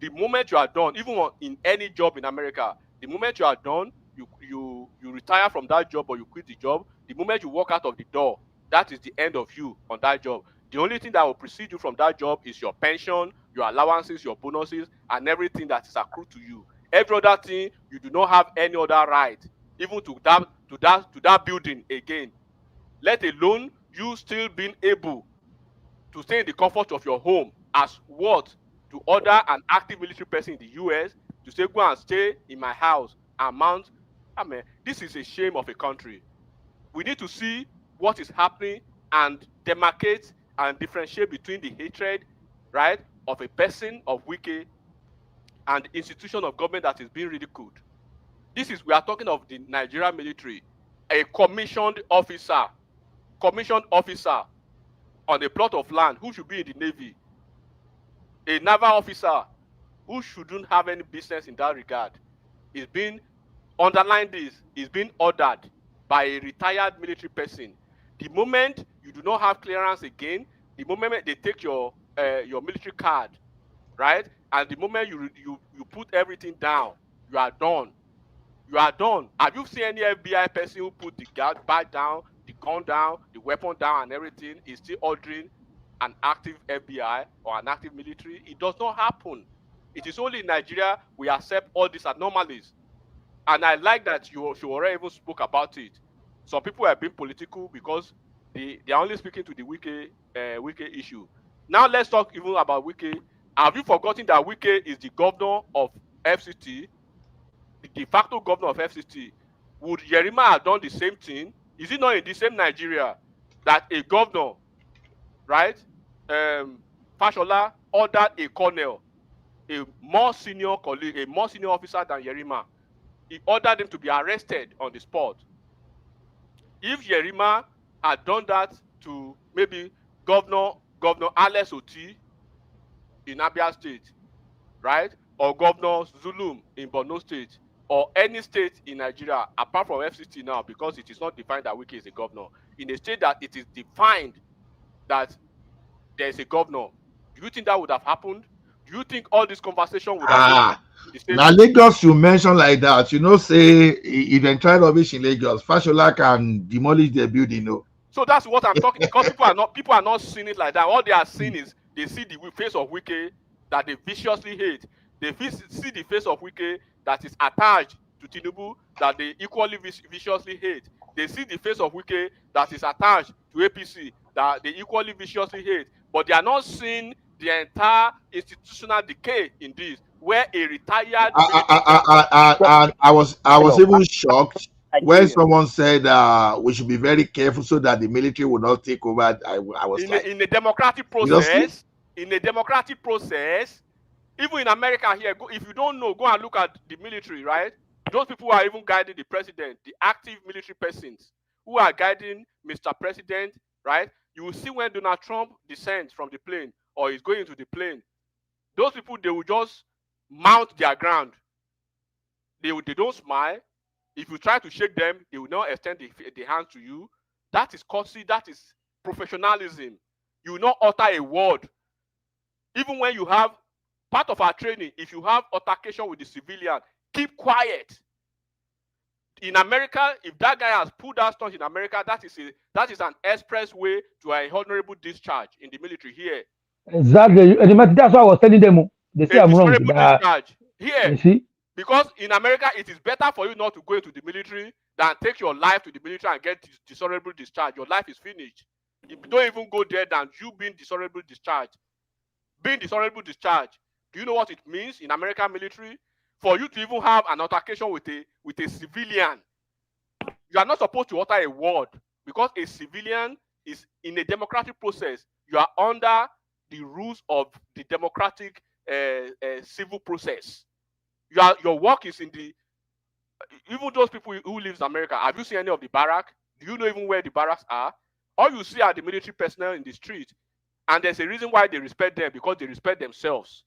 the moment you are done, even in any job in America, the moment you are done, you retire from that job or you quit the job, the moment you walk out of the door, that is the end of you on that job. The only thing that will precede you from that job is your pension, your allowances, your bonuses, and everything that is accrued to you. Every other thing, you do not have any other right, even to that building again. Let alone you still being able to stay in the comfort of your home as what? To order an active military person in the US to say, go and stay in my house and mount. I mean, this is a shame of a country. We need to see what is happening and demarcate and differentiate between the hatred, right, of a person of Wike and the institution of government that is being ridiculed. We are talking of the Nigerian military, a commissioned officer on a plot of land who should be in the Navy, a naval officer who shouldn't have any business in that regard, is being ordered by a retired military person. The moment you do not have clearance again, the moment they take your military card, right, and the moment you put everything down, you are done. You are done. Have you seen any FBI person who put the bag down, the gun down, the weapon down, and everything is still ordering an active FBI or an active military? It does not happen. It is only in Nigeria we accept all these anomalies. And I like that you already even spoke about it. Some people have been political because they are only speaking to the Wike issue. Now let's talk even about Wike. Have you forgotten that Wike is the governor of FCT? The de facto governor of FCT. Would Yerima have done the same thing? Is it not in the same Nigeria that a governor, right, Fashola, ordered a colonel, a more senior colleague, a more senior officer than Yerima? He ordered him to be arrested on the spot. If Yerima had done that to maybe Governor Alex Oti in Abia State, right, or Governor Zulum in Borno State, or any state in Nigeria, apart from FCT now, because it is not defined that Wike is a governor, in a state that it is defined that there is a governor, do you think that would have happened? Do you think all this conversation would have been the same? Now Lagos you mention like that, say if they try rubbish in Lagos, Fashola can demolish their building. No. So that's what I'm talking, because people are not seeing it like that. All they are seeing is they see the face of Wike that they viciously hate. They see the face of Wike that is attached to Tinubu that they equally viciously hate. They see the face of Wike that is attached to APC that they equally viciously hate. But they are not seeing the entire institutional decay in this, where a retired I was even shocked when someone said we should be very careful so that the military will not take over. I was in a democratic process. In a democratic process, even in America here, if you don't know, go and look at the military, right? Those people who are even guiding the president, the active military persons who are guiding Mr. President, right? You will see when Donald Trump descends from the plane or is going into the plane, those people, they will just mount their ground. They don't smile. If you try to shake them, they will not extend the hand to you. That is courtesy. That is professionalism. You will not utter a word. Even when you have part of our training, if you have altercation with the civilian, keep quiet. in America, if that guy has pulled that stunt in America, that is an express way to an honorable discharge in the military here. Exactly. That's why I was telling them. They say I'm wrong. Dishonorable discharge here. You see? Because in America, it is better for you not to go into the military than take your life to the military and get dishonorable discharge. Your life is finished. You don't even go there than you being dishonorable discharged. Being dishonorable discharged, do you know what it means in American military? For you to even have an altercation with a civilian, you are not supposed to utter a word, because a civilian is in a democratic process. You are under the rules of the democratic civil process. Your work is in the, even those people who live in America, have you seen any of the barracks? Do you know even where the barracks are? All you see are the military personnel in the street. And there's a reason why they respect them, because they respect themselves.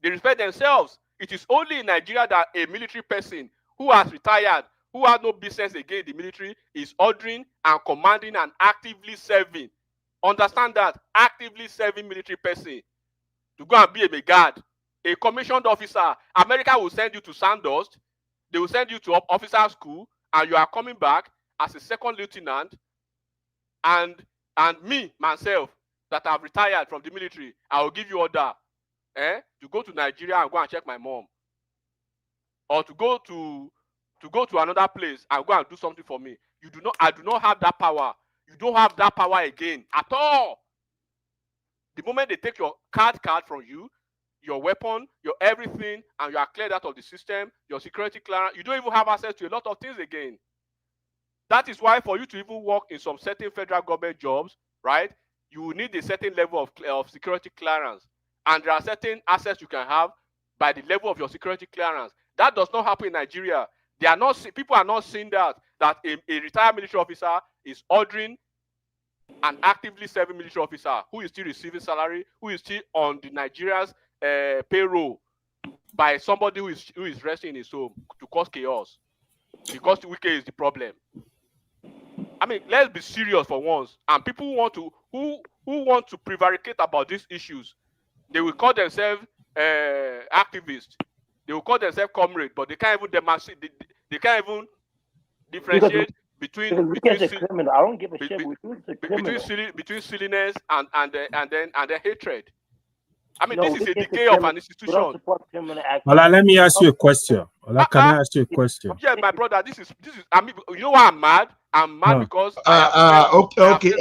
They respect themselves. It is only in Nigeria that a military person who has retired, who has no business again in the military, is ordering and commanding and actively serving. Understand that. Actively serving military person to go and be a guard, a commissioned officer. America will send you to Sandust. They will send you to officer school, and you are coming back as a second lieutenant. And me, myself, that have retired from the military, I will give you order to go to Nigeria and go and check my mom. Or to go to another place and go and do something for me. I do not have that power. You don't have that power again at all. The moment they take your card from you, your weapon, your everything, and you are cleared out of the system, your security clearance, you don't even have access to a lot of things again. That is why for you to even work in some certain federal government jobs, right, you will need a certain level of security clearance. And there are certain assets you can have by the level of your security clearance. That does not happen in Nigeria. People are not seeing that a retired military officer is ordering an actively serving military officer who is still receiving salary, who is still on the Nigeria's payroll by somebody who is resting in his home to cause chaos. Because Wike is the problem. I mean, let's be serious for once. And people who want to prevaricate about these issues, they will call themselves activists. They will call themselves comrades, but they can't even demonstrate. They can't even differentiate between criminal. I don't give a shit. Between silliness and then hatred. I mean, this is a decay of an institution. Well, let me ask you a question. Can I ask you a question? Yeah, my brother, this is. I mean, you know why I'm mad? I'm mad because. Okay.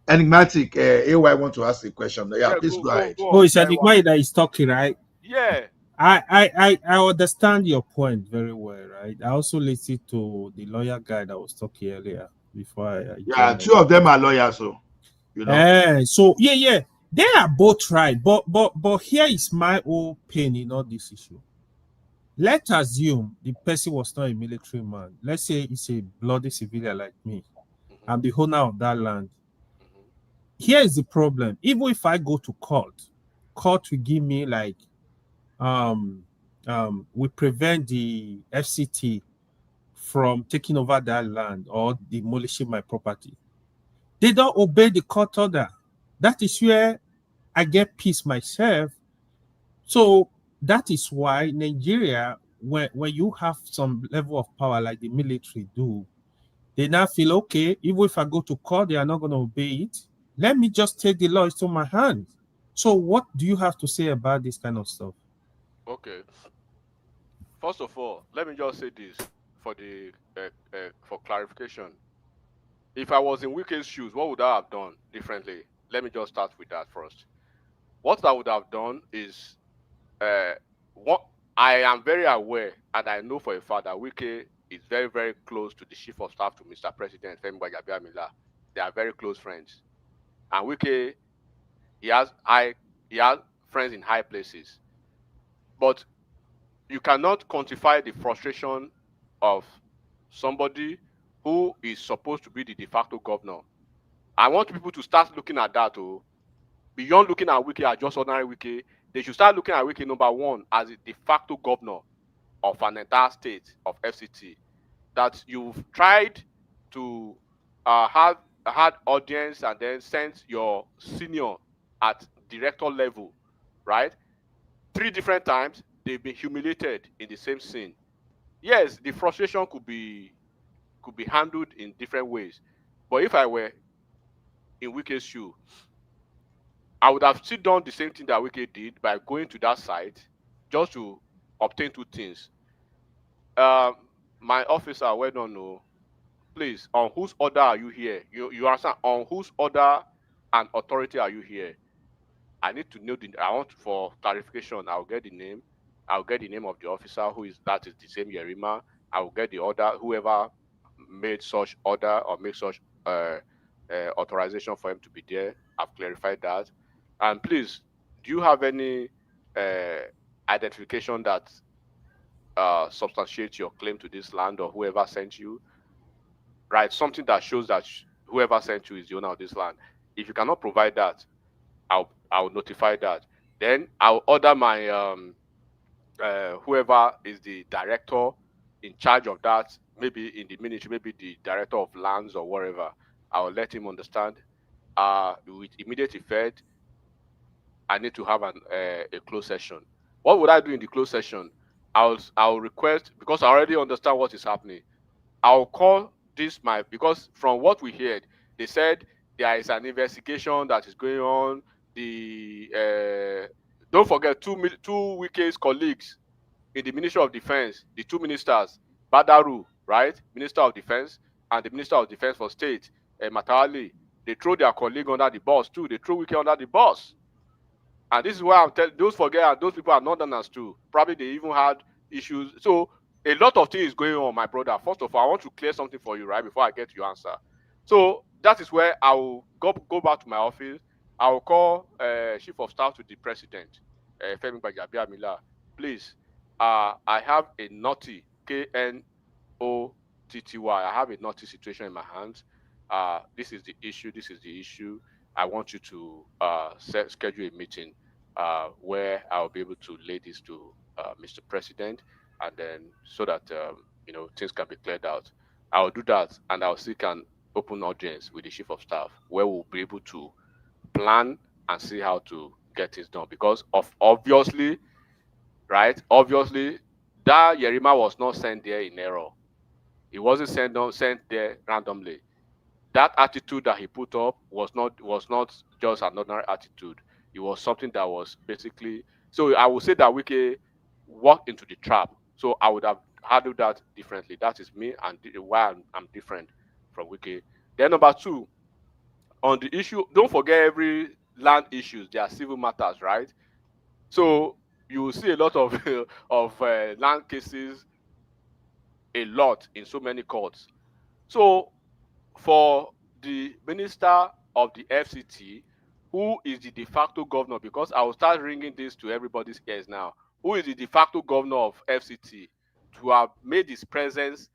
Enigmatic. AY want to ask a question. Yeah, please go ahead. Oh, it's Enigmatic that is talking, right? Yeah. I understand your point very well, right? I also listened to the lawyer guy that was talking earlier before I two of them are lawyers, so you know. So yeah, they are both right, but here is my own pain in all this issue. Let's assume the person was not a military man. Let's say it's a bloody civilian like me. I'm the owner of that land. Here is the problem. Even if I go to court will give me like we prevent the FCT from taking over that land or demolishing my property. They don't obey the court order. That is where I get peace myself. So that is why Nigeria, when you have some level of power like the military do, they now feel, okay, even if I go to court, they are not going to obey it. Let me just take the law into my hands. So what do you have to say about this kind of stuff? Okay. First of all, let me just say this for clarification. If I was in Wike's shoes, what would I have done differently? Let me just start with that first. What I would have done is, what I am very aware, and I know for a fact that Wike is very, very close to the chief of staff to Mr. President Femi Gbajabiamila. They are very close friends, and Wike, he has friends in high places, but you cannot quantify the frustration of somebody who is supposed to be the de facto governor. I want people to start looking at that too. Beyond looking at Wike as just ordinary Wike, they should start looking at Wike, number one, as a de facto governor of an entire state of FCT. That you've tried to have had audience and then sent your senior at director level, right? 3 different times, they've been humiliated in the same scene. yes, the frustration could be handled in different ways. But if I were in Wike's shoe, I would have still done the same thing that Wike did by going to that site just to obtain two things. My officer, well done, no. Please, on whose order are you here? You understand? On whose order and authority are you here? I need to know I want for clarification. I'll get the name. I'll get the name of the officer that is the same Yerima. I will get the order, whoever made such order or make such authorization for him to be there. I've clarified that. And please, do you have any identification that substantiates your claim to this land or whoever sent you? Right, something that shows that whoever sent you is the owner of this land. If you cannot provide that, I'll notify that. Then I'll order my whoever is the director in charge of that, maybe in the ministry, maybe the director of lands or whatever. I'll let him understand. With immediate effect, I need to have a closed session. What would I do in the closed session? I'll request, because I already understand what is happening. I'll call because from what we heard, they said there is an investigation that is going on. Don't forget two Wike's colleagues in the Ministry of Defense, the two ministers, Badaru, right, Minister of Defense, and the Minister of Defense for State, Matali. They throw their colleague under the bus too. They throw Wike under the bus. And this is why I'm telling those people are Northerners too. Probably they even had issues. So a lot of things going on, my brother. First of all, I want to clear something for you, right, before I get to your answer. So that is where I will go back to my office. I will call Chief of Staff to the President, Femi Gbajabiamila. Please, I have a naughty KNOTTY. I have a naughty situation in my hands. This is the issue. This is the issue. I want you to schedule a meeting where I'll be able to lay this to Mr. President, and then so that things can be cleared out. I'll do that, and I'll seek an open audience with the Chief of Staff where we'll be able to plan and see how to get things done. Because obviously, right? Obviously, that Yerima was not sent there in error. It wasn't sent there randomly. That attitude that he put up was not just another attitude. It was something that was basically. So I would say that Wike walked into the trap. So I would have handled that differently. That is me, and why I'm different from Wike. Then number two, on the issue, don't forget every land issues. They are civil matters, right? So you will see a lot of land cases, a lot in so many courts. So for the minister of the FCT, who is the de facto governor, because I will start ringing this to everybody's ears now, who is the de facto governor of FCT, to have made his presence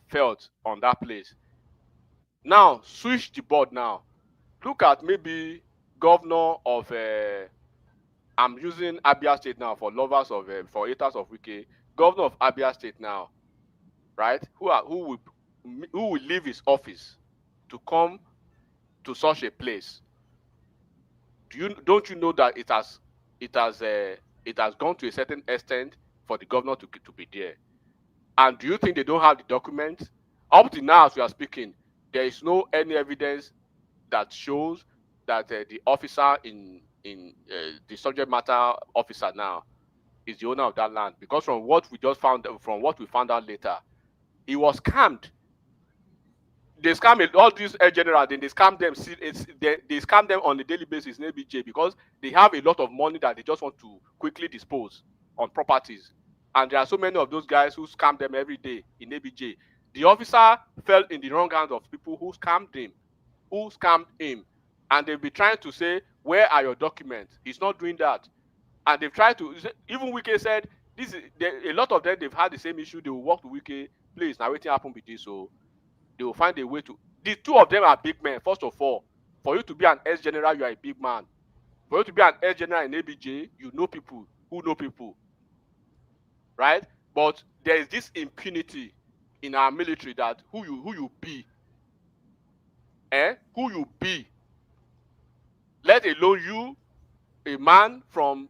felt on that place. Now, switch the board now. Look at maybe governor of, I'm using Abia State now for lovers of, for haters of Wike, governor of Abia State now, right? Who will leave his office to come to such a place? Don't you know that it has gone to a certain extent for the governor to be there? And do you think they don't have the documents? Up to now, as we are speaking, there is no any evidence that shows that the officer in the subject matter officer now is the owner of that land, because from what we found out later, he was scammed. They scam all these generals, then they scam them. They scam them on a daily basis in ABJ because they have a lot of money that they just want to quickly dispose on properties. And there are so many of those guys who scam them every day in ABJ. The officer fell in the wrong hands of people who scammed him. And they'll be trying to say, where are your documents? He's not doing that. And they've tried to, even Wike said, a lot of them, they've had the same issue. They will walk to Wike, please, now waiting happen with this. So they will find a way to. The two of them are big men. First of all, for you to be an ex-general, you are a big man. For you to be an ex-general in ABJ, you know people who know people, right? But there is this impunity in our military that who you be, who you be. Let alone you, a man from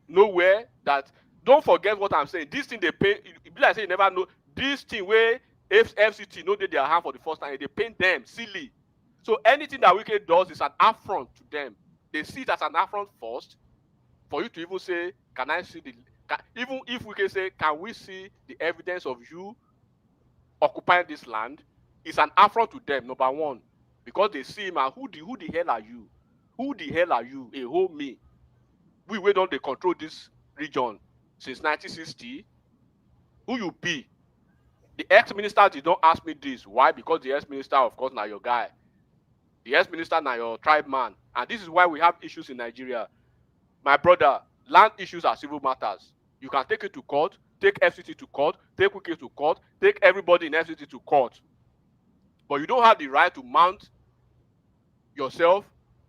nowhere. That don't forget what I'm saying. This thing they pay. be like say you never know this thing where FCT know they their hand for the first time, they paint them silly. So anything that Wike does is an affront to them. They see it as an affront first, for you to even say, can I see the, even if we can say, can we see the evidence of you occupying this land? It's an affront to them, number one, because they see him as who the hell are you? Who the hell are you? A whole me. We don't they control this region since 1960. Who you be? The ex-minister did not ask me this. Why? Because the ex-minister, of course, now your guy. The ex-minister now your tribe man. And this is why we have issues in Nigeria. My brother, land issues are civil matters. You can take it to court, take FCT to court, take Wike to court, take everybody in FCT to court. But you don't have the right to mount yourself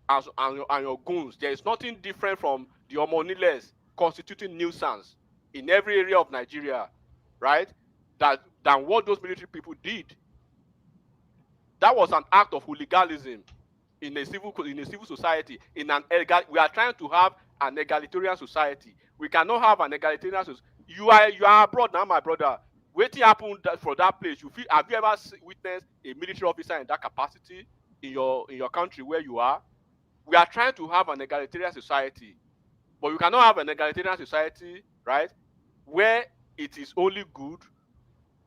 and your goons. There is nothing different from the Omoniles constituting nuisance in every area of Nigeria, right? Than what those military people did. That was an act of hooliganism in a civil society. We are trying to have an egalitarian society. We cannot have an egalitarian society. You are abroad now, my brother. Waiting happen for that place. Have you ever witnessed a military officer in that capacity in your country where you are? We are trying to have an egalitarian society, but you cannot have an egalitarian society, right, where it is only good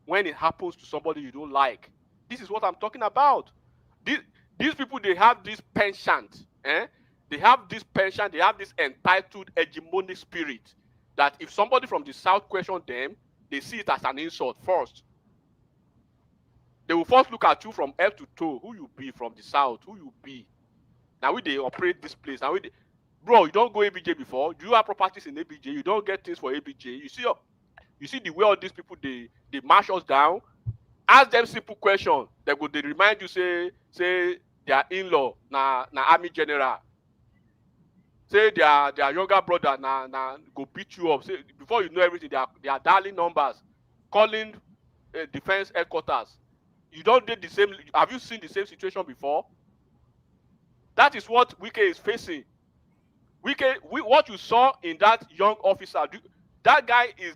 when it happens to somebody you don't like. This is what I'm talking about. These people, they have this penchant. They have this penchant. They have this entitled hegemonic spirit that if somebody from the South question them, they see it as an insult first. They will first look at you from head to toe. Who you be from the South? Who you be? Now they operate this place. Now bro, you don't go ABJ before. Do you have properties in ABJ? You don't get things for ABJ. You see the way all these people they mash us down. Ask them simple question. They remind you say their in-law na army general. Say their younger brother na go beat you up. Say before you know everything, they are dialing numbers, calling defense headquarters. You don't do the same. Have you seen the same situation before? That is what Wike is facing. What you saw in that young officer, that guy is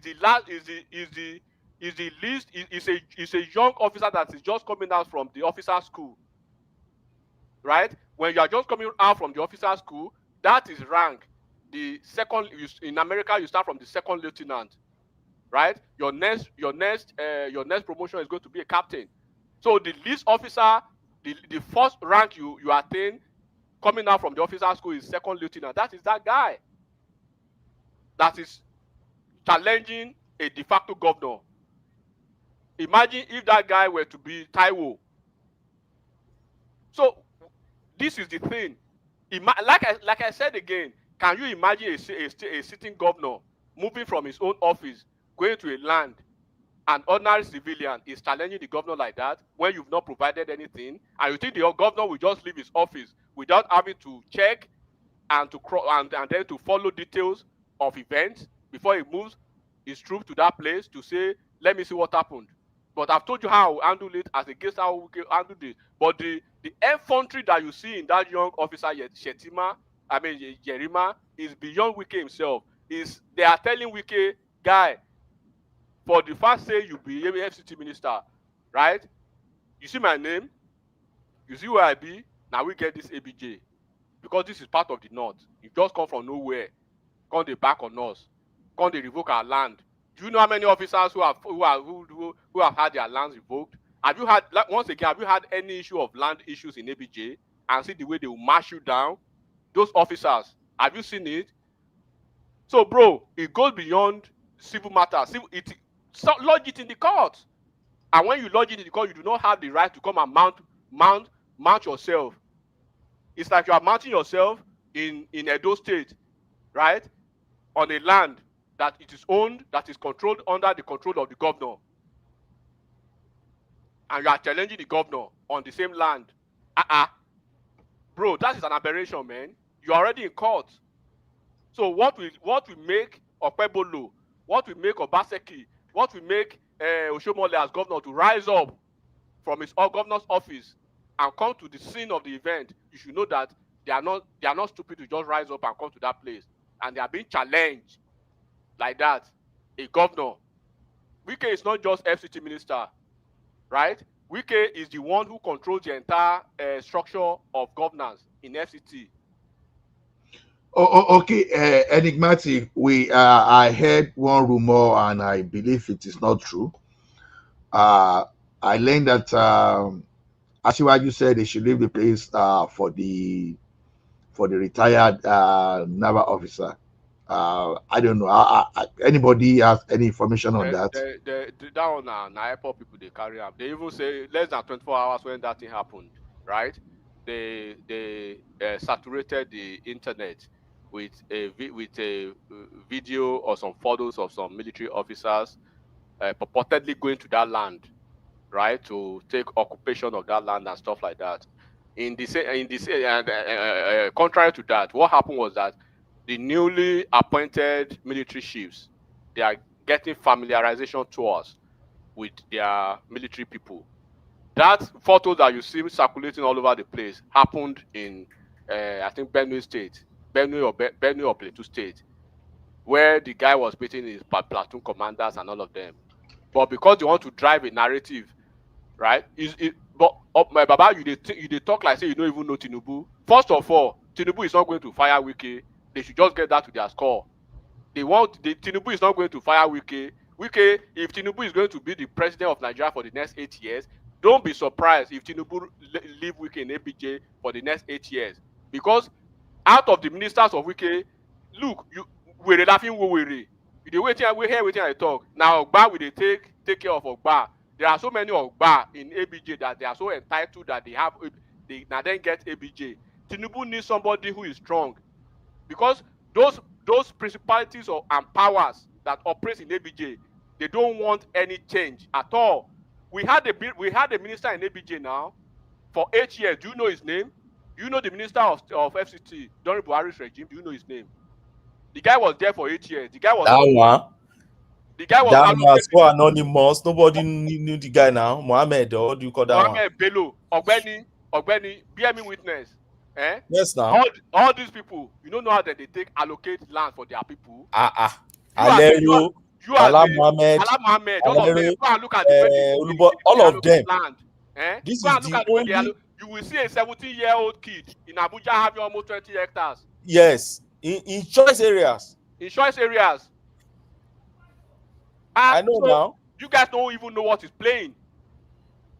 a young officer that is just coming out from the officer school, right? When you are just coming out from the officer school, that is rank. The second in America, you start from the second lieutenant, right? Your next promotion is going to be a captain. So the least officer, the first rank you attain coming out from the officer school is second lieutenant. That is that guy that is challenging a de facto governor. Imagine if that guy were to be Taiwo. So this is the thing. Like I said again, can you imagine a sitting governor moving from his own office, going to a land, an ordinary civilian is challenging the governor like that when you've not provided anything, and you think the governor will just leave his office without having to check and then to follow details of events before he moves his troops to that place to say, let me see what happened. But I've told you how I will handle it as against how we can handle it. But the infantry that you see in that young officer, Jerima, is beyond Wike himself. They are telling Wike, guy, for the fact say you be a FCT minister, right? You see my name, you see where I be, now we get this ABJ. Because this is part of the North. You just come from nowhere, come they back on us, come they revoke our land. Do you know how many officers who have had their lands revoked? Have you had, once again, have you had any issue of land issues in ABJ and see the way they will mash you down? Those officers, have you seen it? So, bro, it goes beyond civil matters. Lodge it in the court. And when you lodge it in the court, you do not have the right to come and mount yourself. It's like you are mounting yourself in Edo State, right? On a land that it is owned, that is controlled under the control of the governor. And you are challenging the governor on the same land. Bro, that is an aberration, man. You're already in court. So what we make Okpebolo, what we make Obaseki, what we make Oshomole as governor to rise up from his governor's office and come to the scene of the event, you should know that they are not stupid to just rise up and come to that place. And they are being challenged like that. A governor Wike is not just FCT minister, right? Wike is the one who controls the entire structure of governance in FCT. Okay, enigmatic. I heard one rumor, and I believe it is not true. I learned that Asiwaju said they should leave the place for the retired naval officer. I don't know. Anybody has any information on that? That one na airport people they carry up. They even say less than 24 hours when that thing happened, right? They saturated the internet with a video or some photos of some military officers purportedly going to that land, right, to take occupation of that land and stuff like that. Contrary to that, what happened was that the newly appointed military chiefs, they are getting familiarization tours with their military people. That photo that you see circulating all over the place happened in, I think, Benue State, Benue or Plateau State, where the guy was meeting his platoon commanders and all of them. But because they want to drive a narrative, right? My Baba, you they talk like say you don't even know Tinubu. First of all, Tinubu is not going to fire Wike. They should just get that to their score. Tinubu is not going to fire Wike. Wike, if Tinubu is going to be the president of Nigeria for the next 8 years, don't be surprised if Tinubu leave Wike in ABJ for the next 8 years. Because out of the ministers of Wike, look, we're laughing we waiting I talk. Now Ogba will they take care of Ogba. There are so many Ogba in ABJ that they are so entitled that they now then get ABJ. Tinubu needs somebody who is strong, because those principalities and powers that operate in ABJ, they don't want any change at all. We had a minister in ABJ now for 8 years. Do you know his name? Do you know the minister of FCT during Buhari's regime? Do you know his name? The guy was there for 8 years. The guy was so anonymous. Nobody knew the guy now. Mohammed, or what do you call that Mohammed Bello, Ogbeni, BME witness. Yes, now. All these people, you don't know how they take allocate land for their people. Alero, Bala Mohammed, all of them. Go and look at the way all of them. Land. This Go is and look at the way you will see a 17-year-old kid in Abuja having almost 20 hectares. Yes, in choice areas. In choice areas. I know now. You guys don't even know what is playing.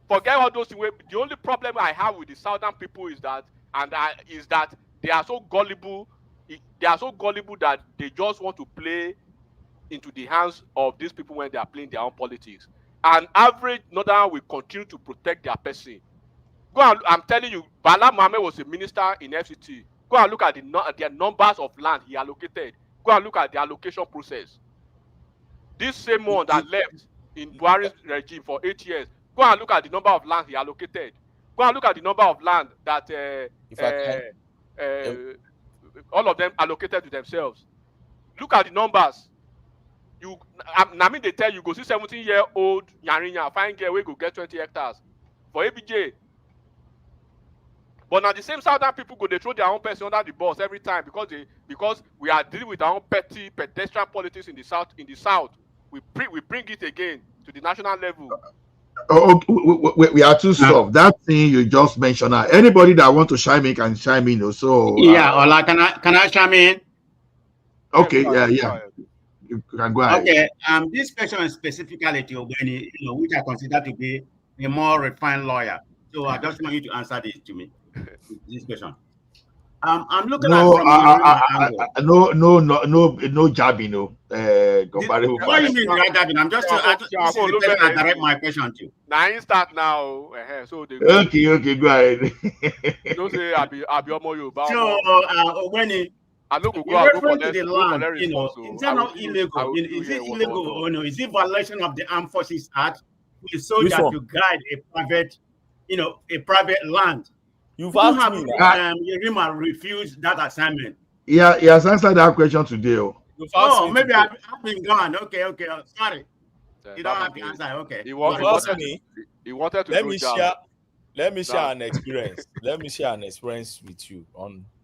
Forget all those things. The only problem I have with the southern people is that they are so gullible. They are so gullible that they just want to play into the hands of these people when they are playing their own politics. And average northern will continue to protect their person. I'm telling you, Bala Mohammed was a minister in FCT. Go and look at the numbers of land he allocated. Go and look at the allocation process. This same one that left in Buhari's regime for 8 years, go and look at the number of land he allocated. Go and look at the number of land that all of them allocated to themselves. Look at the numbers. I mean, they tell you, go see 17-year-old Yarinya, fine girl, we go get 20 hectares for ABJ. But now the same southern people go, they throw their own person under the bus every time because we are dealing with our own petty pedestrian politics in the south. We bring it again to the national level. We are too soft. That thing you just mentioned. Anybody that want to chime in can chime in. So Ola, can I chime in? Okay, yeah. You can go ahead. Okay. This question is specifically to Ogbeni, which I consider to be a more refined lawyer. So I just want you to answer this to me. This question. I'm looking at from no jabbing, no. What do you mean by jabbing? I'm just I direct my question to. Now you start now. So okay, go ahead. Don't say I be Omo Yoruba. So when I look to the land, in terms of illegal, is it illegal or no? Is it violation of the Armed Forces Act for a soldier to guide a private land? You've asked me. Yerima refused that assignment. Yeah, he has answered that question today. Maybe I've been gone. Okay. Sorry. You don't have to answer. Okay. He wanted to let me share an experience. Let me share an experience with you.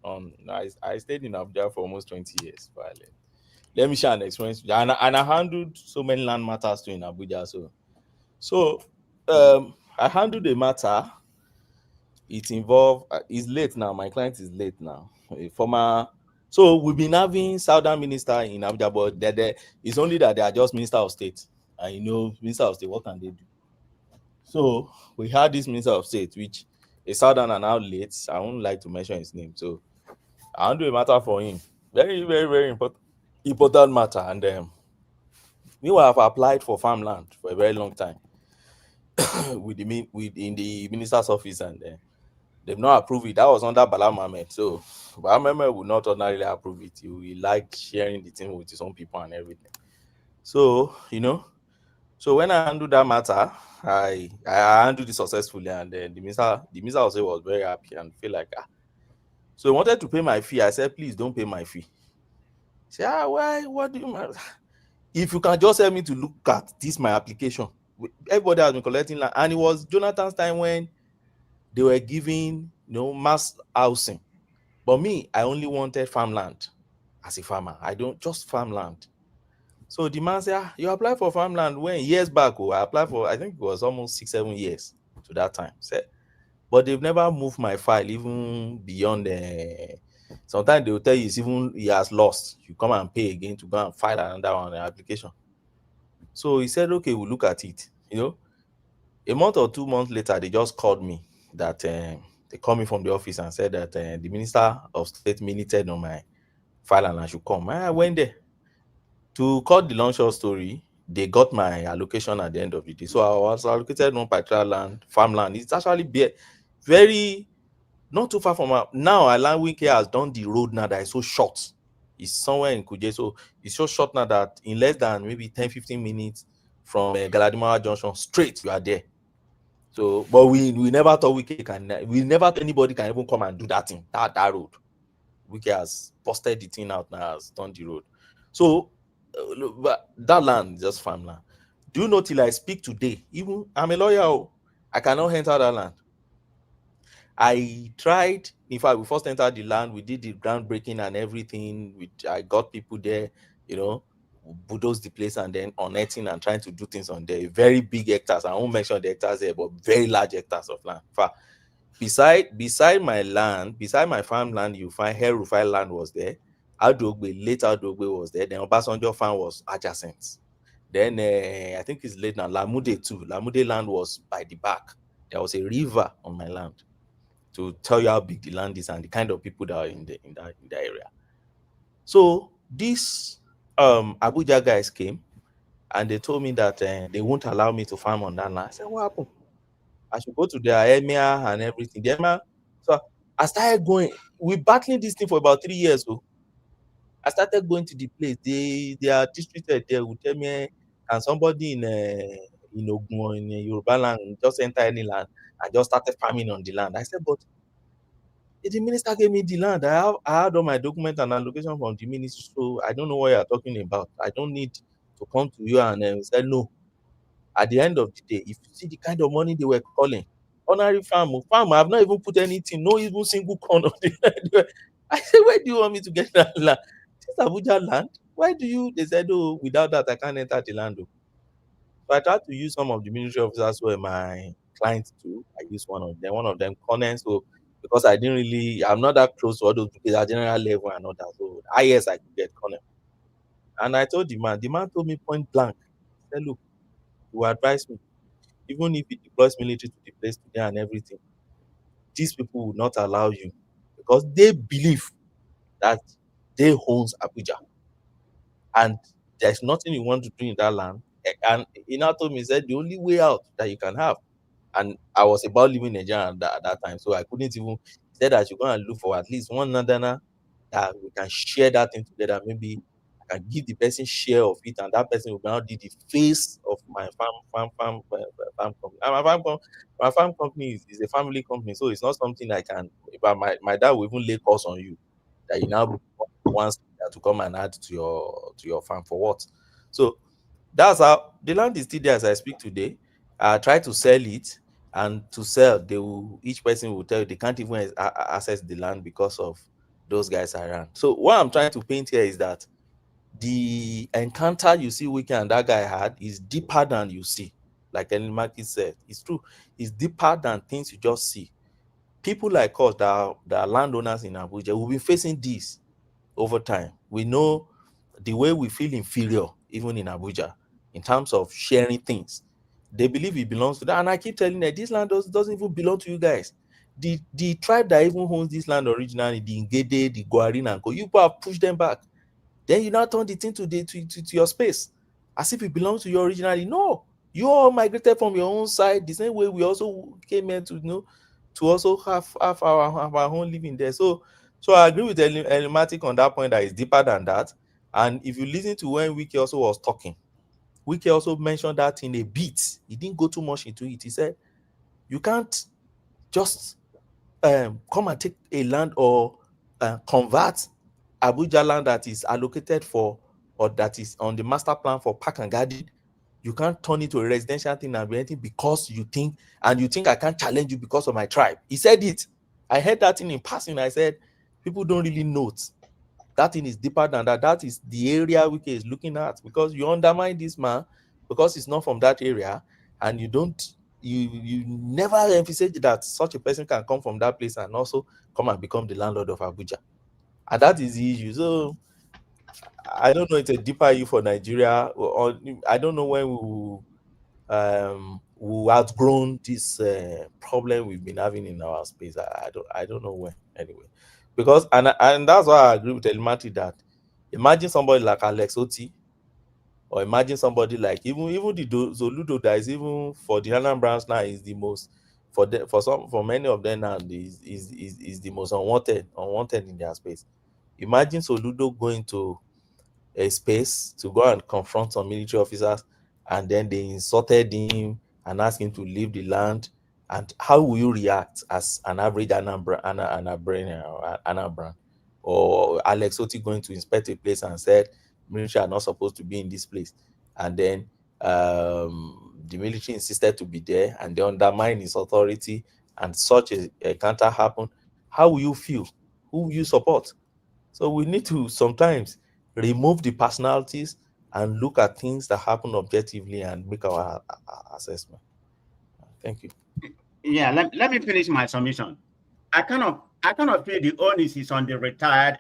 I stayed in Abuja for almost 20 years. let me share an experience. And I handled so many land matters too in Abuja. So I handled the matter. It involved. It's late now. My client is late now. A former. So we've been having Southern minister in Abuja, but it's only that they are just minister of state. And minister of state, what can they do? So we had this minister of state, which is Southern and now late. I wouldn't like to mention his name. So I handle a matter for him. Very, very, very important matter. And meanwhile, I've applied for farmland for a very long time in the minister's office, and they've not approved it. That was under Bala Mohammed. So Bala Mohammed would not ordinarily approve it. He will like sharing the thing with his own people and everything. So, so when I handled that matter, I handled it successfully, and then the minister also was very happy and feel like so he wanted to pay my fee. I said, please don't pay my fee. He said, why? What do you matter? If you can just help me to look at this my application. Everybody has been collecting land, and it was Jonathan's time when they were giving mass housing. But me, I only wanted farmland as a farmer. I don't just farmland. So the man said, you applied for farmland when? Years back. I applied for, I think it was almost 6-7 years to that time. Said, but they've never moved my file even beyond sometimes they will tell you it's even he has lost. You come and pay again to go and file another one application. So he said, okay, we'll look at it. A month or 2 months later, they just called me that they called me from the office and said that the Minister of State milited on my file and I should come. I went there. To cut the long short story, they got my allocation at the end of the day. So I was allocated one particular farmland. It's actually very not too far from now. Alan Wike has done the road now that is so short. It's somewhere in Kuje, so it's so short now that in less than maybe 10-15 minutes from Galadima Junction straight, you are there. So, but we never thought we never thought anybody can even come and do that thing, that road. Wike has busted the thing out now, has done the road. So, but that land is just farmland. Do you know till I speak today? Even I'm a lawyer, I cannot enter that land. I tried. In fact, we first entered the land. We did the groundbreaking and everything. I got people there, bulldoze the place and then unearthing and trying to do things on there. Very big hectares. I won't mention the hectares there, but very large hectares of land. In fact, beside my land, beside my farmland, you find Herufai land was there. Late Adogbe was there. Then Obasanjo farm was adjacent. Then I think it's late now. Lamude too. Lamude land was by the back. There was a river on my land, to tell you how big the land is and the kind of people that are in the area. So these Abuja guys came and they told me that they won't allow me to farm on that land. I said, what happened? I should go to their emir and everything. The emir, so I started going. We battling this thing for about 3 years. So I started going to the place. They are distributed there. Would tell me, can somebody in Ogun or in Yoruba land just enter any land and just started farming on the land? I said, but the minister gave me the land. I had all my documents and allocation from the ministry, so I don't know what you are talking about. I don't need to come to you and say no. At the end of the day, if you see the kind of money they were calling, ordinary farm, I have not even put anything, no even single corner of the land. I said, where do you want me to get that land? This Abuja land? Why do you? They said, oh, without that, I can't enter the land. So I tried to use some of the military officers who were my clients too. I used one of them, Conan. So because I'm not that close to all those people at general level and all that. So yes, I could get Conan. And I told the man told me point blank, he said, look, you advise me, even if it deploys military to the place today and everything, these people will not allow you because they believe that they owns Abuja. And there's nothing you want to do in that land. And he now told me, he said, the only way out that you can have, and I was about leaving Nigeria at that time, so I couldn't even, he said I should go and look for at least one Nadana that we can share that thing together. Maybe I can give the person share of it, and that person will now be the face of my farm company. And my farm company is a family company, so it's not something I can, but my dad will even lay costs on you that you now wants to come and add to your farm for what? So that's how the land is still there as I speak today. I try to sell it, and to sell, each person will tell you they can't even access the land because of those guys around. So what I'm trying to paint here is that the encounter you see Wike and that guy had is deeper than you see. Like Elimaki said, it's true. It's deeper than things you just see. People like us that are landowners in Abuja will be facing this over time. We know the way we feel inferior, even in Abuja, in terms of sharing things. They believe it belongs to them. And I keep telling them, this land doesn't even belong to you guys. The tribe that even owns this land originally, the Ngede, the Guarin and Co, you have pushed them back. Then you now turn the thing to your space, as if it belongs to you originally. No, you all migrated from your own side, the same way we also came here to to also have our own living there. So I agree with Elmatic on that point that it's deeper than that. And if you listen to when Wike also was talking, Wike also mentioned that in a bit. He didn't go too much into it. He said, you can't just come and take a land or convert Abuja land that is allocated for or that is on the master plan for park and garden. You can't turn it to a residential thing and anything because you think I can't challenge you because of my tribe. He said it. I heard that thing in passing. I said, people don't really note. That thing is deeper than that. That is the area Wike is looking at, because you undermine this man because he's not from that area, and you never emphasize that such a person can come from that place and also come and become the landlord of Abuja. And that is the issue. So I don't know, it's a deeper issue for Nigeria, or I don't know when we outgrown this problem we've been having in our space. I don't know when, anyway. Because and that's why I agree with Elimati that imagine somebody like Alex Oti, or imagine somebody like even the Zoludo that is even for the Anambrans now is the most for many of them now is the most unwanted in their space. Imagine Soludo going to a space to go and confront some military officers, and then they insulted him and asked him to leave the land. And how will you react as an average Anambran, or Alex Oti going to inspect a place and said military are not supposed to be in this place, and then the military insisted to be there and they undermine his authority, and such a counter happened? How will you feel? Who will you support? So we need to sometimes remove the personalities and look at things that happen objectively and make our assessment. Thank you. Yeah, let me finish my submission. I kind of feel the onus is on the retired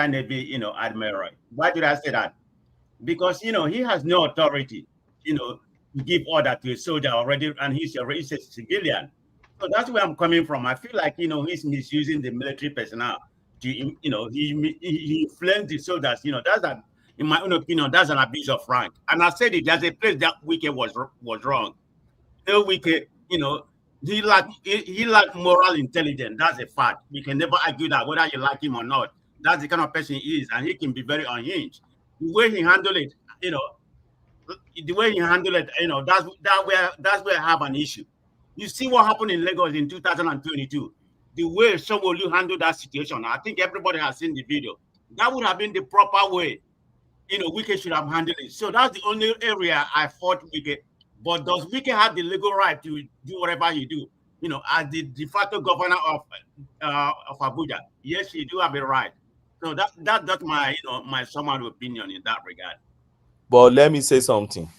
Navy, admiral. Why did I say that? Because he has no authority, to give order to a soldier already, and he's a civilian. So that's where I'm coming from. I feel like he's misusing the military personnel to he inflames the soldiers. In my own opinion, that's an abuse of rank. And I said it. There's a place that Wike was wrong. Wike, he lacked moral intelligence. That's a fact. We can never argue that, whether you like him or not. That's the kind of person he is, and he can be very unhinged. The way he handled it, that's where I have an issue. You see what happened in Lagos in 2022. The way Sanwo-Olu handled that situation, I think everybody has seen the video. That would have been the proper way. Wike should have handled it. So that's the only area I fought Wike. But does Wike have the legal right to do whatever he do? As the de facto governor of Abuja, yes, he do have a right. So that's my my summary opinion in that regard. But let me say something.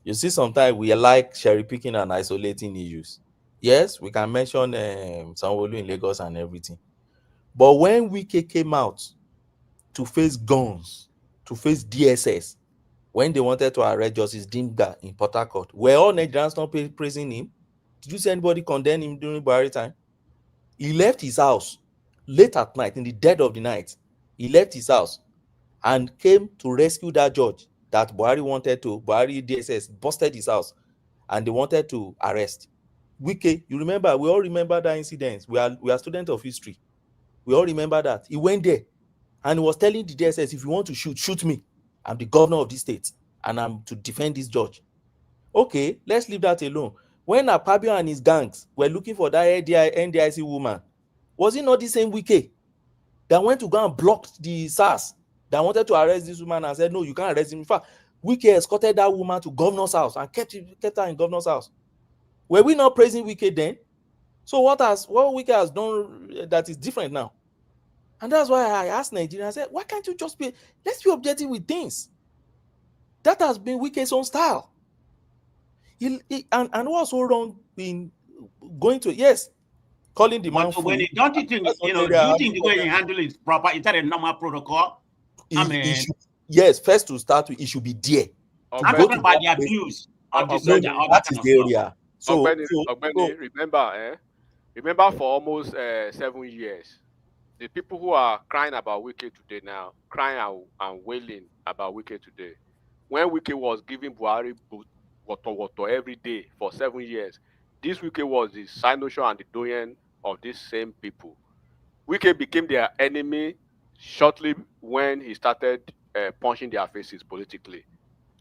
You see, sometimes we like cherry picking and isolating issues. Yes, we can mention Sanwo-Olu in Lagos and everything. But when Wike came out to face guns, to face DSS, when they wanted to arrest Justice Dimga in Port Harcourt, were all Nigerians not praising him? Did you see anybody condemn him during Buhari time? He left his house late at night, in the dead of the night. He left his house and came to rescue that judge that Buhari DSS busted his house and they wanted to arrest. Wike, you remember, we all remember that incident. We are students of history. We all remember that. He went there and he was telling the DSS, if you want to shoot me. I'm the governor of this state and I'm to defend this judge. Okay, let's leave that alone. When Akpabio and his gangs were looking for that NDIC woman, was it not the same Wike that went to go and block the SARS that wanted to arrest this woman and said, no, you can't arrest him? In fact, Wike escorted that woman to governor's house and kept her in governor's house. Were we not praising Wike then? So what Wike has done that is different now? And that's why I asked Nigeria, I said, why can't you just let's be objective with things. That has been Wike's own style. And what's so wrong in going to, yes, calling the man But when fool. don't you think, do you think the way he handled it is proper? Is that a normal protocol? Yes, first to start with, it should be there. I'm talking about the abuse of the soldier, all that kind of stuff. So, remember for almost 7 years, the people who are crying about Wike today now, crying and wailing about Wike today, when Wike was giving Buhari water every day for 7 years, this Wike was the cynosure and the doyen of these same people. Wike became their enemy shortly when he started punching their faces politically.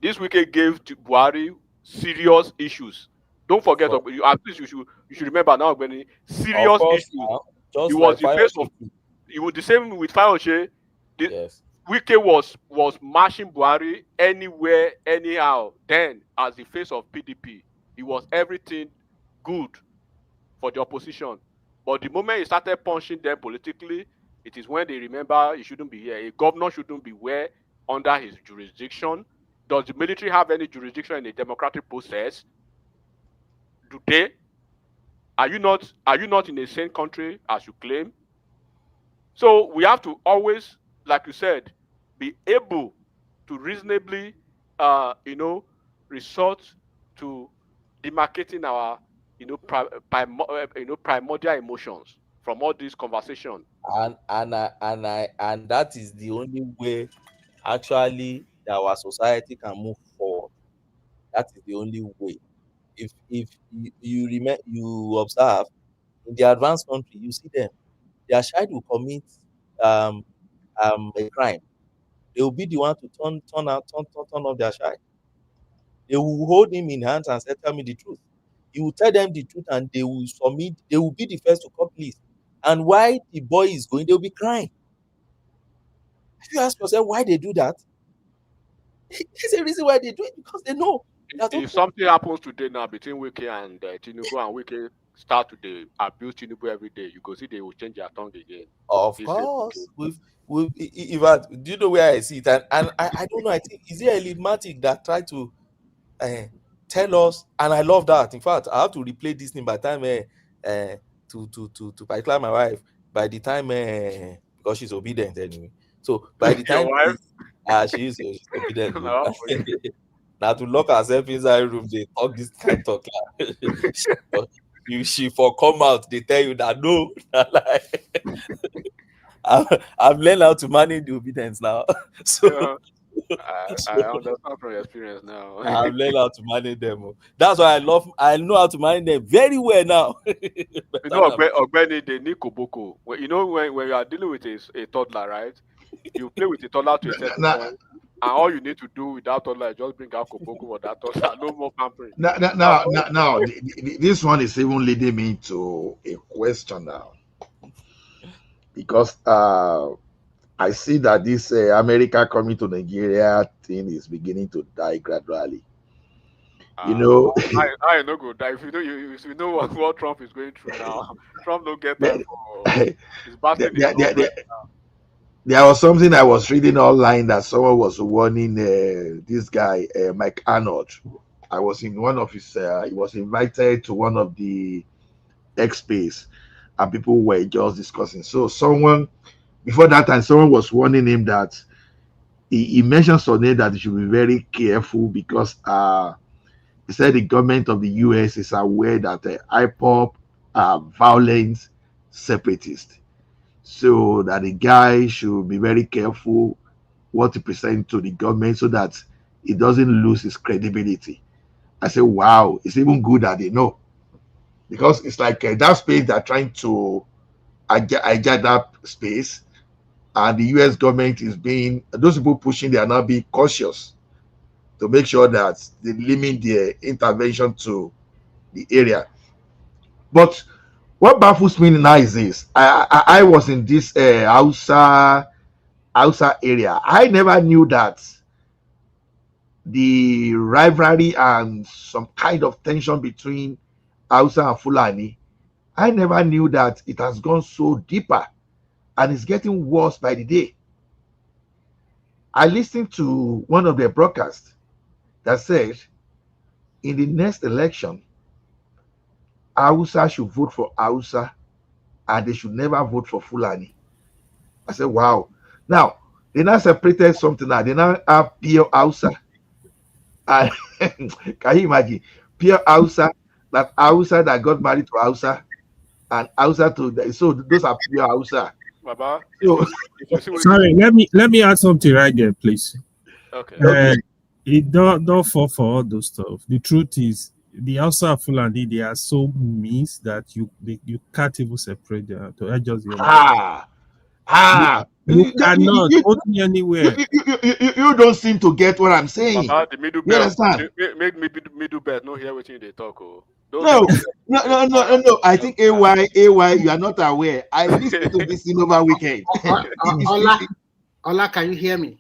This Wike gave to Buhari serious issues. Don't forget, at least you should remember now, when serious issues. He was the face of. You would the same with Fayose. Yes. Wike was mashing Buhari anywhere, anyhow. Then, as the face of PDP, he was everything good for the opposition. But the moment he started punching them politically, it is when they remember he shouldn't be here. A governor shouldn't be where under his jurisdiction. Does the military have any jurisdiction in a democratic process? Do they? Are you not in a sane country as you claim? So we have to always, like you said, be able to reasonably, resort to demarcating our, primordial emotions from all this conversation. And that is the only way, actually, that our society can move forward. That is the only way. If you observe in the advanced country, you see them, their child will commit a crime. They will be the one to turn off their child. They will hold him in hands and say, "Tell me the truth." He will tell them the truth, and they will submit. They will be the first to call police. And while the boy is going, they will be crying. If you ask yourself why they do that, there's a reason why they do it, because they know. If something happens today now between Wike and Tinubu, and Wike start to abuse Tinubu every day, you go see they will change their tongue again. Of course. In fact, do you know where I see it? And I don't know. I think, is it Elitmatic that tried to tell us? And I love that. In fact, I have to replay this thing by the time to particular my wife. By the time because she's obedient anyway. So by the time she's obedient. Now to lock herself inside room, they talk this kind of talk. she for come out, they tell you that no. I've learned how to manage the obedience now. So I understand from your experience now. I've learned how to manage them. That's why I know how to manage them very well now. Ogbeni, they need koboko. When you are dealing with a toddler, right? You play with a toddler to a certain point, and all you need to do with that toddler is just bring out koboko or that toddler. No more pampering. Now, this one is even leading me to a question now, because I see that this America coming to Nigeria thing is beginning to die gradually. I no go die. If you know what Trump is going through now, Trump don't get that for his basket right now. There was something I was reading online that someone was warning this guy, Mike Arnold. I was in one of his, he was invited to one of the X-Space, and people were just discussing. So before that time, someone was warning him that he mentioned something that he should be very careful, because he said the government of the US is aware that IPOP are violent separatists. So that the guy should be very careful what to present to the government so that he doesn't lose his credibility. I say, wow, it's even good that they know, because it's like that space they're trying to hijack that space, and the US government is those people pushing, they are now being cautious to make sure that they limit their intervention to the area. But what baffles me now is this: I was in this Hausa area. I never knew that the rivalry and some kind of tension between Hausa and Fulani, I never knew that it has gone so deeper. and it's getting worse by the day. I listened to one of their broadcasts that said in the next election, Hausa should vote for Hausa and they should never vote for Fulani. I said, wow. Now, they now separated something now. They now have pure Hausa. And can you imagine? Pure Hausa, that Hausa that got married to Hausa, and Hausa to, so those are pure Hausa. Baba, So, sorry, let me add something right there, please. Okay. It don't fall for all those stuff. The truth is, the Hausa Fulani, they are so means that you can't even separate them. I just you cannot put me anywhere. You don't seem to get what I'm saying. Baba, the middle You belt. understand? Make middle belt no hear what they talk. Oh. No. I think AY, you are not aware. I listened to this thing over weekend. Ola, can you hear me?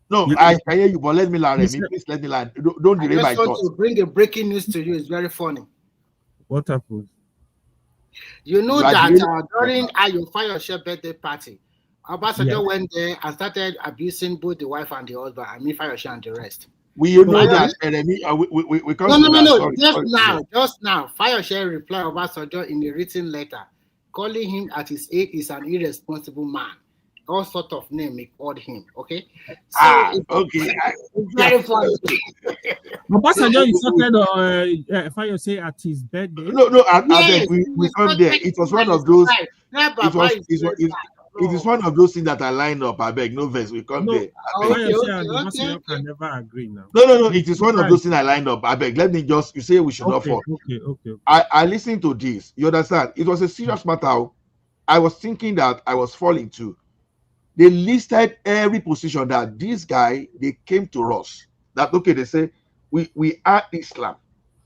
No, I can hear you, but let me land. Please let me land. Don't delay my I just want thoughts. to bring a breaking news to you. It's very funny. What happened? You know You are that delaying- during Ayo Fayose birthday party, Obasanjo went there and started abusing both the wife and the husband. I mean, Fayose and the rest. We know that enemy. We come to that. No. Sorry. Just now, Fayose replied Obasanjo in a written letter, calling him at his age is an irresponsible man. All sort of name he called him. Okay. So okay. It's very funny. Obasanjo insulted Fayose at his birthday. No. Yes, We come there. It was one of those. It is one of those things that are lined up. I beg, no verse. We come there. Fayose and Obasanjo can never agree now. No. It is one of those things I lined up. I beg. Let me just. You say we should not fall. Okay. I listened to this. You understand? It was a serious matter. I was thinking that I was falling too. They listed every position that this guy, they came to us. That okay, they say we are Islam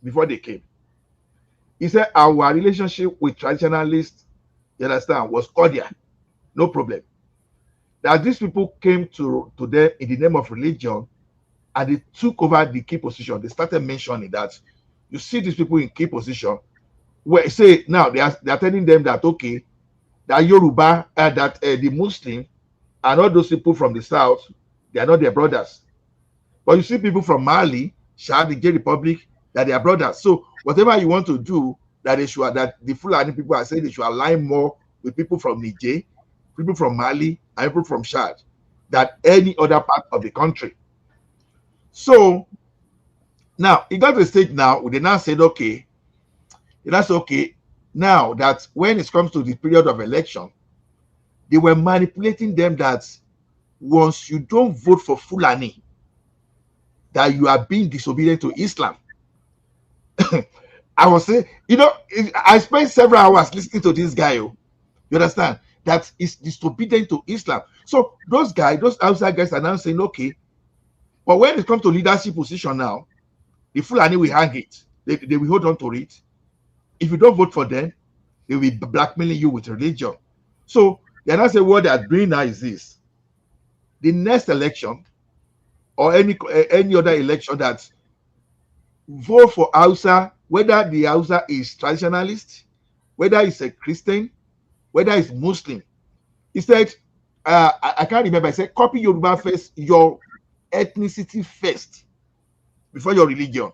before they came. He said our relationship with traditionalists, you understand, was cordial, no problem. That these people came to them in the name of religion, and they took over the key position. They started mentioning that you see these people in key position. Where say now they are telling them that okay, that Yoruba that the Muslim and all those people from the south, they are not their brothers. But you see people from Mali, Chad, the J Republic, that they are brothers. So whatever you want to do, that the Fulani people are saying they should align more with people from Niger, people from Mali, and people from Chad, than any other part of the country. So now it got to a stage now where they now said, okay, that's okay. Now that when it comes to the period of election, they were manipulating them that once you don't vote for Fulani, that you are being disobedient to Islam. I was saying, I spent several hours listening to this guy. You understand? That is disobedient to Islam. So those outside guys are now saying, okay, but when it comes to leadership position now, the Fulani will hang it. They will hold on to it. If you don't vote for them, they will be blackmailing you with religion. So they're not saying what they are doing now is this. The next election or any other election that vote for Hausa, whether the Hausa is traditionalist, whether it's a Christian, whether it's Muslim. He said, I can't remember, I said, copy Yoruba first, your ethnicity first, before your religion.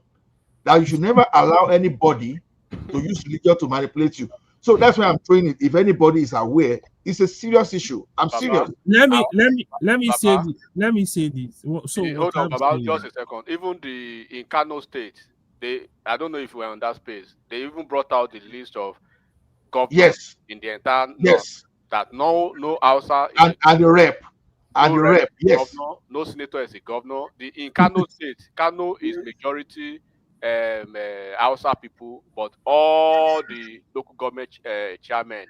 That you should never allow anybody to use religion to manipulate you. So that's why I'm throwing it. If anybody is aware, it's a serious issue. I'm serious. Let me say this. So hold on, Baba, just a second. Even in Kano State, I don't know if we're on that space. They even brought out the list of governors in the entire north that no Hausa and the rep. And no the rep, yes. Governor, no senator is a governor. In Kano State, Kano is majority Hausa people, but all the local government chairmen,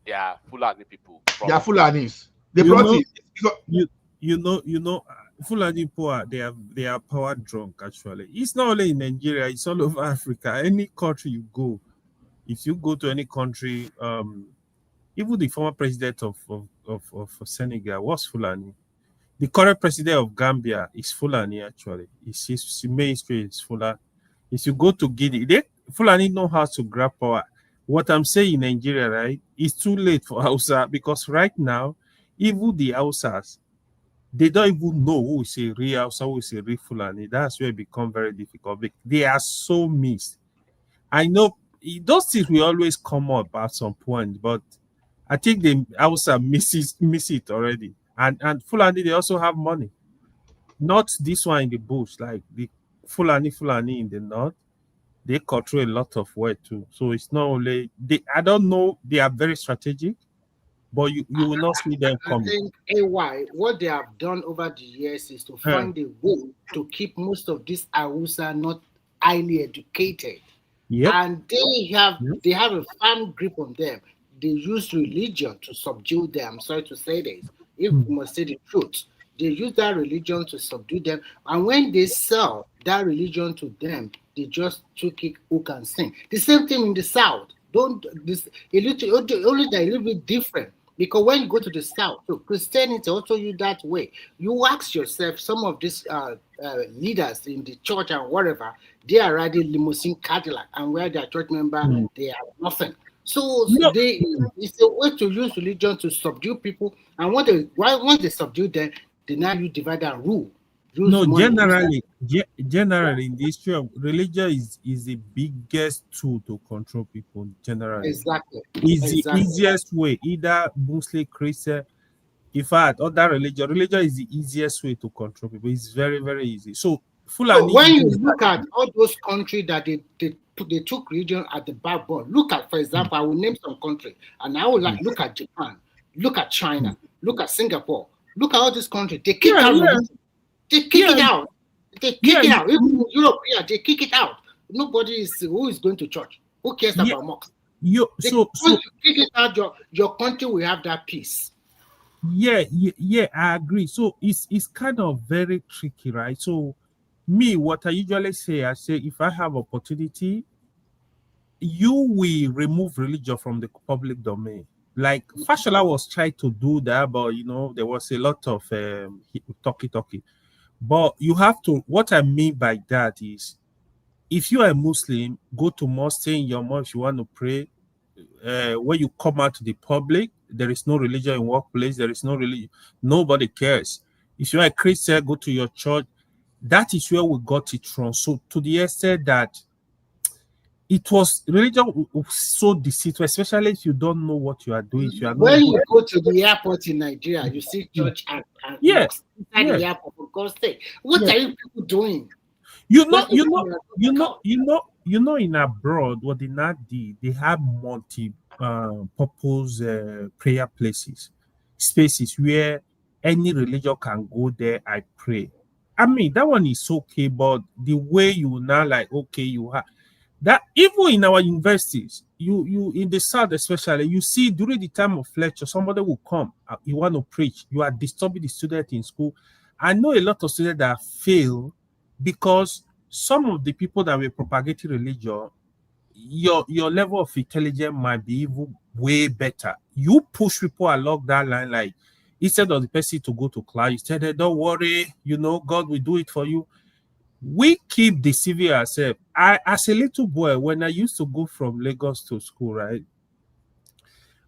they are Fulani people. They are Fulanis. They brought it. You know, Fulani poor, they are power drunk actually. It's not only in Nigeria, it's all over Africa. Any country you go, if you go to any country, even the former president of Senegal was Fulani. The current president of Gambia is Fulani actually. His mainstream is Fulani. If you go to Guinea, Fulani know how to grab power. What I'm saying in Nigeria, right, it's too late for Hausa because right now even the Hausas, they don't even know who is a real Hausa, who is a real Fulani. That's where it becomes very difficult. They are so mixed. I know those things will always come up at some point, but I think the Hausa miss it already. And Fulani, they also have money. Not this one in the bush, like the Fulani in the north. They control a lot of wealth too. So it's not only I don't know, they are very strategic, but you will not see them I coming. think AY, what they have done over the years is to find a way to keep most of these Hausa not highly educated. Yep. And they have a firm grip on them. They use religion to subdue them. I'm sorry to say this. If we must say the truth, they use that religion to subdue them. And when they sell that religion to them, they just took it hook and sink. The same thing in the South. Only that a little bit different. Because when you go to the South, so Christianity also you that way. You ask yourself, some of these leaders in the church and whatever, they are riding limousine Cadillac, and where their church member, they are nothing. So it's a way to use religion to subdue people, and once they subdue them, they now use divide and rule. Generally in the history of religion is the biggest tool to control people. Generally, exactly. Is the easiest way. Either Muslim, Christian, in fact, other religion is the easiest way to control people. It's very, very easy. So Fulani, when you look at all those countries that they took religion at the backbone, look at, for example, I will name some countries, and I will look at Japan, look at China, look at Singapore, look at all these countries. They kick out religion. They kick it out. They kick it out. Even in Europe, they kick it out. Nobody who is going to church. Who cares about mosques? Once you kick it out, your country will have that peace. Yeah, I agree. So it's kind of very tricky, right? So me, what I usually say, I say if I have opportunity, you will remove religion from the public domain. Like Fashola was trying to do that, but there was a lot of talky. But you have to, what I mean by that is, if you are a Muslim, go to mosque, stay in your mosque, if you want to pray. When you come out to the public, there is no religion in workplace, there is no religion, nobody cares. If you are a Christian, go to your church. That is where we got it from. So to the extent that it was religion so deceitful, especially if you don't know what you are doing. If you are when you go to the airport in Nigeria, you see church and mosques inside the airport. For God's sake, what are you people doing? In abroad, what they now did, they have multi-purpose prayer spaces where any religion can go there. I pray. I mean, that one is okay, but the way you now you have that, even in our universities, you in the South especially, you see during the time of lecture, somebody will come, you want to preach, you are disturbing the student in school. I know a lot of students that fail because some of the people that were propagating religion, your level of intelligence might be even way better. You push people along that line, like instead of the person to go to class, you tell them, don't worry, God will do it for you. We keep deceiving ourselves. As a little boy, when I used to go from Lagos to school, right?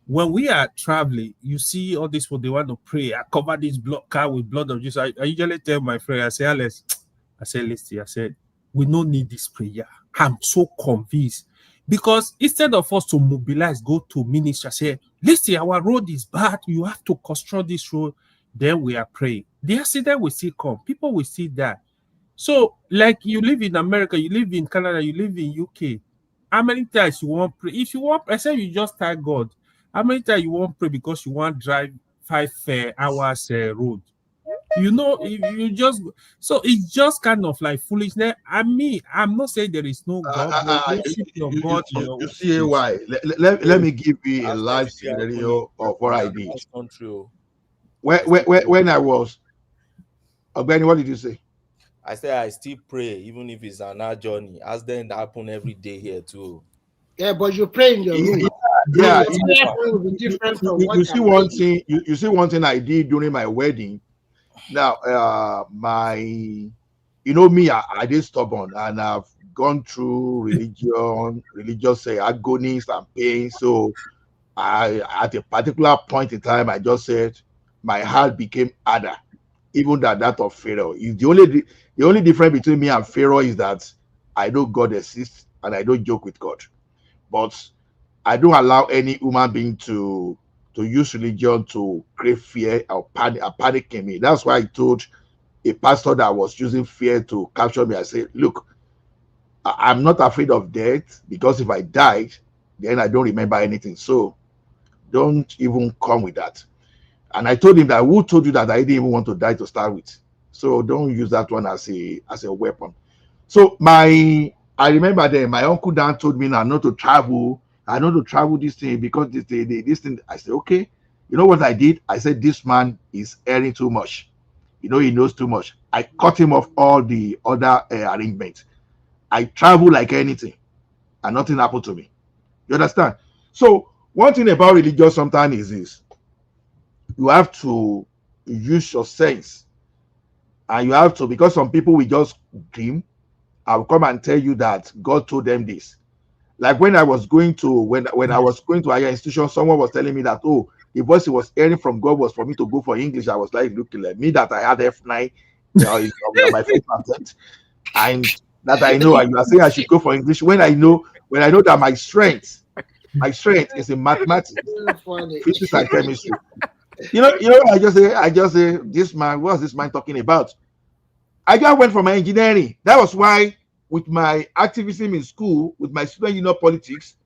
When we are traveling, you see all this, what they want to pray. I cover this car with blood of Jesus. I usually tell my friend, I say, Alex, listen, I said, we don't need this prayer. I'm so convinced. Because instead of us to mobilize, go to ministry, say, listen, our road is bad. You have to construct this road. Then we are praying. The accident will still come. People will see that. So, like you live in America, you live in Canada, you live in UK. How many times you want pray? If you want, I say you just thank God. How many times you want pray because you want drive 5 hours road? You just, so it's just kind of like foolishness. I'm not saying there is no God, but worship your God in your you see why? Let me give you a live scenario of what I did. When I was, Benny, what did you say? I say I still pray, even if it's an hour journey. As then that happen every day here too. Yeah, but you pray in your room. You see one thing. You see one thing I did during my wedding. Now, me, I did stubborn, and I've gone through religious agonies and pain. So, at a particular point in time, I just said, my heart became harder, even than that of Pharaoh. The only difference between me and Pharaoh is that I know God exists and I don't joke with God. But I don't allow any human being to use religion to create fear or panic in me. That's why I told a pastor that was using fear to capture me. I said, look, I'm not afraid of death, because if I died, then I don't remember anything. So don't even come with that. And I told him that, who told you that I didn't even want to die to start with? So don't use that one as a weapon. So I remember then my uncle Dan told me now not to travel. I not to travel this thing because this thing. I said, okay. You know what I did? I said, this man is airing too much. He knows too much. I cut him off all the other arrangements. I travel like anything, and nothing happened to me. You understand? So one thing about religion sometimes is this: you have to use your sense, and you have to, because some people will just dream. I will come and tell you that God told them this. Like when I was going to when I was going to higher institution, someone was telling me that, oh, the voice he was hearing from God was for me to go for English. I was like looking like me that I had F9, is my first attempt, and that I know, and you are saying I should go for English when I know that my strength is in mathematics, physics, and chemistry. I just say this man, what's this man talking about? I just went for my engineering. That was why, with my activism in school, with my student union politics,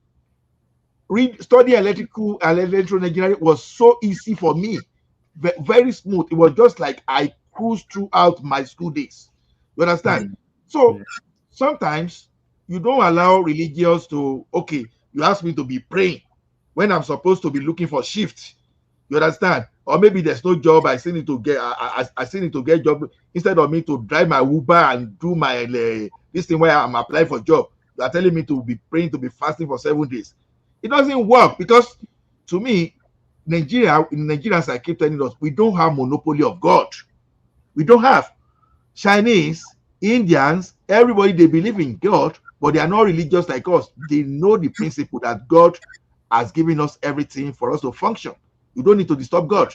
studying electrical and electrical engineering was so easy for me, very smooth. It was just like I cruised throughout my school days. You understand? So sometimes you don't allow religious to, okay, you ask me to be praying when I'm supposed to be looking for shift. You understand? Or maybe there's no job. I still need to get job instead of me to drive my Uber and do my this thing where I'm applying for job. You are telling me to be praying, to be fasting for 7 days. It doesn't work, because to me, Nigerians, I keep telling us, we don't have monopoly of God. We don't have. Chinese, Indians, everybody, they believe in God, but they are not religious like us. They know the principle that God has given us everything for us to function. You don't need to disturb God.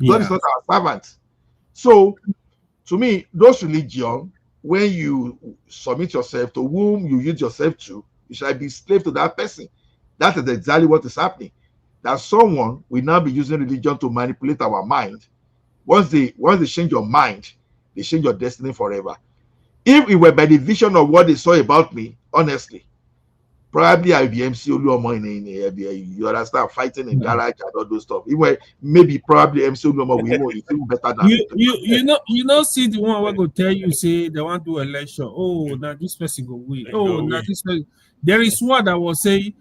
God is not our servant. So, to me, those religion, when you submit yourself to whom you use yourself to, you shall be slave to that person. That is exactly what is happening. That someone will now be using religion to manipulate our mind. Once they change your mind, they change your destiny forever. If it were by the vision of what they saw about me, honestly, probably I'll be MC Oluomo you understand, fighting in garage and all those stuff. Maybe probably MC Oluomo will even better than see the one we're going to tell you, say they want to do election. Oh, now this person go win. Oh, now this person. There is one that was saying,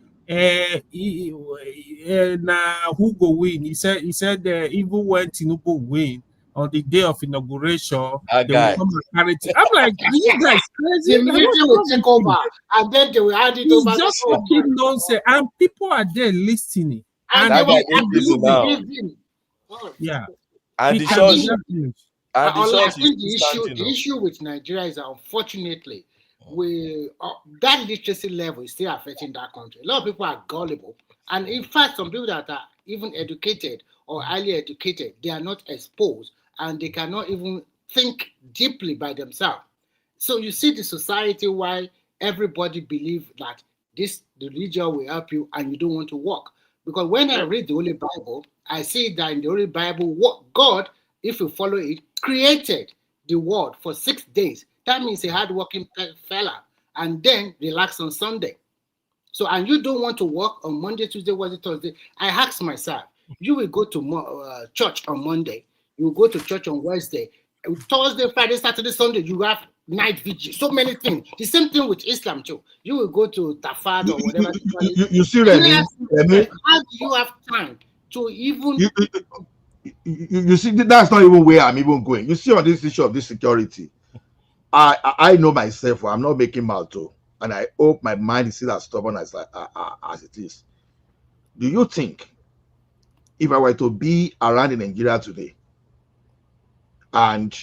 now who go win? He said even when Tinubu win on the day of inauguration, they will come and carry it. I'm like, are you guys crazy? The military will take over, and then they will hand it over. He's just talking nonsense, and people are there listening. And they will believe him. Yeah. And the church. I think the issue with Nigeria is that, unfortunately, that literacy level is still affecting that country. A lot of people are gullible, and in fact, some people that are even educated or highly educated, they are not exposed, and they cannot even think deeply by themselves. So you see the society why everybody believes that this religion will help you, and you don't want to walk. Because when I read the Holy Bible, I see that in the Holy Bible, what God, if you follow it, created the world for 6 days. That means a hardworking fella, and then relax on Sunday. So, and you don't want to work on Monday, Tuesday, Wednesday, Thursday. I ask myself, you will go to church on Monday, you will go to church on Wednesday, Thursday, Friday, Saturday, Sunday, you have night vigil, so many things. The same thing with Islam too. You will go to Tafad or whatever. You see, Remy, how do you have time to even? You see, that's not even where I'm even going. You see, on this issue of this security, I know myself. I'm not making mouth too, and I hope my mind is still as stubborn as it is. Do you think if I were to be around in Nigeria today, and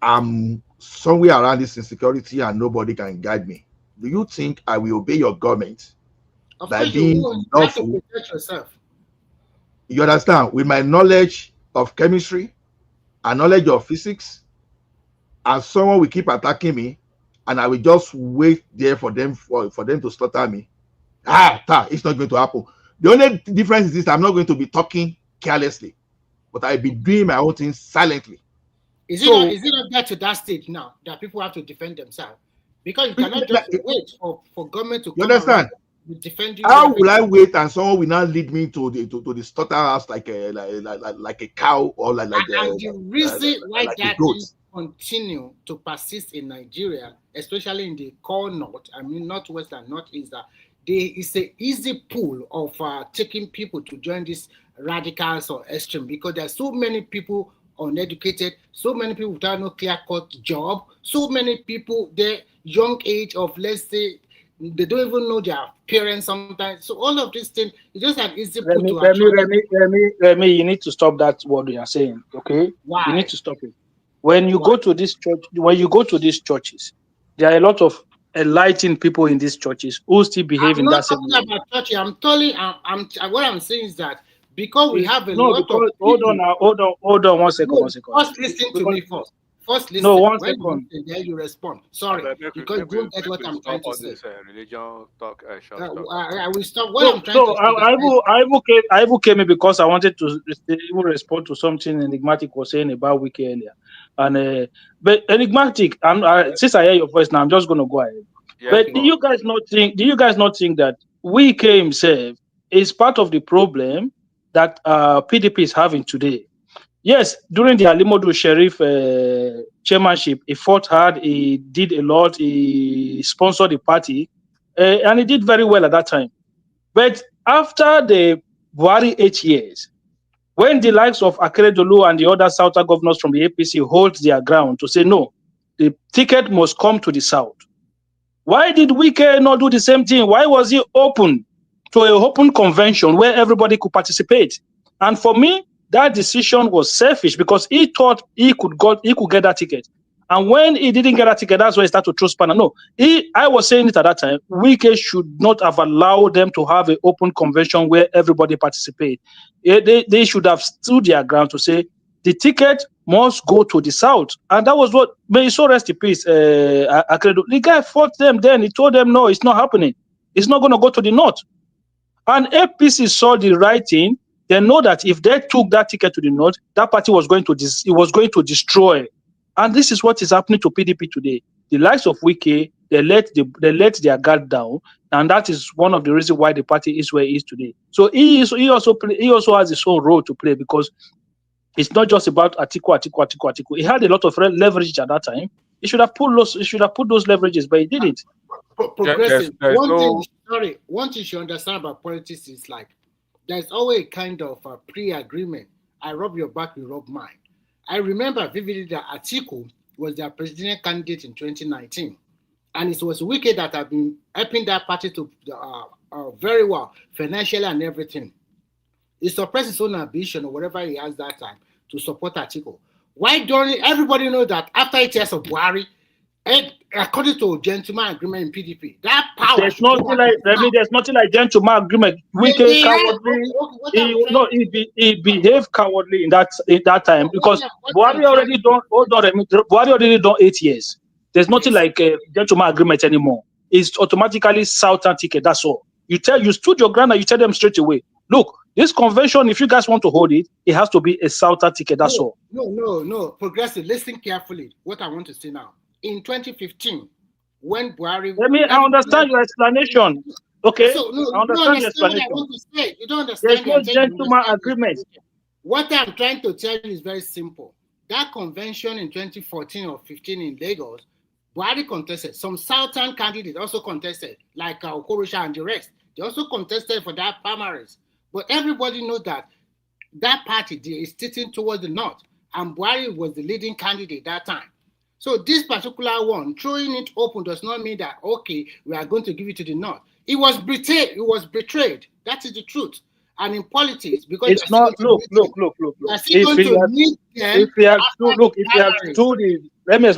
I'm somewhere around this insecurity and nobody can guide me, do you think I will obey your government by being lawful? Protect yourself. You understand? With my knowledge of chemistry and knowledge of physics, and someone will keep attacking me, and I will just wait there for them to slaughter me. It's not going to happen. The only difference is this: I'm not going to be talking carelessly, but I'll be doing my own thing silently. Is it not get to that stage now that people have to defend themselves? Because you cannot just wait for government to You come understand? around defend you. How will I wait and someone will now lead me to the slaughterhouse like a cow or like the reason why like that a goat? thing continue to persist in Nigeria, especially in the core north, I mean northwest and northeast, that it's an easy pool of taking people to join these radicals or extreme, because there's so many people uneducated, so many people without no clear-cut job, so many people their young age of, let's say, they don't even know their parents sometimes. So all of these things, it's just an easy pool to Remy, you need to stop that word you are saying. Okay, why? You need to stop it. When you go to this church, when you go to these churches, there are a lot of enlightened people in these churches who still behave in that same way. I'm not talking about church. I'm telling. What I'm saying is that because we have a No, lot because of people, hold on one second. First listen to me first. First listen. No, one when second. You listen, then you respond. Sorry, because you don't get what I'm trying to say. Religion talk. I will stop. What I'm trying to say. I came in because I wanted to even respond to something Enigmatic was saying about Wiki earlier. And but Enigmatic, since I hear your voice now, I'm just going to go ahead. Yes, but do you guys not think that Wiki himself is part of the problem that PDP is having today? Yes, during the Alimodu Sheriff chairmanship, he fought hard, he did a lot, he sponsored the party, and he did very well at that time. But after the Buhari 8 years, when the likes of Akeredolu and the other Southern governors from the APC hold their ground to say, no, the ticket must come to the South. Why did Wike not do the same thing? Why was he open to an open convention where everybody could participate? And for me, that decision was selfish because he thought he could get that ticket. And when he didn't get that ticket, that's why he started to throw spanner. No, I was saying it at that time, Wike should not have allowed them to have an open convention where everybody participate. They should have stood their ground to say, the ticket must go to the South. And that was what, may he so rest in peace, Akredo. The guy fought them then. He told them, no, it's not happening. It's not going to go to the North. And APC saw the right thing. They know that if they took that ticket to the North, that party was going to destroy. And this is what is happening to PDP today. The likes of Wike, they let their guard down. And that is one of the reasons why the party is where it is today. So he also has his own role to play, because it's not just about Atiku. He had a lot of leverage at that time. He should have put those leverages, but he didn't. Progressive. One thing you understand about politics is like there's always a kind of pre-agreement. I rub your back, you rub mine. I remember vividly that Atiku was their presidential candidate in 2019, and it was Wike that had been helping that party to very well financially and everything. He suppressed his own ambition or whatever he has that time to support Atiku. Why don't everybody know that after 8 years of Buhari, according to gentleman agreement in PDP, that power. There's nothing like gentleman agreement. Wike cowardly. He behaved cowardly in that time because Buhari already done. Buhari already done 8 years. There's nothing like a gentleman agreement anymore. It's automatically Southern ticket. That's all. You stood your ground and you tell them straight away. Look, this convention, if you guys want to hold it, it has to be a Southern ticket. That's all. No. Progressive. Listen carefully. What I want to say now. In 2015, when Buhari... I understand your explanation. Okay? So, I understand your explanation. What I want to say. You don't understand. There's no gentleman agreement. What I'm trying to tell you is very simple. That convention in 2014 or 15 in Lagos, Buhari contested. Some Southern candidates also contested, like Okorosha and the rest. They also contested for that primaries. But everybody knows that party is sitting towards the north, and Buhari was the leading candidate that time. So this particular one, throwing it open does not mean that, okay, we are going to give it to the north. It was betrayed. That is the truth. And in politics, because it's not, look. Let me explain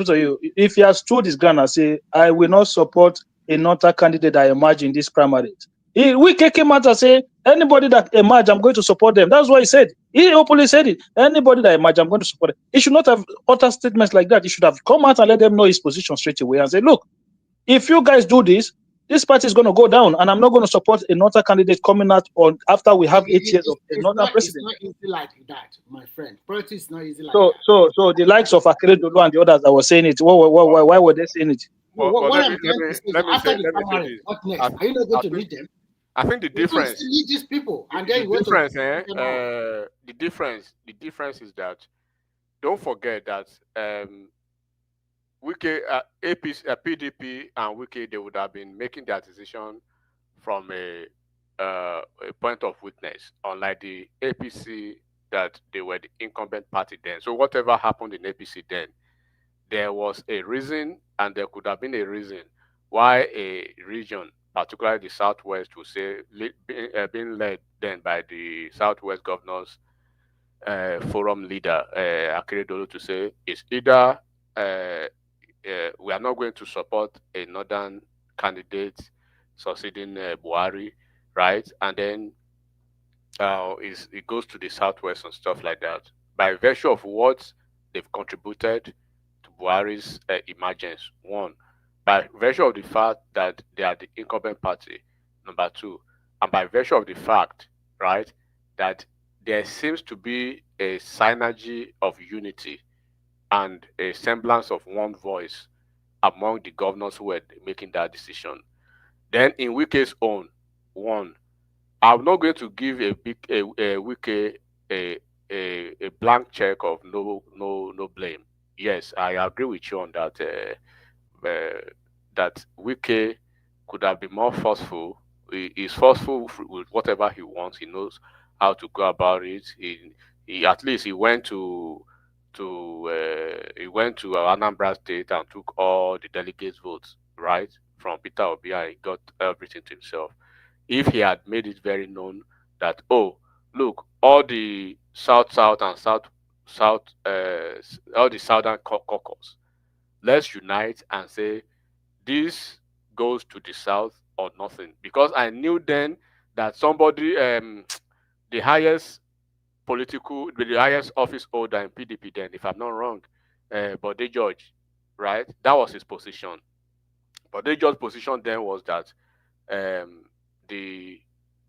to you. If he has stood his ground and say, I will not support a northern candidate I emerge in this primary, Wike came out and said, anybody that emerge, I'm going to support them. That's what he said. He openly said it. Anybody that emerge, I'm going to support them. He should not have uttered statements like that. He should have come out and let them know his position straight away and say, look, if you guys do this, this party is going to go down, and I'm not going to support another candidate coming out on after we have 8 years of another president. It's not easy like that, my friend. Politics is not easy like So the likes of Akeredolu and the others that were saying it, why were they saying it? What I'm trying to say is after the primary, what next? Are you not going to lead them? I think the You can't difference. still lead these people, and then The you want difference, to. the difference is that don't forget that Wike, APC, PDP, and Wike, they would have been making their decision from a point of witness, unlike the APC that they were the incumbent party then. So whatever happened in APC then, there was a reason, and there could have been a reason why a region, particularly the Southwest, would say being led then by the Southwest Governors Forum leader Akeredolu, to say it's either we are not going to support a northern candidate succeeding Buhari, right? And then it goes to the Southwest and stuff like that. By virtue of what they've contributed to Buhari's emergence, one, by virtue of the fact that they are the incumbent party, number two, and by virtue of the fact, right, that there seems to be a synergy of unity and a semblance of one voice among the governors who were making that decision. Then in Wike's own, one, I'm not going to give a Wike a blank check of no blame. Yes, I agree with you on that. That Wike could have been more forceful. He's forceful with whatever he wants. He knows how to go about it. He at least he went to Anambra State and took all the delegates' votes, right, from Peter Obi, and he got everything to himself. If he had made it very known that, oh, look, all the South and South, all the Southern caucus, let's unite and say this goes to the South or nothing. Because I knew then that somebody, the highest office holder in PDP then, if I'm not wrong, Bode George, right? That was his position. Bode George's position then was that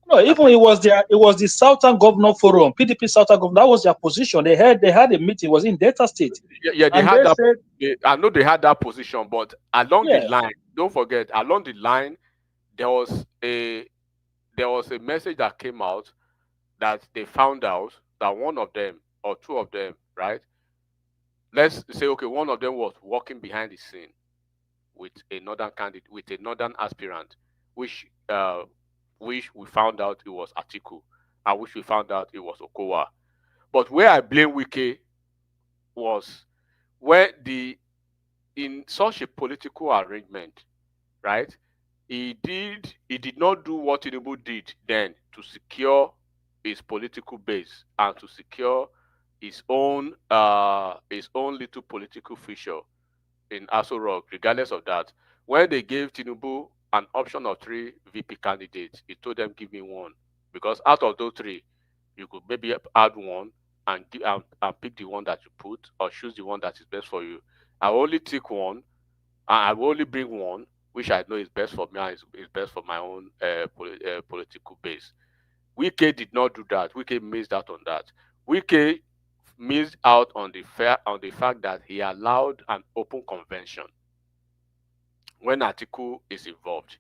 No, even it was the Southern Governor Forum, PDP Southern Governor. That was their position. They had a meeting. It was in Delta State. Yeah, they had that. I know they had that position, but along the line, don't forget, along the line, there was a message that came out that they found out that one of them or two of them, right? Let's say, okay, one of them was walking behind the scene with a northern candidate, with a northern aspirant, which we found out it was Atiku, and which we found out it was Okowa. But where I blame Wike was where in such a political arrangement, right? He did not do what Tinubu did then to secure his political base and to secure his own little political feature in Aso Rock. Regardless of that, when they gave Tinubu an option of 3 VP candidates, he told them, give me one, because out of those 3, you could maybe add one and pick the one that you put, or choose the one that is best for you. I only take one, and I will only bring one which I know is best for me and is best for my own political base. Wike did not do that. Wike missed out on that. Wike missed out on the fact that he allowed an open convention when Atiku is involved.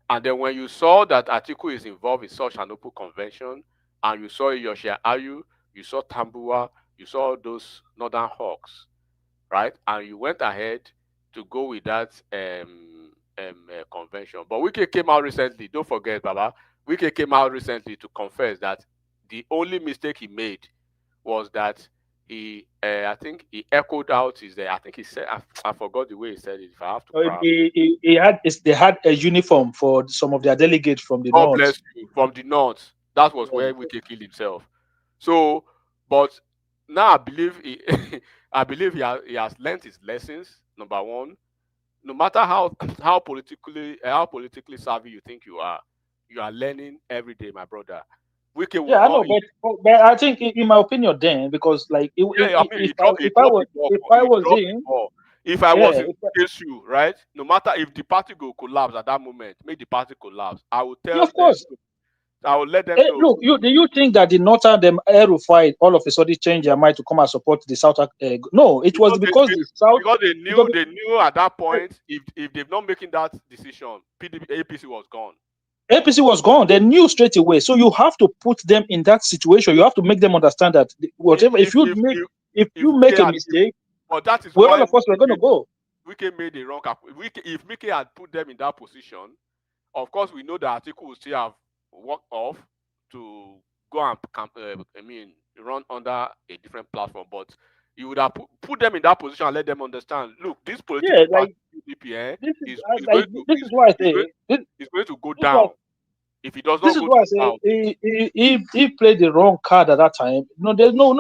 And then when you saw that Atiku is involved in such an open convention, and you saw Yoshia Ayu, you saw Tambua, you saw those Northern Hawks, right? And you went ahead to go with that convention. But Wike came out recently, don't forget, Baba, Wike came out recently to confess that the only mistake he made was that I think he echoed out I think he said, I forgot the way he said it. If I have to, they had a uniform for some of their delegates from the God north. bless you, from the north. That was where Wike killed himself. So, but now I believe he has learned his lessons. Number one, no matter how politically savvy you think you are, You are learning every day, my brother. Wike will Yeah, I not. know, but I think in my opinion, then because like Yeah, I mean, if he I dropped was the ball. if I He was dropped the him, ball. If I yeah, was in case you, right, no matter if the party go collapse at that moment, make the party collapse, I will yeah, tell of them. course. I will let them know. Look, do you think that the northern them Aerofy all of a sudden change their mind to come and support the South? No, it was because the South. Because they Because knew at that point if they've not making that decision, APC was gone. APC was gone. They knew straight away. So you have to put them in that situation. You have to make them understand that whatever. If you make a mistake, but that is well, why all of us were going to go. Wike made the wrong. If Wike had put them in that position, of course we know the article will still have walked off to go and run under a different platform. But you would have put them in that position and let them understand. Look, this political party UDP is why I say it's going to go down. If he does not this is go why I to say he played the wrong card at that time. No, there's no.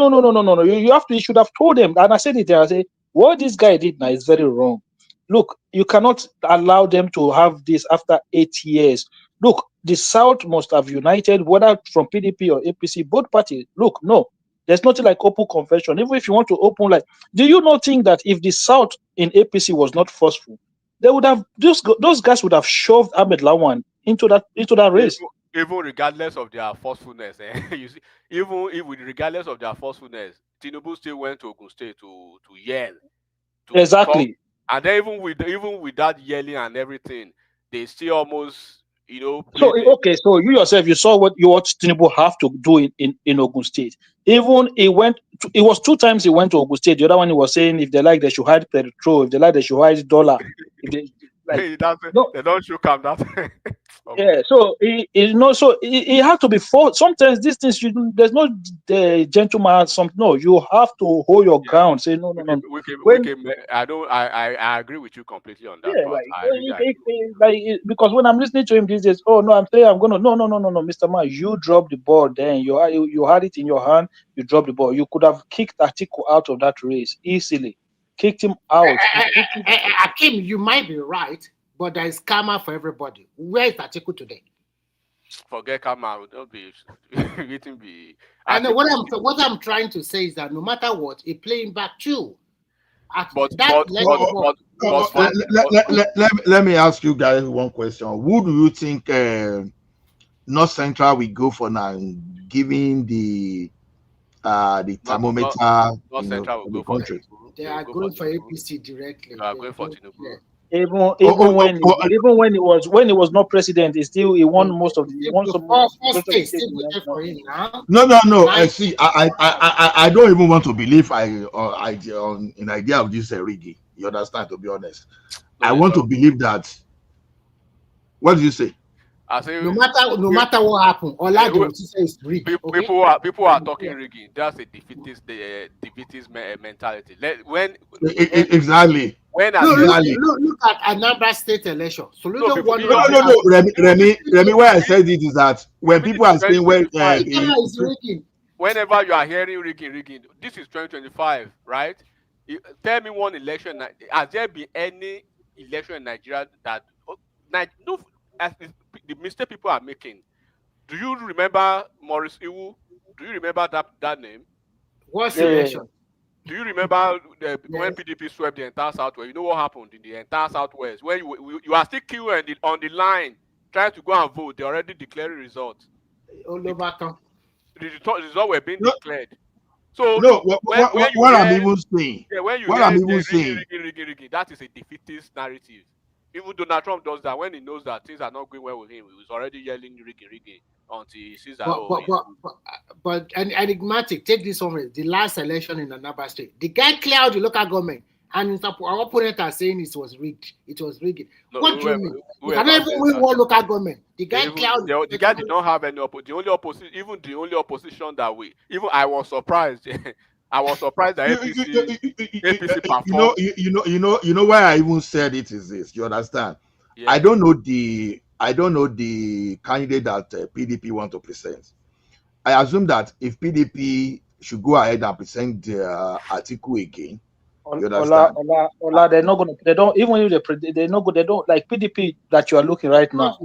You have to. You should have told them. And I said it there. I say what this guy did now is very wrong. Look, you cannot allow them to have this after 8 years. Look, the South must have united, whether from PDP or APC, both parties. Look, no, there's nothing like open convention. Even if you want to open, like, do you not think that if the South in APC was not forceful, they would have those guys would have shoved Ahmed Lawan into that race. Even regardless of their forcefulness, you see, regardless of their forcefulness, Tinubu still went to Ogun State to yell. Exactly. Talk. And then even with that yelling and everything, they still almost So okay, so you yourself, you saw what Tinubu have to do in Ogun State. Even it was 2 times he went to Ogun State. The other one he was saying if they like they should hide petrol, if they like they should hide dollar. If they, like, they don't show calm that. Yeah, so he had to be forced. Sometimes these things there's no gentleman. No, you have to hold your ground. Say no. I agree with you completely on that. Yeah, because when I'm listening to him these days, oh no, I'm saying I'm gonna no, Mr. Man, you dropped the ball. Then you had it in your hand. You dropped the ball. You could have kicked Atiku out of that race easily. Kicked him out. Akim, you might be right. But there is karma for everybody. Where is Atiku today? Forget karma. Don't be waiting. Be. I know what I'm trying to say is that no matter what, he playing back too. Let me ask you guys one question. Who do you think North Central will go for now, given the thermometer North Central will the go country? They are going for APC directly. They are going for Tinubu. Even when he was not president, he won most of No. See, I don't even want to believe an idea of this rigging. You understand? To be honest, I want to believe that. What do you say? I say no matter what happened, all I do is say is rigged. People are talking rigging. That's a defeatist mentality. Exactly. Look at Anambra State election. So no. Remy, where I said it is that when people are saying whenever you are hearing rigging, this is 2025, right? Tell me one election. Has there been any election in Nigeria that the mistake people are making? Do you remember Maurice Iwu? Do you remember that name? What's election? Do you remember when PDP swept the entire Southwest? You know what happened in the entire Southwest? When you are still queuing on the line trying to go and vote, they already declared results. The results were being declared. So what I'm even saying. Yeah, when you hear rigging, that is a defeatist narrative. Even Donald Trump does that when he knows that things are not going well with him. He was already yelling rigging until he sees that. But enigmatic. Take this one. The last election in Anambra State, the guy cleared the local government, and our opponent are saying it was rigged. It was rigged. No, what do you mean? You cannot even win one local government. The guy cleared. The guy did not have any the only opposition that way. Even I was surprised. I was surprised that APC performed. You know why I even said it is this. You understand? Yeah. I don't know the candidate that PDP want to present. I assume that if PDP should go ahead and present their article again, You understand? Ola, they're not going to. They don't even if they're not good. They don't like PDP that you are looking right now.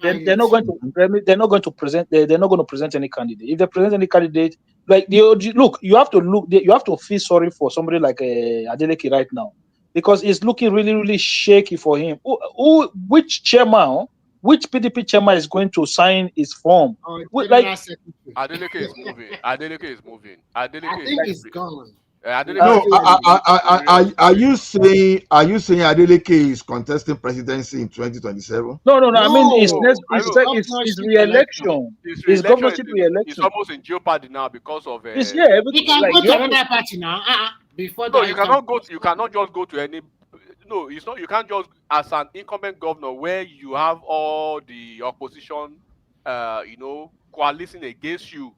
They're not going to. They're not going to present. They're not going to present any candidate. If they present any candidate, like look, you have to look. You have to feel sorry for somebody like Adeleke right now because it's looking really, really shaky for him. Which chairman? Which PDP chairman is going to sign his form? Adeleke is moving. Adeleke is moving. Adeleke I think he's gone. No, are you saying Adeleke is contesting presidency in 2027? No. I mean, it's re-election. His governorship re-election. It's almost in jeopardy now because of. It's everything. He can go to another party now. Before no, that, you cannot go. You cannot just go to any. No, it's not. You can't just as an incumbent governor where you have all the opposition, coalescing against you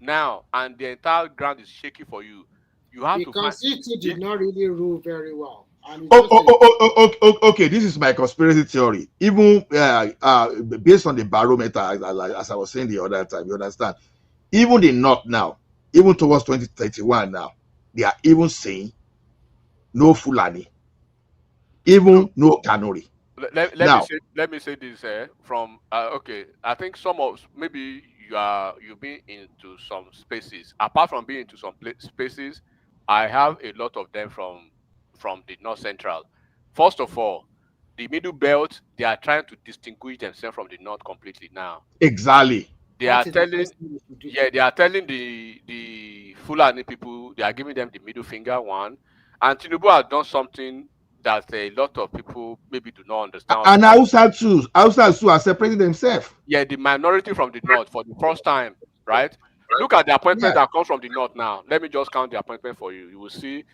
now, and the entire ground is shaky for you. You have because CT did not really rule very well. Okay. This is my conspiracy theory. Even based on the barometer, as I was saying the other time, you understand? Even the North now, even towards 2031 now, they are even saying no Fulani, even no Kanuri. Let me say this from okay. I think some of maybe you've been into some spaces. Apart from being into some spaces, I have a lot of them from the North Central. First of all, the Middle Belt, they are trying to distinguish themselves from the North completely now. Exactly. They are telling the Fulani people, they are giving them the middle finger one, and Tinubu has done something that a lot of people maybe do not understand. And Hausa too are separating themselves. Yeah, the minority from the North for the first time, right? Look at the appointment that comes from the North now. Let me just count the appointment for you. You will see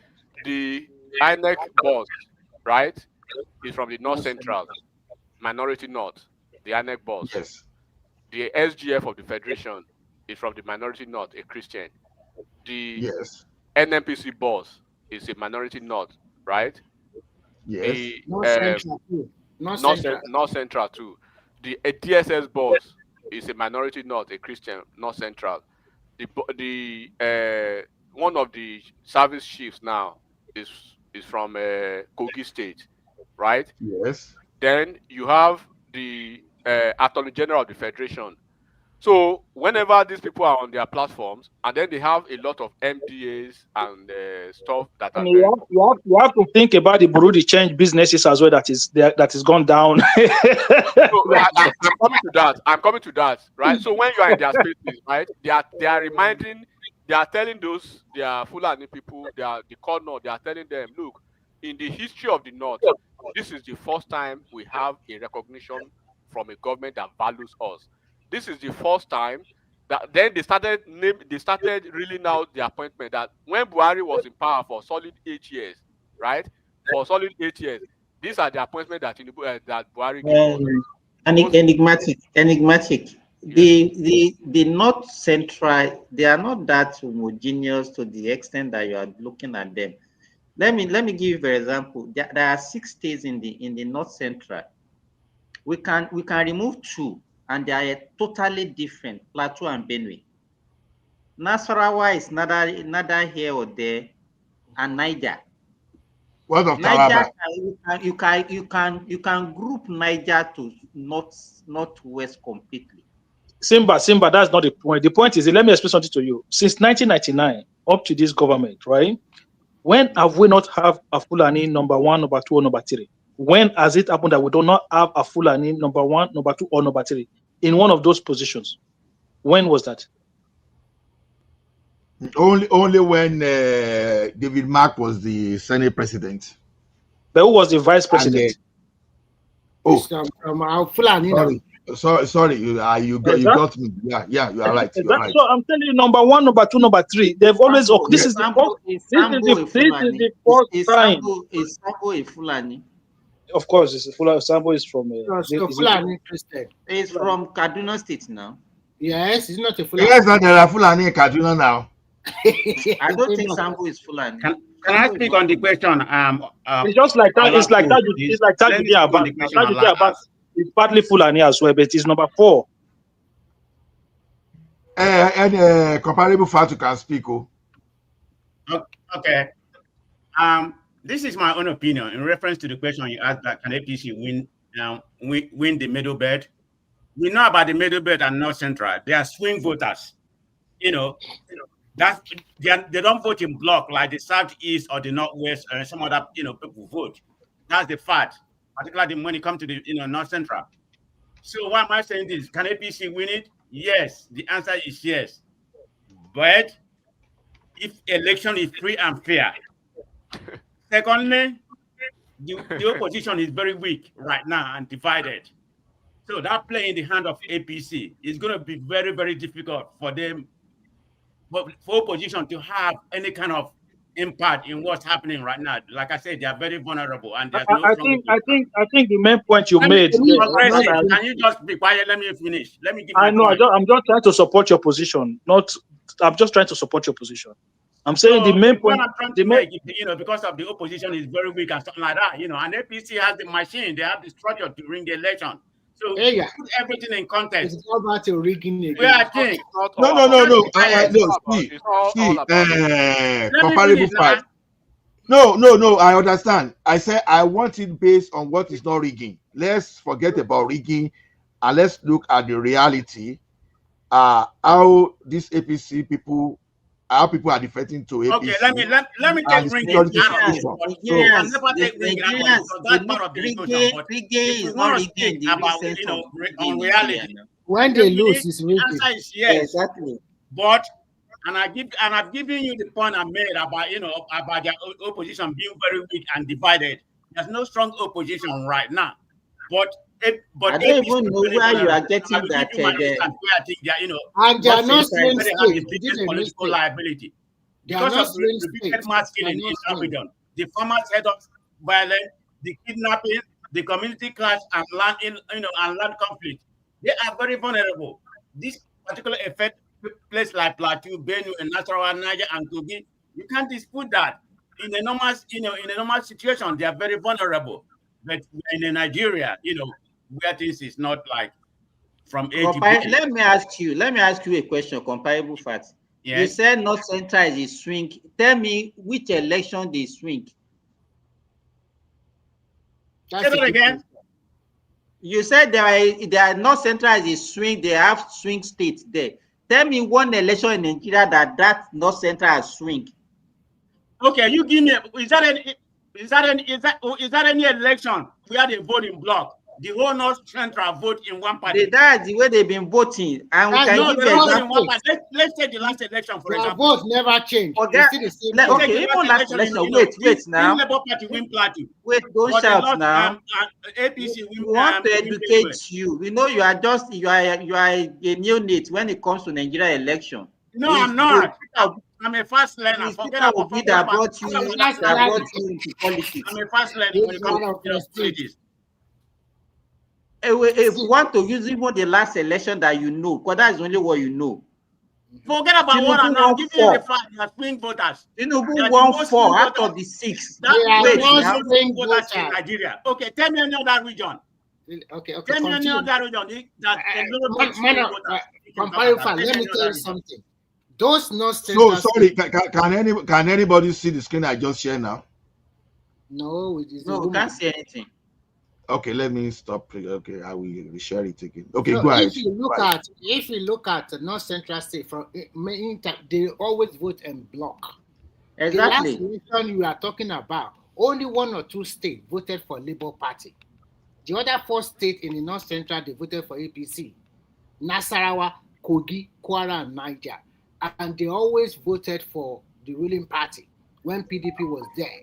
the INEC boss, right, is from the North Central, minority North, the INEC boss. Yes. The SGF of the Federation is from the minority North, a Christian. The NMPC boss is a minority North, right? Yes. The North Central too. The DSS boss is a minority North, a Christian, North Central. The one of the service chiefs now is from Kogi State, right? Yes. Then you have the Attorney General of the Federation. So whenever these people are on their platforms, and then they have a lot of MDAs and stuff that are very... you have to think about the Burundi change businesses as well that is gone down. I'm coming to that, right? So when you are in their spaces, right, they are telling their Fulani people, the Cornor, they are telling them, look, in the history of the North, this is the first time we have a recognition from a government that values us. This is the first time that then they started reeling out the appointment that when Buhari was in power for solid 8 years, right? For solid 8 years, these are the appointments that that Buhari gave us. Enigmatic. The North Central, they are not that homogeneous to the extent that you are looking at them. Let me give you an example. There are 6 states in the North Central. We can remove 2, and they are totally different, Plateau and Benue. Nasarawa is neither here or there, and Niger. What of Niger? Taraba? You can group Niger to northwest completely. Simba, that's not the point. The point is, let me explain something to you. Since 1999, up to this government, right? When have we not have a Fulani number 1, number 2, or number 3? When has it happened that we do not have a Fulani number 1, number 2, or number 3 in one of those positions? When was that? Only when David Mark was the Senate president. But who was the vice president? Fulani. Sorry, you got me. Yeah, you are right. You are right. So I'm telling you, number 1, number 2, number 3. They've always. This is the first time. Is Sambo a Fulani? Of course, it's Sambo is from. Fulani Christian. It's from Kaduna State now. Yes, it's not a Fulani. Yes, there are Fulani in Kaduna now. I don't think Sambo is Fulani. Can I speak on the question? It's just like that. It's like that. It's like that. About it's partly Fulani as well, but it's number 4. And comparable fact you can speak. Okay. This is my own opinion in reference to the question you asked that can APC win the middle belt? We know about the middle belt and North Central. They are swing voters. That's they don't vote in block like the Southeast or the Northwest and some other people vote. That's the fact, particularly when it comes to the North Central. So why am I saying this? Can APC win it? Yes. The answer is yes. But if election is free and fair. Secondly, the opposition is very weak right now and divided. So that play in the hand of APC is going to be very, very difficult for them, for opposition to have any kind of impact in what's happening right now. Like I said, they are very vulnerable, and there's no. I think the main point you made. Can you just be quiet? Let me finish. Let me give. I know. I'm just trying to support your position. I'm just trying to support your position. I'm saying the main point. I'm trying to make, because of the opposition is very weak and something like that, and APC has the machine, they have the structure to ring the election. So put everything in context. It's not about your rigging again. I think. No. Comparable fact. No. I understand. I said I want it based on what is not rigging. Let's forget about rigging, and let's look at the reality. How these APC people. How people are defecting to APC. Okay, let me take rigging out of this. I never take rigging out of this. That's part of the discussion. But if we want to speak about on reality, when they lose, it's rigging. The answer is yes. Exactly. But I've given you the point I made about about their opposition being very weak and divided. There's no strong opposition right now. But I don't even know where you are getting that. And they are not swing states. Political liability. Because of the repeated mass killing in South region, the farmers head of violence, the kidnapping, the community clash, and land land conflict, they are very vulnerable. This particular effect places like Plateau, Benue, and Nasarawa, Niger, and Kogi. You can't dispute that. In a normal situation, they are very vulnerable. But in Nigeria, where this is not like from A to B. Let me ask you a question, comparable facts. Yes. You said North Central is a swing. Tell me which election they swing. Say that again. You said they are North Central is a swing, they have swing states there. Tell me one election in Nigeria that North Central has swing. Okay, you give me, is that any election where they vote in block? The whole North Central vote in one party. That's the way they've been voting. And we can give example. Let's take the last election, for example. Vote never changed. Okay, even last election. Wait now. Labour Party win Plateau. Wait, don't shout now. APC win. We want to educate you. We know you are a neonate when it comes to Nigeria election. No, I'm not. I'm a fast learner. Forget about that brought you into politics. I'm a fast learner when it comes to politics. If we want to use even the last election that you know, because that's only what you know. Forget about what I'm now giving you the fact that swing voters. Tinubu won 4 out of the 6. That's swing voters in Nigeria. Okay, tell me any other region. Okay. Tell me any other region let me tell you something. Those North Central. So sorry, can anybody see the screen I just shared now? No, we can't see anything. Okay, let me stop. Okay, I will share it again. Okay, go ahead. If you look at the North Central State, they always vote en bloc. Exactly. The last election you are talking about, only 1 or 2 states voted for Labour Party. The other 4 states in the North Central, they voted for APC. Nasarawa, Kogi, Kwara, and Niger. And they always voted for the ruling party when PDP was there.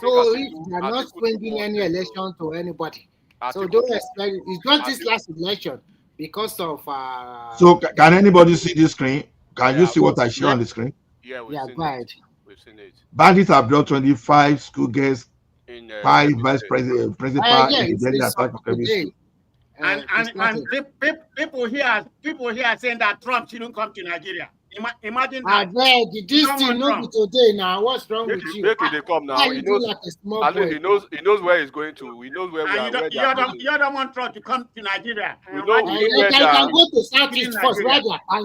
So if they are not swinging any election to anybody, so don't expect it. It's just this last election because of. So can anybody see this screen? Can you see what I share on the screen? Yeah, go ahead. We've seen it. Bandits have brought 25 school girls, 5 vice principal. And people here are saying that Trump shouldn't come to Nigeria. Imagine I that. beg, this thing not be today now. What's wrong with you? Make they come now. Why He you do knows. like a small At least boy? he knows where he's going to. He knows where we are. Where they are going to. You don't want Trump to come to Nigeria. We know where they You are. can go to Southeast first, where they are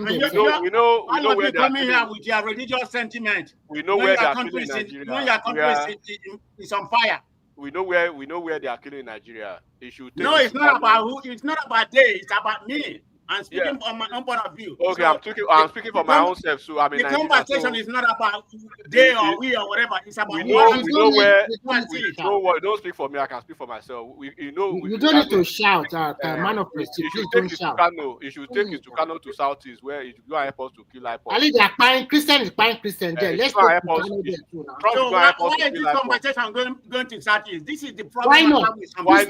we know where they are coming here with your religious sentiment. We know where they are killing Nigeria. When your country is on fire. We know where they are killing Nigeria. It should take it's not about who. It's not about they. It's about me. I'm speaking from my own point of view. Okay, so I'm speaking for my own self. So I mean, the conversation is not about they or we or whatever. It's about we know where. Don't speak for me. I can speak for myself. You don't need to shout, man of prestige. Please don't shout. You should take it to Kano to Southeast, where it will help us to kill IPOB. Ali, they are buying Christian is buying Christian there. Let's go to Kano there too now. So why is this conversation going to Southeast? This is the problem. Why not? Why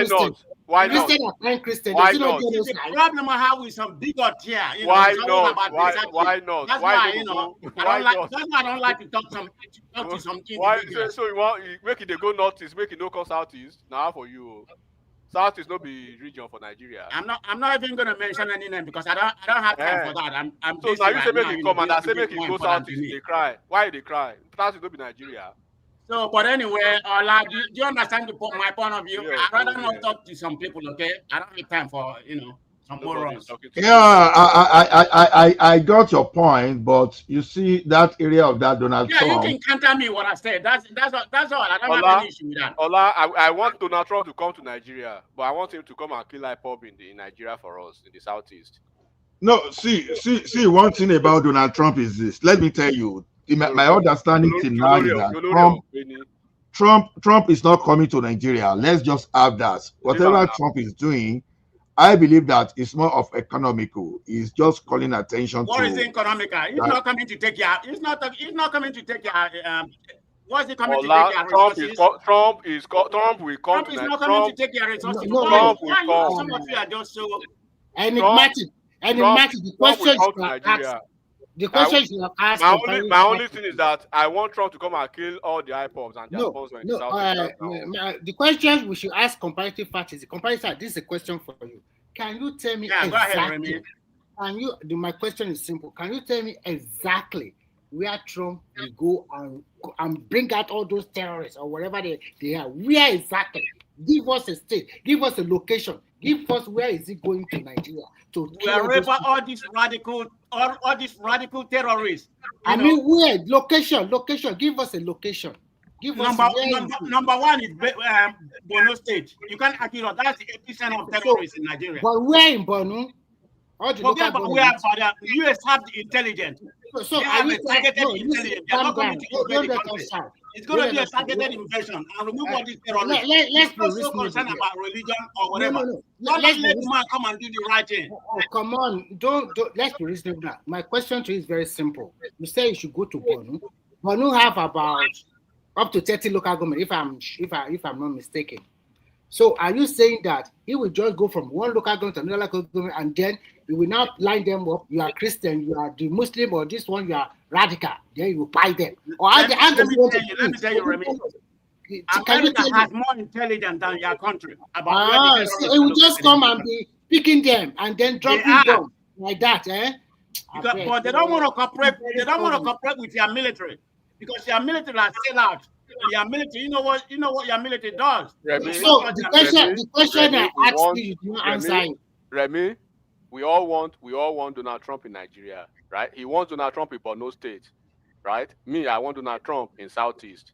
not? Why not? Christian are buying Christian. Why not? This is the problem I have with some bigot here. Why not? Why not? That's why I don't like to talk to some individuals. So you want make it go northeast, make it no come southeast. Now for you. Southeast no be region for Nigeria. I'm not even gonna mention any name because I don't have time for that. I'm so now you say make it come and I say make it go southeast. They cry. Why they cry? Southeast no be Nigeria. So, but anyway, do you understand my point of view? I'd rather not talk to some people, okay? I don't have time for, some morons. Yeah, I got your point, but you see that area of that Donald Trump. You can counter me what I said. That's all. I don't have any issue with that. Ola, I want Donald Trump to come to Nigeria, but I want him to come and kill IPOB in Nigeria for us, in the Southeast. No, see, one thing about Donald Trump is this. Let me tell you. My understanding till now is that Trump is not coming to Nigeria. Let's just have that. Whatever Trump is doing, I believe that it's more of economical. He's just calling attention to. What is economical? He's not coming to take your. He's not coming to take your. What's he coming to take your resources? Trump will come. Trump is not coming to take your resources. Trump will come. Some of you are just so enigmatic. The question The question you asked. My only thing is that I want Trump to come and kill all the IPOBs and their sponsors in the South. The question we should ask comparative parties. This is a question for you. Can you tell me exactly? My question is simple. Can you tell me exactly where Trump will go and bring out all those terrorists or whatever they are? Where exactly? Give us a state. Give us a location. Give us where is he going to Nigeria to wherever all these radical terrorists. I mean, where location? Give us a location. Number one is Borno State. You can't argue that that's the epicenter of terrorists in Nigeria. But where in Borno? Forget about where the US have the intelligence. So they have a targeted intelligence. They are not going to invade the country. It's going to be a targeted invasion and remove all these terrorists. Let's be so concerned about religion or whatever. Don't let the man come and do the right thing. Oh, come on. Don't let's be reasonable now. My question to you is very simple. You say you should go to Borno. Borno have about up to 30 local government, if I'm not mistaken. So are you saying that he will just go from one local government to another local government and then he will not line them up? You are Christian, you are the Muslim, or this one you are radical. Then you will buy them. Or let me tell you, Remy. America has more intelligence than your country about so it will just come and be picking them and then dropping them like that, eh? But they don't want to cooperate. They don't want to cooperate with your military because your military are still out. Your military, you know what your military does. Remy, so the question I asked you do not answer. Remy, we all want Donald Trump in Nigeria, right? He wants Donald Trump in Borno State, right? Me, I want Donald Trump in Southeast.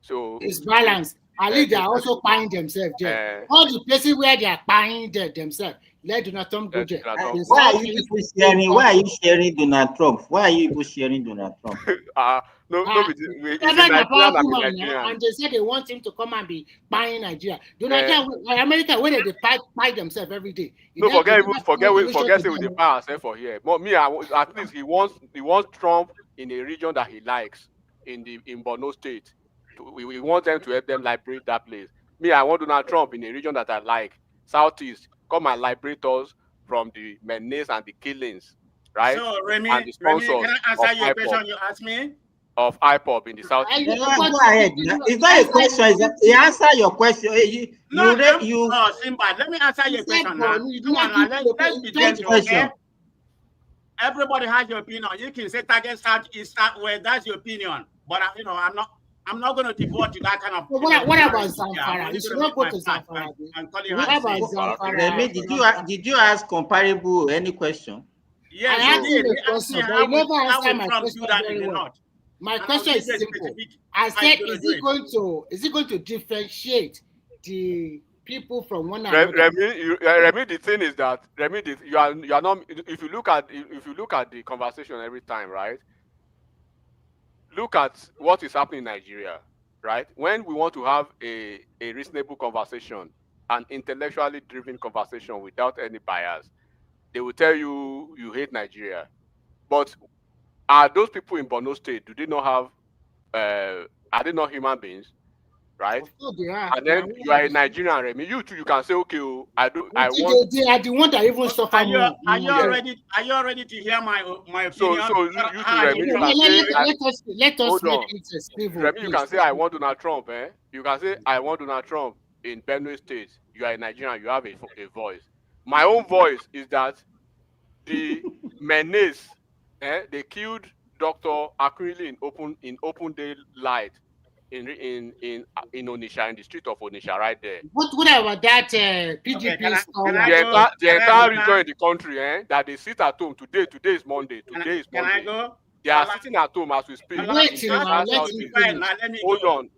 So it's balanced. Ali, they are also buying themselves there. All the places where they are buying themselves. Let Donald Trump go there. Why are you people sharing? Why are you sharing Donald Trump? Why are you people sharing Donald Trump? And they say they want him to come and be buying Nigeria. America, where they buy themselves every day. No, forget it with the power for here. But me, at least he wants Trump in a region that he likes in Borno State. We want them to help them liberate that place. Me, I want Donald Trump in a region that I like, Southeast. Come and liberate us from the menace and the killings, right? So, Remy, and the sponsors can I answer your question you asked me? Of IPOB in the Southeast. Go ahead. It's not a question. He answer your question. Simba, let me answer your question now. Let's be gentle, okay? everybody has your opinion. You can say target South, East, South, West. That's your opinion. But I'm not going to devote to that kind of. What about Zamfara? You should not go to Zamfara. What about Zamfara? Did you ask comparable any question? Yes, I asked you the question, but you never answered my question very well. My question is simple. I said, is it going to differentiate the people from one another? Remy, the thing is that you are not. If you look at the conversation every time, right? Look at what is happening in Nigeria, right? When we want to have a reasonable conversation, an intellectually driven conversation without any bias, they will tell you hate Nigeria. But are those people in Borno State, do they not have are they not human beings? Right? They are. And then you are a Nigerian, Remy. You too, you can say, okay, I want. They are the one that even suffer more. Are you ready to hear my opinion? So you too, Remy, you can say, let us make it stable. Remy, you can say I want Donald Trump, eh? You can say I want Donald Trump in Benue State. You are a Nigerian, you have a voice. My own voice is that the menace, they killed Dr. Akwili in open daylight in Onitsha, in the street of Onitsha, right there. What about that PDP the entire region in the country, that they sit at home today. Today is Monday. Today is Monday. Can I go? They are sitting at home as we speak. Hold on.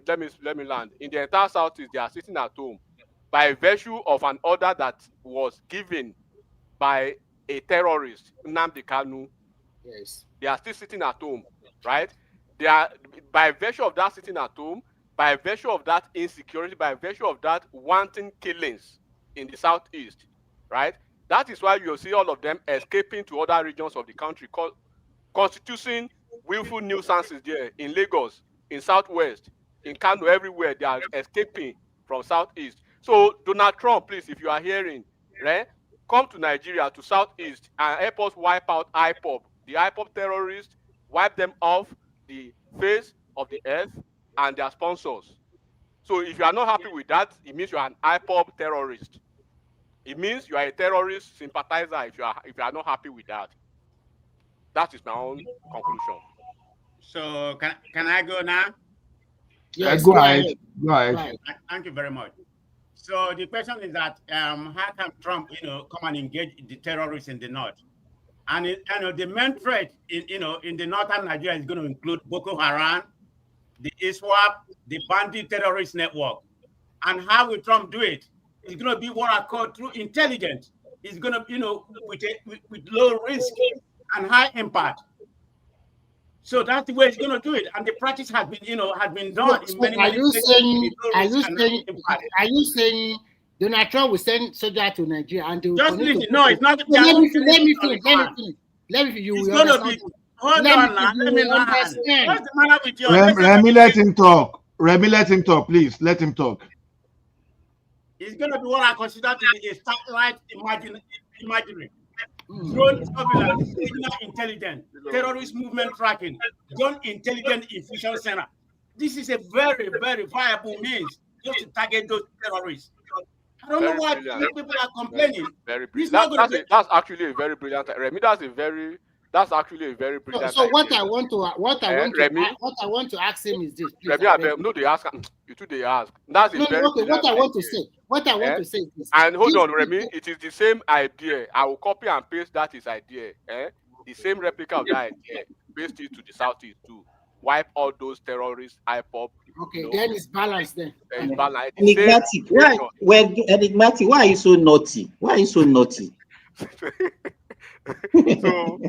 Let me land. In the entire Southeast, they are sitting at home by virtue of an order that was given by a terrorist, Nnamdi Kanu. Yes. They are still sitting at home, right? They are, by virtue of that sitting at home, by virtue of that insecurity, by virtue of that wanton killings in the Southeast, right? That is why you see all of them escaping to other regions of the country, constituting willful nuisances there in Lagos, in Southwest, in Kano, everywhere. They are escaping from Southeast. So Donald Trump, please, if you are hearing, right, come to Nigeria, to Southeast, and help us wipe out IPOB. The IPOB terrorists, wipe them off the face of the earth and their sponsors. So if you are not happy with that, it means you are an IPOB terrorist. It means you are a terrorist sympathizer if you are not happy with that. That is my own conclusion. So can I go now? Yes, go ahead. Go ahead. Thank you very much. So the question is that how can Trump, come and engage the terrorists in the north? And the main threat in the northern Nigeria is going to include Boko Haram, the ISWAP, the bandit terrorist network. And how will Trump do it? It's going to be what I call through intelligence. It's going to, with low risk and high impact. So that's the way it's going to do it. And the practice has been done in many places. Are you saying Donald Trump will send soldiers to Nigeria and they will just listen? No, it's not. Let me finish. You will understand. Hold on now. Let me understand. What's the matter with you? Remy, let him talk. Remy, let him talk, please. Let him talk. It's going to be what I consider to be a satellite imagery. Drone surveillance, signal intelligence, terrorist movement tracking, drone intelligence infusion center. This is a very, very viable means just to target those terrorists. I don't know why people are complaining. Very brilliant. That's actually a very brilliant. Remy, that's actually a very brilliant. So what I want to ask him is this. Please, Remy, no, they ask. You too, they ask. That's a very okay. What I want to say is this. And hold on, Remy. It is the same idea. I will copy and paste that his idea. The same replica of that idea. Paste it to the Southeast too. Wipe all those terrorists, IPOB. Okay, then it's balanced then. Enigmatic. Why are you so naughty? Why are you so naughty? So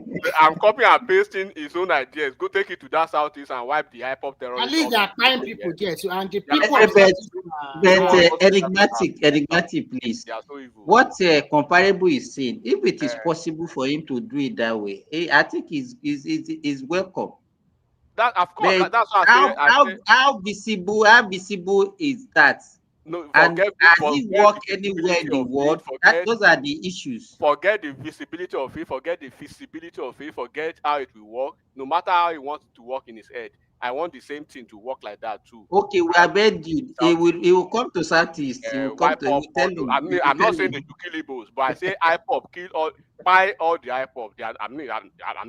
I'm copying and pasting his own ideas. Go take it to that Southeast and wipe the IPOB terrorists. At least there are fine people there. So, and the people enigmatic, please. So evil. What comparable is saying, if it is possible for him to do it that way, I think is welcome. That of course. But that's what how visible is that? No, and does it work anywhere in the world? Those are the issues. Forget the visibility of it, forget the feasibility of it, forget how it will work. No matter how he wants it to work in his head, I want the same thing to work like that too. Okay, we are begging. He will come to Southeast. He will come Wipe to. up all the, I mean, I'm not saying they should kill Igbos, but I say IPOB kill all, buy all the IPOB. I'm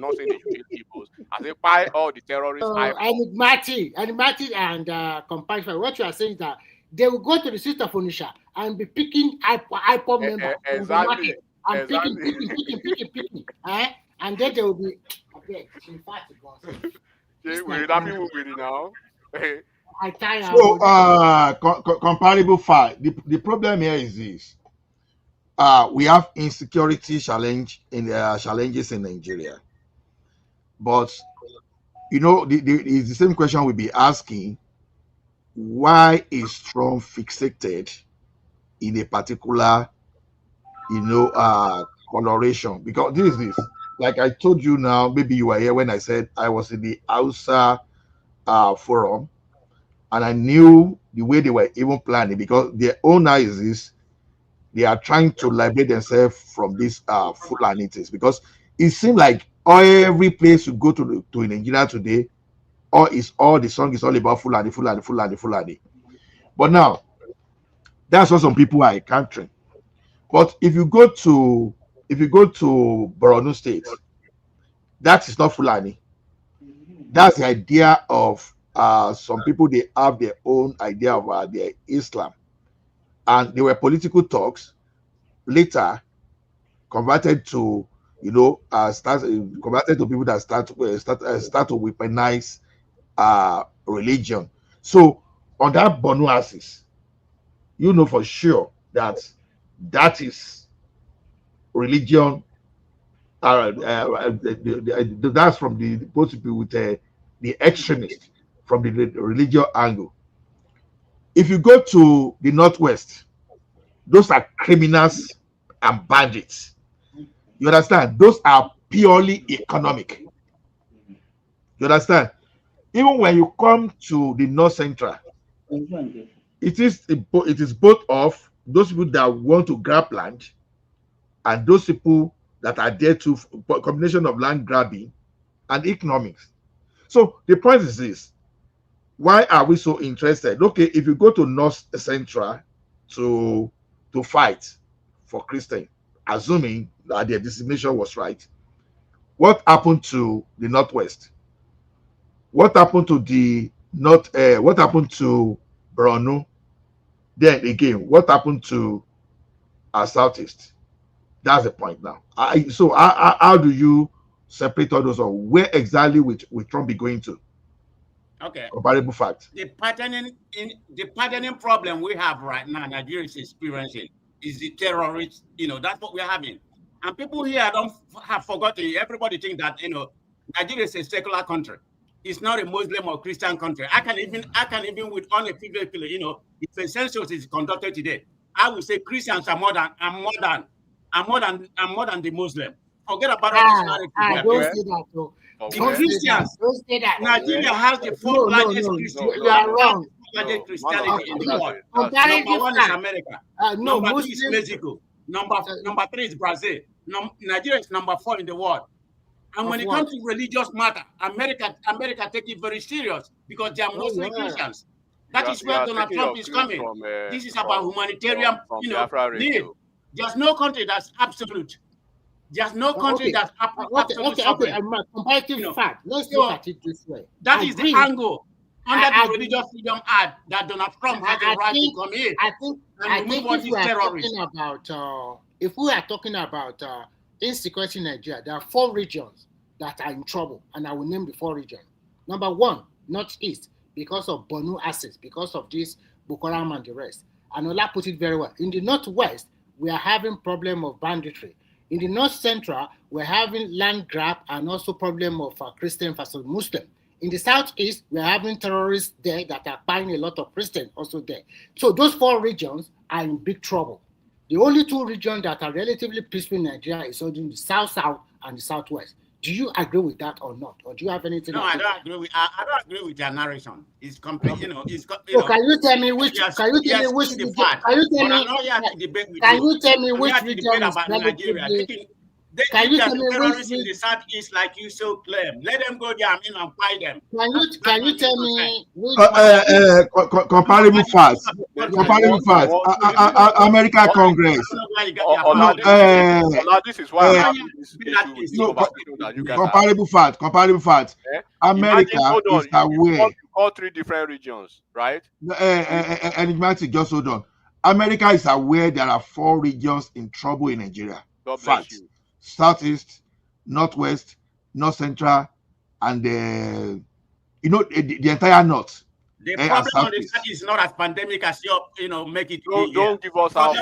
not saying they should kill Igbos. I say buy all the terrorists IPOB. Enigmatic and compassion. What you are saying is that they will go to the street of Onitsha and be picking IPOB members from the market and picking. And then they will be. Okay, in fact, we're not people with it now. So, comparable fact. The problem here is this: we have insecurity challenges in Nigeria, but it's the same question we'll be asking: why is Trump fixated in a particular, coloration? Because this. Like I told you now, maybe you were here when I said I was in the Hausa forum, and I knew the way they were even planning, because their owner is this: they are trying to liberate themselves from these Fulanites, because it seems like every place you go to in Nigeria today, all the song is all about Fulani. But now, that's what some people are encountering. But if you go to Borno State, that is not Fulani. That's the idea of some people. They have their own idea of their Islam, and there were political talks later converted to converted to people that start to weaponize religion. So on that Borno axis, for sure that is religion. That's from the supposed to be with the extremist from the religious angle. If you go to the northwest, those are criminals and bandits. You understand? Those are purely economic. You understand? Even when you come to the north central, it is both of those people that want to grab land and those people that are there to combination of land grabbing and economics. So the point is this: why are we so interested? Okay, if you go to North Central to fight for Christian, assuming that their designation was right, what happened to the Northwest? What happened to the North? What happened to Borno? Then again, what happened to our Southeast? That's the point now. So how do you separate all those, or where exactly will Trump be going to? Okay. Comparable fact. The patterning problem we have right now, Nigeria is experiencing, is the terrorists. That's what we're having. And people here have forgotten. Everybody think that Nigeria is a secular country. It's not a Muslim or Christian country. I can even with unequivocally, if a census is conducted today, I would say Christians are more than the Muslim. Forget about all this narrative. Don't say that, though. Christians. Don't say that. Nigeria has the fourth largest Christian. You are wrong. Christianity in the world. Number one is America. Number two is Mexico. Number three is Brazil. Nigeria is number 4 in the world. And when it comes to religious matter, America take it very serious because they are mostly Christians. That is where Donald Trump is coming. This is about humanitarian, need. There's no country that's absolute. There's no country that's absolute. Okay. Comparative fact. Let's look at it this way. That is the angle under the Religious Freedom Act that Donald Trump has the right to come in. I think if we are talking about insecurity in Nigeria, there are 4 regions that are in trouble, and I will name the 4 regions. Number 1, Northeast, because of Borno assets, because of this Boko Haram and the rest. And Ola put it very well. In the Northwest, we are having problem of banditry. In the North Central, we're having land grab and also problem of Christian versus Muslim. In the Southeast, we're having terrorists there that are buying a lot of Christians also there. So those 4 regions are in big trouble. The only 2 regions that are relatively peaceful in Nigeria is in the South and the Southwest. Do you agree with that or not? Or do you have anything? No, I don't agree with. I don't agree with their narration. It's complete. Can you tell me which? Can you tell me which? Can you tell me which region is relatively? If there's terrorists in the southeast, like you so claim, let them go there and fight them. Can you tell me which comparable facts? Comparable facts. America Congress. This is why I'm having this issue with this conversation that you guys comparable facts. Comparable facts. America is aware. You call 3 different regions, right? Enigmatic, just hold on. America is aware there are 4 regions in trouble in Nigeria. God bless Facts. you. Southeast, Northwest, North Central, and the entire North. The problem on the side is not as pandemic as you make it. Don't give us our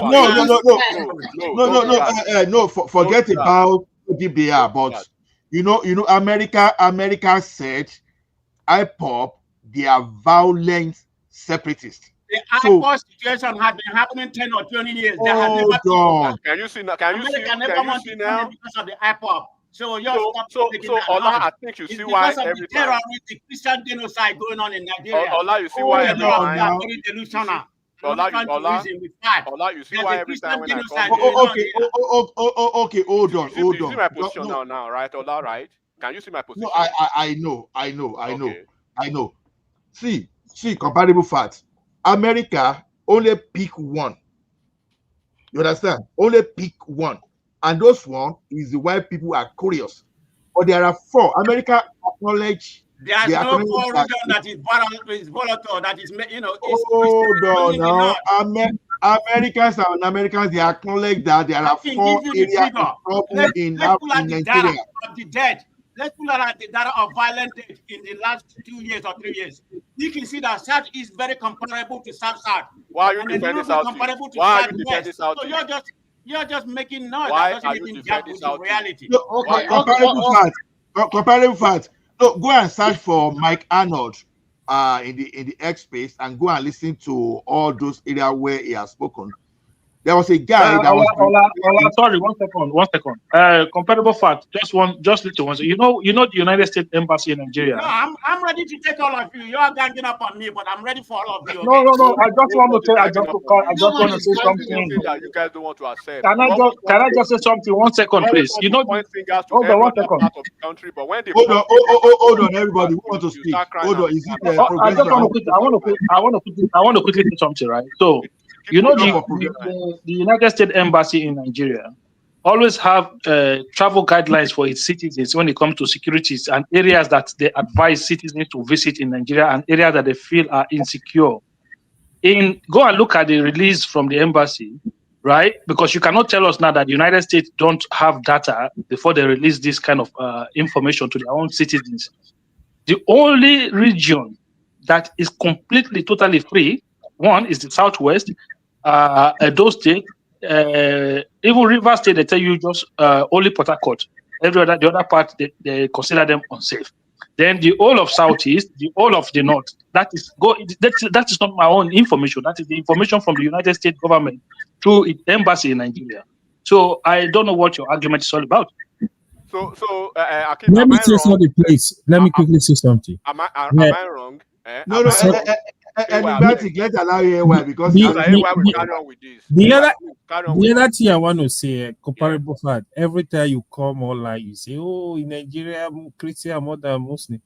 no. Forget about DBR, but America said IPOP, they are violent separatists. The IPOP situation has been happening 10 or 20 years. Can you see now? Can you see now? Because of the IPOP. So Ola, I think you see why every time the Christian genocide going on in Nigeria. Ola, you see why every time. Very delusional. Ola, you see why every time when I come. Okay, hold on. You see my position now, right? Ola, right? Can you see my position? No, I know. See, comparable facts. America only pick one. You understand? Only pick one. And those one is the why people are curious. But there are 4. America acknowledge. There's no 4 region that is volatile. That is, hold on now. Americans and Americans, they acknowledge that there are 4 areas of trouble in Nigeria. Of the dead. Let's pull out the data of violent death in the last 2 years or 3 years. You can see that South is very comparable to South. Why are you defending South? Why are you defending South? So you're just making noise. Why are you defending South? Reality. Comparable facts. No, go and search for Mike Arnold in the X space and go and listen to all those areas where he has spoken. There was a guy that was. Sorry, 1 second. Comparable fact. Just little one. You know the United States Embassy in Nigeria. No, I'm ready to take all of you. You are ganging up on me, but I'm ready for all of you. Okay? No. I just want to say something. You guys don't want to accept. Can I just say something? 1 second, please. Hold on 1 second. Hold on, everybody. We want to speak. Hold on. Is it I want to quickly say something, right? So. The United States Embassy in Nigeria always have travel guidelines for its citizens when it comes to securities and areas that they advise citizens to visit in Nigeria and areas that they feel are insecure. Go and look at the release from the embassy, right? Because you cannot tell us now that the United States don't have data before they release this kind of information to their own citizens. The only region that is completely, totally free, one is the Southwest, Edo State, even River State, they tell you just only Port Harcourt. The other part, they consider them unsafe. Then the whole of Southeast, the whole of the North. That is not my own information. That is the information from the United States government through its embassy in Nigeria. So I don't know what your argument is all about. Akim, let me say something, please. Let me quickly say something. Am I wrong? No. Enigmatic, let's allow you why because the other thing I want to say, comparable fact. Every time you come online, you say, "Oh, in Nigeria, Christian are more than Muslim."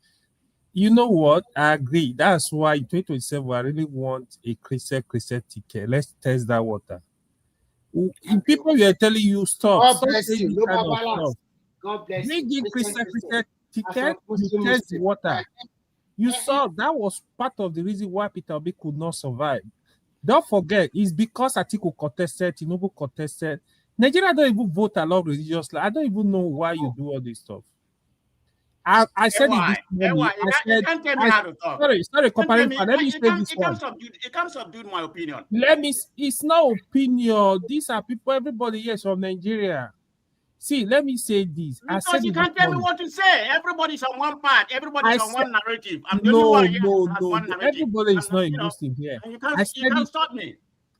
You know what? I agree. That's why in 2027, I really want a Christian ticket. Let's test that water. People are telling you stop. God bless you. God bless you. Christian ticket. You test the water. You saw that was part of the reason why Peter Obi could not survive. Don't forget, it's because Atiku contested, Tinubu contested. Nigeria don't even vote along religiously. I don't even know why you do all this stuff. I said it this morning. You can't tell me how to talk. Sorry, comparing. Let me say this one. It can subdue my opinion. It's not opinion. These are people, everybody here is from Nigeria. See, let me say this. Because you can't tell me what to say. Everybody's on one part. Everybody's on one narrative. I'm the only one here one narrative. Everybody is not in Muslim here. You can't stop me.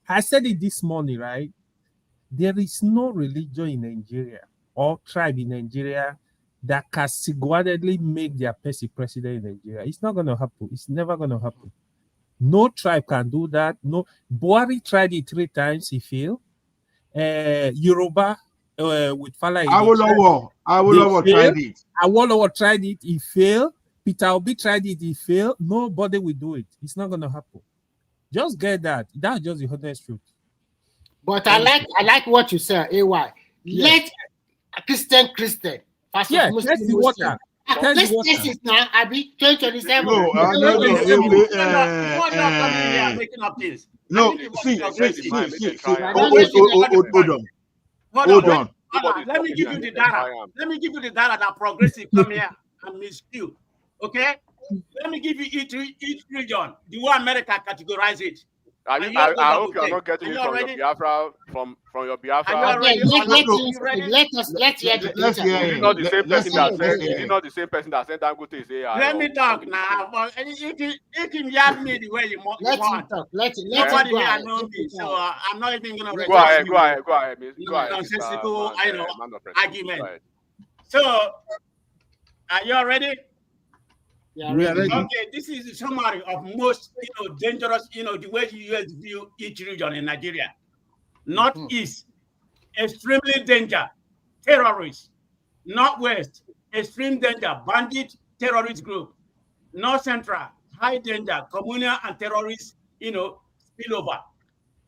I said it this morning, right? There is no religion in Nigeria or tribe in Nigeria that can single-handedly make their person president in Nigeria. It's not going to happen. It's never going to happen. No tribe can do that. No. Buhari tried it 3 times. He failed. Yoruba with Fala. Awolowo tried it. Awolowo tried it. He failed. Peter Obi tried it. He failed. Nobody will do it. It's not going to happen. Just get that. That's just the honest truth. But I like what you said, AY. Yes. Let Christian versus test the Muslim. water. Let's test it now. Abi 2027. You're not coming here making up this. No, see. Hold on. Let me give you the data. Let me give you the data that progressive come here and miscue. Okay? Let me give you each region, the way America categorize it. I hope you are not getting it from your Biafra, from your Biafra. Let's hear the data. Is it not the same person that said? Is it not the same person that said Dangote is AI? Let me talk now. But if you yard me the way you want, nobody here knows me, so I'm not even gonna. Go ahead, miss. Go ahead. Nonsensical, argument. So, are you all ready? Yeah, okay, this is a summary of most dangerous, the way the US view each region in Nigeria. Northeast, extremely danger, terrorists. Northwest, extreme danger, bandit terrorist group. North Central, high danger, communal and terrorist, spillover.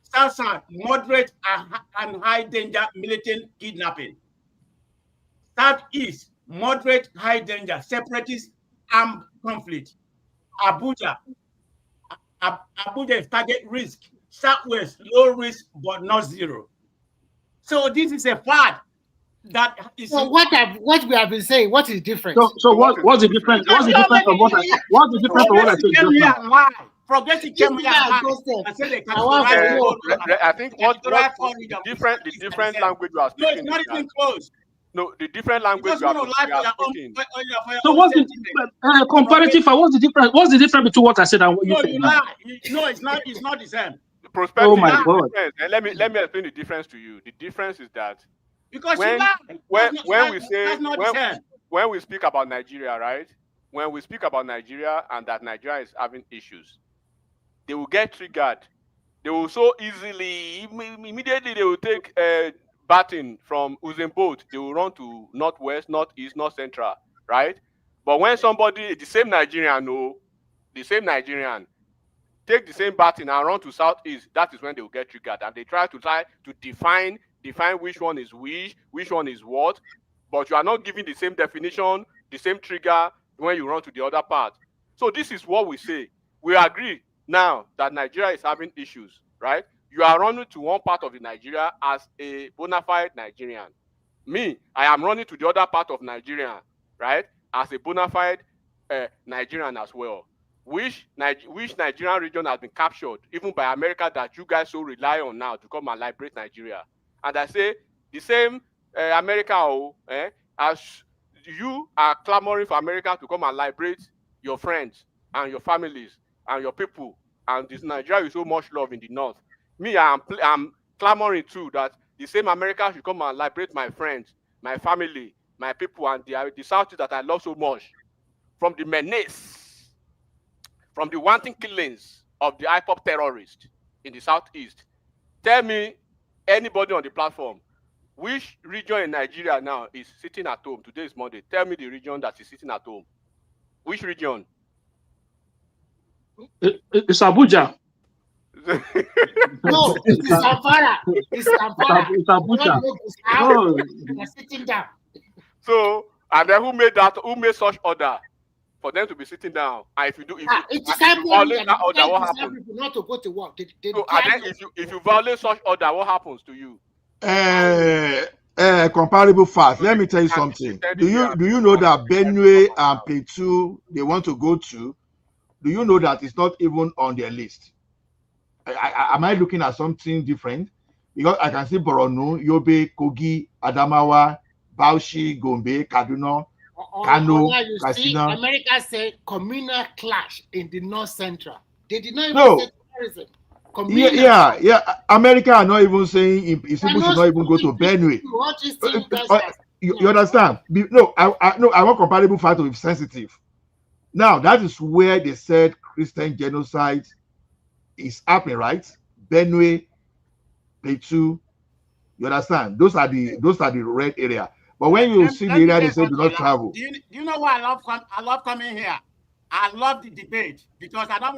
South moderate and high danger, militant kidnapping. Southeast, moderate, high danger, separatist armed conflict. Abuja is target risk. Southwest, low risk but not zero. So this is a fact that is. So what we have been saying, what is different? So what's the difference? What's the difference of what I said just now? Progressive came here and said they can I think what the different language you are speaking. No, it's not even close. No, the different language you are speaking. So what's the comparative? What's the difference? What's the difference between what I said and what you said? No, it's not. It's not the same. Perspective. Oh my God! And let me explain the difference to you. The difference is that because when we speak about Nigeria, right? When we speak about Nigeria and that Nigeria is having issues, they will get triggered. They will so easily, immediately they will take batting from Usain Bolt, they will run to northwest, northeast, north central, right? But when somebody, the same Nigerian, take the same batting and run to southeast, that is when they will get triggered, and they try to define which one is which one is what, but you are not giving the same definition, the same trigger when you run to the other part. So this is what we say. We agree now that Nigeria is having issues, right? You are running to one part of the Nigeria as a bona fide Nigerian. Me, I am running to the other part of Nigeria, right, as a bona fide Nigerian as well. Which Nigerian region has been captured, even by America, that you guys so rely on now to come and liberate Nigeria. And I say, the same America, as you are clamoring for America to come and liberate your friends and your families and your people, and this Nigeria is so much love in the north. Me, I'm clamoring too that the same America should come and liberate my friends, my family, my people, and the South that I love so much from the menace, from the wanton killings of the IPOP terrorists in the Southeast. Tell me, anybody on the platform, which region in Nigeria now is sitting at home? Today is Monday. Tell me the region that is sitting at home. Which region? It's Abuja. No, it's Zamfara. It's Zamfara. It's Abuja. No. They're sitting down. So, and then who made such order for them to be sitting down? And if you violate that order, what happens? Not to go to work. So, and then if you violate such order, what happens to you? Comparable facts. Let me tell you something. Do you know that Benue and Plateau they want to go to? Do you know that it's not even on their list? Am I looking at something different? Because I can see Borno, Yobe, Kogi, Adamawa, Bauchi, Gombe, Kaduna, Kano, Katsina. America said communal clash in the North Central. They did not even say terrorism. Yeah. America are not even saying people should not even go to Benue. You understand? No, I want comparable fact to be sensitive. Now, that is where they said Christian genocide is happening, right? Benue, Plateau, You understand? Those are the red area. But when you see the area, they say do not travel. Do you know why I love coming here? I love the debate because I don't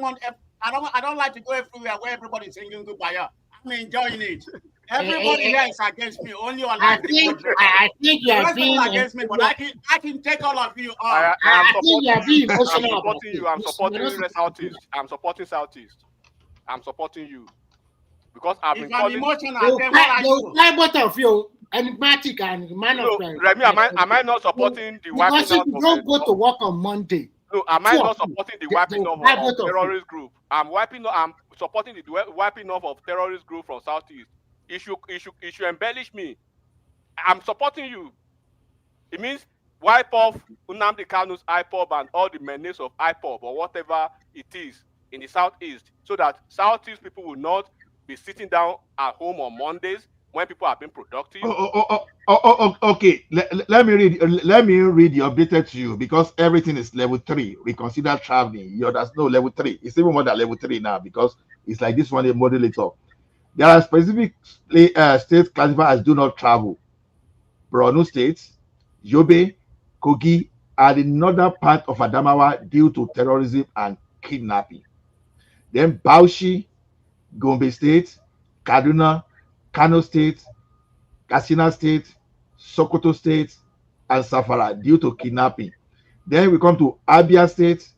like to go everywhere where everybody's singing goodbye. I'm enjoying it. Everybody here is against me. Only on I think you are being against me, but I can take all of you on. I'm think you are being emotional. supporting you. I'm supporting Southeast. I'm supporting Southeast. I'm supporting you because I've been calling. Emotional, then what are you? Both of you, enigmatic and man of God. Remy, am I not supporting the wiping Because if out you of don't go to work on Monday. No, am I not supporting the wiping off of terrorist group? I'm supporting the wiping off of terrorist group from Southeast. It should embellish me. I'm supporting you. It means wipe off Nnamdi Kanu's IPOB and all the menace of IPOB or whatever it is in the Southeast, so that Southeast people will not be sitting down at home on Mondays when people have been productive. Okay. Let me read the updated to you because everything is level 3. We consider traveling. There's no level 3. It's even more than level 3 now because it's like this one, a modulator. There are specific states classified as do not travel. Borno State, Yobe, Kogi, and the northern part of Adamawa due to terrorism and kidnapping. Then Bauchi, Gombe State, Kaduna, Kano State, Katsina State, Sokoto State, and Safara due to kidnapping. Then we come to Abia State,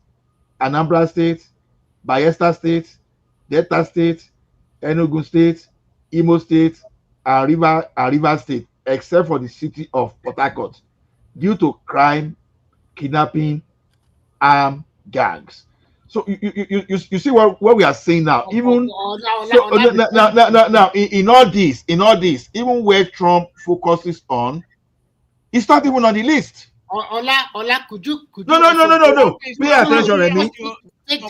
Anambra State, Bayelsa State, Delta State, Enugu State, Imo State, and River State, except for the city of Port Harcourt, due to crime, kidnapping, armed gangs. So you see what we are saying now. Even now in all this, even where Trump focuses on, it's not even on the list. Ola, could you? No. Pay attention, Remy.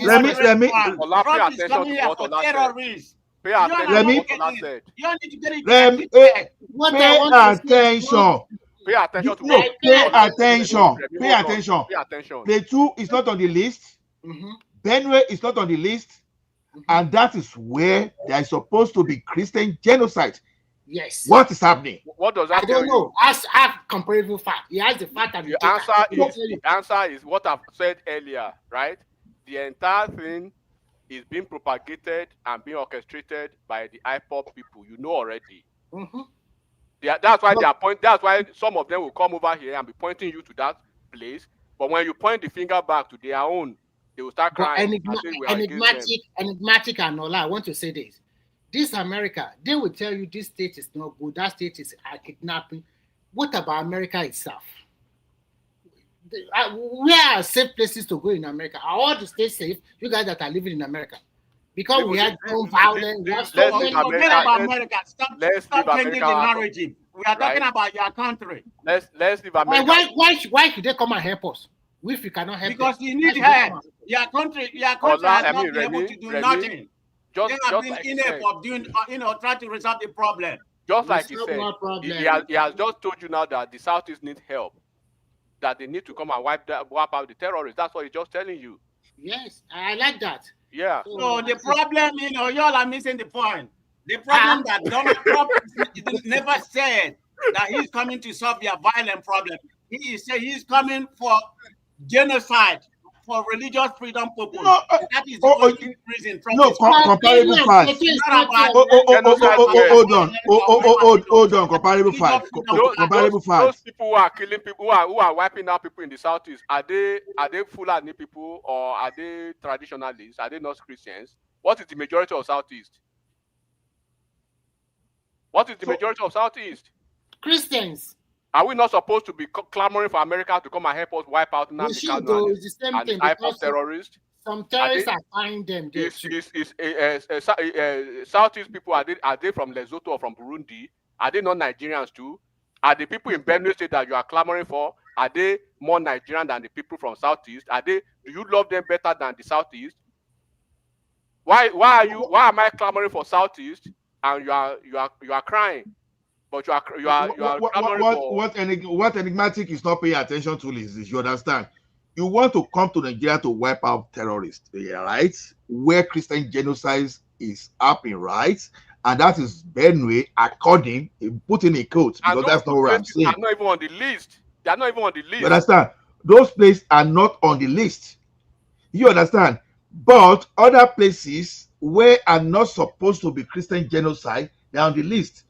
Remy. Ola, pay attention to what Ola said. Pay attention Remy. to what Ola said. You don't need to get it. Remy, pay attention. Pay attention to No, what pay attention. Remy, Pay attention. Pay attention. Plateau is not on the list. Benue is not on the list. And that is where there is supposed to be Christian genocide. Yes. What is happening? What does that I don't tell know. Have comparable fact. He has the fact and the answer is what I've said earlier, right? The entire thing is being propagated and being orchestrated by the IPOP people. You know already. That's why some of them will come over here and be pointing you to that place. But when you point the finger back to their own, they will start crying. Enigmatic and all. I want to say this. This America, they will tell you this state is not good, that state is kidnapping. What about America itself? Where are safe places to go in America? Are all the states safe? You guys that are living in America. Because we had gun violence, we have so many. Forget about America. Stop changing the narrative. We are talking about your country. Let's leave America. Why should they come and help us? If we cannot help because them? you need help. Your country has not been able to do nothing. They have been inept of doing, trying to resolve the problem. Just like he said, he has just told you now that the Southeast need help, that they need to come and wipe out the terrorists. That's what he's just telling you. Yes, I like that. Yeah. So the problem, y'all are missing the point. The problem that Donald Trump never said that he's coming to solve your violent problem. He said he's coming for genocide, for religious freedom purpose. That is the only reason. Comparable facts. Hold on. Comparable facts. Those people who are killing people, who are wiping out people in the Southeast, are they Fulani people or are they traditionalists? Are they not Christians? What is the majority of Southeast? What is the majority of Southeast? Christians. Are we not supposed to be clamoring for America to come and help us wipe out Nnamdi Kanu and the IPOB terrorists? Some terrorists are finding them. Southeast people, are they from Lesotho or from Burundi? Are they not Nigerians too? Are the people in Benue State that you are clamoring for, are they more Nigerian than the people from Southeast? Do you love them better than the Southeast? Why am I clamoring for Southeast and you are crying? But you are what enigmatic is not paying attention to is this. You understand? You want to come to Nigeria to wipe out terrorists, right? Where Christian genocide is happening, right? and that is Benue, according, put in a quote, And because those that's not what I'm places are saying. not even on the list. They are not even on the You list. understand? Those places are not on the list. You understand? But other places where are not supposed to be Christian genocide, they're on the list.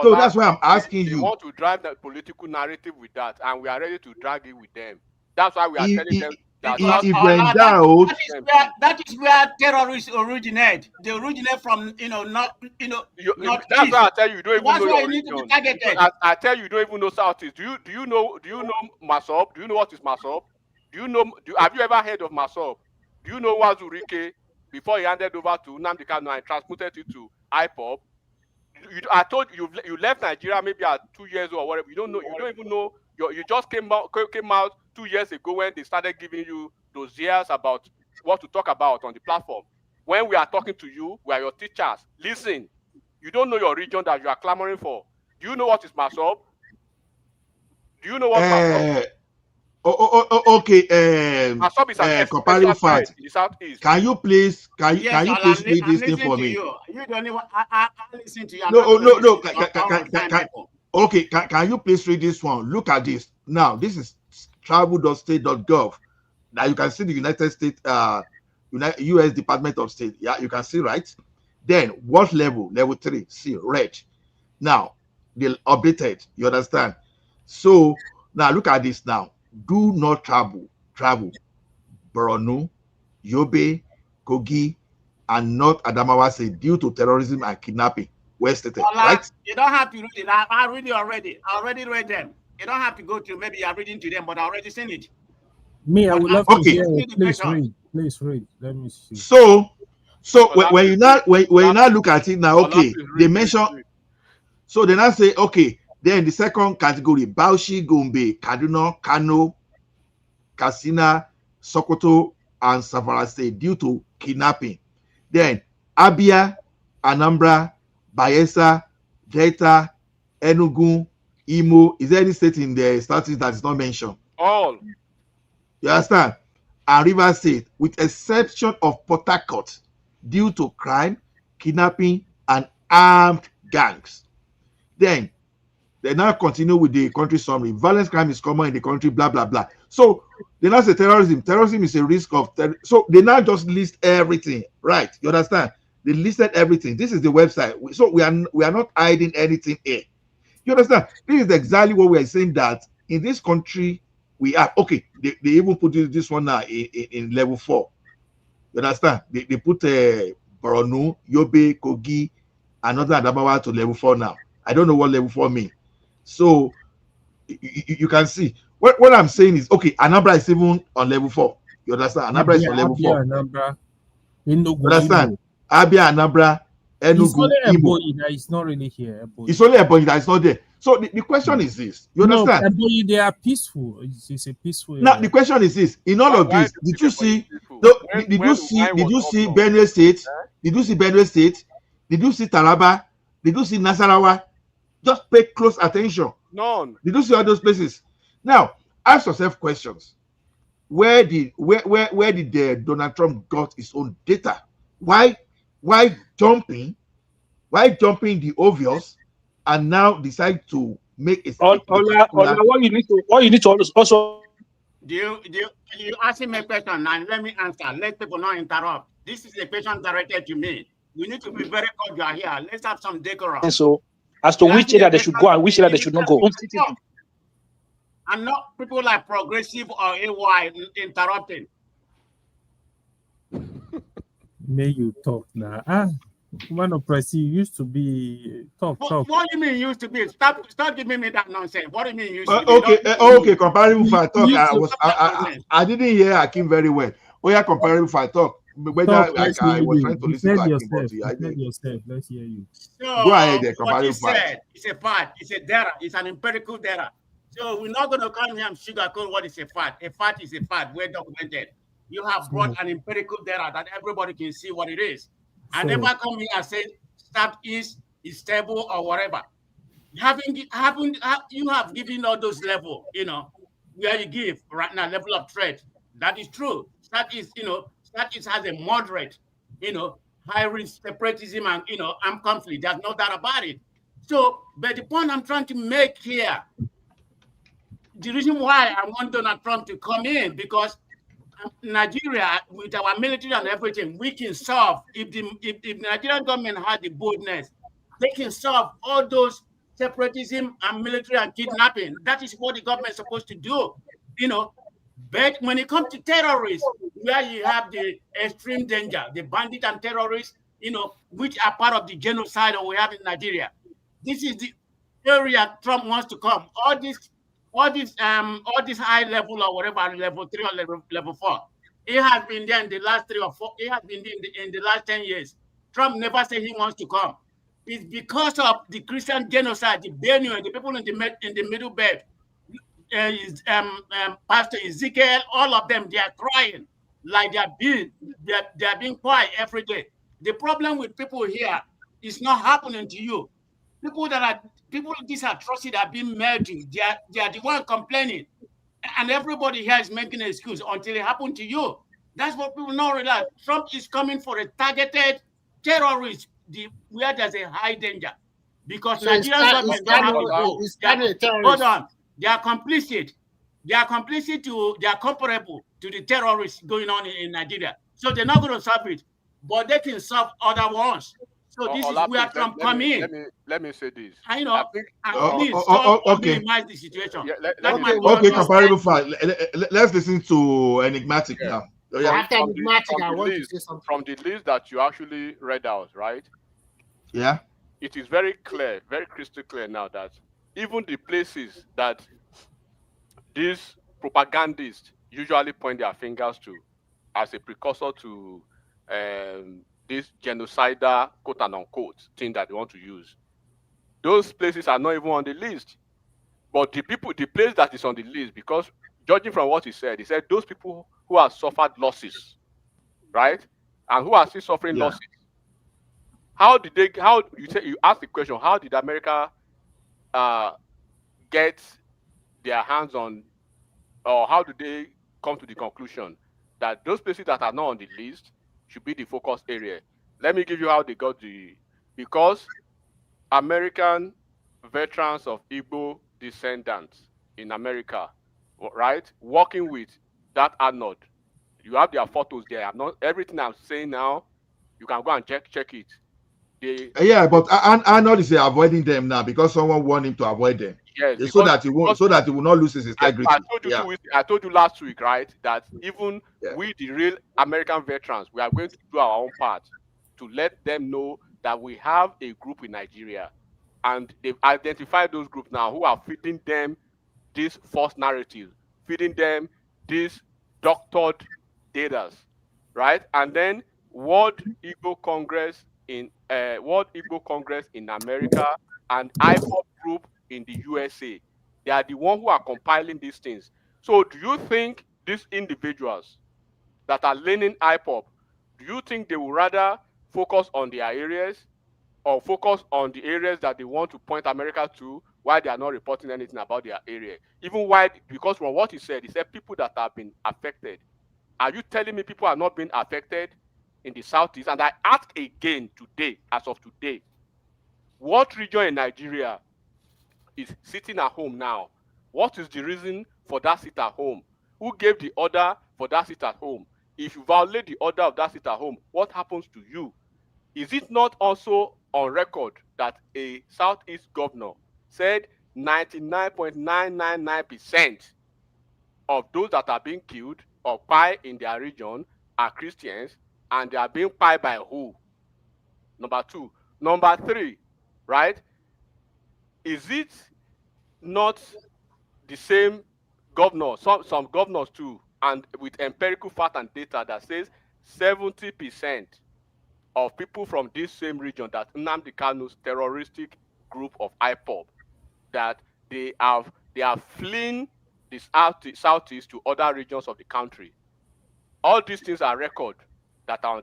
So that's why I'm asking They you. want to drive the political narrative with that, and we are ready to drag it with them. That's why we are telling them that If we're in doubt, that is where terrorists originate. They originate from not not that's why I tell you, you don't even That's know why your you need to be region. targeted. I tell you, you don't even know Southeast. Do you know Masop? Do you know what is Masop? Have you ever heard of Masop? Do you know Wazurike before he handed over to Nnamdi Kanu and transmuted it to IPOB? I told you you left Nigeria maybe at 2 years or whatever. You don't know. You don't even know. You just came out 2 years ago when they started giving you those years about what to talk about on the platform. When we are talking to you, we are your teachers. Listen, you don't know your region that you are clamoring for. Do you know what is Masop? Do you know what Masop? Okay. Masop is an Comparative exponential threat fact. in the southeast. Can you please read I'm this thing listening for to me? you. You don't even. I listen to you. I'm No, not oh, going to no. listen to unsigned people. Okay, can you please read this one? Look at this. Now, this is travel.state.gov. Now you can see the United States, US Department of State. Yeah, you can see, right? Then what level? Level 3. See, red. Now, they updated. You understand? So now look at this now. Do not travel. Borno, Yobe, Kogi, and North Adamawa State due to terrorism and kidnapping. West State, right? You don't have to read it. I read it already. I already read them. You don't have to go to, maybe you're reading to them, but I already seen it. Me, I would love to hear. Please read. Please read. Let me see. So when you now look at it now, okay, they mention. So they now say, okay, then the second category: Bauchi, Gombe, Kaduna, Kano, Katsina, Sokoto, and Zamfara State due to kidnapping. Then Abia, Anambra, Bayelsa, Delta, Enugu, Imo. Is there any state in the statutes that is not mentioned? All. You understand? And Rivers State, with exception of Port Harcourt, due to crime, kidnapping, and armed gangs. Then they now continue with the country summary. Violent crime is common in the country, blah, blah, blah. So they now say terrorism. Terrorism is a risk of so they now just list everything, right? You understand? They listed everything. This is the website. So we are not hiding anything here. You understand? This is exactly what we are saying, that in this country we have. Okay, they even put this one now in level 4. You understand? They put Borno, Yobe, Kogi, and Northern Adamawa to level 4 now. I don't know what level 4 means. So you can see what I'm saying is, okay, Anambra is even on level 4. You understand? Anambra is on level 4. Anambra, you understand? Abia, Anambra, Enugu, Imo. That is not really here. It's only Ebonyi that is not there. So the question is this. You understand? No, they are peaceful. It's a peaceful. Now the question is this: in all of this, did you see? Did you see Benue State? Did you see Benue State? Did you see Taraba? Did you see Nasarawa? Just pay close attention. None. Did you see all those places? Now ask yourself questions. Where did Donald Trump got his own data? Why jumping? Why jumping the obvious and now decide to make a what you need to also you ask me a question and let me answer. Let people not interrupt. This is a question directed to me. You need to be very cordial here. Let's have some decorum. So as to which area they should go and which area they should not go. And not people like Progressive or AY interrupting. May you talk now. One of Presi used to be talk. What do you mean used to be? Stop giving me that nonsense. What do you mean used to be? Okay. Comparative for talk. I didn't hear Hakim very well. Comparative for talk. Whether I was trying to listen to Hakim, but yourself. Let's hear you. So go ahead there, what he said, it's a fact. It's a data. It's an empirical data. So we're not going to come here and sugarcoat what is a fact. A fact is a fact. We're documented. You have brought an empirical data that everybody can see what it is. And never come here and say Southeast is stable or whatever. You have given all those level, where you give right now level of threat. That is true. Southeast has a moderate, high-risk separatism and armed conflict. There's no doubt about it. So, but the point I'm trying to make here, the reason why I want Donald Trump to come in, because Nigeria, with our military and everything, we can solve, if the Nigerian government had the boldness, they can solve all those separatism and military and kidnapping. That is what the government is supposed to do, But when it comes to terrorists, where you have the extreme danger, the bandit and terrorists, which are part of the genocide that we have in Nigeria, this is the area Trump wants to come. All this high level or whatever, level 3 or level 4, it has been there in the last 3 or 4. It has been in the last 10 years. Trump never said he wants to come. It's because of the Christian genocide, the Benue, the people in the middle belt, Pastor Ezekiel, all of them, they are crying like they are being quiet every day. The problem with people here is not happening to you. These atrocities are being murdered. They are the one complaining, and everybody here is making an excuse until it happened to you. That's what people don't realize. Trump is coming for a targeted terrorist, where there's a high danger, because So Nigerian government don't have to go. it's kind of Hold on, they are complicit. They are comparable to the terrorists going on in Nigeria. So they're not going to solve it, but they can solve other ones. So this is where Trump come in. Let me say this. Please stop minimize the situation. Okay, comparable fact. Let's listen to Enigmatic now. From the list that you actually read out, right? Yeah. It is very clear, very crystal clear now that even the places that these propagandists usually point their fingers to as a precursor to this genocidal quote and unquote thing that they want to use, those places are not even on the list. But the place that is on the list, because judging from what he said those people who have suffered losses, right, and who are still suffering losses. You ask the question, how did America get their hands on, or how do they come to the conclusion that those places that are not on the list should be the focus area? Let me give you how they got because American veterans of Igbo descendants in America, right, working with that Arnold, you have their photos there. Everything I'm saying now, you can go and check it. But Arnold is avoiding them now because someone warned him to avoid them. Yes, so that he will not lose his integrity. I told you last week, right, that even we, the real American veterans, we are going to do our own part to let them know that we have a group in Nigeria, and they've identified those groups now who are feeding them this false narrative, feeding them these doctored data, right? And then World Igbo Congress in America and IPOP group in the USA, they are the ones who are compiling these things. So do you think these individuals that are learning IPOP, do you think they will rather focus on their areas or focus on the areas that they want to point America to, why they are not reporting anything about their area? Even why, because from what he said people that have been affected. Are you telling me people are not being affected in the Southeast? And I ask again today, as of today, what region in Nigeria is sitting at home now? What is the reason for that sit at home? Who gave the order for that sit at home? If you violate the order of that sit at home, what happens to you? Is it not also on record that a Southeast governor said 99.999% of those that are being killed or pie in their region are Christians, and they are being pie by who? Number 2. Number 3, right? Is it not the same governor, some governors too, and with empirical fact and data that says 70% of people from this same region, that Nnamdi Kanu's terroristic group of IPOB, that they are fleeing the southeast to other regions of the country? All these things are record that are on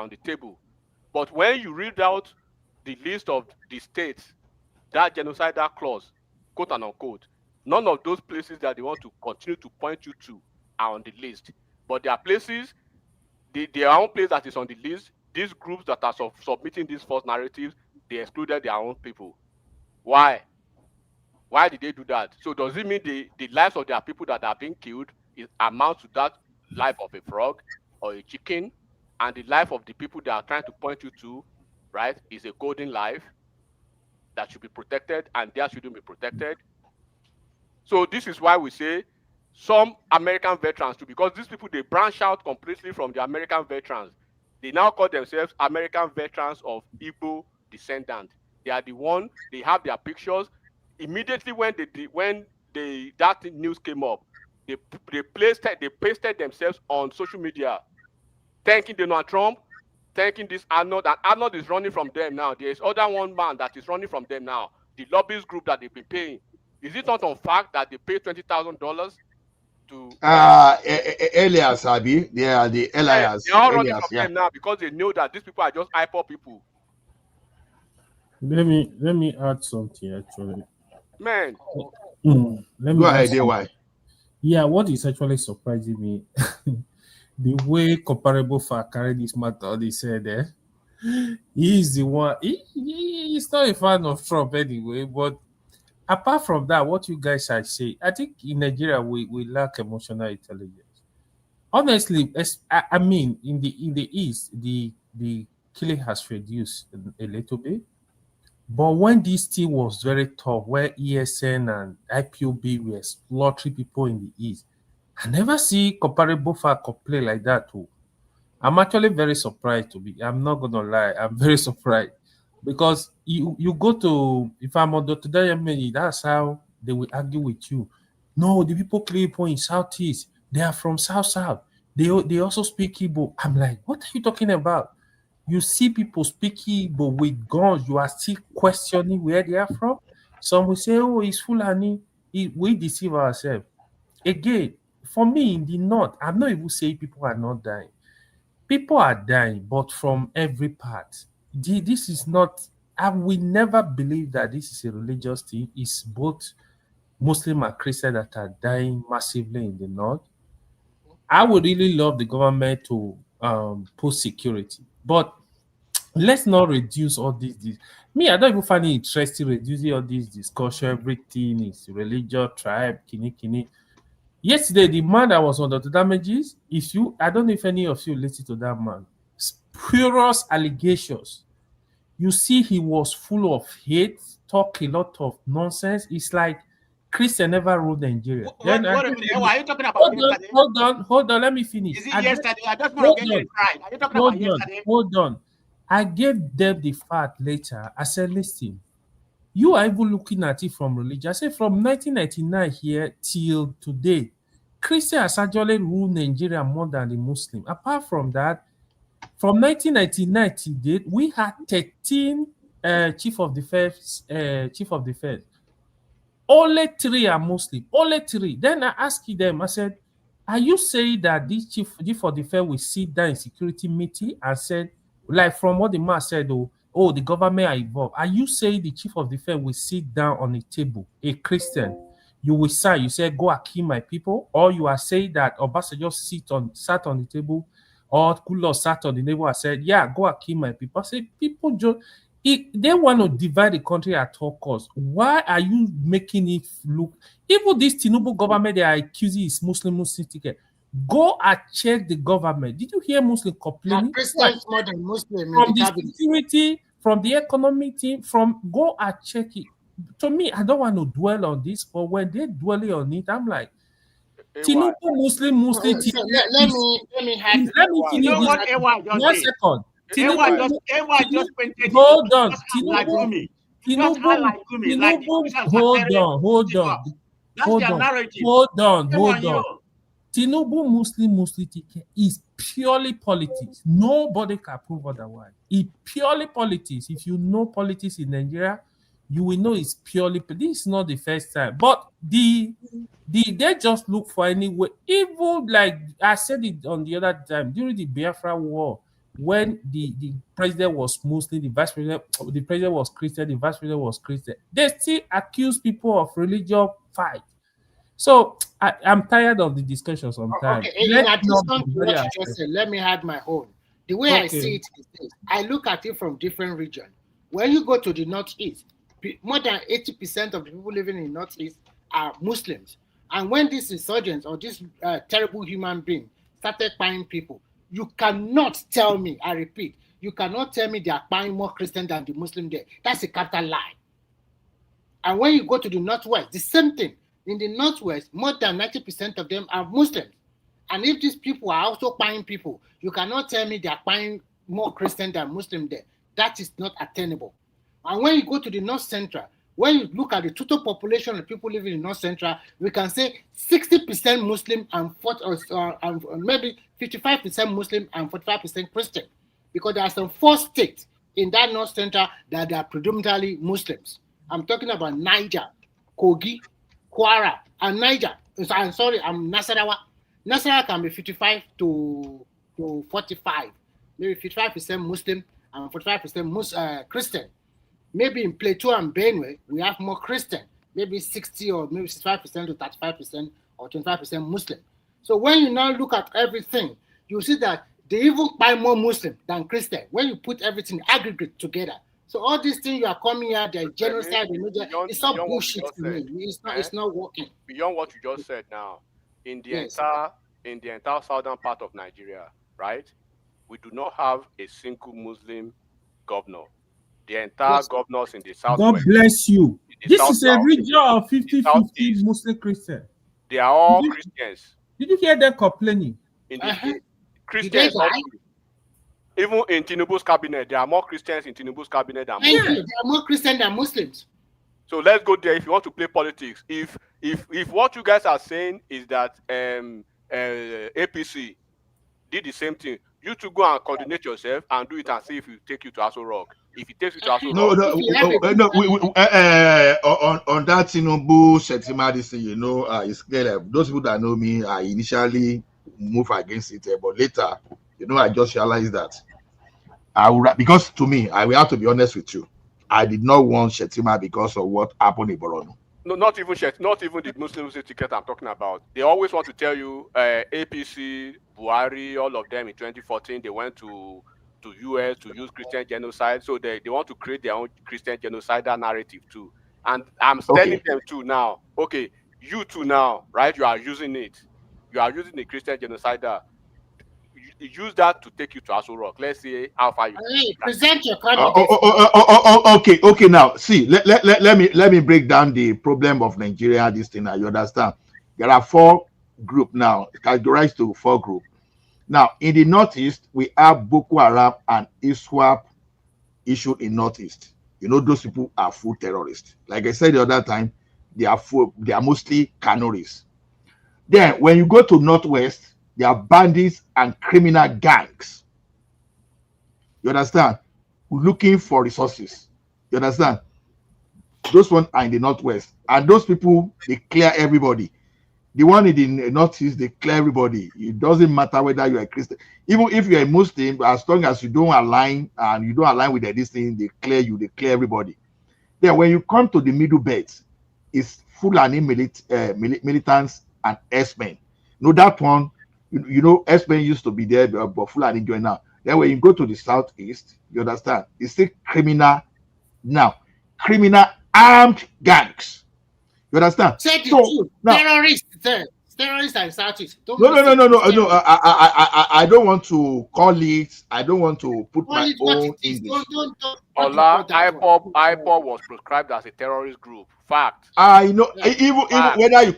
the table. But when you read out the list of the states, that genocidal clause, quote and unquote, none of those places that they want to continue to point you to are on the list. But there are places, their own place that is on the list these groups that are submitting these false narratives, they excluded their own people. Why? Why did they do that? So does it mean the lives of their people that are being killed amounts to that life of a frog or a chicken, and the life of the people they are trying to point you to, right, is a golden life that should be protected, and theirs shouldn't be protected? So this is why we say some American veterans too, because these people, they branch out completely from the American veterans. They now call themselves American veterans of Igbo descendant. They are the one, they have their pictures. Immediately when that news came up, they pasted themselves on social media, thanking Donald Trump, thanking this Arnold, and Arnold is running from them now. There is other one man that is running from them now, the lobbyist group that they've been paying. Is it not on fact that they paid $20,000 to Elias, Abi? They are the Elias. They're all running Elias, from them now because they know that these people are just hyper people. Let me add something actually. Man. Let me Go add ahead, something. why? Yeah, what is actually surprising me, the way comparable for carry this matter, they said he's the one. He's not a fan of Trump anyway, but apart from that, what you guys are saying, I think in Nigeria we lack emotional intelligence. Honestly, I mean, in the East, the killing has reduced a little bit. But when this thing was very tough, where ESN and IPOB were slaughtering people in the East, I never see comparable for complain like that too. I'm actually very surprised to be. I'm not gonna lie. I'm very surprised because you go to, if I'm on Dr. Dayameni, that's how they will argue with you. No, the people killing people in Southeast, they are from South. They also speak Igbo. I'm like, what are you talking about? You see people speaking Igbo with guns, you are still questioning where they are from. Some will say, oh, it's Fulani. We deceive ourselves. Again, for me in the north, I'm not even saying people are not dying. People are dying, but from every part. This is not, I will never believe that this is a religious thing. It's both Muslim and Christian that are dying massively in the north. I would really love the government to put security, but let's not reduce all this. Me, I don't even find it interesting reducing all this discussion. Everything is religion, tribe, kini. Yesterday, the man that was under the damages, I don't know if any of you listened to that man. Spurious allegations. You see, he was full of hate, talk a lot of nonsense. It's like Christian never ruled Nigeria. Wait a minute. Are you talking about Hold on. Let me finish. Is it yesterday? I just want to get it right. Are you talking about yesterday? Hold on. I gave them the fact later. I said, listen, you are even looking at it from religion. I said, from 1999 here till today, Christian has actually ruled Nigeria more than the Muslim. Apart from that, from 1999 to date, we had 13 chief of defense. Only 3 are Muslim. Only 3. Then I asked them, I said, are you saying that this chief of defense will sit down in security meeting and said, like from what the man said, oh, the government are involved. Are you saying the chief of defense will sit down on a table, a Christian, you will sign, you say, go and kill my people? Or you are saying that Obasanjo sat on the table, or Kulo sat on the table and said, yeah, go and kill my people? I said, people just, they want to divide the country at all costs. Why are you making it look, even this Tinubu government they are accusing is Muslim ticket? Go and check the government. Did you hear Muslim complaining? Christians more than Muslim From the security, from the economic team, go and check it. To me, I don't want to dwell on this, but when they dwell on it, I'm like, Tinubu Muslim So let me have you know what AY just 1 did? second. AY just painted Hold on. like Gumi. Hold on. That's their narrative. Hold on. Tinubu Muslim ticket is purely politics. Nobody can prove otherwise. It's purely politics. If you know politics in Nigeria, you will know it's purely. This is not the first time, but they just look for any way. Even like I said it on the other time during the Biafra War, when the president was Muslim, the president was Christian, the vice president was Christian. They still accuse people of religious fight. So I'm tired of the discussion sometimes. Okay, in addition to what you just said, let me add my own. The way I see it is this. I look at it from different regions. When you go to the Northeast, more than 80% of the people living in the Northeast are Muslims. And when this insurgents or this terrible human being started buying people, you cannot tell me, I repeat, you cannot tell me they are buying more Christian than the Muslim there. That's a capital lie. And when you go to the Northwest, the same thing. In the Northwest, more than 90% of them are Muslims. And if these people are also buying people, you cannot tell me they are buying more Christian than Muslim there. That is not attainable. And when you go to the North Central, when you look at the total population of people living in North Central, we can say 60% Muslim and maybe 55% Muslim and 45% Christian. Because there are some 4 states in that North Central that are predominantly Muslims. I'm talking about Niger, Kogi, Kwara, and Niger. I'm sorry, I'm Nasarawa. Nasarawa can be 55 to 45, maybe 55% Muslim and 45% Christian. Maybe in Plateau and Benue, we have more Christian, maybe 60 or maybe 65% to 35% or 25% Muslim. So when you now look at everything, you see that they even buy more Muslim than Christian when you put everything aggregate together. So all these things you are coming here, the genocide, it's not bullshit to me. It's not working. Beyond what you just said now, in the entire southern part of Nigeria, right? We do not have a single Muslim governor. The entire governors in the southwest. God bless you. This is a region of 50-50 Muslim Christian. They are all Christians. Did you hear them complaining? Christians. Even in Tinubu's cabinet, there are more Christians in Tinubu's cabinet than Muslims. There are more Christians than Muslims. So let's go there if you want to play politics. If what you guys are saying is that APC did the same thing, you to go and coordinate yourself and do it and see if it take you to Aso Rock. If it takes you to Aso Rock, on that Tinubu Shetima, this thing, it's clear. Those people that know me, I initially move against it, but later, I just realized that because to me, I will have to be honest with you, I did not want Shetima because of what happened in Borno. No, not even the Muslim ticket I'm talking about. They always want to tell you APC, Buhari, all of them in 2014, they went to US to use Christian genocide. So they want to create their own Christian genocidal narrative too. And I'm telling them too now, okay, you too now, right? You are using it. You are using the Christian genocidal. You use that to take you to Aso Rock. Let's see how far you present your candidate. Okay. Now, see, let me break down the problem of Nigeria. This thing, you understand? There are 4 groups now, categorized to 4 groups. Now, in the Northeast, we have Boko Haram and ISWAP issued in Northeast. Those people are full terrorists. Like I said the other time, they are mostly cannories. Then, when you go to Northwest, they are bandits and criminal gangs. You understand? Looking for resources. You understand? Those ones are in the Northwest. And those people, they clear everybody. The one in the Northeast, they clear everybody. It doesn't matter whether you're a Christian. Even if you're a Muslim, as long as you don't align with this thing, they clear you, they clear everybody. Then when you come to the middle belt, it's Fulani militants and S-men. That one, S-men used to be there, but Fulani join now. Then when you go to the Southeast, you understand, it's still criminal armed gangs. You understand? Say the truth. Terrorists and Southeast. No. I don't want to call it. I don't want to put my own English. Ola, IPOB was prescribed as a terrorist group. Fact. I know. Even whether you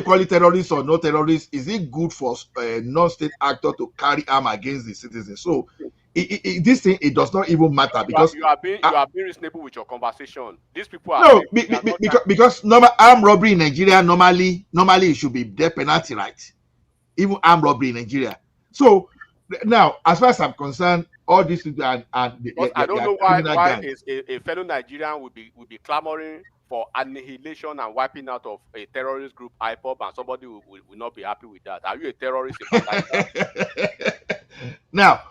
call it terrorist or not terrorist, is it good for a non-state actor to carry arm against the citizens? So this thing, it does not even matter because you are being reasonable with your conversation. These people are because normal armed robbery in Nigeria normally it should be death penalty, right? Even armed robbery in Nigeria. So now, as far as I'm concerned, all these people and I don't know why a fellow Nigerian would be clamoring for annihilation and wiping out of a terrorist group, IPOB, and somebody will not be happy with that. Are you a terrorist? Now,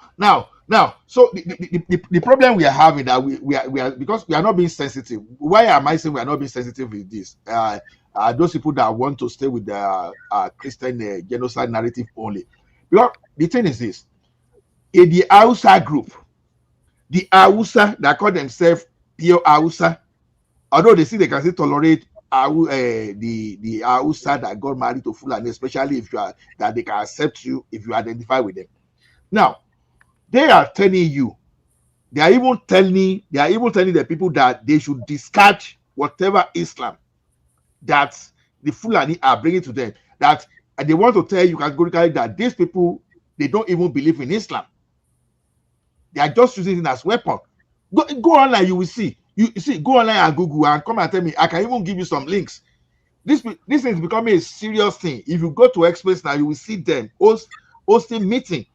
so the problem we are having that we are because we are not being sensitive. Why am I saying we are not being sensitive with this? Those people that want to stay with the Christian genocide narrative only. Because the thing is this: in the Hausa group, the Hausa that call themselves pure Hausa, although they can still tolerate the Hausa that got married to Fulani, especially if you are that they can accept you if you identify with them. Now, they are telling you, they are even telling the people that they should discard whatever Islam that the Fulani are bringing to them. That they want to tell you categorically that these people, they don't even believe in Islam. They are just using it as weapon. Go online, you will see. You see, go online and Google and come and tell me. I can even give you some links. This is becoming a serious thing. If you go to Express now, you will see them hosting meeting.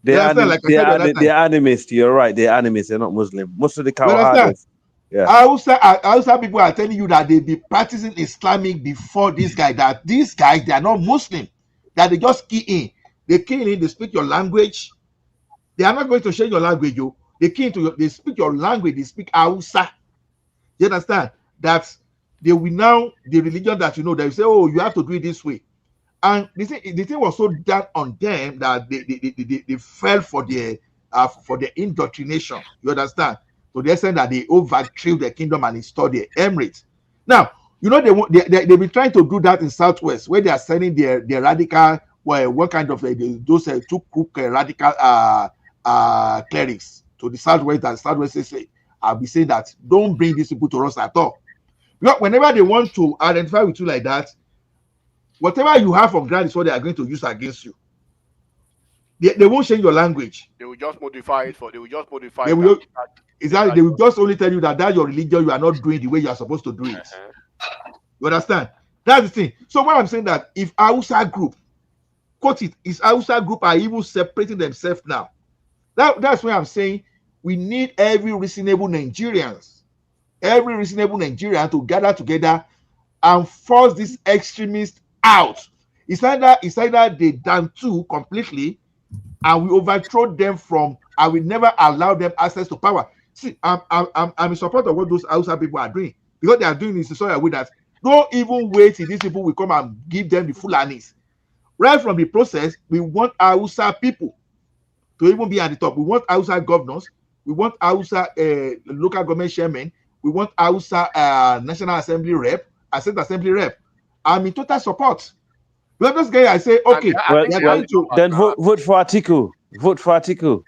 They're animists. You're right. They're animists. They're not Muslim. Most of the Kawahadis. Yeah. Hausa people are telling you that they be practicing Islamic before this guy. That these guys, they are not Muslim. That they just key in. They key in. They speak your language. They are not going to share your language, yo. They key into they speak your language. They speak Hausa. You understand? That they will now the religion that you know. They say, oh, you have to do it this way. And the thing was so done on them that they fell for the indoctrination. You understand? To the extent that they overthrew the kingdom and installed the emirates. Now, you know they've been trying to do that in Southwest, where they are sending their radical, what kind of those two crook radical clerics to the Southwest. That Southwest say, I'll be saying that don't bring these people to us at all. Because whenever they want to identify with you like that, whatever you have on ground is what they are going to use against you. They won't change your language. They will just modify it for. They will just modify. They will just only tell you that that's your religion. You are not doing the way you are supposed to do it. You understand? That's the thing. So what I'm saying that if Hausa group, quote it, is Hausa group are even separating themselves now. That's why I'm saying we need every reasonable Nigerian to gather together and force these extremists out. It's either they done too completely and we overthrow them from, and we never allow them access to power. See, I'm in support of what those Hausa people are doing, because they are doing this in such a way that don't even wait till these people will come and give them the Fulanis. Right from the process, we want Hausa people to even be at the top. We want Hausa governors. We want Hausa local government chairmen. We want Hausa National Assembly rep, State Assembly rep. I'm in total support. Let us get. I say, okay. Then vote for Atiku. Vote for Atiku.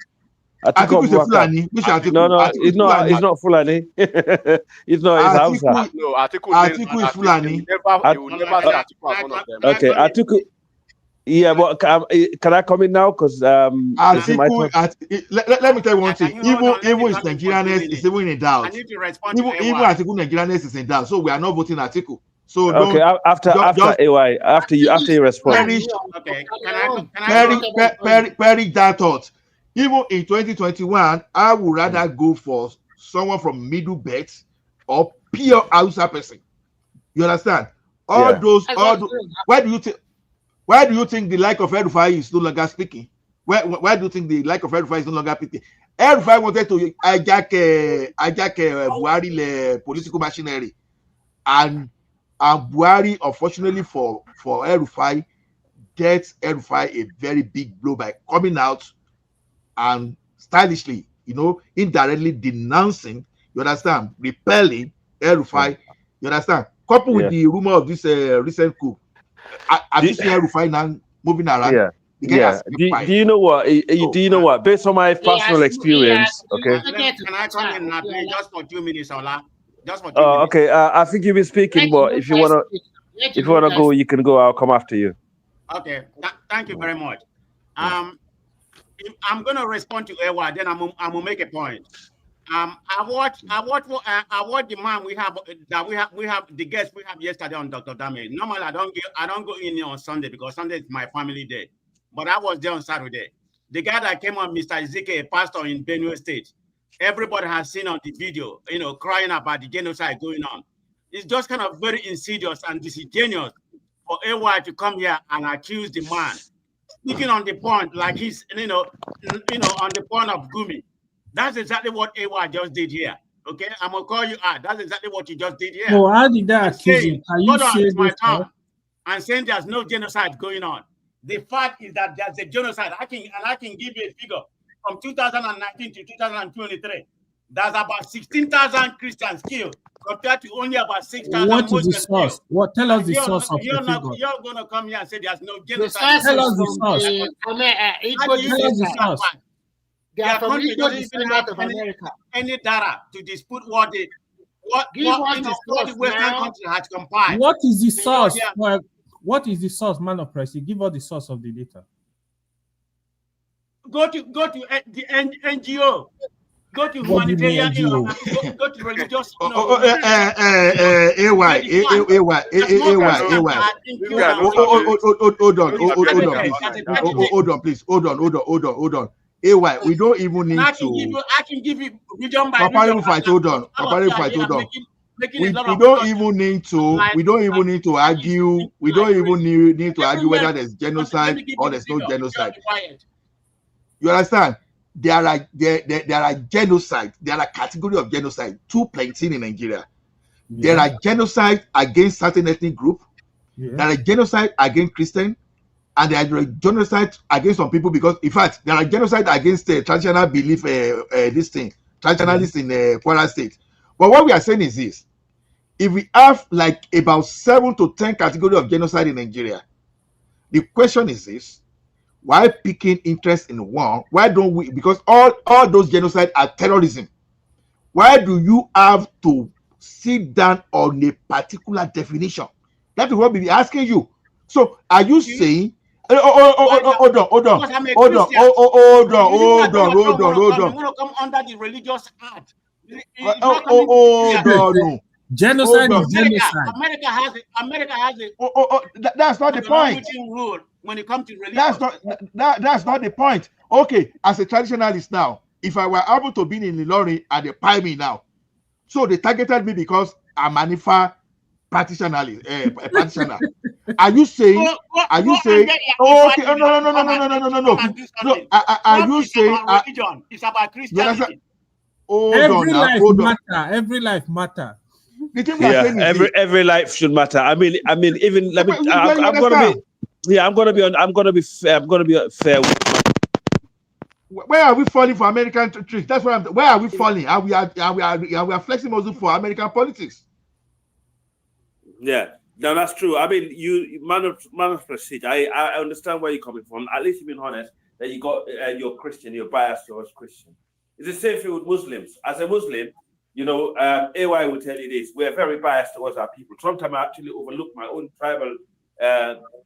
Atiku is a Fulani. Which Atiku? No, it's not Fulani. It's not. It's Hausa. No, Atiku is Fulani. You will never say Atiku as one of them. Okay, Atiku. Yeah, but can I come in now? Because Atiku, let me tell you one thing. Even his Nigerianness is even in doubt. I need to respond to even Atiku Nigerianness is in doubt. So we are not voting Atiku. So okay, after AY, after you respond. Okay, perish that thought. Even in 2021, I would rather go for someone from middle belt or pure Hausa person. You understand? All those. Why do you think the like of El-Rufai is no longer speaking? Why do you think the like of El-Rufai is no longer speaking? El-Rufai wanted to hijack Buhari the political machinery, and Buhari, unfortunately for El-Rufai, gets El-Rufai a very big blow by coming out and stylishly, indirectly denouncing, you understand, repelling El-Rufai, you understand, coupled with the rumor of this recent coup. Have you seen El-Rufai now moving around? Yeah. Do you know what? Do you know what? Based on my personal experience, okay. Can I come in now, please, just for 2 minutes, Ola? Just for 2 minutes. Okay. I think you've been speaking, but if you wanna go, you can go. I'll come after you. Okay. Thank you very much. If I'm gonna respond to Ewa, then I'm gonna make a point. I watched the man we have the guest we have yesterday on Dr. Dame. Normally I don't go in on Sunday because Sunday is my family day. But I was there on Saturday. The guy that came on, Mr. Ezekiel, a pastor in Benue State. Everybody has seen on the video, crying about the genocide going on. It's just kind of very insidious and disingenuous for AY to come here and accuse the man, speaking on the point like he's, on the point of Gumi. That's exactly what AY just did here. Okay, I'm gonna call you out. That's exactly what you just did here. No, how did that accuse him? Can you say this? And saying there's no genocide going on. The fact is that there's a genocide. I can give you a figure. from 2019 to 2023, there's about 16,000 Christians killed compared to only about 6,000 What is the Muslims source? killed. What? Tell us the You're source of the you're figure. going to come here and say there's no The genocide. source Tell is us the from source. Igbo Tell us the descendant. source. They Their are from country Igbo doesn't even descendant have of America. any data to dispute what the Give us you the know what the source Western now. country has compiled. What is the You know, source? Well, what is the source, man of Christ? Give us the source of the data. Go to the NGO. Go to What do you mean humanitarian, NGO? go to religious, AY, hold on, please. Hold on. AY, we don't even need to. I can give you region by Comparable fight, hold on. Comparable fight, hold on. We don't even need to. We don't even need to argue. We don't even need to argue whether there's genocide or there's no genocide. You understand? There are genocide. There are category of genocide. Too plenty in Nigeria. There are genocide against certain ethnic group. There are genocide against Christian, and there are genocide against some people because, in fact, there are genocide against traditional belief. Traditionalists in Kwara State. But what we are saying is this: if we have like about 7 to 10 categories of genocide in Nigeria, the question is this: why picking interest in one? Why don't we? Because all those genocide are terrorism. Why do you have to sit down on a particular definition? That is what we be asking you. So are you saying? Hold on. You want to come under the religious act. Genocide is genocide. America has a that's not the point. Rule when it comes to religion. That's not the point. Okay, as a traditionalist now, if I were able to be in Ilorin and they pie me now, so they targeted me because I'm an Ifa practitioner. Are you saying? Are you saying? Okay, no. Are you saying? Religion? It's about Christianity. Every life matter. Every life should matter. I mean, even let me. I'm gonna be fair. Where are we falling for American tricks? That's what I'm. Where are we falling? We are flexing muscle for American politics. Yeah, no, that's true. I mean, man of prestige. I understand where you're coming from. At least you've been honest that you got you're Christian, you're biased towards Christian. It's the same thing with Muslims. As a Muslim, you know, AY will tell you this: we're very biased towards our people. Sometimes I actually overlook my own tribal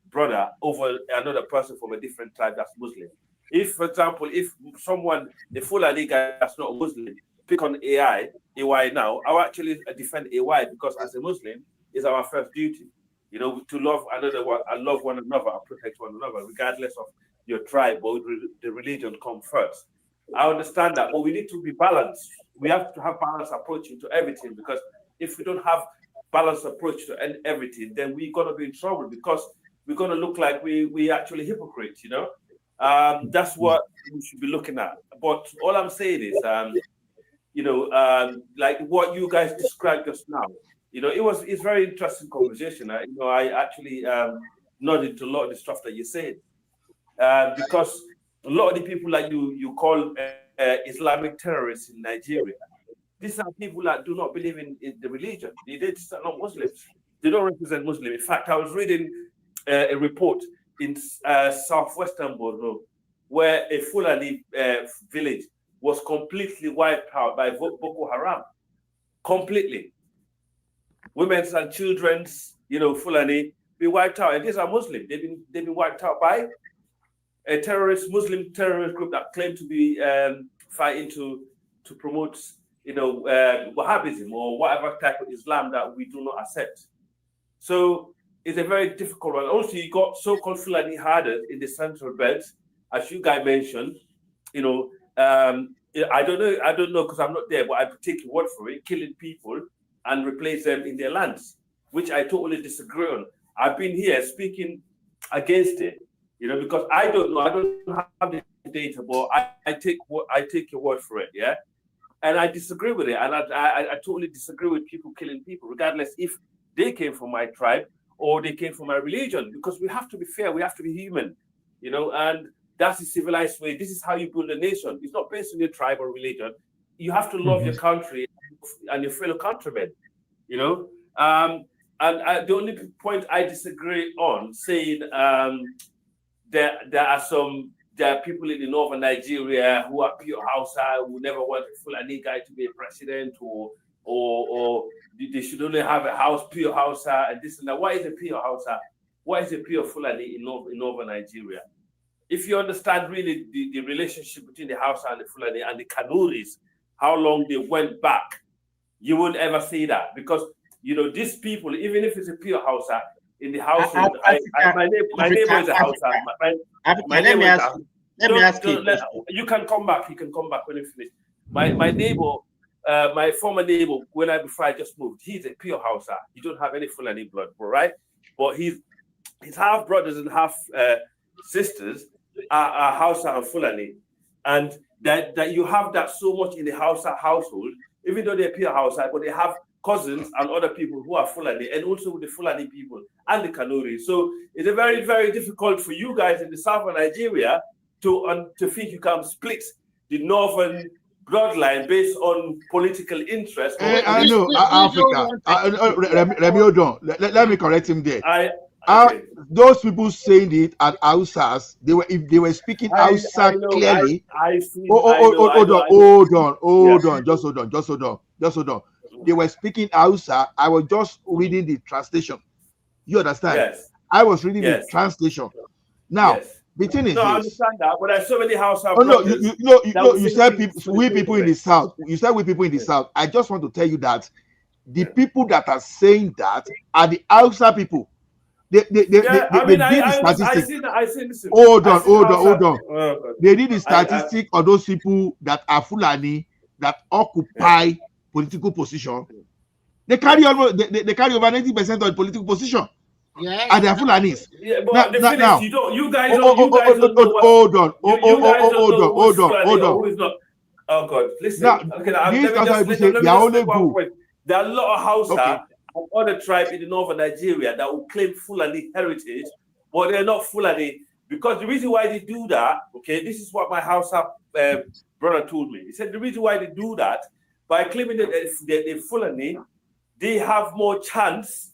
brother over another person from a different tribe that's Muslim. If, for example, if someone, the Fulani guy that's not Muslim, pick on AY now, I'll actually defend AY because as a Muslim, it's our first duty, you know, to love another, and love one another, and protect one another, regardless of your tribe or the religion come first. I understand that, but we need to be balanced. We have to have balanced approach to everything, because if we don't have balanced approach to everything, then we're going to be in trouble, because we're going to look like we actually hypocrites, you know. That's what we should be looking at. But all I'm saying is, you know, like what you guys described just now, you know, it's very interesting conversation. I actually nodded to a lot of the stuff that you said, because a lot of the people like you call Islamic terrorists in Nigeria, these are people that do not believe in the religion. They are not Muslims. They don't represent Muslims. In fact, I was reading a report in southwestern Borno, where a Fulani village was completely wiped out by Boko Haram. Completely. Women's and children's, you know, Fulani, be wiped out. And these are Muslims. They've been wiped out by a Muslim terrorist group that claimed to be fighting to promote, you know, Wahhabism or whatever type of Islam that we do not accept. So it's a very difficult one. Also, you got so-called Fulani herders in the central belt, as you guys mentioned. You know, I don't know because I'm not there, but I take your word for it, killing people and replace them in their lands, which I totally disagree on. I've been here speaking against it, you know, because I don't know, I don't have the data, but I take your word for it, yeah. And I disagree with it, and I totally disagree with people killing people, regardless if they came from my tribe or they came from my religion, because we have to be fair, we have to be human, you know. And That's the civilized way. This is how you build a nation. It's not based on your tribe or religion. You have to love your country and your fellow countrymen, you know. The only point I disagree on, saying there are people in the northern Nigeria who are pure Hausa, who never want a Fulani guy to be a president, or they should only have a house, pure Hausa, and this and that. Why is it pure Hausa? Why is it pure Fulani in northern Nigeria? If you understand really the relationship between the Hausa and the Fulani and the Kanuris, how long they went back, you won't ever see that. Because, you know, these people, even if it's a pure Hausa, in the household, my neighbor is a Hausa. My neighbor is a, let me ask you. You can come back. You can come back when you finish. My neighbor, my former neighbor, before I just moved, he's a pure Hausa. He don't have any Fulani blood, right? But his half brothers and half sisters are Hausa and Fulani, and that you have that so much in the Hausa household, even though they're pure Hausa, but they have cousins and other people who are Fulani, and also with the Fulani people and the Kanuri. So it's a very, very difficult for you guys in the south of Nigeria to think you can split the northern bloodline based on political interest. I know, Africa. Remy, hold on. Let me correct him there. Those people saying it at Hausas, if they were speaking Hausa clearly. Hold on. Just hold on. They were speaking Hausa. I was just reading the translation. You understand? Yes. I was reading the translation. Now, the thing is, I understand that, but there's so many Hausa. You said we people in the south. You said we people in the south. I just want to tell you that the people that are saying that are the Hausa people. They did the statistic. Hold on. They did the statistic of those people that are Fulani that occupy political position. They carry over 90% of the political position. Yeah. And they are Fulanis. Yeah, but now, you guys don't know. Hold on. Who is not? Oh God, listen. Now, let me just make one point. There are a lot of Hausa and other tribes in the northern Nigeria that will claim Fulani heritage, but they're not Fulani. Because the reason why they do that, this is what my Hausa brother told me. He said the reason why they do that, by claiming that they're Fulani, they have more chance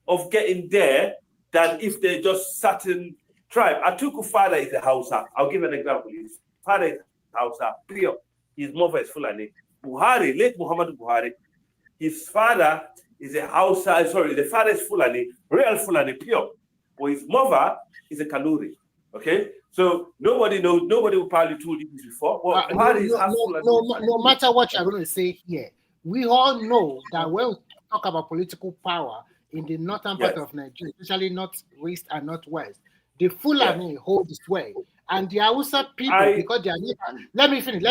of getting there than if they're just certain tribe. Atuku's father is a Hausa. I'll give an example. His father is Hausa, pure. His mother is Fulani. Buhari, late Muhammad Buhari, his father is a Hausa, the father is Fulani, real Fulani, pure. But his mother is a Kanuri. Okay? So nobody will probably told you this before. But Buhari is half Fulani. No matter what you're going to say here, we all know that when we talk about political power in the northern part of Nigeria, especially northwest and northwest, the Fulani hold the sway. And the Hausa people, because they are not, let me finish.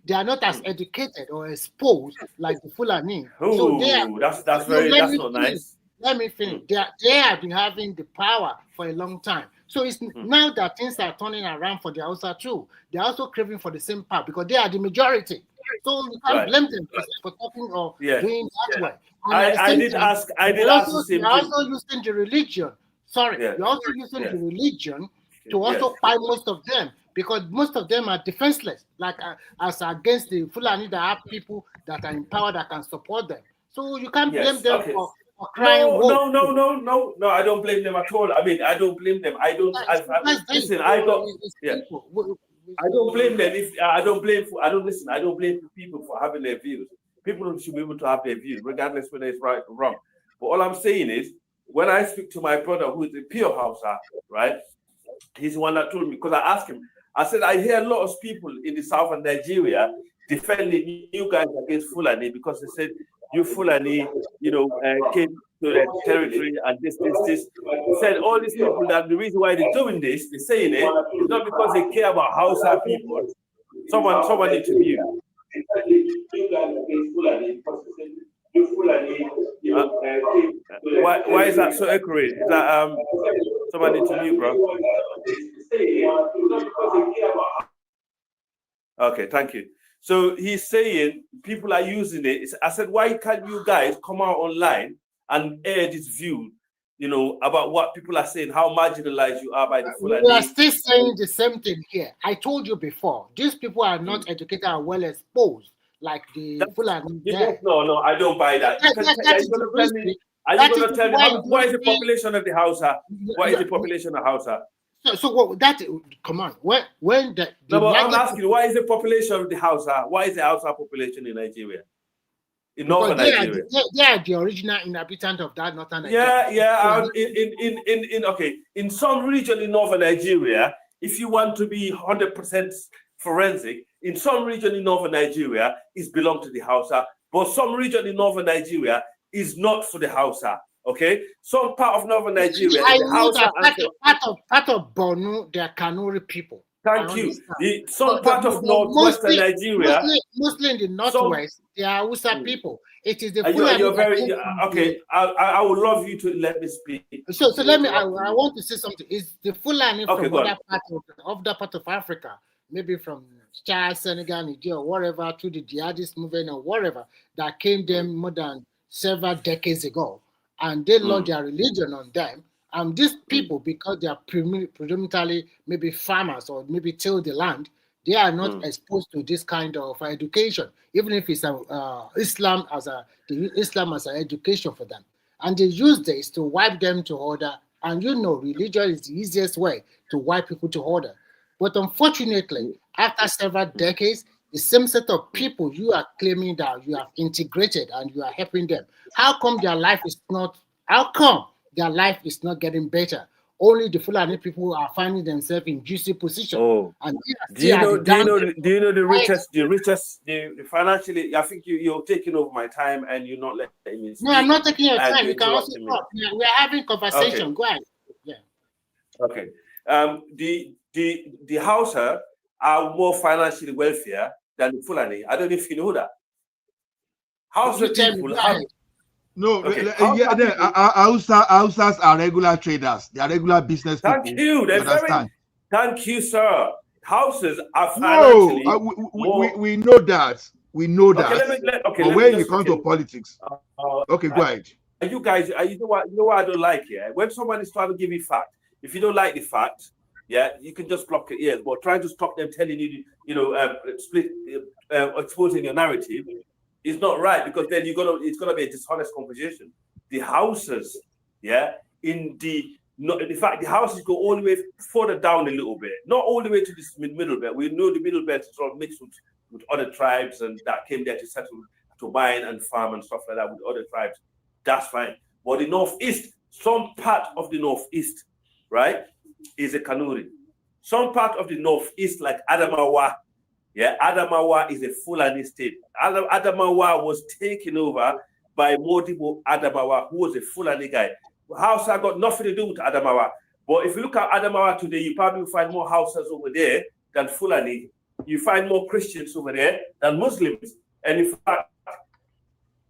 They are not as educated or exposed like the Fulani. So they are, that's not nice. Let me finish. They have been having the power for a long time. So it's now that things are turning around for the Hausa too. They're also craving for the same power because they are the majority. So you can't blame them for talking or doing that way. I did ask the same thing. You're also using the religion. You're also using the religion to also fight most of them because most of them are defenseless, like as against the Fulani that have people that are in power that can support them. So you can't blame them for crying. No, I don't blame them at all. I mean, I don't blame them. I don't blame them. I don't blame people for having their views. People should be able to have their views, regardless whether it's right or wrong. But all I'm saying is, when I speak to my brother who is a pure Hausa, right? He's the one that told me, because I asked him, I said, I hear a lot of people in the south of Nigeria defending you guys against Fulani because they said, you Fulani, came to the territory and this. He said, all these people, that the reason why they're doing this, they're saying it, is not because they care about Hausa people. Someone interviewed. Why is that so accurate? Is that somebody to you, bro? Okay, thank you. So he's saying people are using it. I said, why can't you guys come out online and air this view about what people are saying, how marginalized you are by the Fulani. We are still saying the same thing here. I told you before, these people are not educated and well exposed like the Fulani there. No, I don't buy that. Are you going to tell me what is the population of the Hausa? What is the population of Hausa? So that, come on, when the no, but I'm asking you, what is the population of the Hausa? What is the Hausa population in Nigeria? In northern Nigeria? They are the original inhabitant of that northern Nigeria. Yeah. In some region in northern Nigeria, if you want to be 100% forensic, in some region in northern Nigeria, it belongs to the Hausa, but some region in northern Nigeria is not for the Hausa. Okay, some part of northern Nigeria, I know that part of Borno, they are Kanuri people. Thank you. Some part of northwestern Nigeria, mostly in the northwest, they are Hausa people. It is the Fulani. You're very okay. I would love you to let me speak. So let me. I want to say something. Is the Fulani from other part of Africa, maybe from Chad, Senegal, Nigeria, or whatever, through the jihadist movement or whatever, that came there more than several decades ago, and they launched their religion on them. And these people, because they are predominantly maybe farmers or maybe till the land, they are not exposed to this kind of education, even if it's Islam as an education for them. And they use this to wipe them to order. And religion is the easiest way to wipe people to order. But unfortunately, after several decades, the same set of people you are claiming that you have integrated and you are helping them, how come their life is not getting better? Only the Fulani people are finding themselves in juicy position. Oh, do you know the richest, financially? I think you're taking over my time and you're not letting me speak. No, I'm not taking your time. You can also talk. We're having conversation. Okay. Go ahead. Yeah. Okay. The Hausa are more financially wealthier than the Fulani. I don't know if you know that. Hausa people have. No, Hausas are regular traders. They are regular business people. Thank you. Thank you, sir. Houses are financially. No, we know that. We know that. But when you come to politics, go ahead. You guys, you know what I don't like here? When someone is trying to give you fact, if you don't like the fact, you can just block your ears. But trying to stop them telling you, exposing your narrative is not right, because then it's gonna be a dishonest conversation. The houses, in fact, the houses go all the way further down a little bit, not all the way to this middle belt. We know the middle belt is sort of mixed with other tribes, and that came there to settle, to mine and farm and stuff like that with other tribes. That's fine. But the northeast, some part of the northeast, right, is a Kanuri. Some part of the northeast, like Adamawa, Adamawa is a Fulani state. Adamawa was taken over by Modibo Adamawa, who was a Fulani guy. Hausa got nothing to do with Adamawa. But if you look at Adamawa today, you probably find more Hausas over there than Fulani. You find more Christians over there than Muslims. And in fact,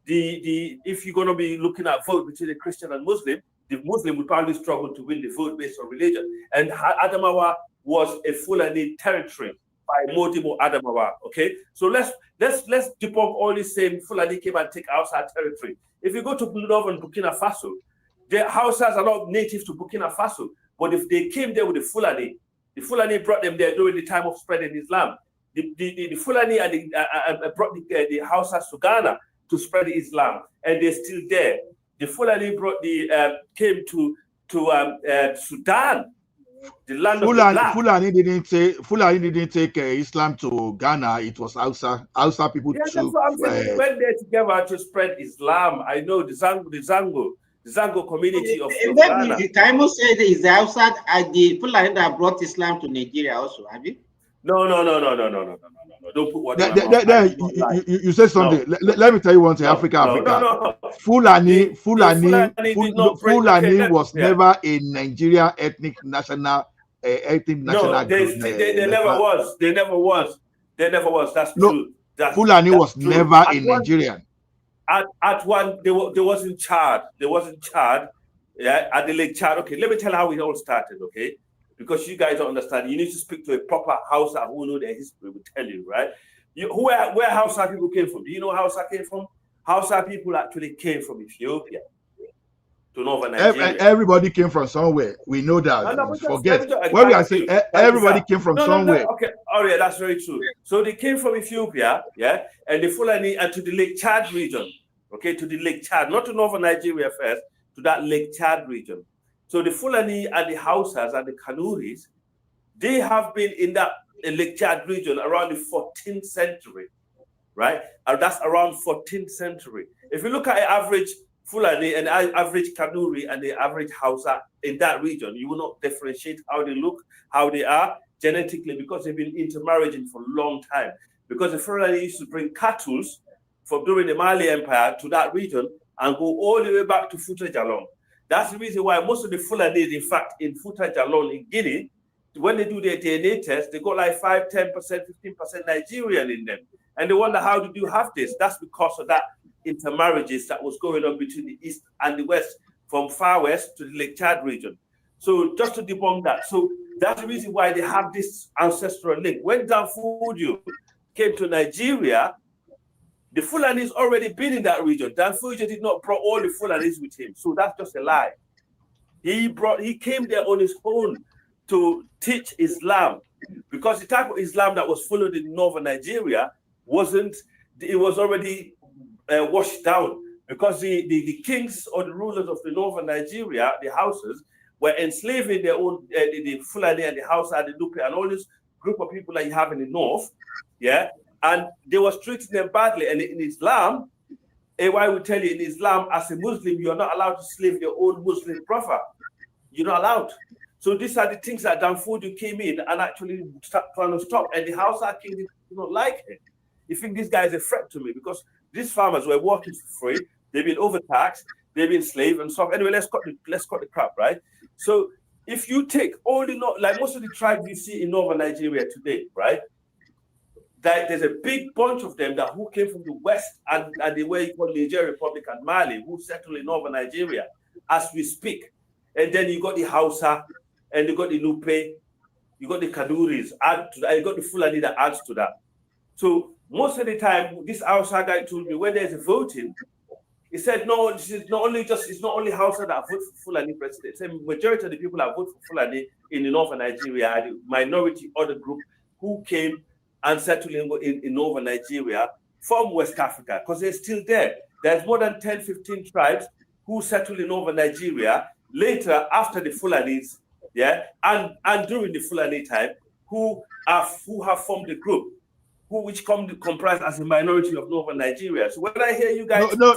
if you're going to be looking at vote between a Christian and Muslim, the Muslim would probably struggle to win the vote based on religion. And Adamawa was a Fulani territory by Modibo Adamawa. Okay, so let's debunk all this saying Fulani came and take outside territory. If you go to northern Burkina Faso, the Hausas are not native to Burkina Faso, but if they came there with the Fulani brought them there during the time of spreading Islam. The Fulani brought the Hausas to Ghana to spread Islam, and they're still there. The Fulani came to Sudan, the land of the black. Fulani didn't take Islam to Ghana. It was Hausa people too. That's what I'm saying. They went there together to spread Islam. I know the Zango community of Ghana. Kaimo said it's the Hausa and the Fulani that brought Islam to Nigeria also, have you? No. Don't put what you said something. No. Let me tell you one thing. Africa. Fulani was never a Nigeria ethnic national group. They never was. That's true. Fulani was never a Nigerian. At one, they was in Chad. At the Lake Chad. Okay, let me tell you how it all started. Okay. Because you guys don't understand, you need to speak to a proper Hausa who know their history, will tell you, right? Where Hausa people came from? Do you know Hausa came from? Hausa people actually came from Ethiopia. to northern Nigeria. Everybody came from somewhere. We know that. Forget what we are saying. Everybody came from somewhere. Okay, oh yeah, that's very true. So they came from Ethiopia, yeah, and the Fulani and to the Lake Chad region, okay, to the Lake Chad, not to northern Nigeria first, to that Lake Chad region. So the Fulani and the Hausas and the Kanuris, they have been in that Lake Chad region around the 14th century, right? And that's around 14th century. If you look at the average Fulani and average Kanuri and the average Hausa in that region, you will not differentiate how they look, how they are genetically, because they've been intermarrying for a long time. Because the Fulani used to bring cattle from during the Mali Empire to that region and go all the way back to Futa Jalon. That's the reason why most of the Fulani, in fact, in Futa Jalon in Guinea, when they do their DNA test, they got like 5, 10%, 15% Nigerian in them. And they wonder, how did you have this? That's because of that intermarriages that was going on between the East and the West, from far West to the Lake Chad region. So just to debunk that. So that's the reason why they have this ancestral link. When Danfodio came to Nigeria, the Fulanis already been in that region. Danfodio did not bring all the Fulanis with him. So that's just a lie. He came there on his own to teach Islam, because the type of Islam that was followed in northern Nigeria was already washed down, because the kings or the rulers of the northern Nigeria, the houses, were enslaving their own, the Fulani and the Hausa and the Nupe and all this group of people that you have in the north, yeah, and they were treating them badly. And in Islam, AY will tell you, in Islam, as a Muslim, you're not allowed to slave your own Muslim brother. You're not allowed. So these are the things that Danfodio came in and actually trying to stop. And the Hausa king did not like it. You think this guy is a threat to me, because these farmers were working for free. They've been overtaxed. They've been enslaved and stuff. Anyway, let's cut the crap, right? So if you take all the, like most of the tribes you see in northern Nigeria today, right? There's a big bunch of them that who came from the west and the way you call Niger Republic and Mali, who settled in northern Nigeria as we speak. And then you got the Hausa, and you got the Nupe, you got the Kaduris, add to that, you got the Fulani that adds to that. So most of the time, this Hausa guy told me when there's a voting, he said, no, it's not only Hausa that vote for Fulani president. The majority of the people that vote for Fulani in the northern Nigeria are the minority other group who came and settled in northern Nigeria from West Africa, because they're still there. There's more than 10, 15 tribes who settled in northern Nigeria later after the Fulanis, yeah, and during the Fulani time, who have formed a group, which comprise as a minority of northern Nigeria. So when I hear you guys, you know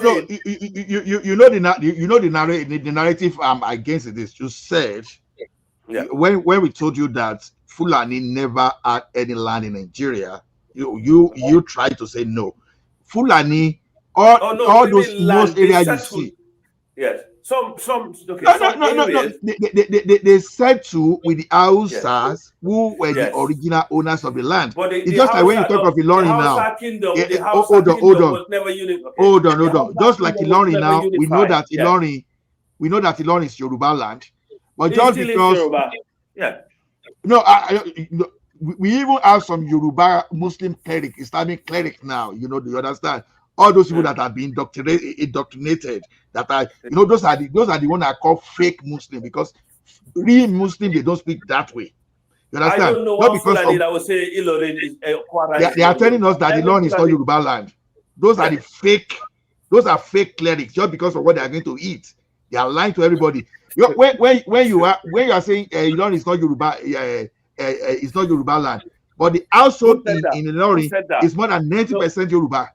the narrative against this. You said, yeah, when we told you that Fulani never had any land in Nigeria, you tried to say no. Fulani, all those most areas you see. Yes. Some areas. They said to with the Hausas, yes, who were the original owners of the land. But it's just like when you talk of Ilorin now. Hold on. Just like Ilorin now, we know that Ilorin is Yoruba land. But just because, we even have some Yoruba Muslim cleric, Islamic cleric now. You understand? All those people that have been indoctrinated, that are, those are the ones that are called fake Muslim, because real Muslim, they don't speak that way. You understand? I don't know what Fulani that will say Ilorin is Kwara. They are telling us that Ilorin is not Yoruba land. Those are the fake. Those are fake clerics just because of what they are going to eat. They are lying to everybody. When you are saying Ilorin is not Yoruba, it's not Yoruba land, but the household in Ilorin is more than 90% Yoruba.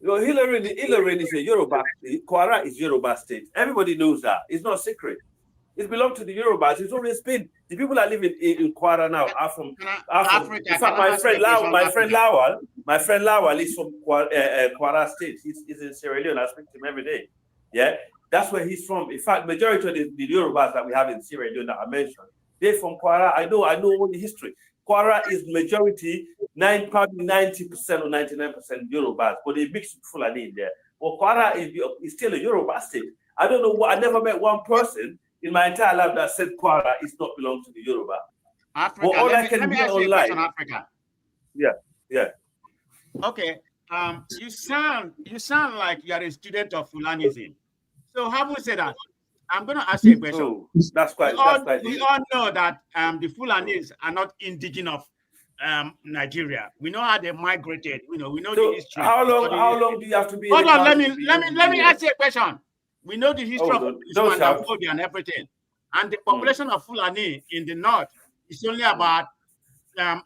Ilorin is a Yoruba state. Kwara is Yoruba state. Everybody knows that. It's not secret. It belongs to the Yorubas. It's always been. The people that live in Kwara now are from Africa. In fact, my friend Lawal is from Kwara state. He's in Sierra Leone. I speak to him every day. Yeah, that's where he's from. In fact, majority of the Yorubas that we have in Sierra Leone that I mentioned, they're from Kwara. I know all the history. Kwara is majority, probably 90% or 99% Yorubas, but they mix with Fulani in there. But Kwara is still a Yoruba state. I don't know what. I never met one person in my entire life that said Kwara is not belong to the Yoruba. Africa. Well, let me ask you a question, Africa. Yeah. Okay. You sound like you are a student of Fulanism. So how would you say that? I'm going to ask you a question. Oh, that's quite. We all know that the Fulanis are not indigenous of Nigeria. We know how they migrated. We know the history. How long do you have to be? Hold on, let me ask you a question. We know the history of don't shout. and everything, and the population of Fulani in the north is only about 10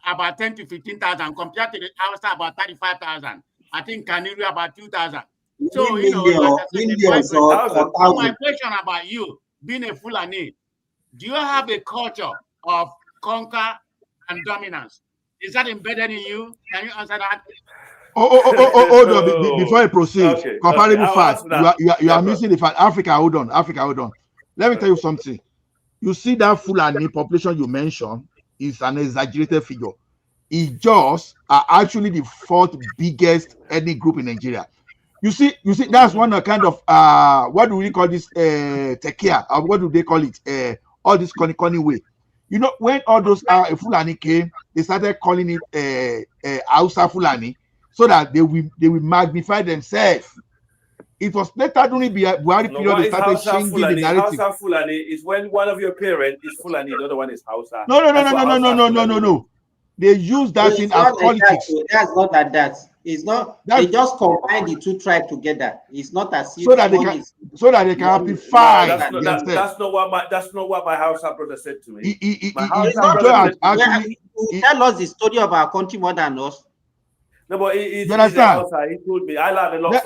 to 15,000 compared to the Hausa about 35,000. I think Kanuri about 2,000. So like I said, so my question about you being a Fulani, do you have a culture of conquer and dominance? Is that embedded in you? Can you answer that? Hold on. Before I proceed, comparable fact. You are missing the fact. Africa, hold on. Let me tell you something. You see that Fulani population you mentioned is an exaggerated figure. Ijaws are actually the fourth biggest ethnic group in Nigeria. You see, that's one kind of what do we call this? Tekia, or what do they call it? All this corny way. You know, when all those Fulani came, they started calling it Hausa Fulani, so that they will magnify themselves. It was later during the Buhari period they started changing the narrative. Hausa Fulani is when one of your parents is Fulani, the other one is Hausa. No. They use that thing as politics. That's not like that. It's not. They just combine the two tribes together. It's not as if so that they can amplify. That's not what my Hausa brother said to me. Tell us the story of our country more than us. No, but he's Hausa. He told me I learned a lot.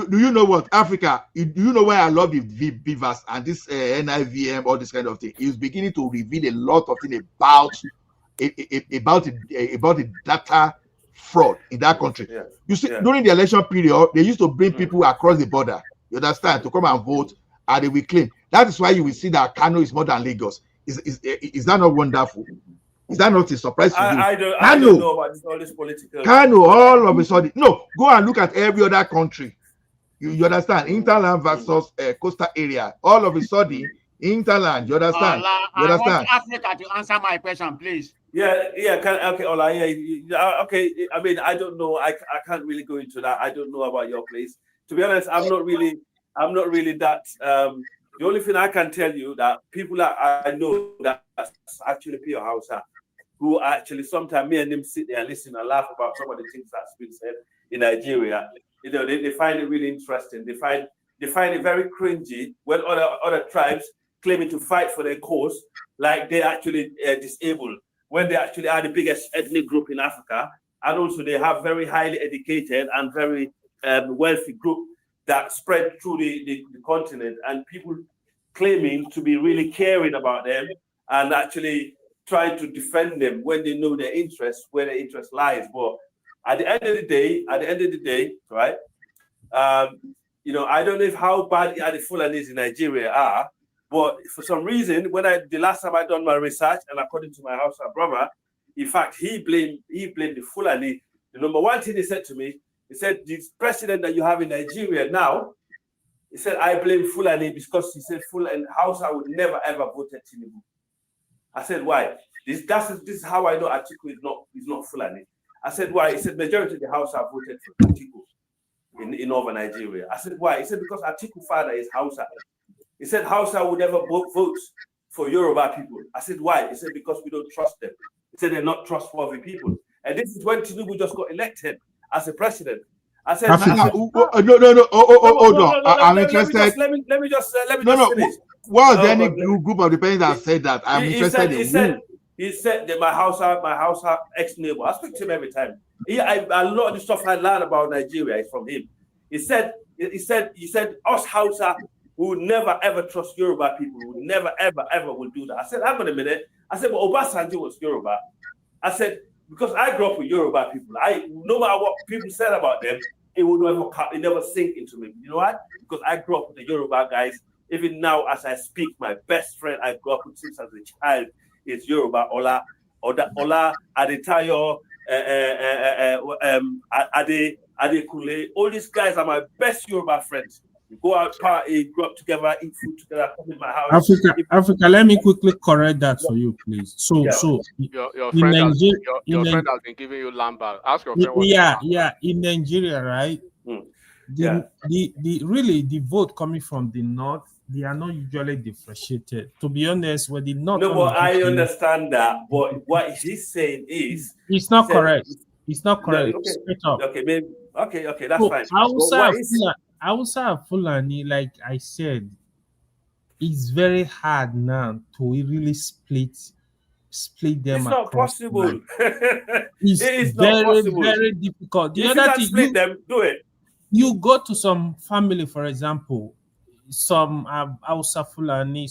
Do you know what Africa? Do you know why I love the Beavers and this NIVM, all this kind of thing? It's beginning to reveal a lot of things about the data fraud in that country. Yeah. You see, during the election period, they used to bring people across the border, you understand, to come and vote, and they will claim. That is why you will see that Kano is more than Lagos. Is that not wonderful? Is that not a surprise to you? I don't know about all this political. Kano, all of a sudden. No, go and look at every other country. You understand? Interland versus coastal area. All of a sudden, Interland, you understand? I want Africa to answer my question, please. Okay, Ola, okay. I mean, I don't know. I can't really go into that. I don't know about your place. To be honest, I'm not really that. The only thing I can tell you that people that I know that actually pure Hausa, who actually sometimes me and them sit there and listen and laugh about some of the things that's been said in Nigeria. You know, they find it really interesting. They find it very cringy when other tribes claiming to fight for their cause, like they actually disabled, when they actually are the biggest ethnic group in Africa, and also they have very highly educated and very wealthy group that spread through the continent, and people claiming to be really caring about them and actually trying to defend them when they know their interest, where their interest lies. But at the end of the day, right? You know, I don't know how bad the Fulanis in Nigeria are, but for some reason, the last time I done my research, and according to my Hausa brother, in fact, he blamed the Fulani. The number one thing he said to me, he said, this president that you have in Nigeria now, he said, I blame Fulani because he said Fulani Hausa would never ever vote Tinubu. I said, why? This is how I know Atiku is not Fulani. I said, why? He said, majority of the Hausa voted for Atiku in northern Nigeria. I said, why? He said, because Atiku father is Hausa. He said, Hausa would never vote for Yoruba people. I said, why? He said, because we don't trust them. He said, they're not trustworthy people. And this is when Tinubu just got elected as a president. I said, no. Hold on. I'm interested. Let me just finish. Was there any group of the parents that said that? I'm interested in. He said that my Hausa ex-neighbor. I speak to him every time. A lot of the stuff I learned about Nigeria is from him. He said, us Hausa will never ever trust Yoruba people. We will never ever will do that. I said, hang on a minute. I said, but Obasanjo was Yoruba. I said, because I grew up with Yoruba people. No matter what people said about them, it never sink into me. You know what? Because I grew up with the Yoruba guys. Even now, as I speak, my best friend I grew up with since as a child is Yoruba Ola Adetayo, Ade Kule. All these guys are my best Yoruba friends. We go out, party, grow up together, eat food together, come in my house. Africa, let me quickly correct that for you, please. So your friend has been giving you lamba. Ask your friend. In Nigeria, right? The vote coming from the north they are not usually differentiated. To be honest, when the North, No, but I understand that. But what he's saying is, it's not correct. It's not correct. Okay, Straight up. okay, maybe, okay, that's So fine. But what is Hausa Fulani, like I said, it's very hard now to really split them. It's not possible. It's it is very, not possible. very difficult. The If other you can thing, split them, do it. You go to some family, for example, some Hausa Fulani,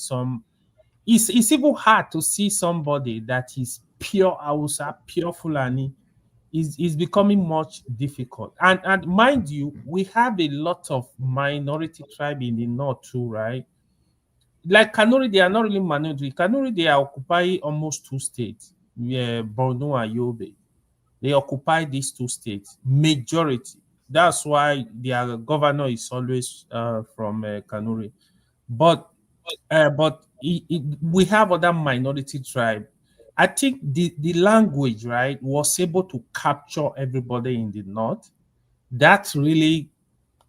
it's even hard to see somebody that is pure Hausa, pure Fulani. Is becoming much difficult. And mind you, we have a lot of minority tribe in the north too, right? Like Kanuri, they are not really minority. Kanuri, they occupy almost 2 states. Yeah, Borno and Yobe. They occupy these 2 states, majority. That's why their governor is always from Kanuri. But we have other minority tribe. I think the language, right, was able to capture everybody in the north. That really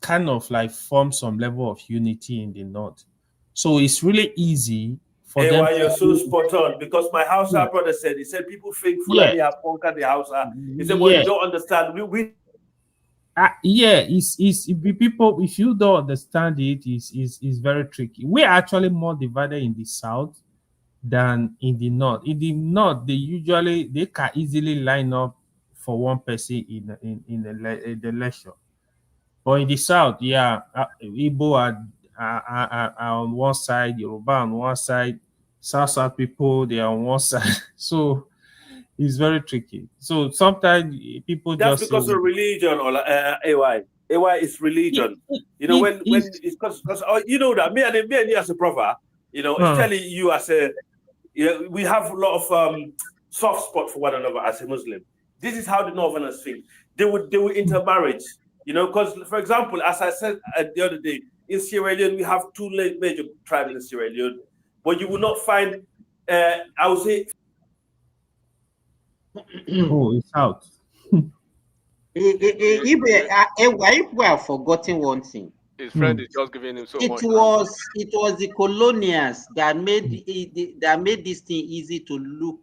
kind of like formed some level of unity in the north. So it's really easy for them. Why you're so spot on, because my Hausa brother said, he said people think Fulani have conquered the Hausa. He said, well, you don't understand. It's people, if you don't understand it, is very tricky. We're actually more divided in the south than in the north. In the north, they can easily line up for one person in the election. But in the south, Igbo are on one side, Yoruba on one side, South people they are on one side. So it's very tricky. So sometimes people That's just because of religion, or AY. AY is religion. You know, when it's because you know that me and you as a brother, you know, especially you as a, we have a lot of soft spot for one another as a Muslim. This is how the Northerners think. They would intermarriage. You know, because for example, as I said the other day, in Sierra Leone we have 2 major tribes in Sierra Leone, but you will not find. I would say. Oh, it's out. If we have forgotten one thing, his friend is just giving him so much. It was the colonials that made this thing easy to look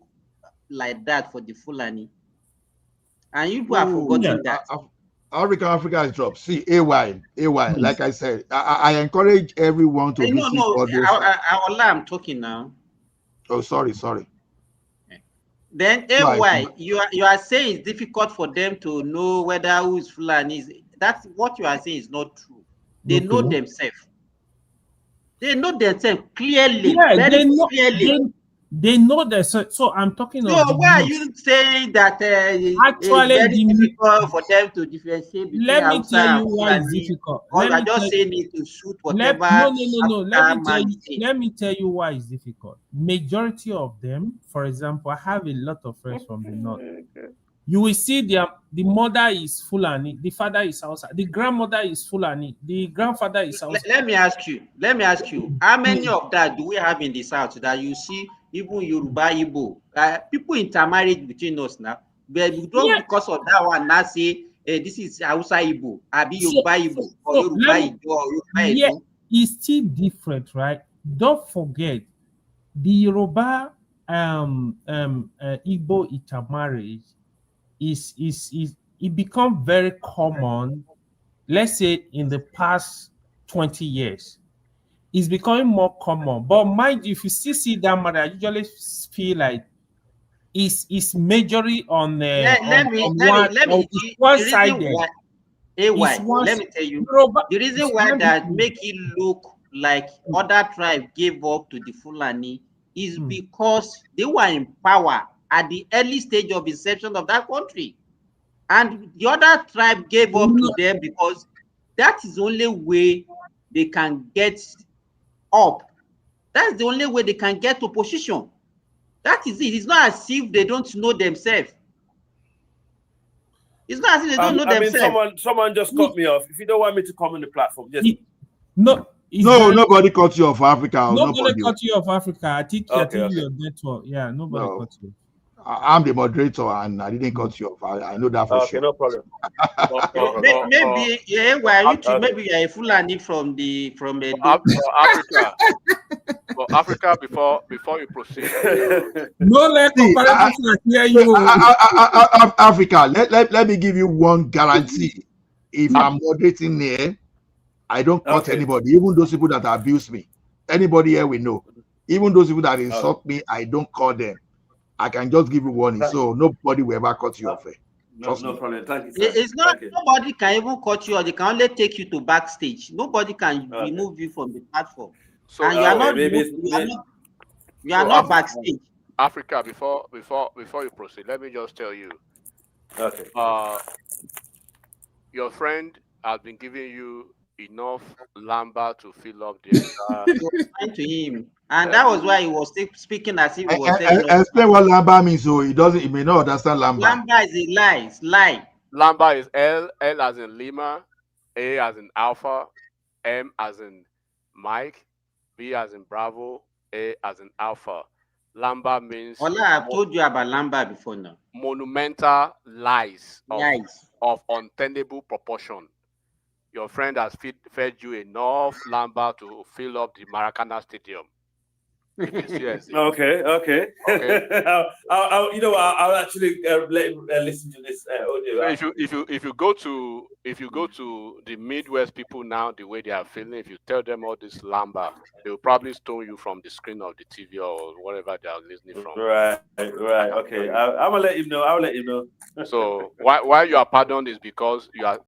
like that for the Fulani, and you have forgotten that. Africa is dropped. See, AY. Like I said, I encourage everyone to visit all those. I'm talking now. Oh, sorry. Then AY, you are saying it's difficult for them to know whether who is Fulani. That's what you are saying is not true. They know themselves. They know themselves clearly. Very clearly. They know that. So I'm talking about. So why are you saying that it's very difficult for them to differentiate between Let me tell you why Fulani, it's difficult. or you are just saying it to shoot whatever? No. Let me tell you why it's difficult. Majority of them, for example, I have a lot of friends from the north. You will see the mother is Fulani, the father is Hausa, the grandmother is Fulani, the grandfather is Hausa. Let me ask you, how many of that do we have in the south that you see, even Yoruba, Igbo? People intermarriage between us now, but we don't because of that one now say this is Hausa Igbo, Abi Yoruba Igbo, or Yoruba Igbo, or Yoruba Igbo. It's still different, right? Don't forget the Yoruba Igbo intermarriage it become very common, let's say in the past 20 years. It's becoming more common. But mind you, if you still see that matter, I usually feel like it's majorly on one side. Let me tell you, the reason why that make it look like other tribes gave up to the Fulani is because they were in power at the early stage of inception of that country, and the other tribe gave up to them because that is the only way they can get up. That's the only way they can get to position. That is it. It's not as if they don't know themselves. It's not as if they don't know themselves. Someone just cut me off. If you don't want me to come on the platform, just nobody cut you off Africa. Nobody cut you off Africa. I think your network. Yeah, nobody cut you. I'm the moderator and I didn't cut you off. I know that for Okay, sure. no problem. Maybe maybe you are a Fulani from Africa. For Africa, before you proceed. No let comparative hear you. Africa, let me give you one guarantee. If I'm moderating here, I don't cut anybody, even those people that abuse me. Anybody here we know. Even those people that insult me, I don't call them. I can just give you warning. So nobody will ever cut you off. Trust me. No problem. Thank you, sir. It's not nobody can even cut you, or they can only take you to backstage. Nobody can remove you from the platform. So and you are not you are not backstage. Africa, before you proceed, let me just tell you. Okay. Your friend has been giving you enough lamba to fill up the entire. To him, and that was why he was speaking as if he was telling us. Explain what lamba means, so he may not understand lamba. Lamba is a lie. It's lie. Lamba is L as in Lima, A as in Alpha, M as in Mike, B as in Bravo, A as in Alpha. Lamba means. Ola, I've told you about lamba before now. Monumental lies of untenable proportion. Your friend has fed you enough lamba to fill up the Maracana Stadium. Okay. I'll, I'll actually listen to this audio. So if you go to the Midwest people now, the way they are feeling, if you tell them all this lamba, they will probably stone you from the screen of the TV or whatever they are listening from. Right. Okay. I'm gonna let you know. I'll let you know. So why you are pardoned is because you are